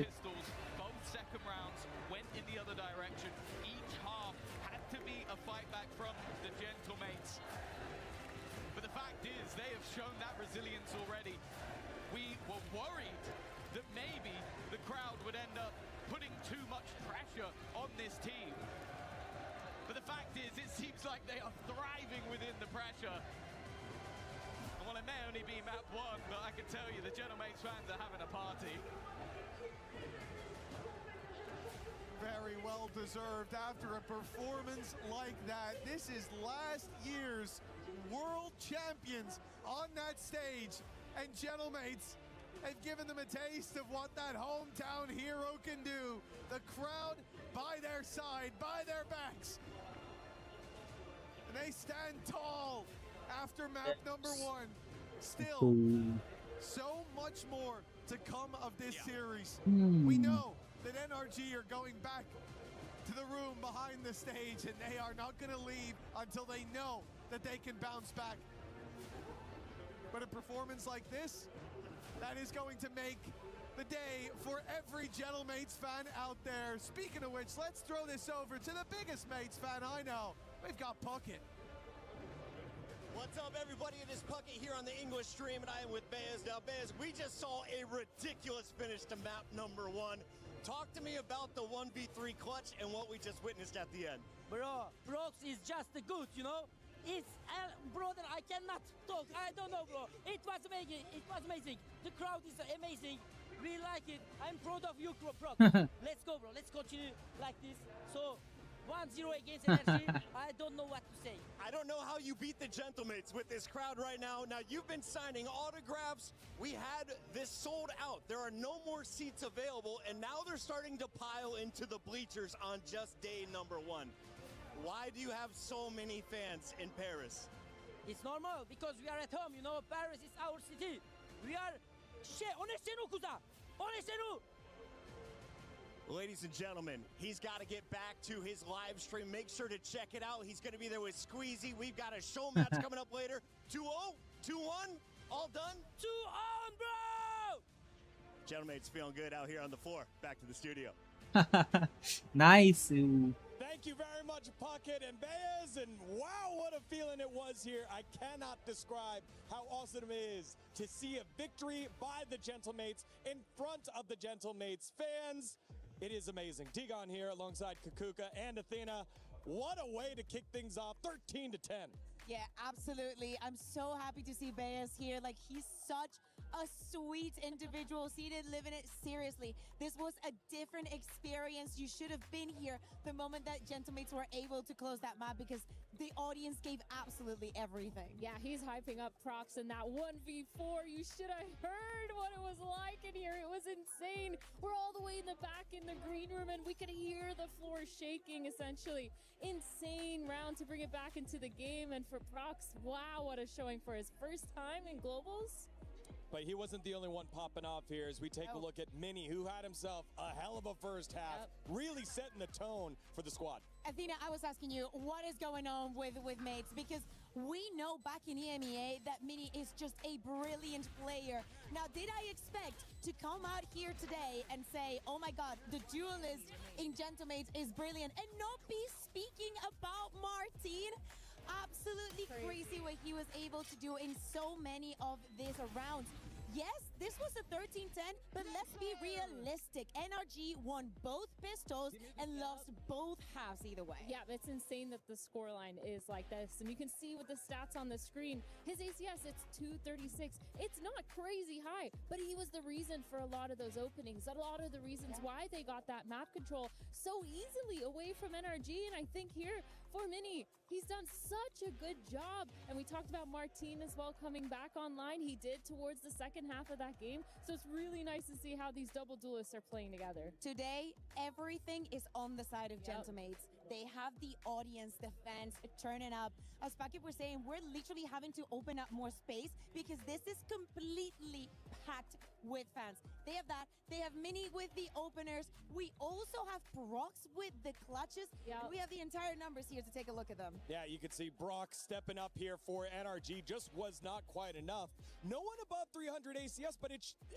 [SPEAKER 12] Like they are thriving within the pressure. Well, it may only be map 1, but I can tell you the Gentlemates fans are having a party.
[SPEAKER 13] Very well deserved after a performance like that. This is last year's world champions on that stage, and Gentlemates have given them a taste of what that hometown hero can do. The crowd by their side, by their backs. They stand tall after map number 1. Still, so much more to come of this series. We know that NRG are going back to the room behind the stage, and they are not going to leave until they know that they can bounce back. But a performance like this, that is going to make the day for every Gentlemates fan out there. Speaking of which, let's throw this over to the biggest Mates fan I know. We've got Puckett.
[SPEAKER 11] What's up, everybody? It is Puckett here on the English stream, and I am with BBL. Now, BBL, we just saw a ridiculous finish to map number 1. Talk to me about the 1v3 clutch and what we just witnessed at the end.
[SPEAKER 15] Bro, Prox is just good, you know? It's, brother, I cannot talk. I don't know, bro. It was amazing. It was amazing. The crowd is amazing. We like it. I'm proud of you, Prox. Let's go, bro. Let's continue like this. So, 1-0 against NRG. I don't know what to say.
[SPEAKER 11] I don't know how you beat the Gentlemates with this crowd right now. Now, you've been signing autographs. We had this sold out. There are no more seats available, and now they're starting to pile into the bleachers on just day number 1. Why do you have so many fans in Paris?
[SPEAKER 15] It's normal because we are at home, you know. Paris is our city. We are... On est chez nous, cousin. On est chez nous.
[SPEAKER 11] Ladies and gentlemen, he's got to get back to his live stream. Make sure to check it out. He's going to be there with Squeezy. We've got a show match coming up later. 2-0, 2-1, all done?
[SPEAKER 15] 2-on, bro!
[SPEAKER 11] Gentlemates feeling good out here on the floor. Back to the studio.
[SPEAKER 2] Nice.
[SPEAKER 8] Thank you very much, Puckett and BBL. And wow, what a feeling it was here. I cannot describe how awesome it is to see a victory by the Gentlemates in front of the Gentlemates fans. It is amazing. Tigon here alongside Kukuka and Athena. What a way to kick things off, 13-10.
[SPEAKER 9] Yeah, absolutely. I'm so happy to see BBL here. Like, he's such a sweet individual. He did live in it seriously. This was a different experience. You should have been here the moment that Gentlemates were able to close that map because the audience gave absolutely everything.
[SPEAKER 18] Yeah, he's hyping up Prox in that 1v4. You should have heard what it was like in here. It was insane. We're all the way in the back in the green room, and we could hear the floor shaking, essentially. Insane round to bring it back into the game. And for Prox, wow, what a showing for his first time in Globals.
[SPEAKER 8] But he wasn't the only one popping off here as we take a look at Mini, who had himself a hell of a first half, really setting the tone for the squad.
[SPEAKER 9] Athena, I was asking you, what is going on with mates? Because we know back in EMEA that Mini is just a brilliant player. Now, did I expect to come out here today and say, oh my God, the duelist in Gentlemates is brilliant, and not be speaking about Martin? Absolutely crazy what he was able to do in so many of these rounds. Yes, this was a 13-10, but let's be realistic. NRG won both pistols and lost both halves either way.
[SPEAKER 18] Yeah, it's insane that the scoreline is like this. And you can see with the stats on the screen, his ACS, it's 236. It's not crazy high, but he was the reason for a lot of those openings, a lot of the reasons why they got that map control so easily away from NRG. And I think here for Mini, he's done such a good job. And we talked about Martin as well coming back online. He did towards the second half of that game. So it's really nice to see how these double duelists are playing together.
[SPEAKER 9] Today, everything is on the side of Gentlemates. They have the audience, the fans turning up. As Pakip was saying, we're literally having to open up more space because this is completely packed with fans. They have that. They have Mini with the openers. We also have Prox with the clutches. And we have the entire numbers here to take a look at them.
[SPEAKER 8] Yeah, you can see Brock stepping up here for NRG. Just was not quite enough. No one above 300 ACS, but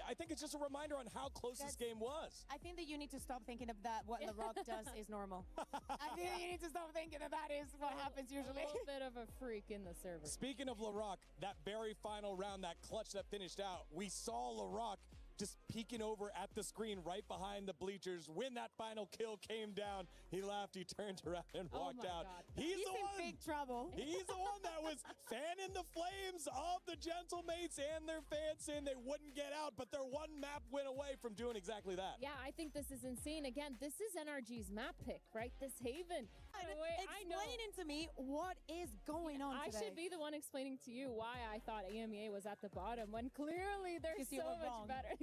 [SPEAKER 8] I think it's just a reminder on how close this game was.
[SPEAKER 9] I think that you need to stop thinking of that. What LaRock does is normal. I think you need to stop thinking that is what happens usually.
[SPEAKER 18] A little bit of a freak in the server.
[SPEAKER 8] Speaking of LaRock, that very final round, that clutch that finished out, we saw LaRock just peeking over at the screen right behind the bleachers. When that final kill came down, he laughed, he turned around and walked out. He's the
[SPEAKER 9] in
[SPEAKER 8] one,
[SPEAKER 9] big trouble.
[SPEAKER 8] He's the one that was fanning the flames of the Gentlemates and their fans, saying they wouldn't get out, but their one map went away from doing exactly that.
[SPEAKER 18] Yeah, I think this is insane. Again, this is NRG's map pick, right? This Haven.
[SPEAKER 9] Explain to me what is going on
[SPEAKER 18] I
[SPEAKER 9] today.
[SPEAKER 18] should be the one explaining to you why I thought EMEA was at the bottom when clearly they're so much better.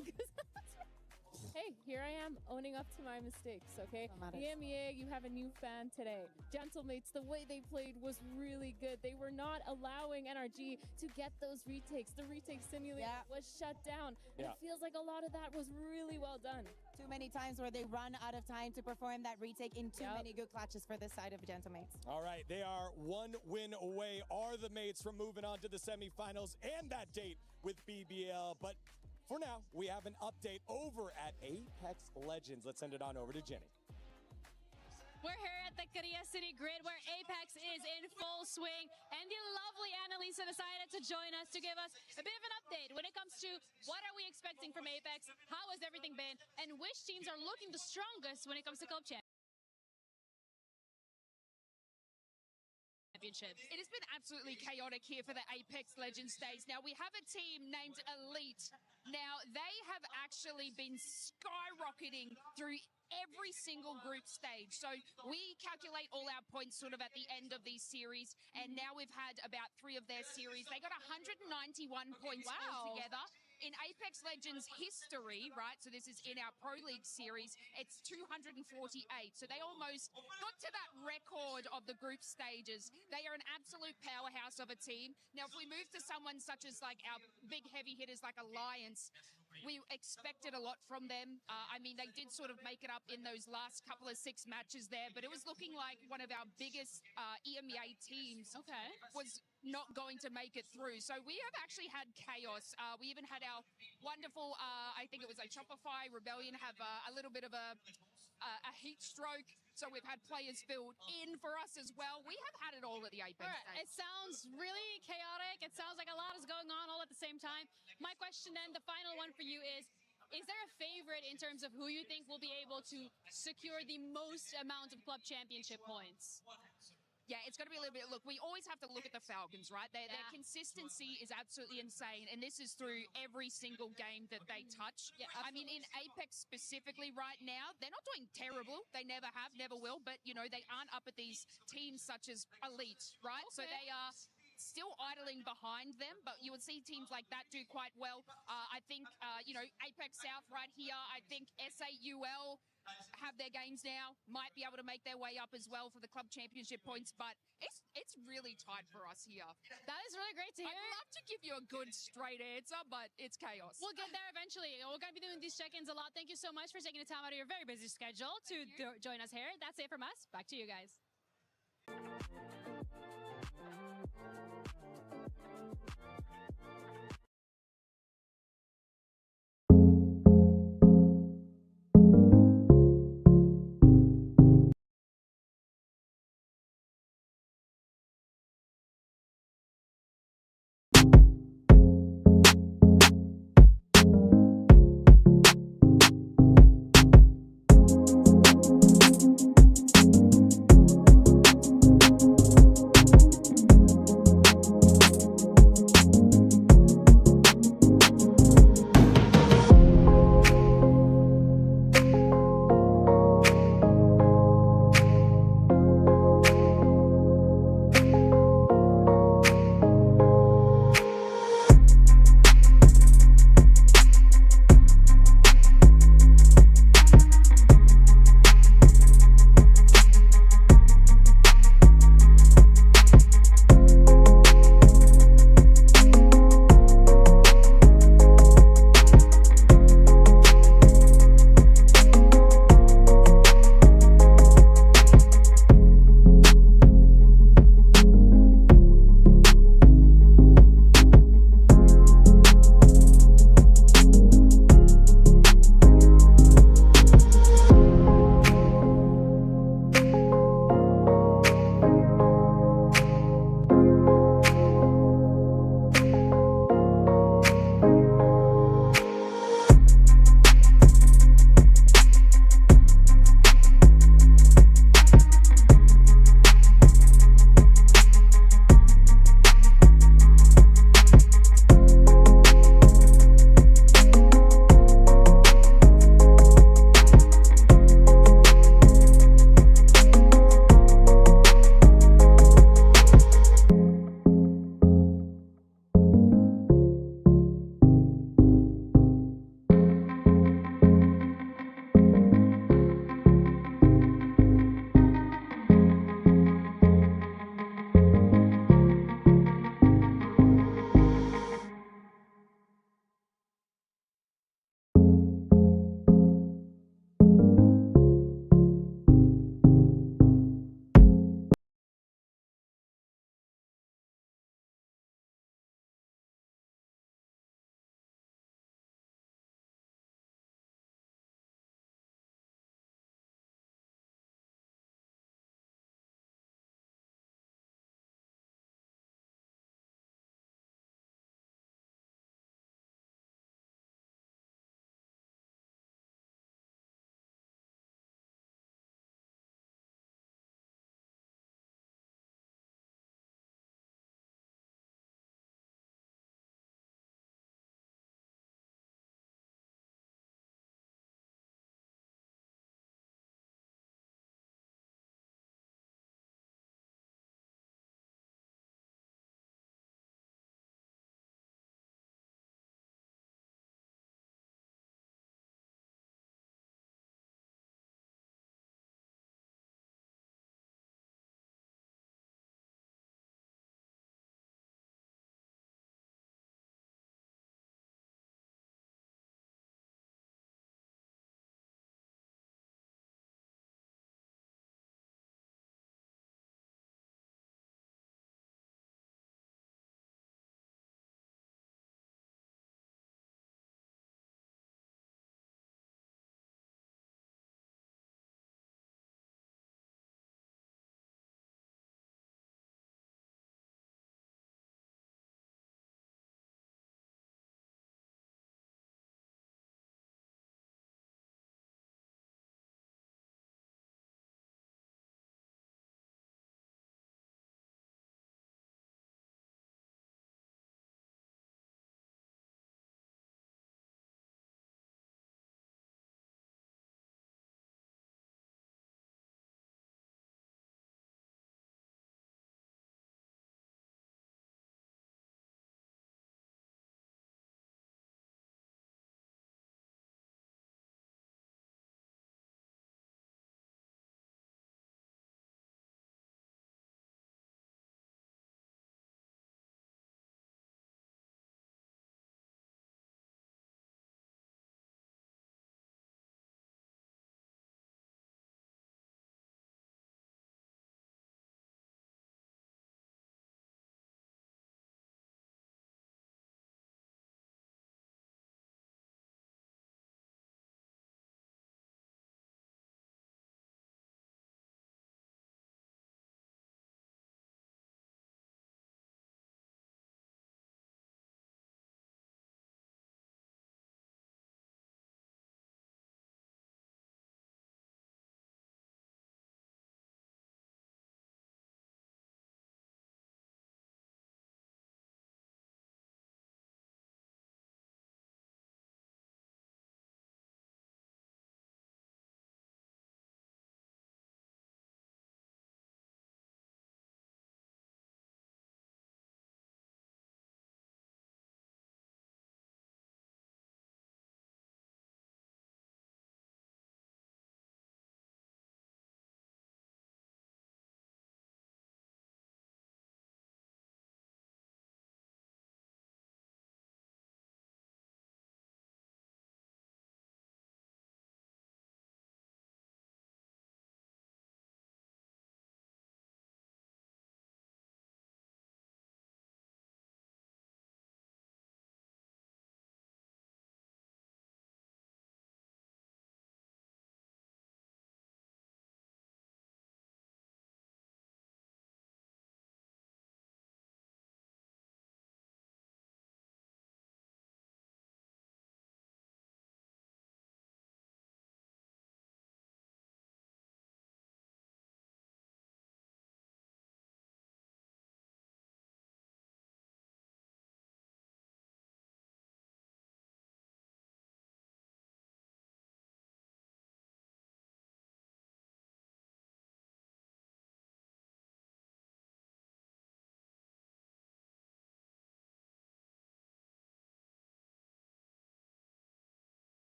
[SPEAKER 18] Hey, here I am owning up to my mistakes, okay? EMEA, you have a new fan today. Gentlemates, the way they played was really good. They were not allowing NRG to get those retakes. The retake simulator was shut down. And it feels like a lot of that was really well done.
[SPEAKER 9] Too many times where they run out of time to perform that retake in too many good clutches for this side of Gentlemates.
[SPEAKER 8] All right, they are one win away, are the mates, from moving on to the semifinals and that date with BBL. But for now, we have an update over at Apex Legends. Let's send it on over to Jenny.
[SPEAKER 3] We're here at the Korea City Grid where Apex is in full swing, and the lovely Annalisa decided to join us to give us a bit of an update when it comes to what are we expecting from Apex, how has everything been, and which teams are looking the strongest when it comes to club championship.
[SPEAKER 16] It has been absolutely chaotic here for the Apex Legends stage. Now, we have a team named Elite. Now, they have actually been skyrocketing through every single group stage. So we calculate all our points sort of at the end of these series, and now we've had about 3 of their series. They got 191 points altogether. In Apex Legends history, right, so this is in our Pro League series, it's 248. So they almost got to that record of the group stages. They are an absolute powerhouse of a team. Now, if we move to someone such as like our big heavy hitters like Alliance, we expected a lot from them. I mean, they did sort of make it up in those last couple of 6 matches there, but it was looking like one of our biggest EMEA teams was not going to make it through. So we have actually had chaos. We even had our wonderful, I think it was a Shopify Rebellion, have a little bit of a heat stroke. So we've had players filled in for us as well. We have had it all at the Apex stage.
[SPEAKER 3] It sounds really chaotic. It sounds like a lot is going on all at the same time. My question then, the final one for you is there a favorite in terms of who you think will be able to secure the most amount of club championship points?
[SPEAKER 16] Yeah, it's going to be a little bit. Look, we always have to look at the Falcons, right? Their consistency is absolutely insane, and this is through every single game that they touch.
[SPEAKER 3] Yeah,
[SPEAKER 16] I mean, in Apex specifically right now, they're not doing terrible. They never have, never will, but, you know, they aren't up at these teams such as Elite, right? So they are still idling behind them, but you would see teams like that do quite well. I think, Apex South right here, I think SAUL have their games now, might be able to make their way up as well for the club championship points, but it's really tight for us here.
[SPEAKER 3] That is really great to hear.
[SPEAKER 16] I'd love to give you a good straight answer, but it's chaos.
[SPEAKER 3] We'll get there eventually. We're going to be doing these check-ins a lot. Thank you so much for taking the time out of your very busy schedule to join us here. That's it from us. Back to you guys.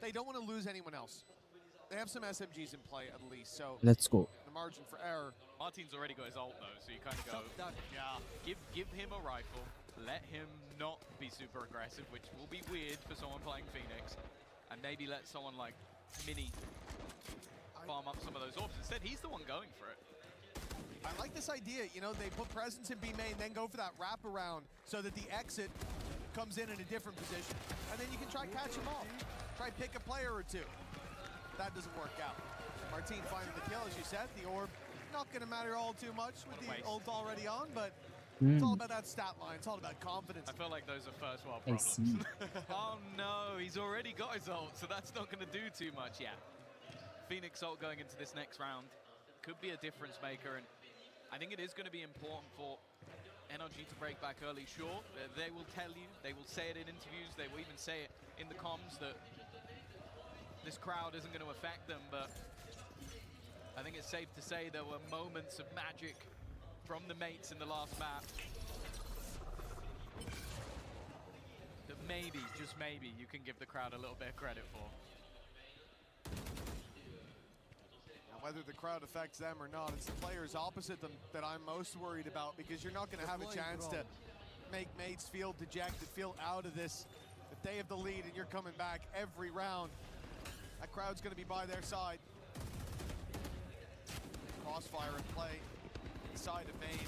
[SPEAKER 13] they don't want to lose anyone else. They have some SMGs in play at least, so
[SPEAKER 2] Let's go.
[SPEAKER 13] the margin for error.
[SPEAKER 4] Martin's already got his ult though, so you kind of go, yeah, give him a rifle, let him not be super aggressive, which will be weird for someone playing Phoenix, and maybe let someone like Mini farm up some of those orbs. Instead, he's the one going for it.
[SPEAKER 13] I like this idea, you know, they put presence in B main, then go for that wraparound so that the exit comes in a different position. And then you can try catch him off. Try pick a player or two. That doesn't work out. Martin finding the kill, as you said. The orb, not going to matter all too much with the ult already on, but it's all about that stat line. It's all about confidence.
[SPEAKER 4] I feel like those are first world
[SPEAKER 2] I
[SPEAKER 4] problems.
[SPEAKER 2] see.
[SPEAKER 4] Oh no, he's already got his ult, so that's not going to do too much. Yeah. Phoenix ult going into this next round could be a difference maker, and I think it is going to be important for NRG to break back early. Sure, they will tell you, they will say it in interviews, they will even say it in the comms that this crowd isn't going to affect them, but I think it's safe to say there were moments of magic from the mates in the last map that maybe, just maybe, you can give the crowd a little bit of credit for.
[SPEAKER 13] Whether the crowd affects them or not, it's the players opposite them that I'm most worried about, because you're not going to have a chance to make mates feel dejected, feel out of this. If they have the lead and you're coming back every round, that crowd's going to be by their side. Crossfire in play inside of main.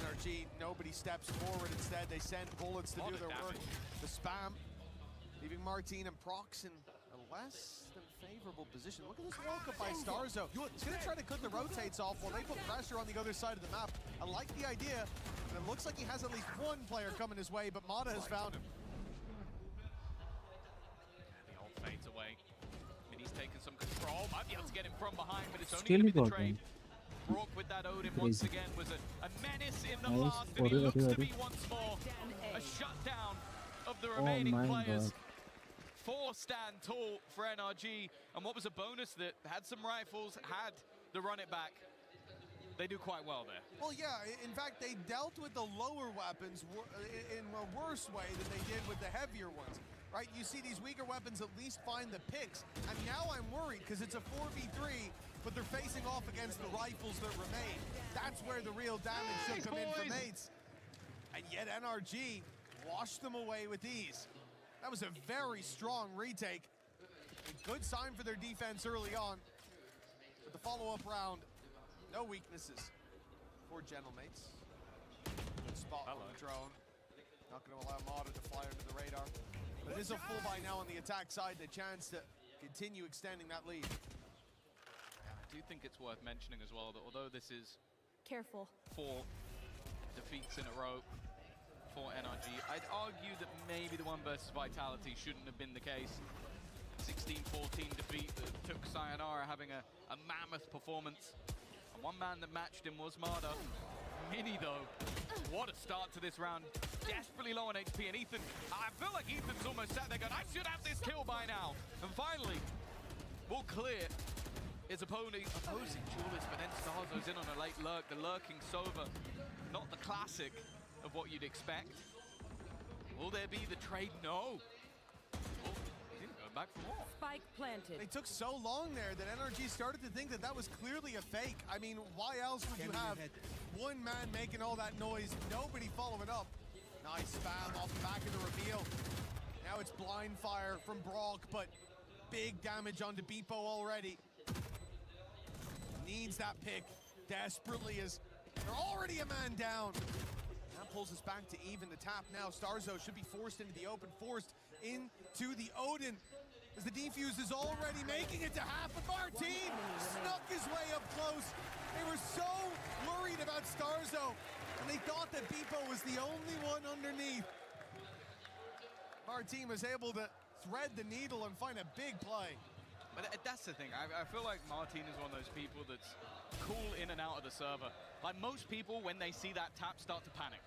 [SPEAKER 13] NRG, nobody steps forward. Instead, they send bullets to do their work. The spam, leaving Martin and Prox in a less than favorable position. Look at this walk up by StarZo. He's going to try to cut the rotates off while they put pressure on the other side of the map. I like the idea, and it looks like he has at least one player coming his way, but Mata has found him.
[SPEAKER 4] The ult fades away. Mini's taken some control. Might be able to get him from behind, but it's only going to be the trade. Brock with that Odin once again was a menace in the last, and he looks to be once more a shutdown of the remaining players. 4 stand tall for NRG, and what was a bonus that had some rifles, had the run it back. They do quite well there.
[SPEAKER 13] Well, yeah, in fact, they dealt with the lower weapons in a worse way than they did with the heavier ones, right? You see these weaker weapons at least find the picks, and now I'm worried because it's a 4v3, but they're facing off against the rifles that remain. That's where the real damage should come in for mates. And yet NRG washed them away with ease. That was a very strong retake. A good sign for their defense early on. But the follow-up round, no weaknesses for Gentlemates. Good spot on the drone. Not going to allow Mata to fly under the radar. But it is a full buy now on the attack side, the chance to continue extending that lead.
[SPEAKER 4] I do think it's worth mentioning as well that although this is
[SPEAKER 9] Careful.
[SPEAKER 4] 4 defeats in a row for NRG, I'd argue that maybe the 1 versus Vitality shouldn't have been the case. 16-14 defeat that took Sayonara having a mammoth performance. And one man that matched him was Mata. Mini though, what a start to this round. Desperately low on HP, and Ethan, I feel like Ethan's almost sat there going, I should have this kill by now. And finally, will clear his opposing duelist, but then StarZo's in on a late lurk. The lurking Sova, not the classic of what you'd expect. Will there be the trade? No. Oh, he didn't go back for more.
[SPEAKER 17] Spike planted.
[SPEAKER 13] They took so long there that NRG started to think that that was clearly a fake. I mean, why else would you have one man making all that noise, nobody following up? Nice spam off the back of the reveal. Now it's blind fire from Brock, but big damage onto Beepo already. Needs that pick desperately as they're already a man down. That pulls us back to even the tap now. StarZo should be forced into the open, forced into the Odin as the defuse is already making it to half. But Martin snuck his way up close. They were so worried about StarZo, and they thought that Beepo was the only one underneath. Martin was able to thread the needle and find a big play.
[SPEAKER 4] But that's the thing, I feel like Martin is one of those people that's cool in and out of the server. Like most people, when they see that tap, start to panic.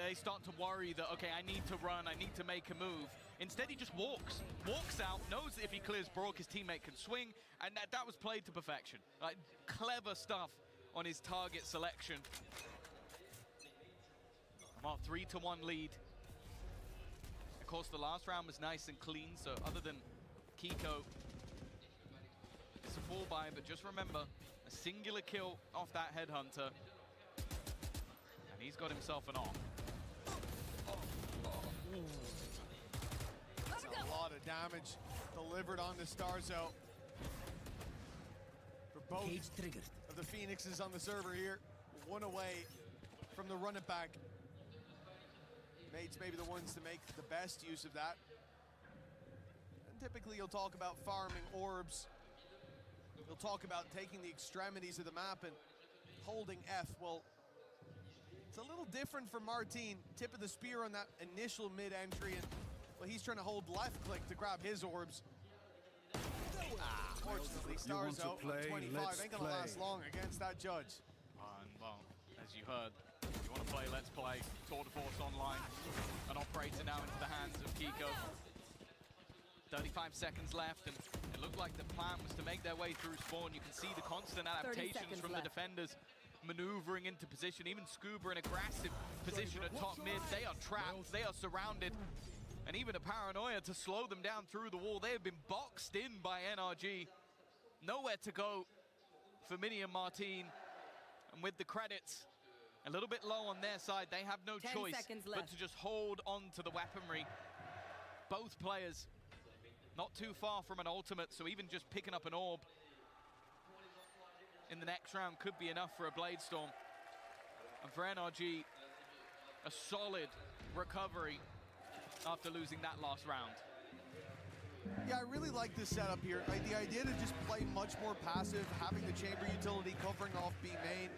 [SPEAKER 4] They start to worry that, okay, I need to run, I need to make a move. Instead, he just walks out, knows that if he clears Brock, his teammate can swing, and that was played to perfection. Like, clever stuff on his target selection. Well, 3-1 lead. Of course, the last round was nice and clean, so other than
[SPEAKER 12] Kiko. It's a fall by, but just remember, a singular kill off that headhunter. And he's got himself an off.
[SPEAKER 13] That's a lot of damage delivered on the Starzo. For both of the Phoenixes on the server here, one away from the run it back. Mates may be the ones to make the best use of that. And typically you'll talk about farming orbs. You'll talk about taking the extremities of the map and holding F. Well, it's a little different for Martin. Tip of the spear on that initial mid-entry, and well, he's trying to hold left click to grab his orbs. Fortunately, Starzo on 25 ain't gonna last long against that judge.
[SPEAKER 12] And well, as you heard, if you want to play, let's play. Tour de Force Online. An operator now into the hands of Kiko. 35 seconds left, and it looked like the plan was to make their way through spawn. You can see the constant adaptations from the defenders maneuvering into position. Even Scuba in aggressive position at top mid. They are trapped, they are surrounded. And even a paranoia to slow them down through the wall. They have been boxed in by NRG. Nowhere to go for Mini and Martin. And with the credits a little bit low on their side, they have no choice but to just hold on to the weaponry. Both players not too far from an ultimate, so even just picking up an orb in the next round could be enough for a Blade Storm. And for NRG, a solid recovery after losing that last round.
[SPEAKER 13] Yeah, I really like this setup here. The idea to just play much more passive, having the chamber utility covering off B main,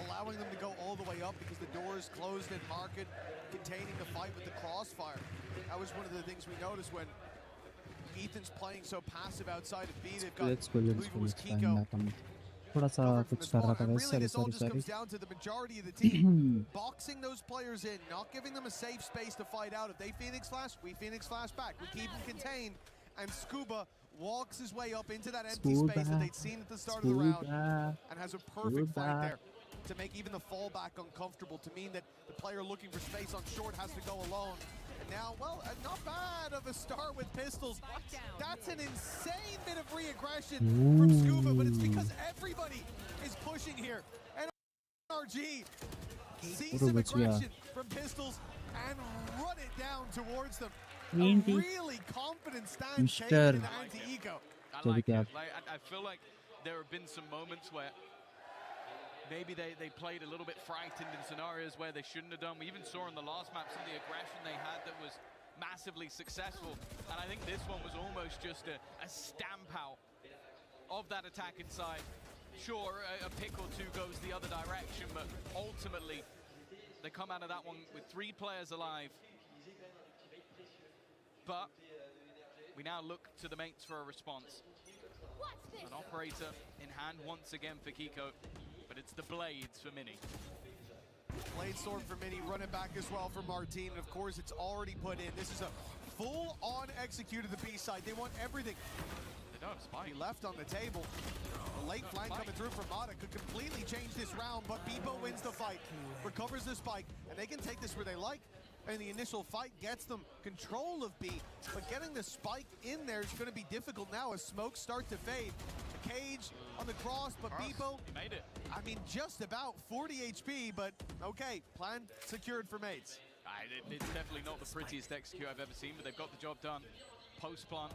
[SPEAKER 13] allowing them to go all the way up because the door is closed in market, containing the fight with the crossfire. That was one of the things we noticed when Ethan's playing so passive outside of B. They've got, I believe it was Kiko.
[SPEAKER 2] थोड़ा सा कुछ कर रहा था वैसे
[SPEAKER 13] Really, this all just comes down to the majority of the team boxing those players in, not giving them a safe space to fight out. If they Phoenix flash, we Phoenix flash back. We keep them contained, and Scuba walks his way up into that empty space that they'd seen at the start of the round, and has a perfect fight there to make even the fallback uncomfortable, to mean that the player looking for space on short has to go alone. And now, well, not bad of a start with pistols. That's an insane bit of re-aggression from Scuba, but it's because everybody is pushing here. And NRG sees some aggression from pistols and run it down towards them. A really confident stance taken in anti-eco.
[SPEAKER 12] I like it. I feel like there have been some moments where maybe they played a little bit frightened in scenarios where they shouldn't have done. We even saw in the last map some of the aggression they had that was massively successful. And I think this one was almost just a stamp out of that attack inside. Sure, a pick or two goes the other direction, but ultimately they come out of that one with 3 players alive. But we now look to the mates for a response. An operator in hand once again for Kiko. But it's the Blades for Mini.
[SPEAKER 13] Blade Storm for Mini, running back as well for Martin. And of course, it's already put in. This is a full-on execute of the B side. They want everything.
[SPEAKER 12] They don't have Spike.
[SPEAKER 13] He left on the table. The late flank coming through from Mata could completely change this round, but Bebo wins the fight, recovers the spike, and they can take this where they like. And the initial fight gets them control of B, but getting the spike in there is going to be difficult now as smokes start to fade. The cage on the cross, but Bebo,
[SPEAKER 12] he made it. I
[SPEAKER 13] mean, just about 40 HP, but okay, plan secured for mates.
[SPEAKER 12] It's definitely not the prettiest execute I've ever seen, but they've got the job done. Post plant,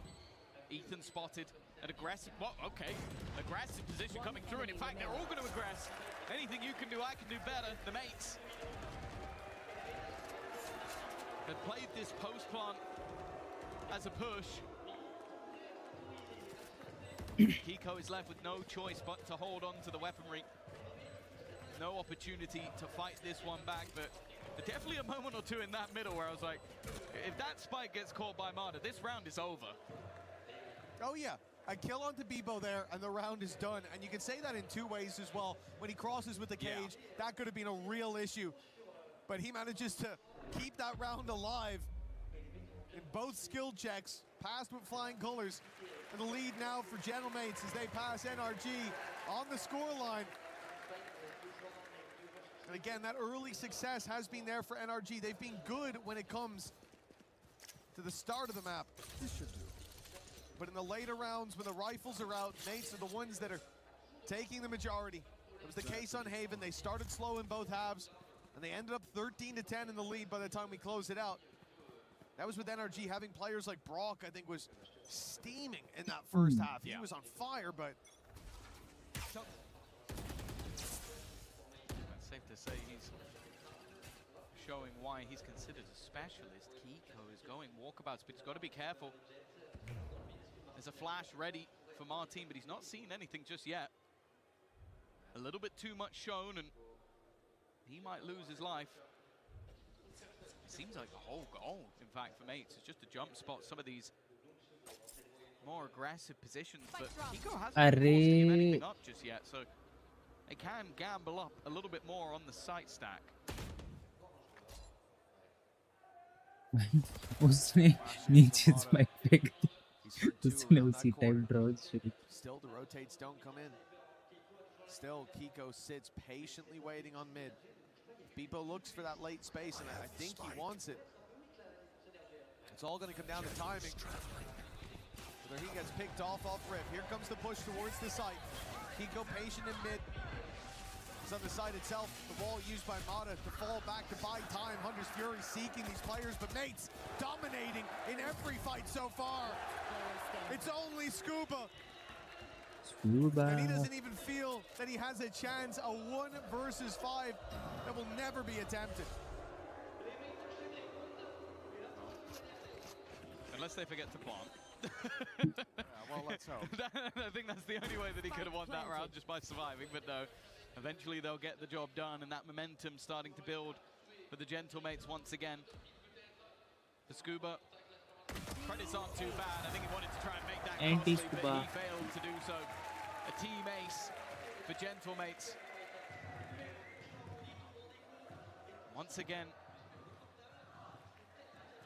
[SPEAKER 12] Ethan spotted, an aggressive, aggressive position coming through, and in fact, they're all going to aggress. Anything you can do, I can do better, the mates. They've played this post plant as a push. Kiko is left with no choice but to hold on to the weaponry. No opportunity to fight this one back, but definitely a moment or two in that middle where I was like, if that spike gets caught by Marta, this round is over.
[SPEAKER 13] Oh yeah, a kill onto Bebo there and the round is done. And you can say that in 2 ways as well. When he crosses with the cage, that could have been a real issue. But he manages to keep that round alive in both skill checks, passed with flying colors. And the lead now for Gentlemates as they pass NRG on the scoreline. And again, that early success has been there for NRG. They've been good when it comes to the start of the map. This should do. But in the later rounds, when the rifles are out, mates are the ones that are taking the majority. It was the case on Haven. They started slow in both halves, and they ended up 13-10 in the lead by the time we closed it out. That was with NRG having players like Brock, I think, was steaming in that first half. He was on fire, but...
[SPEAKER 12] It's safe to say he's showing why he's considered a specialist. Kiko is going walkabouts, but he's got to be careful. There's a flash ready for Martin, but he's not seen anything just yet. A little bit too much shown, and he might lose his life. It seems like the whole goal, in fact, for mates is just a jump spot. Some of these more aggressive positions, but Kiko hasn't forced to give anything up just yet, so they can gamble up a little bit more on the site stack.
[SPEAKER 2] उसने नीचे spike फेंक दी, उसने उसी time draw शुरू.
[SPEAKER 13] Still, the rotates don't come in. Still, Kiko sits patiently waiting on mid. Bebo looks for that late space, and I think he wants it. It's all going to come down to timing. Whether he gets picked off rip. Here comes the push towards the site. Kiko patient in mid. He's on the side itself. The wall used by Mata to fall back to buy time. Hunter's Fury seeking these players, but mates dominating in every fight so far. It's only Scuba. And he doesn't even feel that he has a chance. A 1 versus 5 that will never be attempted.
[SPEAKER 12] Unless they forget to plant.
[SPEAKER 13] Well, let's hope.
[SPEAKER 12] I think that's the only way that he could have won that round, just by surviving, but no. Eventually they'll get the job done, and that momentum starting to build for the Gentlemates once again. For Scuba, credits aren't too bad. I think he wanted to try and make that costly, but he failed to do so. A team ace for Gentlemates. Once again,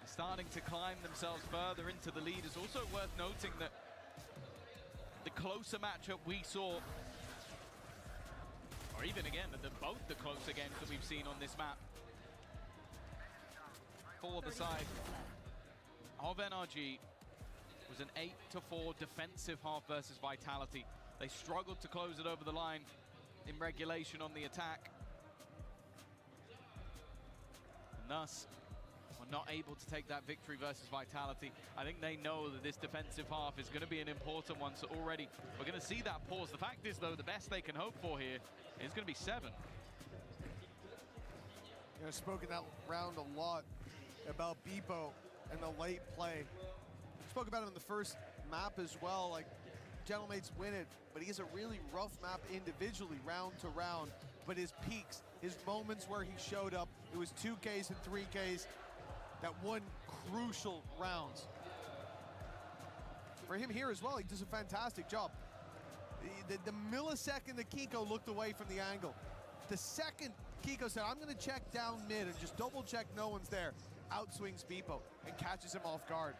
[SPEAKER 12] starting to climb themselves further into the lead. It's also worth noting that the closer matchup we saw, or even again, both the closer games that we've seen on this map, for the side of NRG, was an 8-4 defensive half versus Vitality. They struggled to close it over the line in regulation on the attack, and thus were not able to take that victory versus Vitality. I think they know that this defensive half is going to be an important one, so already we're going to see that pause. The fact is, though, the best they can hope for here is going to be 7.
[SPEAKER 13] I've spoken that round a lot about Bebo and the late play. Spoke about it in the first map as well. Like, Gentlemates win it, but he has a really rough map individually, round to round. But his peaks, his moments where he showed up, it was 2Ks and 3Ks that won crucial rounds. For him here as well, he does a fantastic job. The millisecond that Kiko looked away from the angle, the second Kiko said, I'm going to check down mid and just double check no one's there, outswings Bebo and catches him off guard.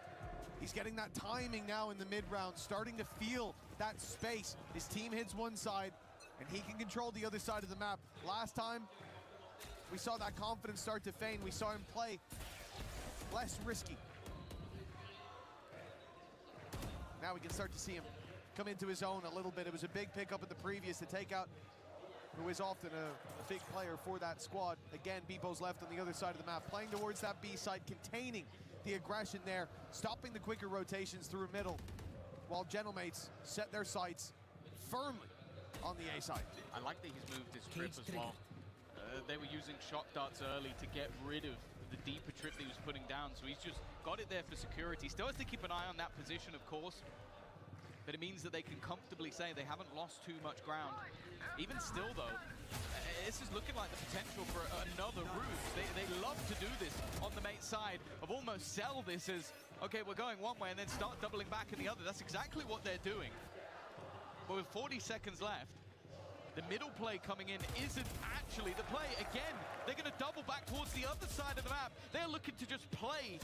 [SPEAKER 13] He's getting that timing now in the mid round, starting to feel that space. His team hits one side and he can control the other side of the map. Last time we saw that confidence start to fade. We saw him play less risky. Now we can start to see him come into his own a little bit. It was a big pickup at the previous to take out who is often a big player for that squad. Again, Bebo's left on the other side of the map, playing towards that B side, containing the aggression there, stopping the quicker rotations through middle, while Gentlemates set their sights firmly on the A side.
[SPEAKER 12] I like that he's moved his trip as well. They were using shock darts early to get rid of the deeper trip that he was putting down, so he's just got it there for security. Still has to keep an eye on that position, of course, but it means that they can comfortably say they haven't lost too much ground. Even still, though, this is looking like the potential for another route. They love to do this on the mate side, of almost sell this as, okay, we're going one way and then start doubling back in the other. That's exactly what they're doing. But with 40 seconds left, the middle play coming in isn't actually the play. Again, they're going to double back towards the other side of the map. They're looking to just play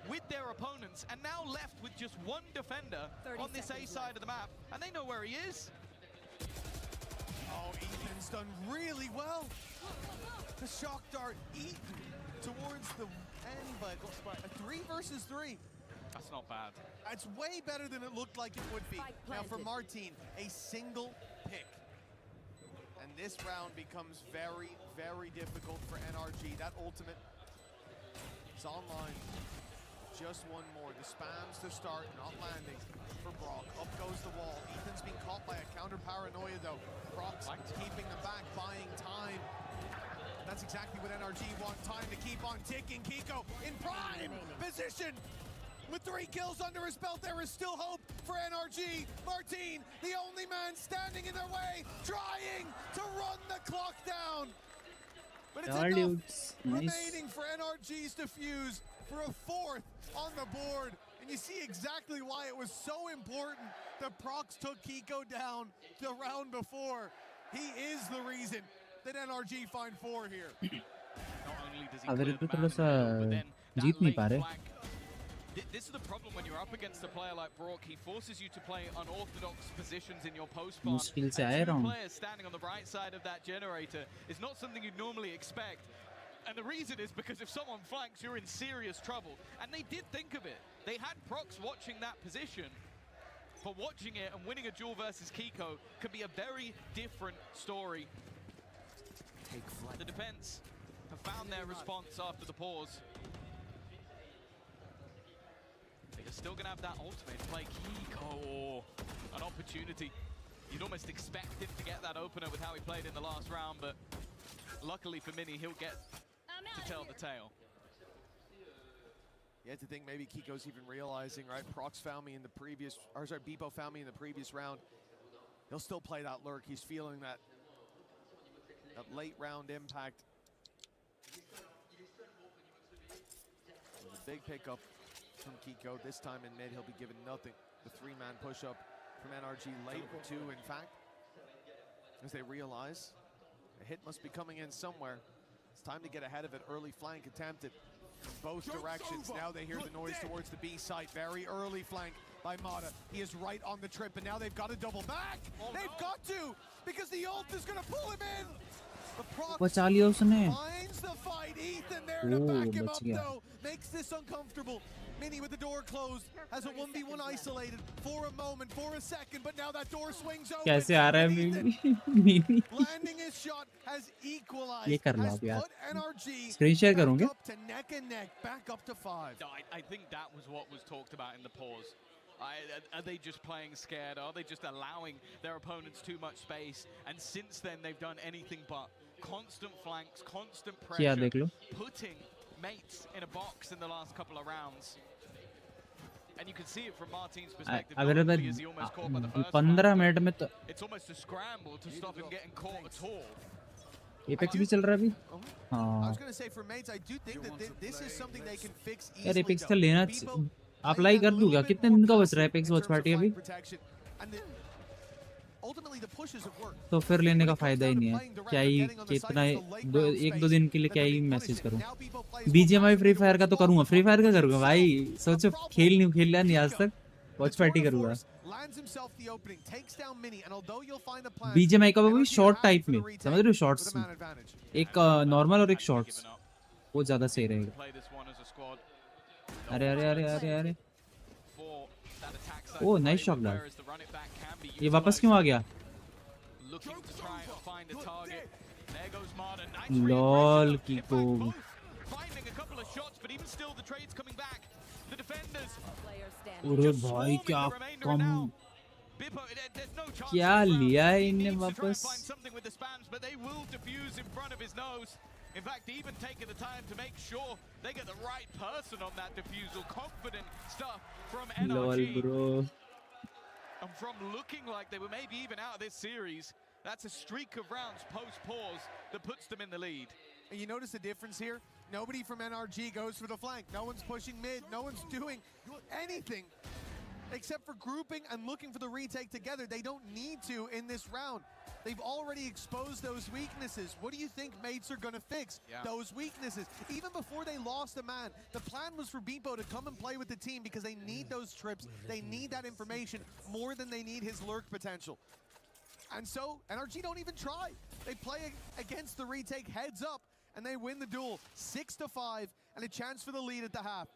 [SPEAKER 12] with their opponents, and now left with just one defender on this A side of the map, and they know where he is.
[SPEAKER 13] Oh, Ethan's done really well. The shock dart eat towards the end, but a 3 versus 3.
[SPEAKER 12] A That's not bad.
[SPEAKER 13] It's way better than it looked like it would be. Now for Martin, a single pick. And this round becomes very, very difficult for NRG. That ultimate is online. Just one more. The spams to start, not landing for Brock. Up goes the wall. Ethan's being caught by a counter paranoia though. Brock's keeping them back, buying time. That's exactly what NRG want. Time to keep on ticking. Kiko in prime position. With 3 kills under his belt, there is still hope for NRG. Martin, the only man standing in their way, trying to run the clock down. But it's enough remaining for NRG's defuse for a 4th on the board. And you see exactly why it was so important that Prox took Kiko down the round before. He is the reason that NRG find 4 here.
[SPEAKER 12] Not only does he
[SPEAKER 2] अगर
[SPEAKER 12] clear
[SPEAKER 2] इतना
[SPEAKER 12] the
[SPEAKER 2] थोड़ा
[SPEAKER 12] man
[SPEAKER 2] सा
[SPEAKER 12] in the middle, but then that
[SPEAKER 2] जीत नहीं
[SPEAKER 12] late
[SPEAKER 2] पा रहे
[SPEAKER 12] flank. This is the problem when you're up against a player like Brock. He forces you to play unorthodox positions in your post spawn.
[SPEAKER 2] मुश्किल से आए
[SPEAKER 12] And 2
[SPEAKER 2] round
[SPEAKER 12] players standing on the right side of that generator is not something you'd normally expect. And the reason is because if someone flanks, you're in serious trouble. And they did think of it. They had Prox watching that position. But watching it and winning a duel versus Kiko could be a very different story. The defense have found their response after the pause. They're still going to have that ultimate play. Kiko, an opportunity. You'd almost expect him to get that opener with how he played in the last round, but luckily for Mini, he'll get to tell the tale.
[SPEAKER 13] You had to think maybe Kiko's even realizing, right? Prox found me in the previous, or sorry, Bebo found me in the previous round. He'll still play that lurk. He's feeling that late round impact. There's a big pickup from Kiko. This time in mid, he'll be given nothing. The 3-man push-up from NRG late, 2 in fact. As they realize a hit must be coming in somewhere. It's time to get ahead of it. Early flank attempted from both directions. Now they hear the noise towards the B site. Very early flank by Mata. He is right on the trip, and now they've got to double back. They've got to, because the ult is going to pull him in. The Prox
[SPEAKER 2] बचा लिया उसने
[SPEAKER 13] finds the fight. Ethan there to back him up though. Makes this uncomfortable. Mini with the door closed has a 1v1 isolated for a moment, for a second, but now that door swings open.
[SPEAKER 2] कैसे आ रहा है Mini
[SPEAKER 13] Landing his shot has equalized.
[SPEAKER 2] ये कर लो
[SPEAKER 13] Has
[SPEAKER 2] आप यार
[SPEAKER 13] put NRG
[SPEAKER 2] screen share करूँगे
[SPEAKER 13] up to neck and neck, back up to 5.
[SPEAKER 12] No, I think that was what was talked about in the pause. Are they just playing scared? Are they just allowing their opponents too much space? And since then, they've done anything but constant flanks, constant
[SPEAKER 2] क्या
[SPEAKER 12] pressure,
[SPEAKER 2] देख लो
[SPEAKER 12] putting mates in a box in the last couple of rounds. And you can see it from Martin's perspective.
[SPEAKER 2] अगर
[SPEAKER 12] Not
[SPEAKER 2] मैं
[SPEAKER 12] only is he almost caught by the first
[SPEAKER 2] 15
[SPEAKER 12] round,
[SPEAKER 2] minute में तो
[SPEAKER 12] it's almost a scramble to stop him getting caught at all.
[SPEAKER 2] Apex भी चल रहा है अभी
[SPEAKER 13] I
[SPEAKER 2] हाँ
[SPEAKER 13] was going to say for mates, I do think that this is something they can fix
[SPEAKER 2] यार
[SPEAKER 13] easily.
[SPEAKER 2] Apex का लेना apply कर दूंगा कितने दिन का बच रहा है एपेक्स वॉच पार्टी अभी तो फिर लेने का फायदा ही नहीं है क्या ही कितना 1-2 दिन के लिए क्या ही मैसेज करूं बीजीएमआई फ्री फायर का तो करूंगा फ्री फायर का करूंगा भाई सोचो खेला नहीं आज तक वॉच पार्टी करूंगा बीजीएमआई का भी शॉर्ट टाइप में समझ रहे हो शॉर्ट्स में एक नॉर्मल और एक शॉर्ट्स वो ज्यादा सही रहेगा अरे अरे अरे अरे अरे ओ नाइस शॉट डाल ये वापस क्यों आ गया लॉल Kiko अरे भाई क्या कम क्या लिया है इनने वापस
[SPEAKER 12] In fact, even taking the time to make sure they get the right person on that defusal. Confident stuff from NRG.
[SPEAKER 2] Lol, bro.
[SPEAKER 12] And from looking like they were maybe even out of this series, that's a streak of rounds post-pause that puts them in the lead.
[SPEAKER 13] And you notice the difference here? Nobody from NRG goes for the flank. No one's pushing mid. No one's doing anything except for grouping and looking for the retake together. They don't need to in this round. They've already exposed those weaknesses. What do you think mates are going to fix? Those weaknesses. Even before they lost a man, the plan was for Bebo to come and play with the team because they need those trips. They need that information more than they need his lurk potential. And so, NRG don't even try. They play against the retake heads up, and they win the duel 6-5, and a chance for the lead at the half.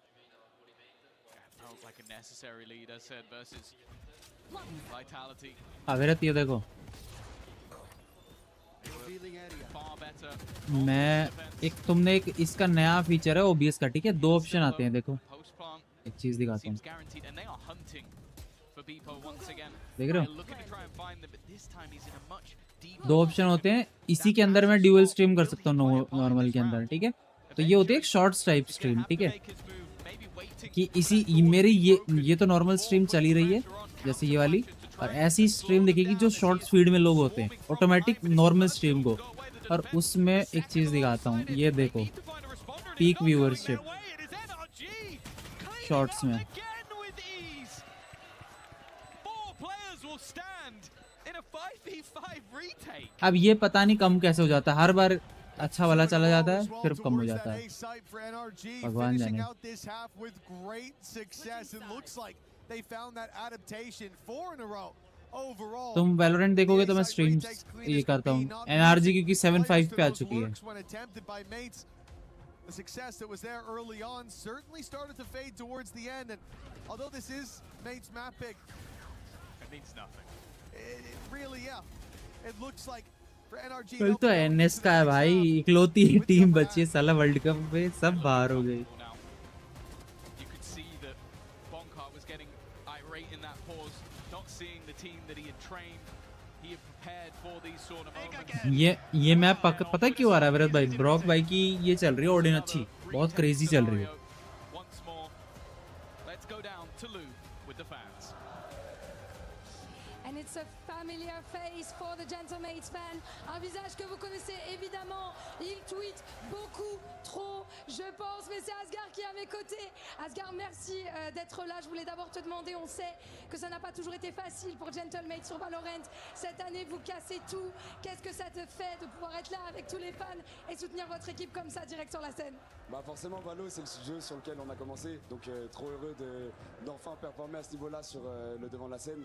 [SPEAKER 12] Felt like a necessary lead, I said, versus Vitality.
[SPEAKER 2] अवेरत ये देखो
[SPEAKER 12] Far better.
[SPEAKER 2] मैं एक तुमने एक इसका नया feature है OBS का, ठीक है, 2 ऑप्शन आते हैं, देखो एक चीज दिखाता हूँ,
[SPEAKER 12] Guaranteed, and they are hunting for Beepo once again.
[SPEAKER 2] देख रहे हो,
[SPEAKER 12] They're looking to try and find them, but this time he's in a much deeper
[SPEAKER 2] 2 option होते हैं, इसी के अंदर मैं ड्यूअल स्ट्रीम कर सकता हूँ नॉर्मल के अंदर, ठीक है, तो ये होती है एक शॉर्ट्स टाइप स्ट्रीम, ठीक है, कि इसी मेरी ये तो नॉर्मल स्ट्रीम चली रही है जैसे ये वाली, और ऐसी स्ट्रीम दिखेगी जो शॉर्ट्स फीड में लोग होते हैं ऑटोमेटिक नॉर्मल स्ट्रीम को, और उसमें एक चीज दिखाता हूँ, ये देखो पीक व्यूअरशिप शॉर्ट्स में, अब ये पता नहीं कम कैसे हो जाता है, हर बार अच्छा वाला चला जाता है फिर कम हो जाता है, भगवान जाने। तुम वैलोरेंट देखोगे तो मैं स्ट्रीम ये करता हूँ NRG क्योंकि 7.5 पे आ चुकी है।
[SPEAKER 13] The success that was there early on certainly started to fade towards the end, and although this is Nate's map pick,
[SPEAKER 12] it means nothing.
[SPEAKER 13] It really, it looks like for NRG.
[SPEAKER 2] कल तो NS का है भाई, इकलौती team बची है साला world cup में, सब बाहर हो गए।
[SPEAKER 12] You could see that Bonkart was getting irate in that pause, not seeing the team that he had trained. He had prepared for these sort of moments.
[SPEAKER 2] ये मैप पता है क्यों आ रहा है भरत भाई, ब्रॉक भाई की ये चल रही है ऑडियन अच्छी, बहुत क्रेजी चल रही है।
[SPEAKER 12] Once more, let's go down to Lou with the fans.
[SPEAKER 5] And it's a familiar face for the Gentlemates fan. Un visage que vous connaissez évidemment. Il tweet beaucoup trop, je pense. Mais c'est Asgar qui est à mes côtés. Asgar, merci d'être là. Je voulais d'abord te demander, on sait que ça n'a pas toujours été facile pour Gentlemates sur Valorant. Cette année, vous cassez tout. Qu'est-ce que ça te fait de pouvoir être là avec tous les fans et soutenir votre équipe comme ça, direct sur la scène?
[SPEAKER 17] Bah forcément, Valo, c'est le jeu sur lequel on a commencé. Donc trop heureux d'enfin performer à ce niveau-là sur le devant de la scène.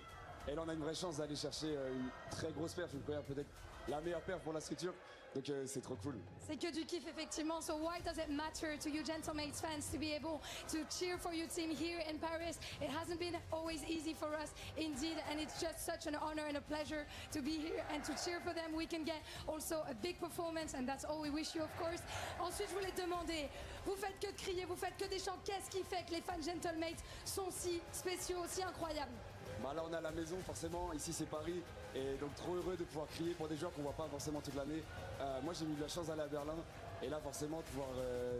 [SPEAKER 17] Et là, on a une vraie chance d'aller chercher une très grosse perf, une première peut-être la meilleure perf pour la structure. Donc c'est trop cool.
[SPEAKER 5] C'est que du kiff effectivement. So why does it matter to you Gentlemates fans to be able to cheer for your team here in Paris? It hasn't been always easy for us indeed, and it's just such an honor and a pleasure to be here and to cheer for them. We can get also a big performance, and that's all we wish you, of course. Ensuite, je voulais te demander, vous faites que de crier, vous faites que des chants. Qu'est-ce qui fait que les fans Gentlemates sont si spéciaux, si incroyables?
[SPEAKER 17] Bah là on est à la maison forcément, ici c'est Paris, et donc trop heureux de pouvoir crier pour des joueurs qu'on voit pas forcément toute l'année. Moi j'ai eu la chance d'aller à Berlin, et là forcément de pouvoir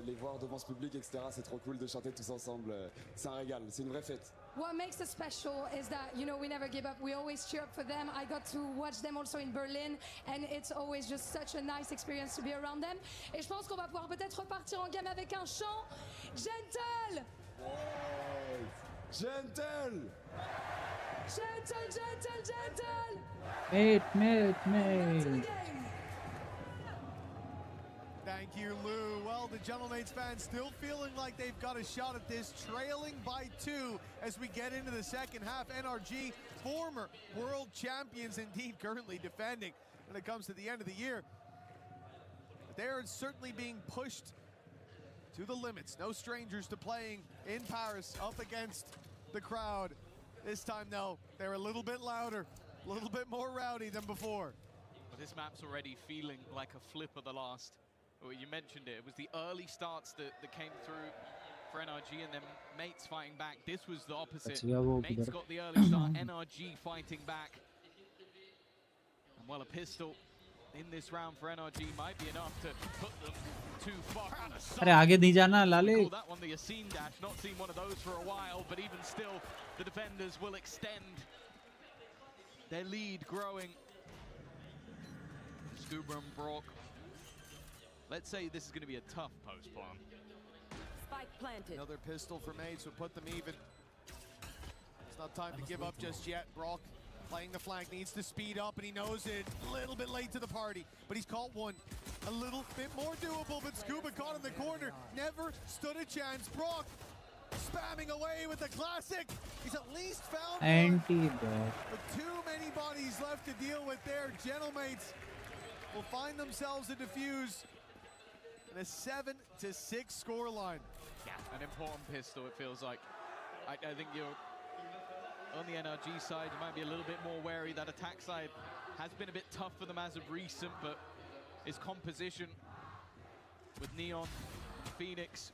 [SPEAKER 17] les voir devant ce public, etc. C'est trop cool de chanter tous ensemble, c'est un régal, c'est une vraie fête.
[SPEAKER 5] What makes us special is that, you know, we never give up. We always cheer up for them. I got to watch them also in Berlin, and it's always just such a nice experience to be around them. Et je pense qu'on va pouvoir peut-être repartir en game avec un chant. Gentle!
[SPEAKER 17] Ouais. Gentle!
[SPEAKER 5] Gentle, gentle, gentle!
[SPEAKER 2] Mate.
[SPEAKER 13] Thank you, Lou. Well, the Gentlemates fans still feeling like they've got a shot at this, trailing by 2 as we get into the second half. NRG, former world champions indeed, currently defending when it comes to the end of the year. They're certainly being pushed to the limits. No strangers to playing in Paris up against the crowd. This time, though, they're a little bit louder, a little bit more rowdy than before.
[SPEAKER 12] But this map's already feeling like a flip of the last. Well, you mentioned it. It was the early starts that came through for NRG, and then Mates fighting back. This was the opposite. Mates got the early start, NRG fighting back. And well, a pistol in this round for NRG might be enough to put them too far out of sight.
[SPEAKER 2] अरे आगे नहीं जाना लाले.
[SPEAKER 12] Call that one the Yassine dash. Not seen one of those for a while, but even still, the defenders will extend their lead, growing. Scuba and Brock. Let's say this is going to be a tough post plan.
[SPEAKER 19] Spike planted.
[SPEAKER 13] Another pistol for Mates would put them even. It's not time to give up just yet. Brock playing the flank, needs to speed up, and he knows it. A little bit late to the party, but he's caught one. A little bit more doable, but Scuba caught in the corner. Never stood a chance. Brock spamming away with the classic. He's at least found
[SPEAKER 2] Anti-bot.
[SPEAKER 13] But too many bodies left to deal with there. Gentlemates will find themselves a defuse in a 7-6 scoreline.
[SPEAKER 12] Yeah, an important pistol, it feels like. I think you're on the NRG side, you might be a little bit more wary. That attack side has been a bit tough for them as of recent, but his composition with Neon, Phoenix,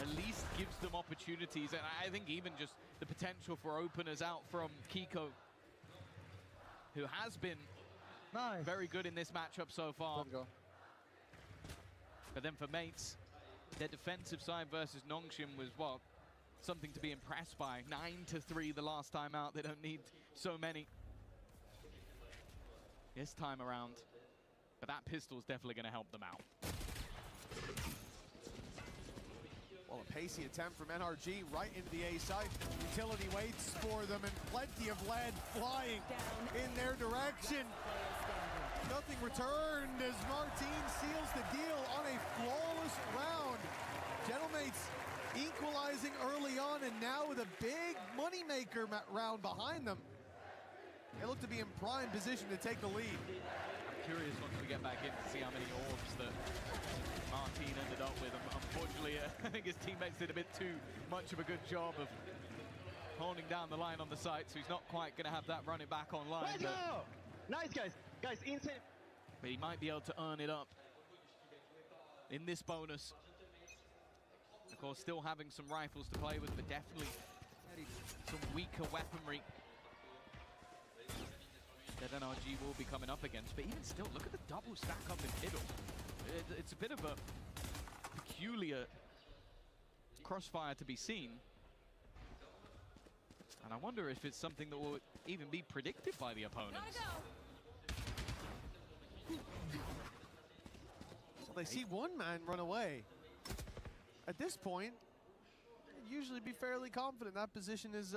[SPEAKER 12] at least gives them opportunities. And I think even just the potential for openers out from Kiko, who has been very good in this matchup so far. But then for Mates, their defensive side versus Nongshim was, well, something to be impressed by. 9-3 the last time out. They don't need so many this time around. But that pistol is definitely going to help them out.
[SPEAKER 13] Well, a pacey attempt from NRG right into the A site. Utility waits for them, and plenty of lead flying in their direction. Nothing returned as Martin seals the deal on a flawless round. Gentlemates equalizing early on, and now with a big moneymaker round behind them, they look to be in prime position to take the lead.
[SPEAKER 12] I'm curious once we get back in to see how many orbs that Martin ended up with. Unfortunately, I think his teammates did a bit too much of a good job of holding down the line on the site, so he's not quite going to have that running back online.
[SPEAKER 20] Let's go! Nice, guys. Guys, insane.
[SPEAKER 12] But he might be able to earn it up in this bonus. Of course, still having some rifles to play with, but definitely some weaker weaponry that NRG will be coming up against. But even still, look at the double stack up in middle. It's a bit of a peculiar crossfire to be seen. And I wonder if it's something that will even be predicted by the opponents.
[SPEAKER 13] So they see one man run away. At this point, they'd usually be fairly confident that position is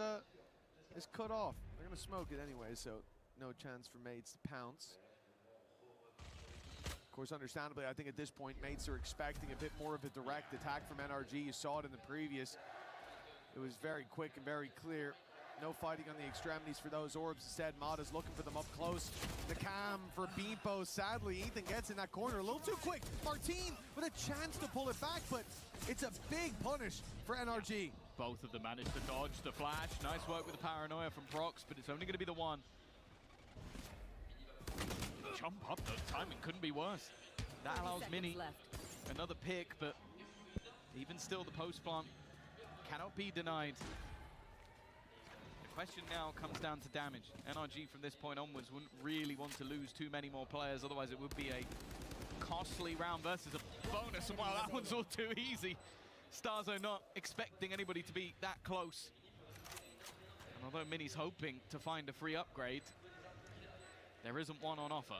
[SPEAKER 13] cut off. They're going to smoke it anyway, so no chance for Mates to pounce. Of course, understandably, I think at this point, Mates are expecting a bit more of a direct attack from NRG. You saw it in the previous. It was very quick and very clear. No fighting on the extremities for those orbs. Instead, Mada's looking for them up close. The cam for Beepo. Sadly, Ethan gets in that corner a little too quick. Martin with a chance to pull it back, but it's a big punish for NRG.
[SPEAKER 12] Both of them managed to dodge the flash. Nice work with the paranoia from Prox, but it's only going to be the one. Jump up, the timing couldn't be worse. That allows Mini another pick, but even still, the post plant cannot be denied. The question now comes down to damage. NRG from this point onwards wouldn't really want to lose too many more players, otherwise it would be a costly round versus a bonus. And wow, that one's all too easy. Starzo not expecting anybody to be that close. And although Mini's hoping to find a free upgrade, there isn't one on offer.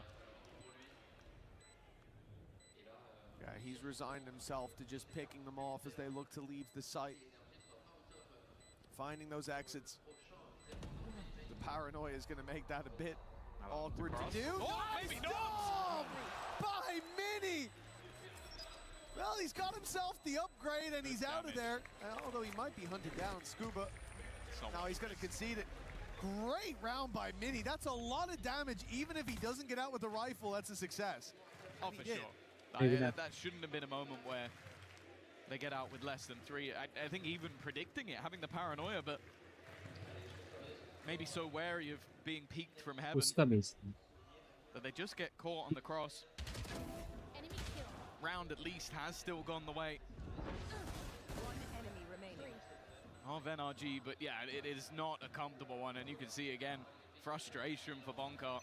[SPEAKER 13] Yeah, he's resigned himself to just picking them off as they look to leave the site. Finding those exits. The paranoia is going to make that a bit awkward to do.
[SPEAKER 12] Oh,
[SPEAKER 13] nice
[SPEAKER 12] maybe
[SPEAKER 13] not! By Mini! Well, he's got himself the upgrade and he's out of there. Although he might be hunted down. Scuba. Now he's going to concede it. Great round by Mini. That's a lot of damage. Even if he doesn't get out with the rifle, that's a success.
[SPEAKER 12] Oh, for sure. That shouldn't have been a moment where they get out with less than 3. I think even predicting it, having the paranoia, but maybe so wary of being peeked from heaven that they just get caught on the cross. Round at least has still gone the way of NRG, but yeah, it is not a comfortable one, and you can see again frustration for Bonka.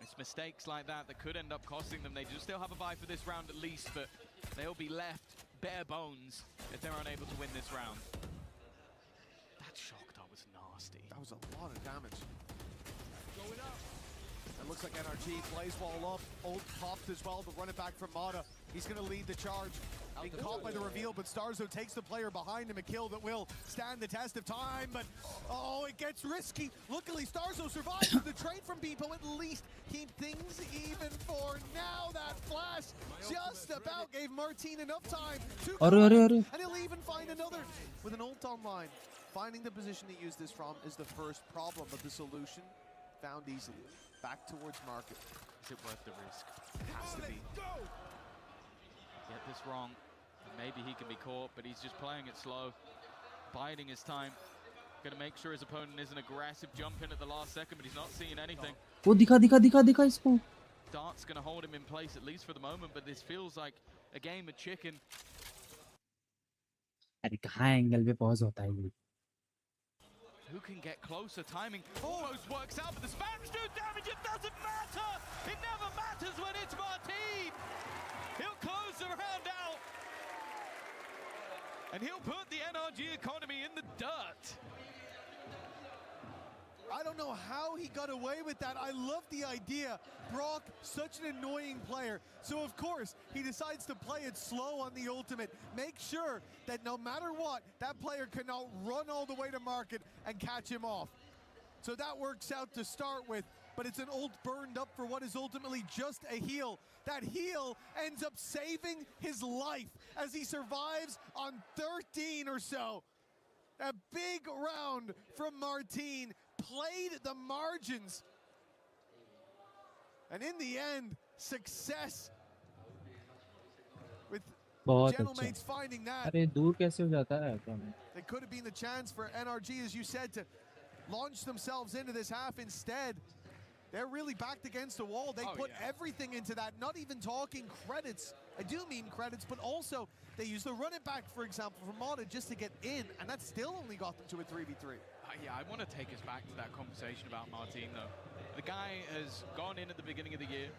[SPEAKER 12] It's mistakes like that that could end up costing them. They just still have a bye for this round at least, but they'll be left bare bones if they're unable to win this round. That shock though was nasty.
[SPEAKER 13] That was a lot of damage. Going up. It looks like NRG plays wall up. Ult popped as well to run it back from Mada. He's going to lead the charge. Being caught by the reveal, but Starzo takes the player behind him, a kill that will stand the test of time, but oh, it gets risky. Luckily, Starzo survives the trade from Beepo, at least keep things even for now. That flash just about gave Martin enough time to and he'll even find another with an ult online. Finding the position to use this from is the first problem, but the solution found easily. Back towards market.
[SPEAKER 12] Is it worth the risk?
[SPEAKER 13] It has to be.
[SPEAKER 12] Get this wrong, and maybe he can be caught, but he's just playing it slow. biding his time. Gonna make sure his opponent isn't aggressive, jump in at the last second, but he's not seeing anything.
[SPEAKER 2] वो दिखा इसको.
[SPEAKER 12] Dart's gonna hold him in place at least for the moment, but this feels like a game of chicken.
[SPEAKER 2] अरे कहाँ angle पे pause होता है ये?
[SPEAKER 12] Who can get closer? Timing almost works out, but the Spanish do damage. It doesn't matter. It never matters when it's Martin. He'll close the round out, and he'll put the NRG economy in the dirt.
[SPEAKER 13] I don't know how he got away with that. I love the idea. Brock, such an annoying player. So of course, he decides to play it slow on the ultimate. Make sure that no matter what, that player cannot run all the way to market and catch him off. So that works out to start with, but it's an ult burned up for what is ultimately just a heal. That heal ends up saving his life as he survives on 13 or so. A big round from Martin. Played the margins, and in the end, success with Gentlemates finding that.
[SPEAKER 2] अरे दूर कैसे हो जाता है?
[SPEAKER 13] It could have been the chance for NRG, as you said, to launch themselves into this half. Instead, they're really backed against a wall. They put everything into that, not even talking credits. I do mean credits, but also they use the run it back, for example, from Modded just to get in, and that still only got them to a 3v3.
[SPEAKER 12] Yeah, I want to take us back to that conversation about Martin, though. The guy has gone in at the beginning of the year,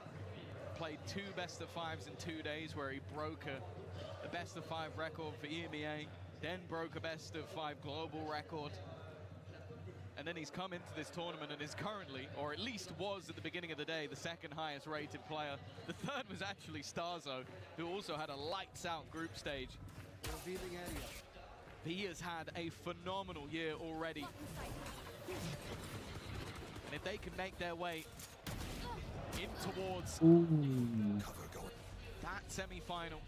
[SPEAKER 12] played 2 best-of-5s in 2 days, where he broke a best-of-5 record for EMEA, then broke a best-of-5 global record. And then he's come into this tournament and is currently, or at least was at the beginning of the day, the 2nd highest rated player. The 3rd was actually StarZo, who also had a lights-out group stage.
[SPEAKER 13] Revealing area.
[SPEAKER 12] He has had a phenomenal year already. And if they can make their way in towards that semi-final,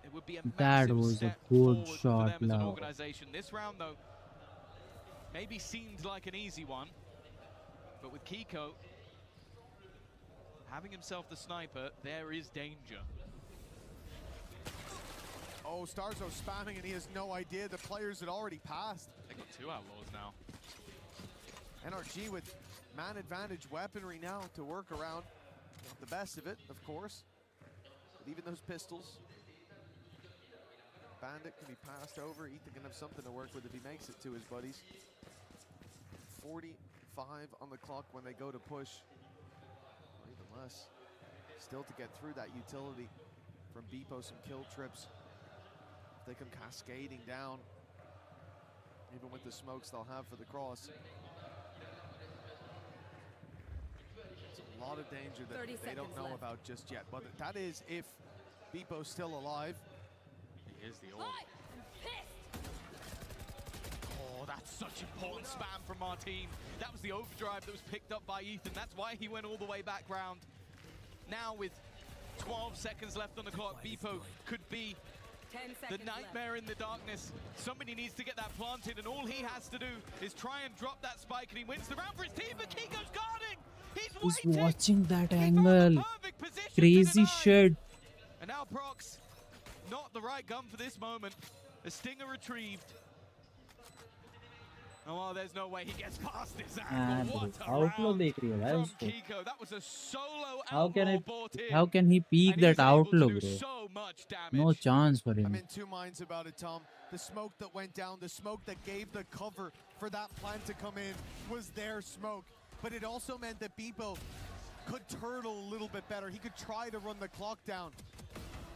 [SPEAKER 12] it would be a massive step forward for them as an organization. This round, though, maybe seemed like an easy one, but with Kiko having himself the sniper, there is danger.
[SPEAKER 13] Oh, StarZo spamming, and he has no idea. The players had already passed.
[SPEAKER 12] They got 2 outlaws now.
[SPEAKER 13] NRG with man advantage weaponry now to work around. Not the best of it, of course. But even those pistols. Bandit can be passed over. Ethan can have something to work with if he makes it to his buddies. 45 on the clock when they go to push. Or even less. Still to get through that utility from Beepo, some kill trips. They come cascading down, even with the smokes they'll have for the cross. It's a lot of danger that they don't know about just yet. But that is if Beepo's still alive.
[SPEAKER 12] He is the orb. Oh, that's such important spam from Martin. That was the overdrive that was picked up by Ethan. That's why he went all the way back round. Now with 12 seconds left on the clock, Beepo could be the nightmare in the darkness. Somebody needs to get that planted, and all he has to do is try and drop that spike, and he wins the round for his team, but Kiko's guarding!
[SPEAKER 2] He's watching that angle. Crazy shit.
[SPEAKER 12] And now Prox, not the right gun for this moment. A stinger retrieved. Oh, there's no way he gets past this angle. What a round from Kiko. That was a solo outlaw bought in.
[SPEAKER 2] How can he peek that outlook, bro?
[SPEAKER 12] So much damage.
[SPEAKER 2] No chance for him.
[SPEAKER 13] I'm in 2 minds about it, Tom. The smoke that went down, the smoke that gave the cover for that plant to come in was their smoke. But it also meant that Beepo could turtle a little bit better. He could try to run the clock down.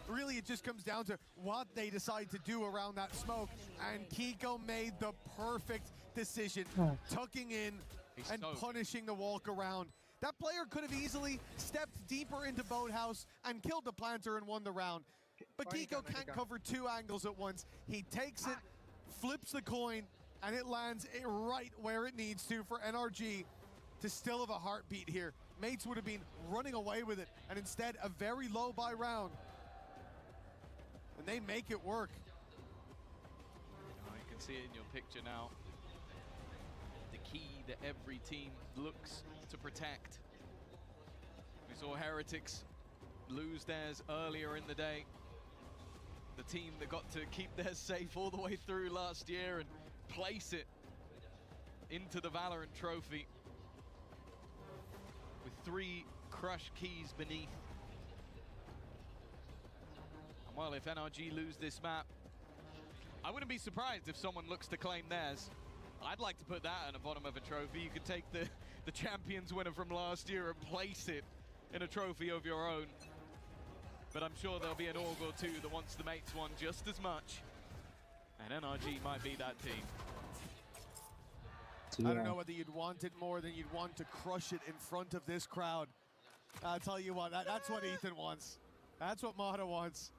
[SPEAKER 13] Really, it just comes down to what they decide to do around that smoke. And Kiko made the perfect decision, tucking in and punishing the walk around. That player could have easily stepped deeper into Boathouse and killed the planter and won the round. But Kiko can't cover 2 angles at once. He takes it, flips the coin, and it lands right where it needs to for NRG to still have a heartbeat here. Mates would have been running away with it, and instead a very low buy round. And they make it work.
[SPEAKER 12] Oh, you can see it in your picture now. The key that every team looks to protect. We saw Heretics lose theirs earlier in the day. The team that got to keep theirs safe all the way through last year and place it into the Valorant trophy with 3 crush keys beneath. And well, if NRG lose this map, I wouldn't be surprised if someone looks to claim theirs. I'd like to put that on the bottom of a trophy. You could take the champions winner from last year and place it in a trophy of your own. But I'm sure there'll be an org or two that wants the mates one just as much. And NRG might be that team.
[SPEAKER 13] I don't know whether you'd want it more than you'd want to crush it in front of this crowd. I'll tell you what, that's what Ethan wants. That's what Mata wants.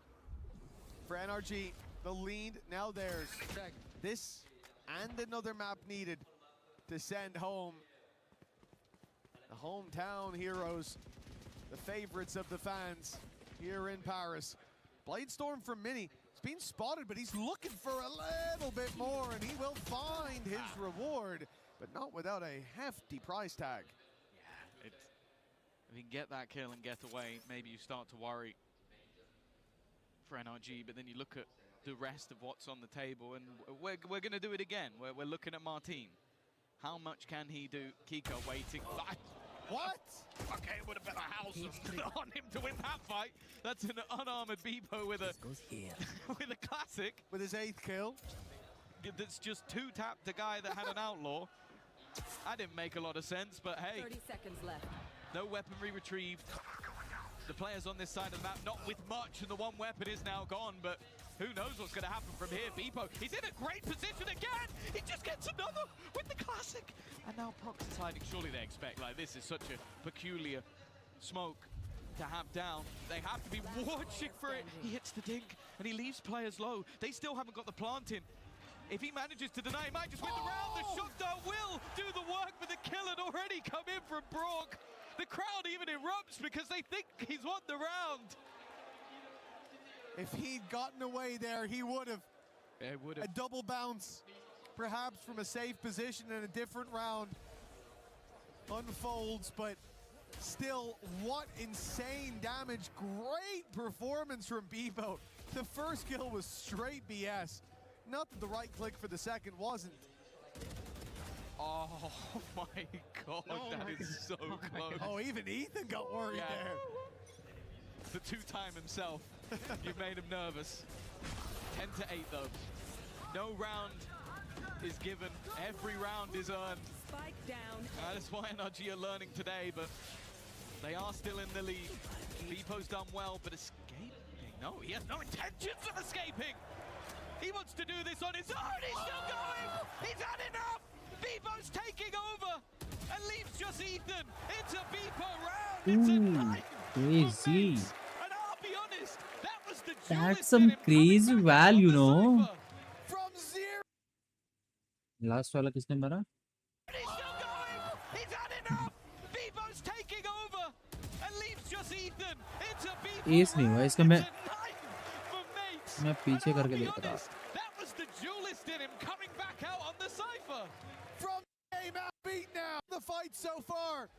[SPEAKER 13] For NRG, the lead now theirs. This and another map needed to send home the hometown heroes, the favorites of the fans here in Paris. Bladestorm from Mini. He's been spotted, but he's looking for a little bit more, and he will find his reward, but not without a hefty price tag.
[SPEAKER 12] Yeah, if you can get that kill and get away, maybe you start to worry for NRG, but then you look at the rest of what's on the table, and we're going to do it again. We're looking at Martin. How much can he do? Kiko waiting.
[SPEAKER 13] What?
[SPEAKER 12] Okay, it would have been a house on him to win that fight. That's an unarmored Bebo with a with a classic.
[SPEAKER 13] With his 8th kill.
[SPEAKER 12] That's just 2-tapped a guy that had an outlaw. That didn't make a lot of sense, but hey.
[SPEAKER 19] 30 seconds left.
[SPEAKER 12] No weaponry retrieved. The players on this side of the map not with much, and the one weapon is now gone, but who knows what's going to happen from here. Bebo, he's in a great position again. He just gets another with the classic. And now Prox is hiding. Surely they expect, like, this is such a peculiar smoke to have down. They have to be watching for it. He hits the dink, and he leaves players low. They still haven't got the plant in. If he manages to deny, he might just win the round. The shutdown will do the work, but the kill had already come in from Brock. The crowd even erupts because they think he's won the round.
[SPEAKER 13] If he'd gotten away there, he would have.
[SPEAKER 12] It would have.
[SPEAKER 13] A double bounce, perhaps from a safe position in a different round, unfolds, but still, what insane damage. Great performance from Bebo. The first kill was straight BS. Not that the right click for the second wasn't.
[SPEAKER 12] Oh my god, that is so close.
[SPEAKER 13] Oh, even Ethan got worried there.
[SPEAKER 12] The 2-time himself. You've made him nervous. 10-8 though. No round is given. Every round is earned.
[SPEAKER 19] Spike down.
[SPEAKER 12] That's why NRG are learning today, but they are still in the lead. Bebo's done well, but escaping? No, he has no intentions of escaping. He wants to do this on his own. He's still going. He's had enough. Bebo's taking over and leaves just Ethan. It's a Bebo round. It's a 9
[SPEAKER 2] crazy.
[SPEAKER 12] And I'll be honest, that was the
[SPEAKER 2] That's some crazy val, you know.
[SPEAKER 13] From 0.
[SPEAKER 2] Last वाला किसने मारा?
[SPEAKER 12] He's still going. He's had enough. Bebo's taking over and leaves just Ethan. It's a Bebo
[SPEAKER 2] Ace नहीं हुआ इसका मैं पीछे करके देख रहा.
[SPEAKER 12] That was the duelist in him coming back out on the cypher.
[SPEAKER 13] From game out beat now. The fight so far.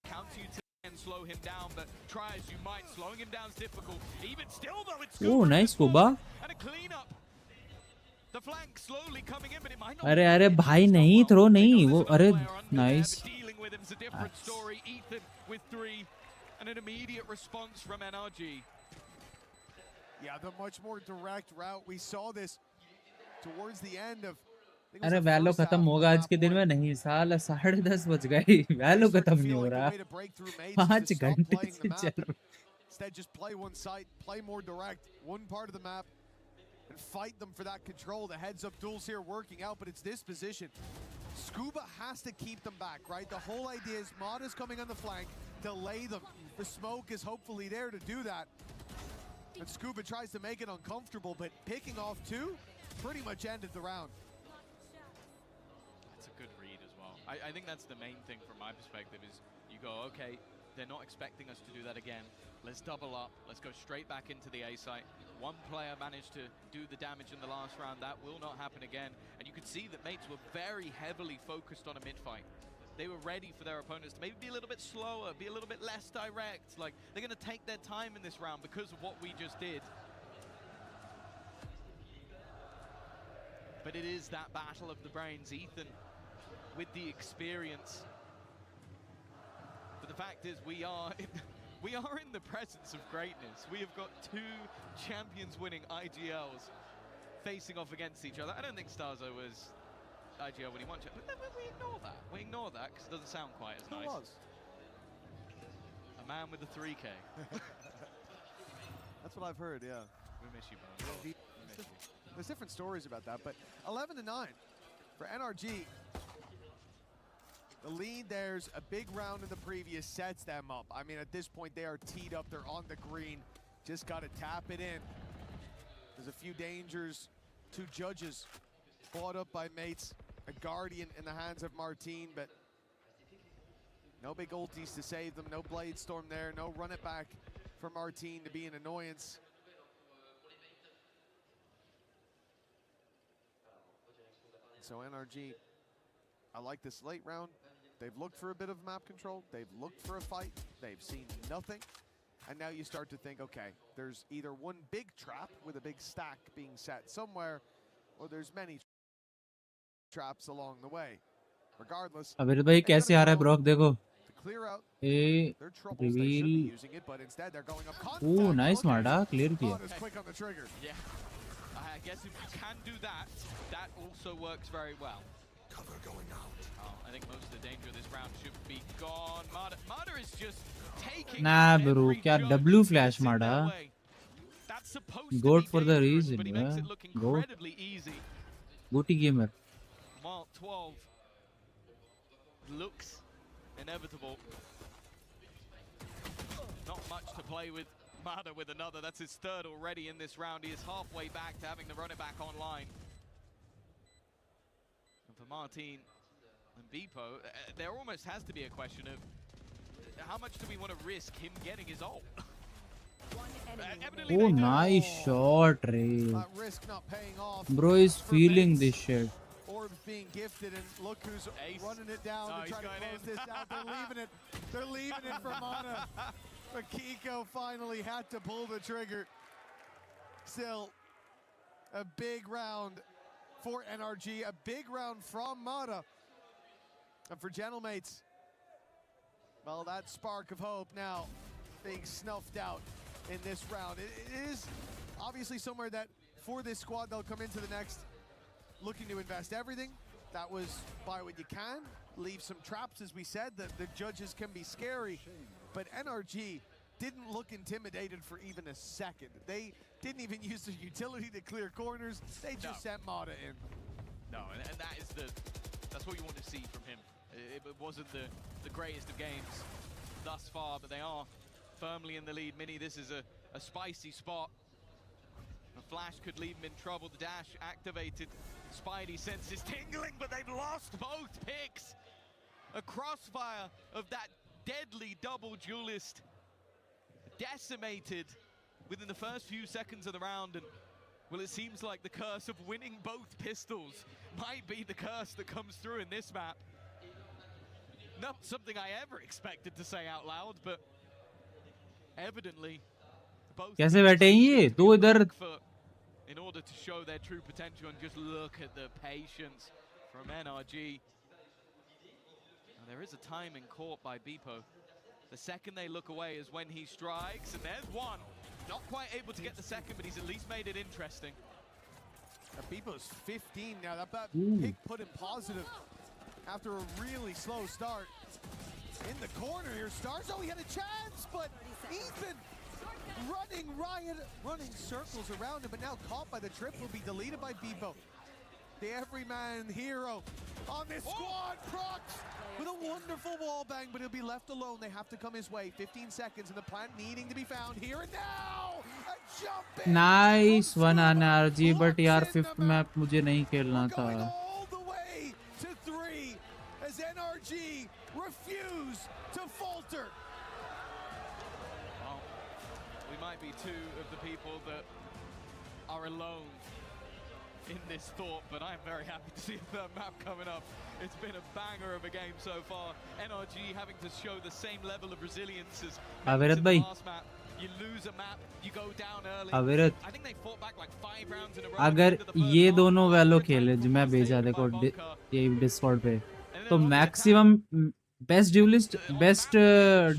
[SPEAKER 12] Counter you and slow him down, but try as you might, slowing him down is difficult. Even still though, it's
[SPEAKER 2] Oh, nice Kuba.
[SPEAKER 12] And a cleanup. The flank slowly coming in, but it might not.
[SPEAKER 2] अरे अरे भाई नहीं throw नहीं वो अरे nice.
[SPEAKER 12] Dealing with him's a different story. Ethan with 3 and an immediate response from NRG.
[SPEAKER 13] Yeah, the much more direct route. We saw this towards the end of.
[SPEAKER 2] अरे वैलो खत्म होगा आज के दिन में नहीं साला 10:30 बज गए वैलो खत्म नहीं हो रहा 5 घंटे से चल रहा.
[SPEAKER 13] Instead, just play one side, play more direct, one part of the map, and fight them for that control. The heads-up duels here working out, but it's this position. Scuba has to keep them back, right? The whole idea is Mata's coming on the flank, delay them. The smoke is hopefully there to do that. And Scuba tries to make it uncomfortable, but picking off 2 pretty much ended the round.
[SPEAKER 12] That's a good read as well. I think that's the main thing from my perspective is you go, okay, they're not expecting us to do that again. Let's double up. Let's go straight back into the A site. One player managed to do the damage in the last round. That will not happen again. And you could see that mates were very heavily focused on a mid-fight. They were ready for their opponents to maybe be a little bit slower, be a little bit less direct. Like, they're going to take their time in this round because of what we just did. but it is that battle of the brains. Ethan with the experience. But the fact is, we are in the presence of greatness. We have got two champions-winning IGLs facing off against each other. I don't think Starzo was IGL when he won, but we ignore that. We ignore that because it doesn't sound quite as nice.
[SPEAKER 13] Who was?
[SPEAKER 12] A man with a 3K.
[SPEAKER 13] That's what I've heard, yeah.
[SPEAKER 12] We miss you, bro. We miss you.
[SPEAKER 13] There's different stories about that, but 11-9 for NRG. The lead, there's a big round in the previous, sets them up. I mean, at this point, they are teed up. They're on the green. Just got to tap it in. There's a few dangers. Two judges bought up by mates. A guardian in the hands of Martine, but no big ultis to save them. No blade storm there. No run it back for Martine to be an annoyance. So NRG, I like this late round. They've looked for a bit of map control. They've looked for a fight. They've seen nothing. And now you start to think, okay, there's either one big trap with a big stack being set somewhere, or there's many traps along the way. Regardless,
[SPEAKER 2] अबे भाई कैसे आ रहा है Brock देखो ए
[SPEAKER 13] reveal
[SPEAKER 2] oh nice मारा clear किया
[SPEAKER 12] Yeah, I guess if you can do that, that also works very well.
[SPEAKER 14] Cover going out.
[SPEAKER 12] I think most of the danger of this round should be gone. Marta is just taking
[SPEAKER 2] ना bro क्या W flash मारा
[SPEAKER 12] That's supposed to
[SPEAKER 2] goat
[SPEAKER 12] be
[SPEAKER 2] for the
[SPEAKER 12] dangerous,
[SPEAKER 2] reason
[SPEAKER 12] but he makes it look
[SPEAKER 2] goat
[SPEAKER 12] incredibly easy.
[SPEAKER 2] goaty gamer
[SPEAKER 12] Mark 12 looks inevitable. Not much to play with. Marta with another. That's his third already in this round. He is halfway back to having to run it back online. And for Martine and Beepo, there almost has to be a question of how much do we want to risk him getting his ult?
[SPEAKER 2] oh nice shot Ray
[SPEAKER 13] risk not paying off.
[SPEAKER 2] bro is feeling this shit.
[SPEAKER 13] Orbs being gifted, and look who's running it down to try to close this out. They're leaving it. They're leaving it for Mana. But Kiko finally had to pull the trigger. Still, a big round for NRG. A big round from Mana. And for Gentlemates, well, that spark of hope now being snuffed out in this round. It is obviously somewhere that for this squad, they'll come into the next looking to invest everything. That was buy what you can, leave some traps, as we said. The judges can be scary, but NRG didn't look intimidated for even a second. They didn't even use their utility to clear corners. They just sent Mata in.
[SPEAKER 12] No, and that's what you want to see from him. It wasn't the greatest of games thus far, but they are firmly in the lead. Mini, this is a spicy spot. The flash could leave him in trouble. The dash activated. Spidey senses tingling, but they've lost both picks. A crossfire of that deadly double duelist decimated within the first few seconds of the round. And well, it seems like the curse of winning both pistols might be the curse that comes through in this map. Not something I ever expected to say out loud, but evidently both
[SPEAKER 2] कैसे बैठे हैं ये दो इधर
[SPEAKER 12] in order to show their true potential. And just look at the patience from NRG. Now, there is a timing caught by Beepo. The second they look away is when he strikes, and there's one. Not quite able to get the second, but he's at least made it interesting.
[SPEAKER 13] Beepo's 15 now. That pick put him positive after a really slow start. In the corner here, Starzo, he had a chance, but Ethan running circles around him, but now caught by the trip, will be deleted by Beepo. The everyman hero on this squad. Procs with a wonderful wall bang, but he'll be left alone. They have to come his way. 15 seconds, and the plant needing to be found here and now. A jump in.
[SPEAKER 2] nice one NRG but यार fifth map मुझे नहीं खेलना था.
[SPEAKER 13] All the way to 3 as NRG refuse to falter.
[SPEAKER 12] Well, we might be two of the people that are alone in this thought, but I'm very happy to see a third map coming up. It's been a banger of a game so far. NRG having to show the same level of resilience as the last map. You lose lose a map, you go down early.
[SPEAKER 2] अविरत
[SPEAKER 12] I think they fought back like 5 rounds in a row.
[SPEAKER 2] अगर ये दोनों वैलो खेले जो मैं भेजा देखो ये डिस्कॉर्ड पे तो maximum best dualist best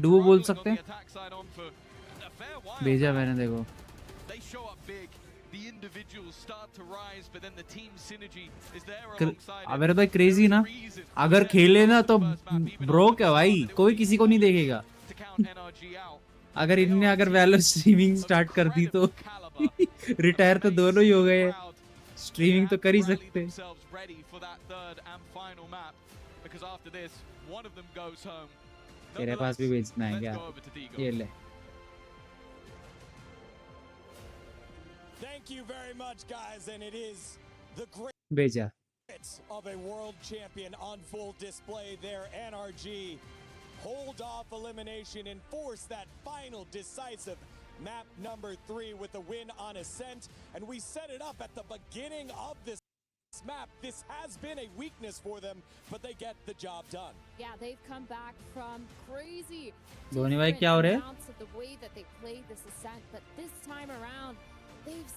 [SPEAKER 2] Duo बोल सकते हैं भेजा मैंने देखो
[SPEAKER 12] They show up big. The individuals start to rise, but then the team synergy is there alongside.
[SPEAKER 2] अविरत भाई क्रेजी ना अगर खेले ना तो ब्रो क्या भाई कोई किसी को नहीं देखेगा अगर इनने अगर वैलो स्ट्रीमिंग स्टार्ट कर दी तो रिटायर तो दोनों ही हो गए स्ट्रीमिंग तो कर ही सकते तेरे पास भी बेचना है क्या ये ले
[SPEAKER 8] Thank you very much, guys, and it is the great
[SPEAKER 2] भेजा
[SPEAKER 8] of a world champion on full display there. NRG hold off elimination and force that final decisive map number 3 with a win on Ascent, and we set it up at the beginning of this map. This has been a weakness for them, but they get the job done.
[SPEAKER 18] Yeah, they've come back from crazy
[SPEAKER 2] Dhoni भाई क्या हो रहे
[SPEAKER 18] amounts of the way that they played this Ascent, but this time around they've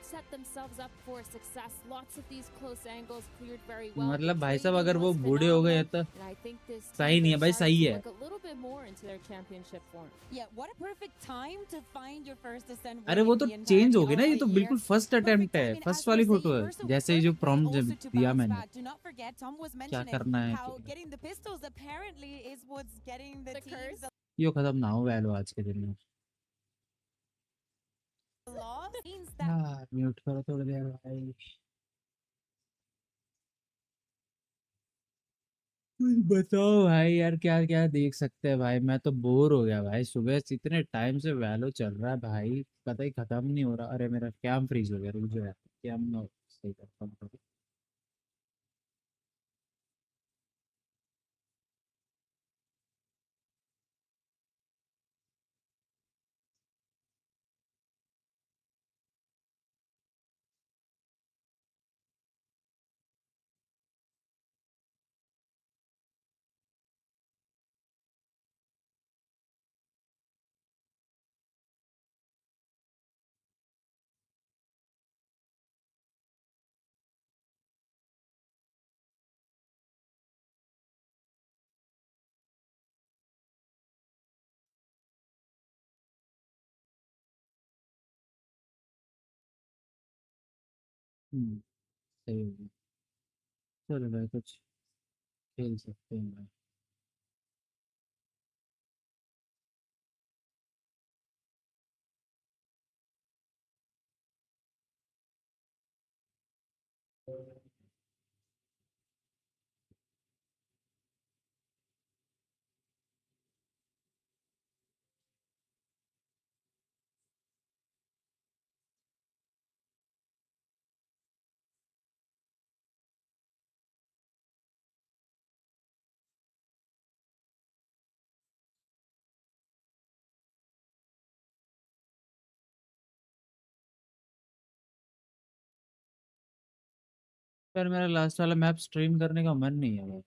[SPEAKER 18] set themselves up for success. Lots of these close angles cleared very well.
[SPEAKER 2] मतलब भाई साहब अगर वो बूढ़े हो गए तो सही नहीं है भाई सही है
[SPEAKER 18] a little bit more into their championship form.
[SPEAKER 9] Yeah, what a perfect time to find your first ascent.
[SPEAKER 2] अरे वो तो चेंज हो गया ना ये तो बिल्कुल फर्स्ट अटेम्प्ट है फर्स्ट वाली फोटो है जैसे जो प्रॉम्प्ट दिया मैंने
[SPEAKER 9] Do not forget, Tom was
[SPEAKER 2] क्या
[SPEAKER 9] mentioning
[SPEAKER 2] करना है
[SPEAKER 9] how getting the pistols apparently is what's getting the teams
[SPEAKER 2] यो खत्म ना हो वैलो आज के दिन में
[SPEAKER 9] lost. Means
[SPEAKER 2] हाँ म्यूट करो थोड़ी देर भाई बताओ भाई यार क्या क्या देख सकते हैं भाई मैं तो बोर हो गया भाई सुबह से इतने टाइम से वैलो चल रहा है भाई पता ही खत्म नहीं हो रहा अरे मेरा कैम फ्रीज हो गया रुक जाओ कैम सही करता हूँ सही हो गया चलो भाई कुछ खेल सकते हैं भाई पर मेरा लास्ट वाला मैप स्ट्रीम करने का मन नहीं है भाई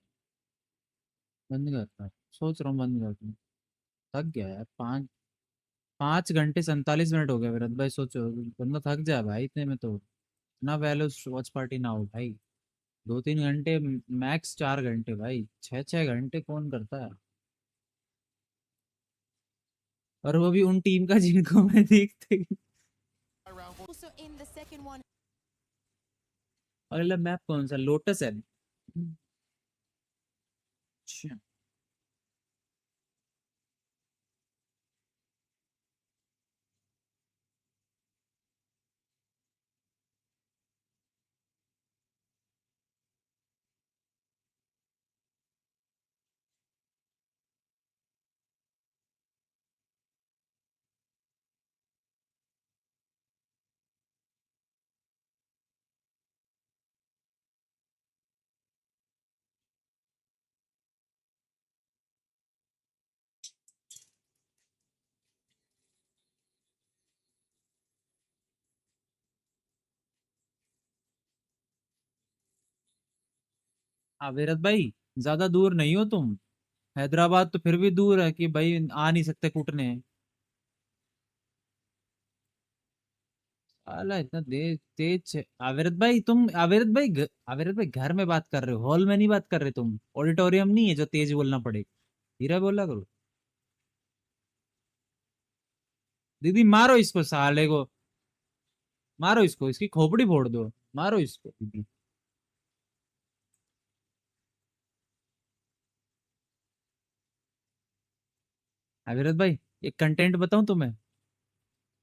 [SPEAKER 2] बंद करना सोच रहा हूँ बंद कर दूँ थक गया यार 5 घंटे 47 मिनट हो गए विराट भाई सोचो बंदा थक जाए भाई इतने में तो ना वैलो वॉच पार्टी ना हो भाई 2-3 घंटे मैक्स 4 घंटे भाई 6-6 घंटे कौन करता है और वो भी उन टीम का जिनको मैं देखते
[SPEAKER 9] also in the second one.
[SPEAKER 2] और अगला मैप कौन सा लोटस है अच्छा हाँ विराट भाई ज्यादा दूर नहीं हो तुम हैदराबाद तो फिर भी दूर है कि भाई आ नहीं सकते कूटने साला इतना तेज आविरत भाई घर में बात कर रहे हो, हॉल में नहीं बात कर रहे तुम। ऑडिटोरियम नहीं है जो तेज बोलना पड़े। धीरे बोला करो। दीदी मारो इसको, साले को मारो, इसको इसकी खोपड़ी फोड़ दो, मारो इसको दीदी। आविरत भाई एक कंटेंट बताऊं तुम्हें,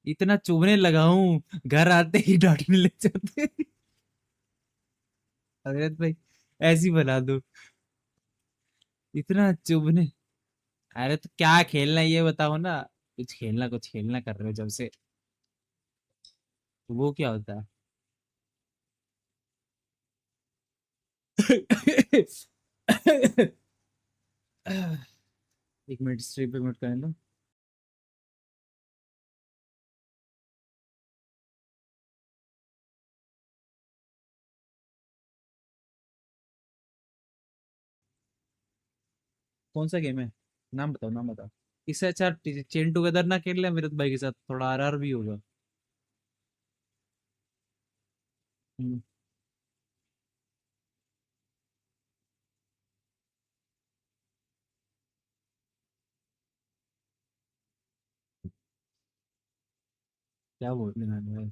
[SPEAKER 2] इतना चुभने लगा हूं घर आते ही डांटने लग जाते हैं। आविरत भाई ऐसी बना दो, इतना चुभने। अरे तो क्या खेलना है ये बताओ ना, कुछ खेलना कर रहे हो जब से, तो वो क्या होता है। एक मिनट स्ट्रीम पे म्यूट करें दो। कौन सा गेम है, नाम बताओ, नाम बताओ। इससे अच्छा चेन टुगेदर ना खेल ले अमिरत भाई के साथ, थोड़ा आरआर भी होगा। हम्म, क्या बोलने वाले भाई।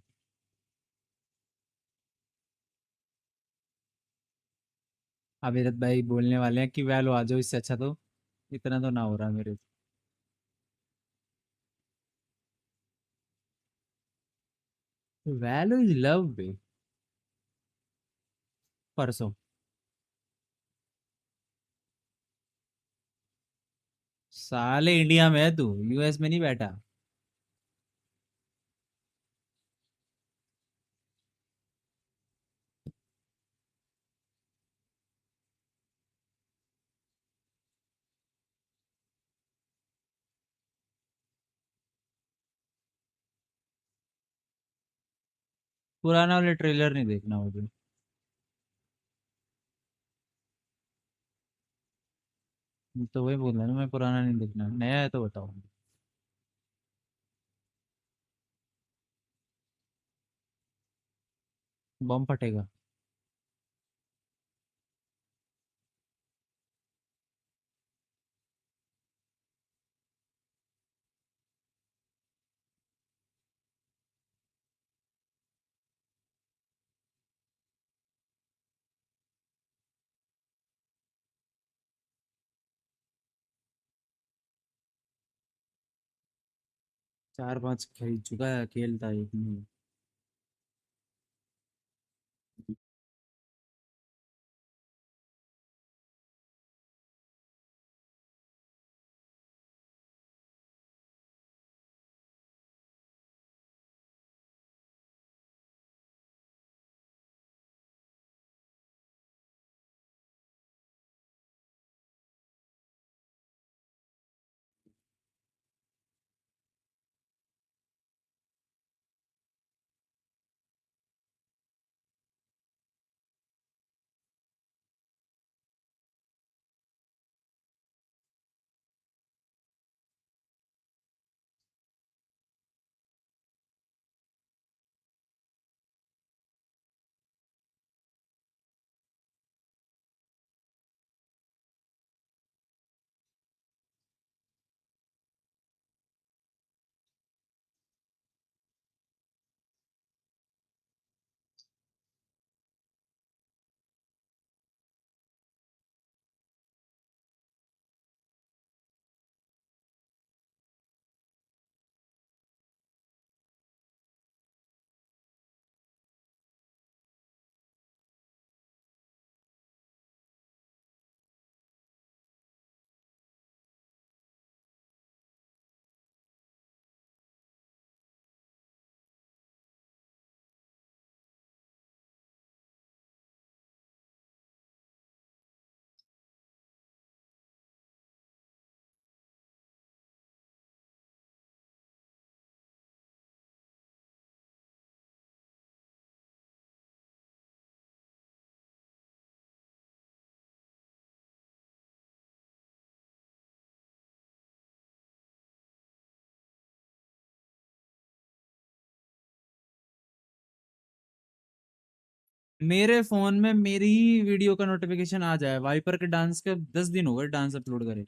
[SPEAKER 2] अमिरत भाई बोलने वाले हैं कि वैलो आ जाओ, इससे अच्छा तो इतना तो ना हो रहा मेरे। वैलो इज लव बे। परसों। साले इंडिया में है तू, यूएस में नहीं बैठा। पुराना वाले ट्रेलर नहीं देखना मुझे। तो वही बोल रहा हूँ ना, मैं पुराना नहीं देखना, नया है तो बताओ। बम फटेगा। 4-5 खरीद चुका है, खेलता है एक नहीं। मेरे फोन में मेरी ही वीडियो का नोटिफिकेशन आ जाए। वाइपर के डांस के 10 दिन हो गए डांस अपलोड करे।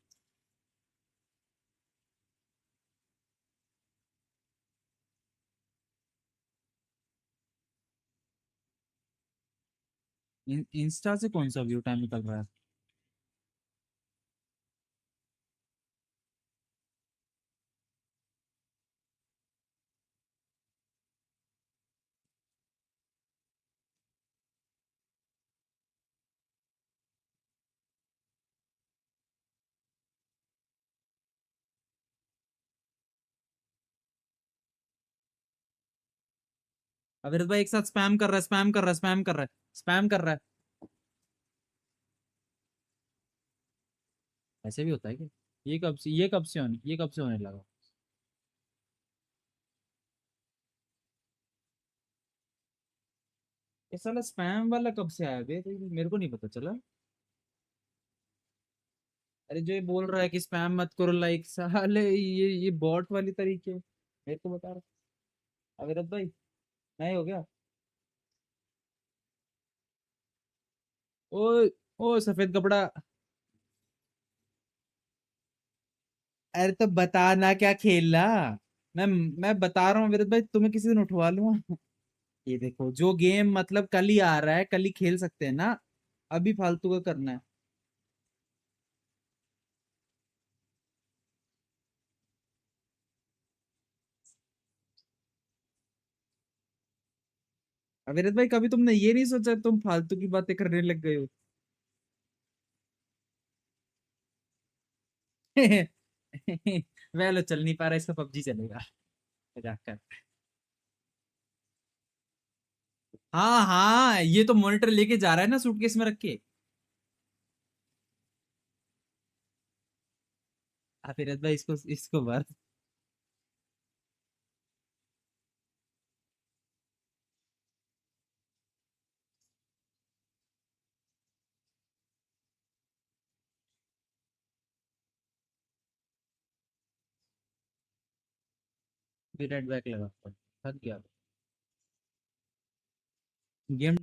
[SPEAKER 2] इंस्टा से कौन सा व्यू टाइम निकल रहा है? अविरत भाई एक साथ स्पैम कर रहा है, स्पैम कर रहा है, स्पैम कर रहा है, स्पैम कर रहा है। ऐसे भी होता है क्या? ये कब से होने लगा? ये साला स्पैम वाला कब से आया बे? तो मेरे को नहीं पता चला। अरे जो ये बोल रहा है कि स्पैम मत करो, लाइक साले ये बॉट वाली तरीके मेरे को बता रहा। अविरत भाई नहीं हो गया? ओ ओ सफेद कपड़ा। अरे तो बताना क्या खेलना। मैं बता रहा हूँ विरत भाई, तुम्हें किसी दिन उठवा लूंगा। ये देखो जो गेम मतलब कल ही आ रहा है, कल ही खेल सकते हैं ना, अभी फालतू का करना है। अविरत भाई कभी तुमने ये नहीं सोचा तुम फालतू की बातें करने लग गए हो? वेलो चल नहीं पा रहा, इसका पबजी चलेगा। मजाक कर। हाँ हाँ, ये तो मॉनिटर लेके जा रहा है ना सूटकेस में रख के। अविरत भाई इसको इसको बात। रेड बैक लगा थक गया game.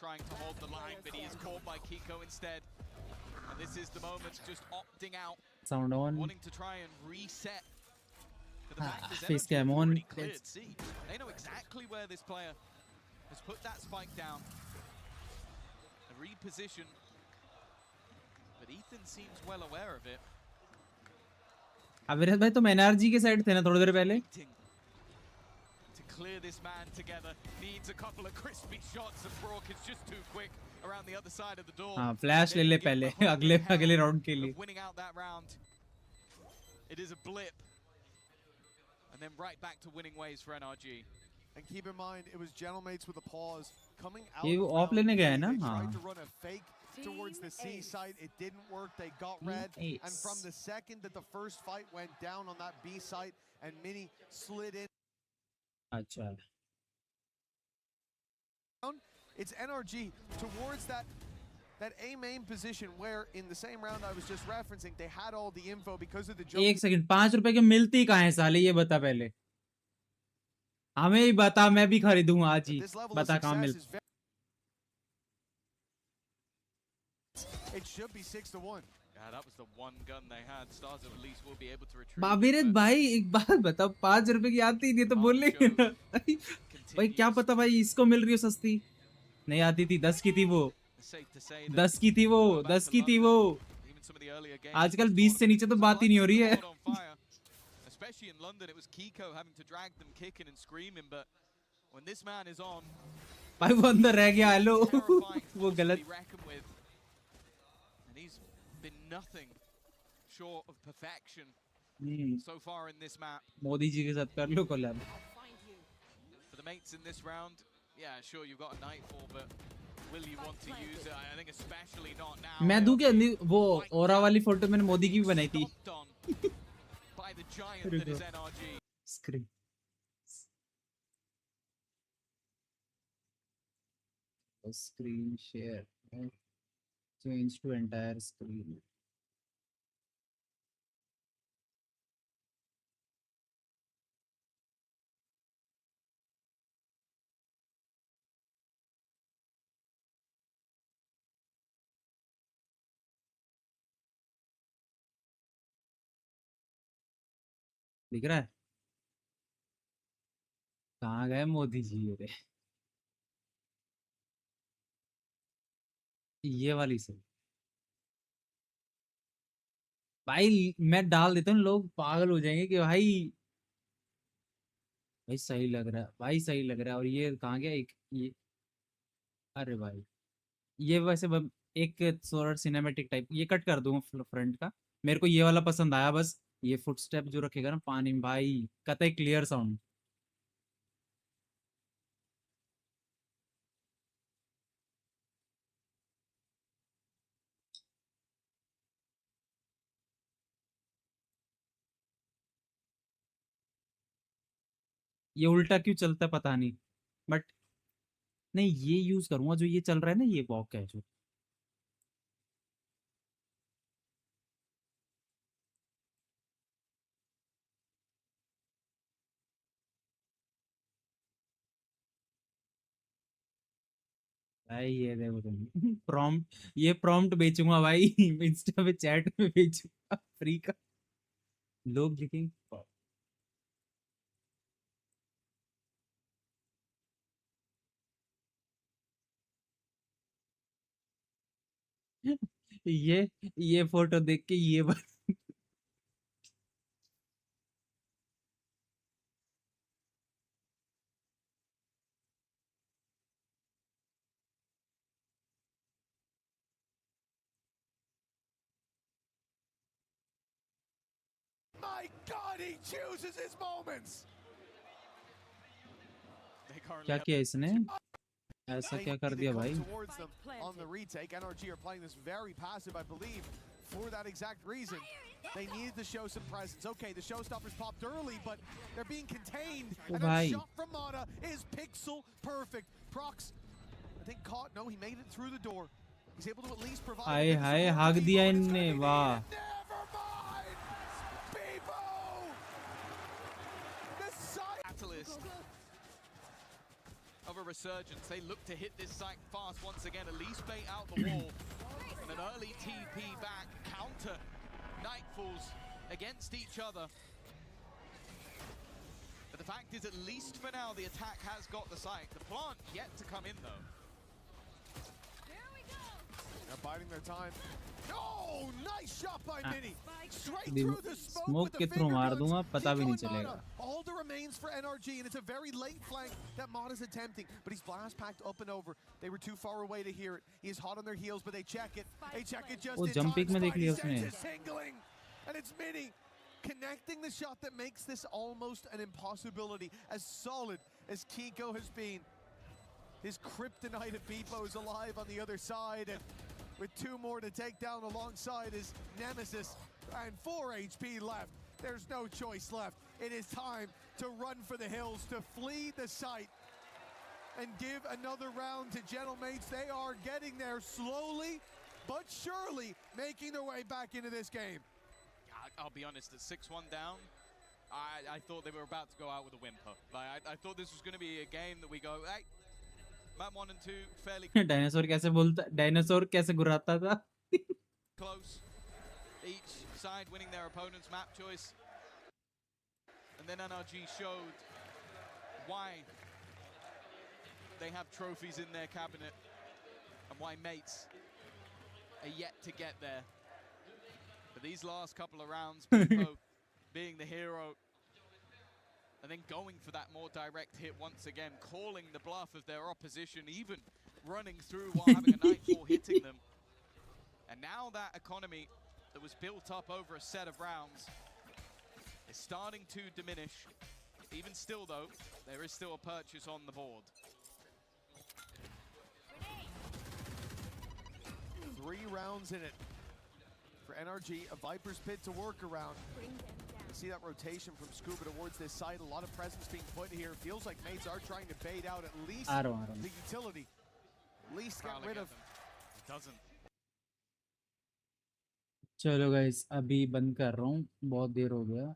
[SPEAKER 12] trying to hold the line, but he is caught by Kiko instead. And this is the moment, just opting out,
[SPEAKER 2] Sound on.
[SPEAKER 12] wanting to try and reset. But the fact is,
[SPEAKER 2] Face
[SPEAKER 12] NRG
[SPEAKER 2] cam
[SPEAKER 12] have
[SPEAKER 2] on.
[SPEAKER 12] already cleared C. They know exactly where this player has put that spike down. A reposition. But Ethan seems well aware of it.
[SPEAKER 2] अविरत भाई तुम NRG के side थे ना थोड़ी देर पहले?
[SPEAKER 12] To clear this man together, needs a couple of crispy shots, and Brock is just too quick around the other side of the door.
[SPEAKER 2] हाँ flash ले ले पहले अगले राउंड के लिए.
[SPEAKER 12] Winning out that round, it is a blip, and then right back to winning ways for NRG.
[SPEAKER 13] And keep in mind, it was Gentlemates with a pause coming out.
[SPEAKER 2] ये वो of लेने गया है ना? हाँ.
[SPEAKER 13] Tried to run a fake towards the C side. It didn't work. They got red. And from the second that the first fight went down on that B site and Mini slid in.
[SPEAKER 2] अच्छा.
[SPEAKER 13] It's NRG towards that A main position where in the same round I was just referencing, they had all the info because of the jump.
[SPEAKER 2] एक second 5 रुपए के मिलती कहाँ है साले ये बता पहले. हमें ही बता मैं भी खरीदूंगा आज ही. बता कहाँ मिलती.
[SPEAKER 13] It should be 6-1.
[SPEAKER 12] Yeah, that was the one gun they had. Stars at least will be able to retrieve.
[SPEAKER 2] बाबीरत भाई एक बात बता 5 रुपए की आती नहीं तो बोल लेंगे ना. भाई क्या पता भाई इसको मिल रही हो सस्ती. नहीं आती थी 10 की थी वो. 10 की थी वो. 10 की थी वो. आजकल 20 से नीचे तो बात ही नहीं हो रही है.
[SPEAKER 12] Especially in London, it was Kiko having to drag them kicking and screaming, but when this man is on,
[SPEAKER 2] भाई वो अंदर रह गया. हेलो वो गलत.
[SPEAKER 12] And he's been nothing short of perfection so far in this map.
[SPEAKER 2] Modi ji के साथ कर लो collab.
[SPEAKER 12] For the mates in this round, yeah, sure you've got a nightfall, but will you want to use it? I think especially not now.
[SPEAKER 2] मैं दूं क्या वो ओरा वाली photo मैंने मोदी की भी बनाई थी.
[SPEAKER 12] By the giant that is NRG.
[SPEAKER 2] Screen. Screen share. Change to entire screen. दिख रहा है? कहाँ गए मोदी जी? रे ये वाली से भाई मैं डाल देता हूँ. लोग पागल हो जाएंगे कि भाई सही लग रहा है. भाई सही लग रहा है. और ये कहाँ गया एक ये. अरे भाई ये वैसे एक सोलर सिनेमैटिक टाइप ये कट कर दूंगा फ्रंट का. मेरे को ये वाला पसंद आया. बस ये फुटस्टेप जो रखेगा ना पानी में भाई कतई क्लियर साउंड. ये उल्टा क्यों चलता है पता नहीं. बट नहीं ये यूज करूंगा जो ये चल रहा है ना. ये वॉक है जो भाई. ये देखो तुम प्रॉम्प्ट. ये प्रॉम्प्ट बेचूंगा भाई. इंस्टा पे चैट में बेचूंगा फ्री का. लोग लिखेंगे ये फोटो देख के ये बात.
[SPEAKER 13] My God, he chooses his moments.
[SPEAKER 2] क्या किया इसने? ऐसा क्या कर दिया भाई?
[SPEAKER 13] Towards them on the retake. NRG are playing this very passive, I believe, for that exact reason. They needed to show some presence. Okay, the showstoppers popped early, but they're being contained. And a shot from Mata is pixel perfect. Prox, I think caught. No, he made it through the door. He's able to at least provide.
[SPEAKER 2] हाय हाय हाक दिया इनने. वाह.
[SPEAKER 12] Catalyst of a a resurgence. They look to hit this site fast once again, at least bait out the wall. And an early TP back, counter Nightfalls against each other. But the fact is, at least for now, the attack has got the site. The plant yet to come in, though.
[SPEAKER 13] They're biding their time. Oh, nice shot by Mini. Straight
[SPEAKER 2] देखो,
[SPEAKER 13] through the smoke
[SPEAKER 2] smoke
[SPEAKER 13] with
[SPEAKER 2] के
[SPEAKER 13] the
[SPEAKER 2] through
[SPEAKER 13] finger
[SPEAKER 2] मार
[SPEAKER 13] guns.
[SPEAKER 2] दूंगा, पता भी नहीं
[SPEAKER 13] Decoy
[SPEAKER 2] चलेगा.
[SPEAKER 13] Mata. All that remains for NRG, and it's a very late flank that Mata's attempting, but he's blast packed up and over. They were too far away to hear it. He is hot on their heels, but they check it. They check it just
[SPEAKER 2] वो
[SPEAKER 13] in
[SPEAKER 2] jump
[SPEAKER 13] time.
[SPEAKER 2] pick में देख लिया
[SPEAKER 13] Spidey sends
[SPEAKER 2] उसने.
[SPEAKER 13] a singling, and it's Mini connecting the shot that makes this almost an impossibility. As solid as Kiko has been, his kryptonite of Beepo is alive on the other side, and with 2 more to take down alongside his nemesis, and 4 HP left. There's no choice left. It is time to run for the hills, to flee the site, and give another round to Gentlemates. They are getting there slowly, but surely, making their way back into this game.
[SPEAKER 12] I'll be honest, at 6-1 down, I thought they were about to go out with a whimper. Like, I thought this was going to be a game that we go, hey, map 1 and 2, fairly
[SPEAKER 2] dinosaur कैसे बोलता, dinosaur कैसे गुर्राता था.
[SPEAKER 12] close. Each side winning their opponent's map choice. And then NRG showed why they have trophies in their cabinet and why mates are yet to get there. But these last couple of rounds, Beepo being the hero, and then going for that more direct hit once again, calling the bluff of their opposition, even running through while having a Nightfall hitting them. And now that economy that was built up over a set of rounds is starting to diminish. Even still, though, there is still a purchase on the board.
[SPEAKER 13] 3 rounds in it for NRG, a Viper's Pit to work around. You see that rotation from Scuba towards this side, a lot of presence being put here. Feels like mates are trying to bait out at least the utility. At least get rid of.
[SPEAKER 12] It doesn't.
[SPEAKER 2] चलो guys, अभी बंद कर रहा हूँ, बहुत देर हो गया.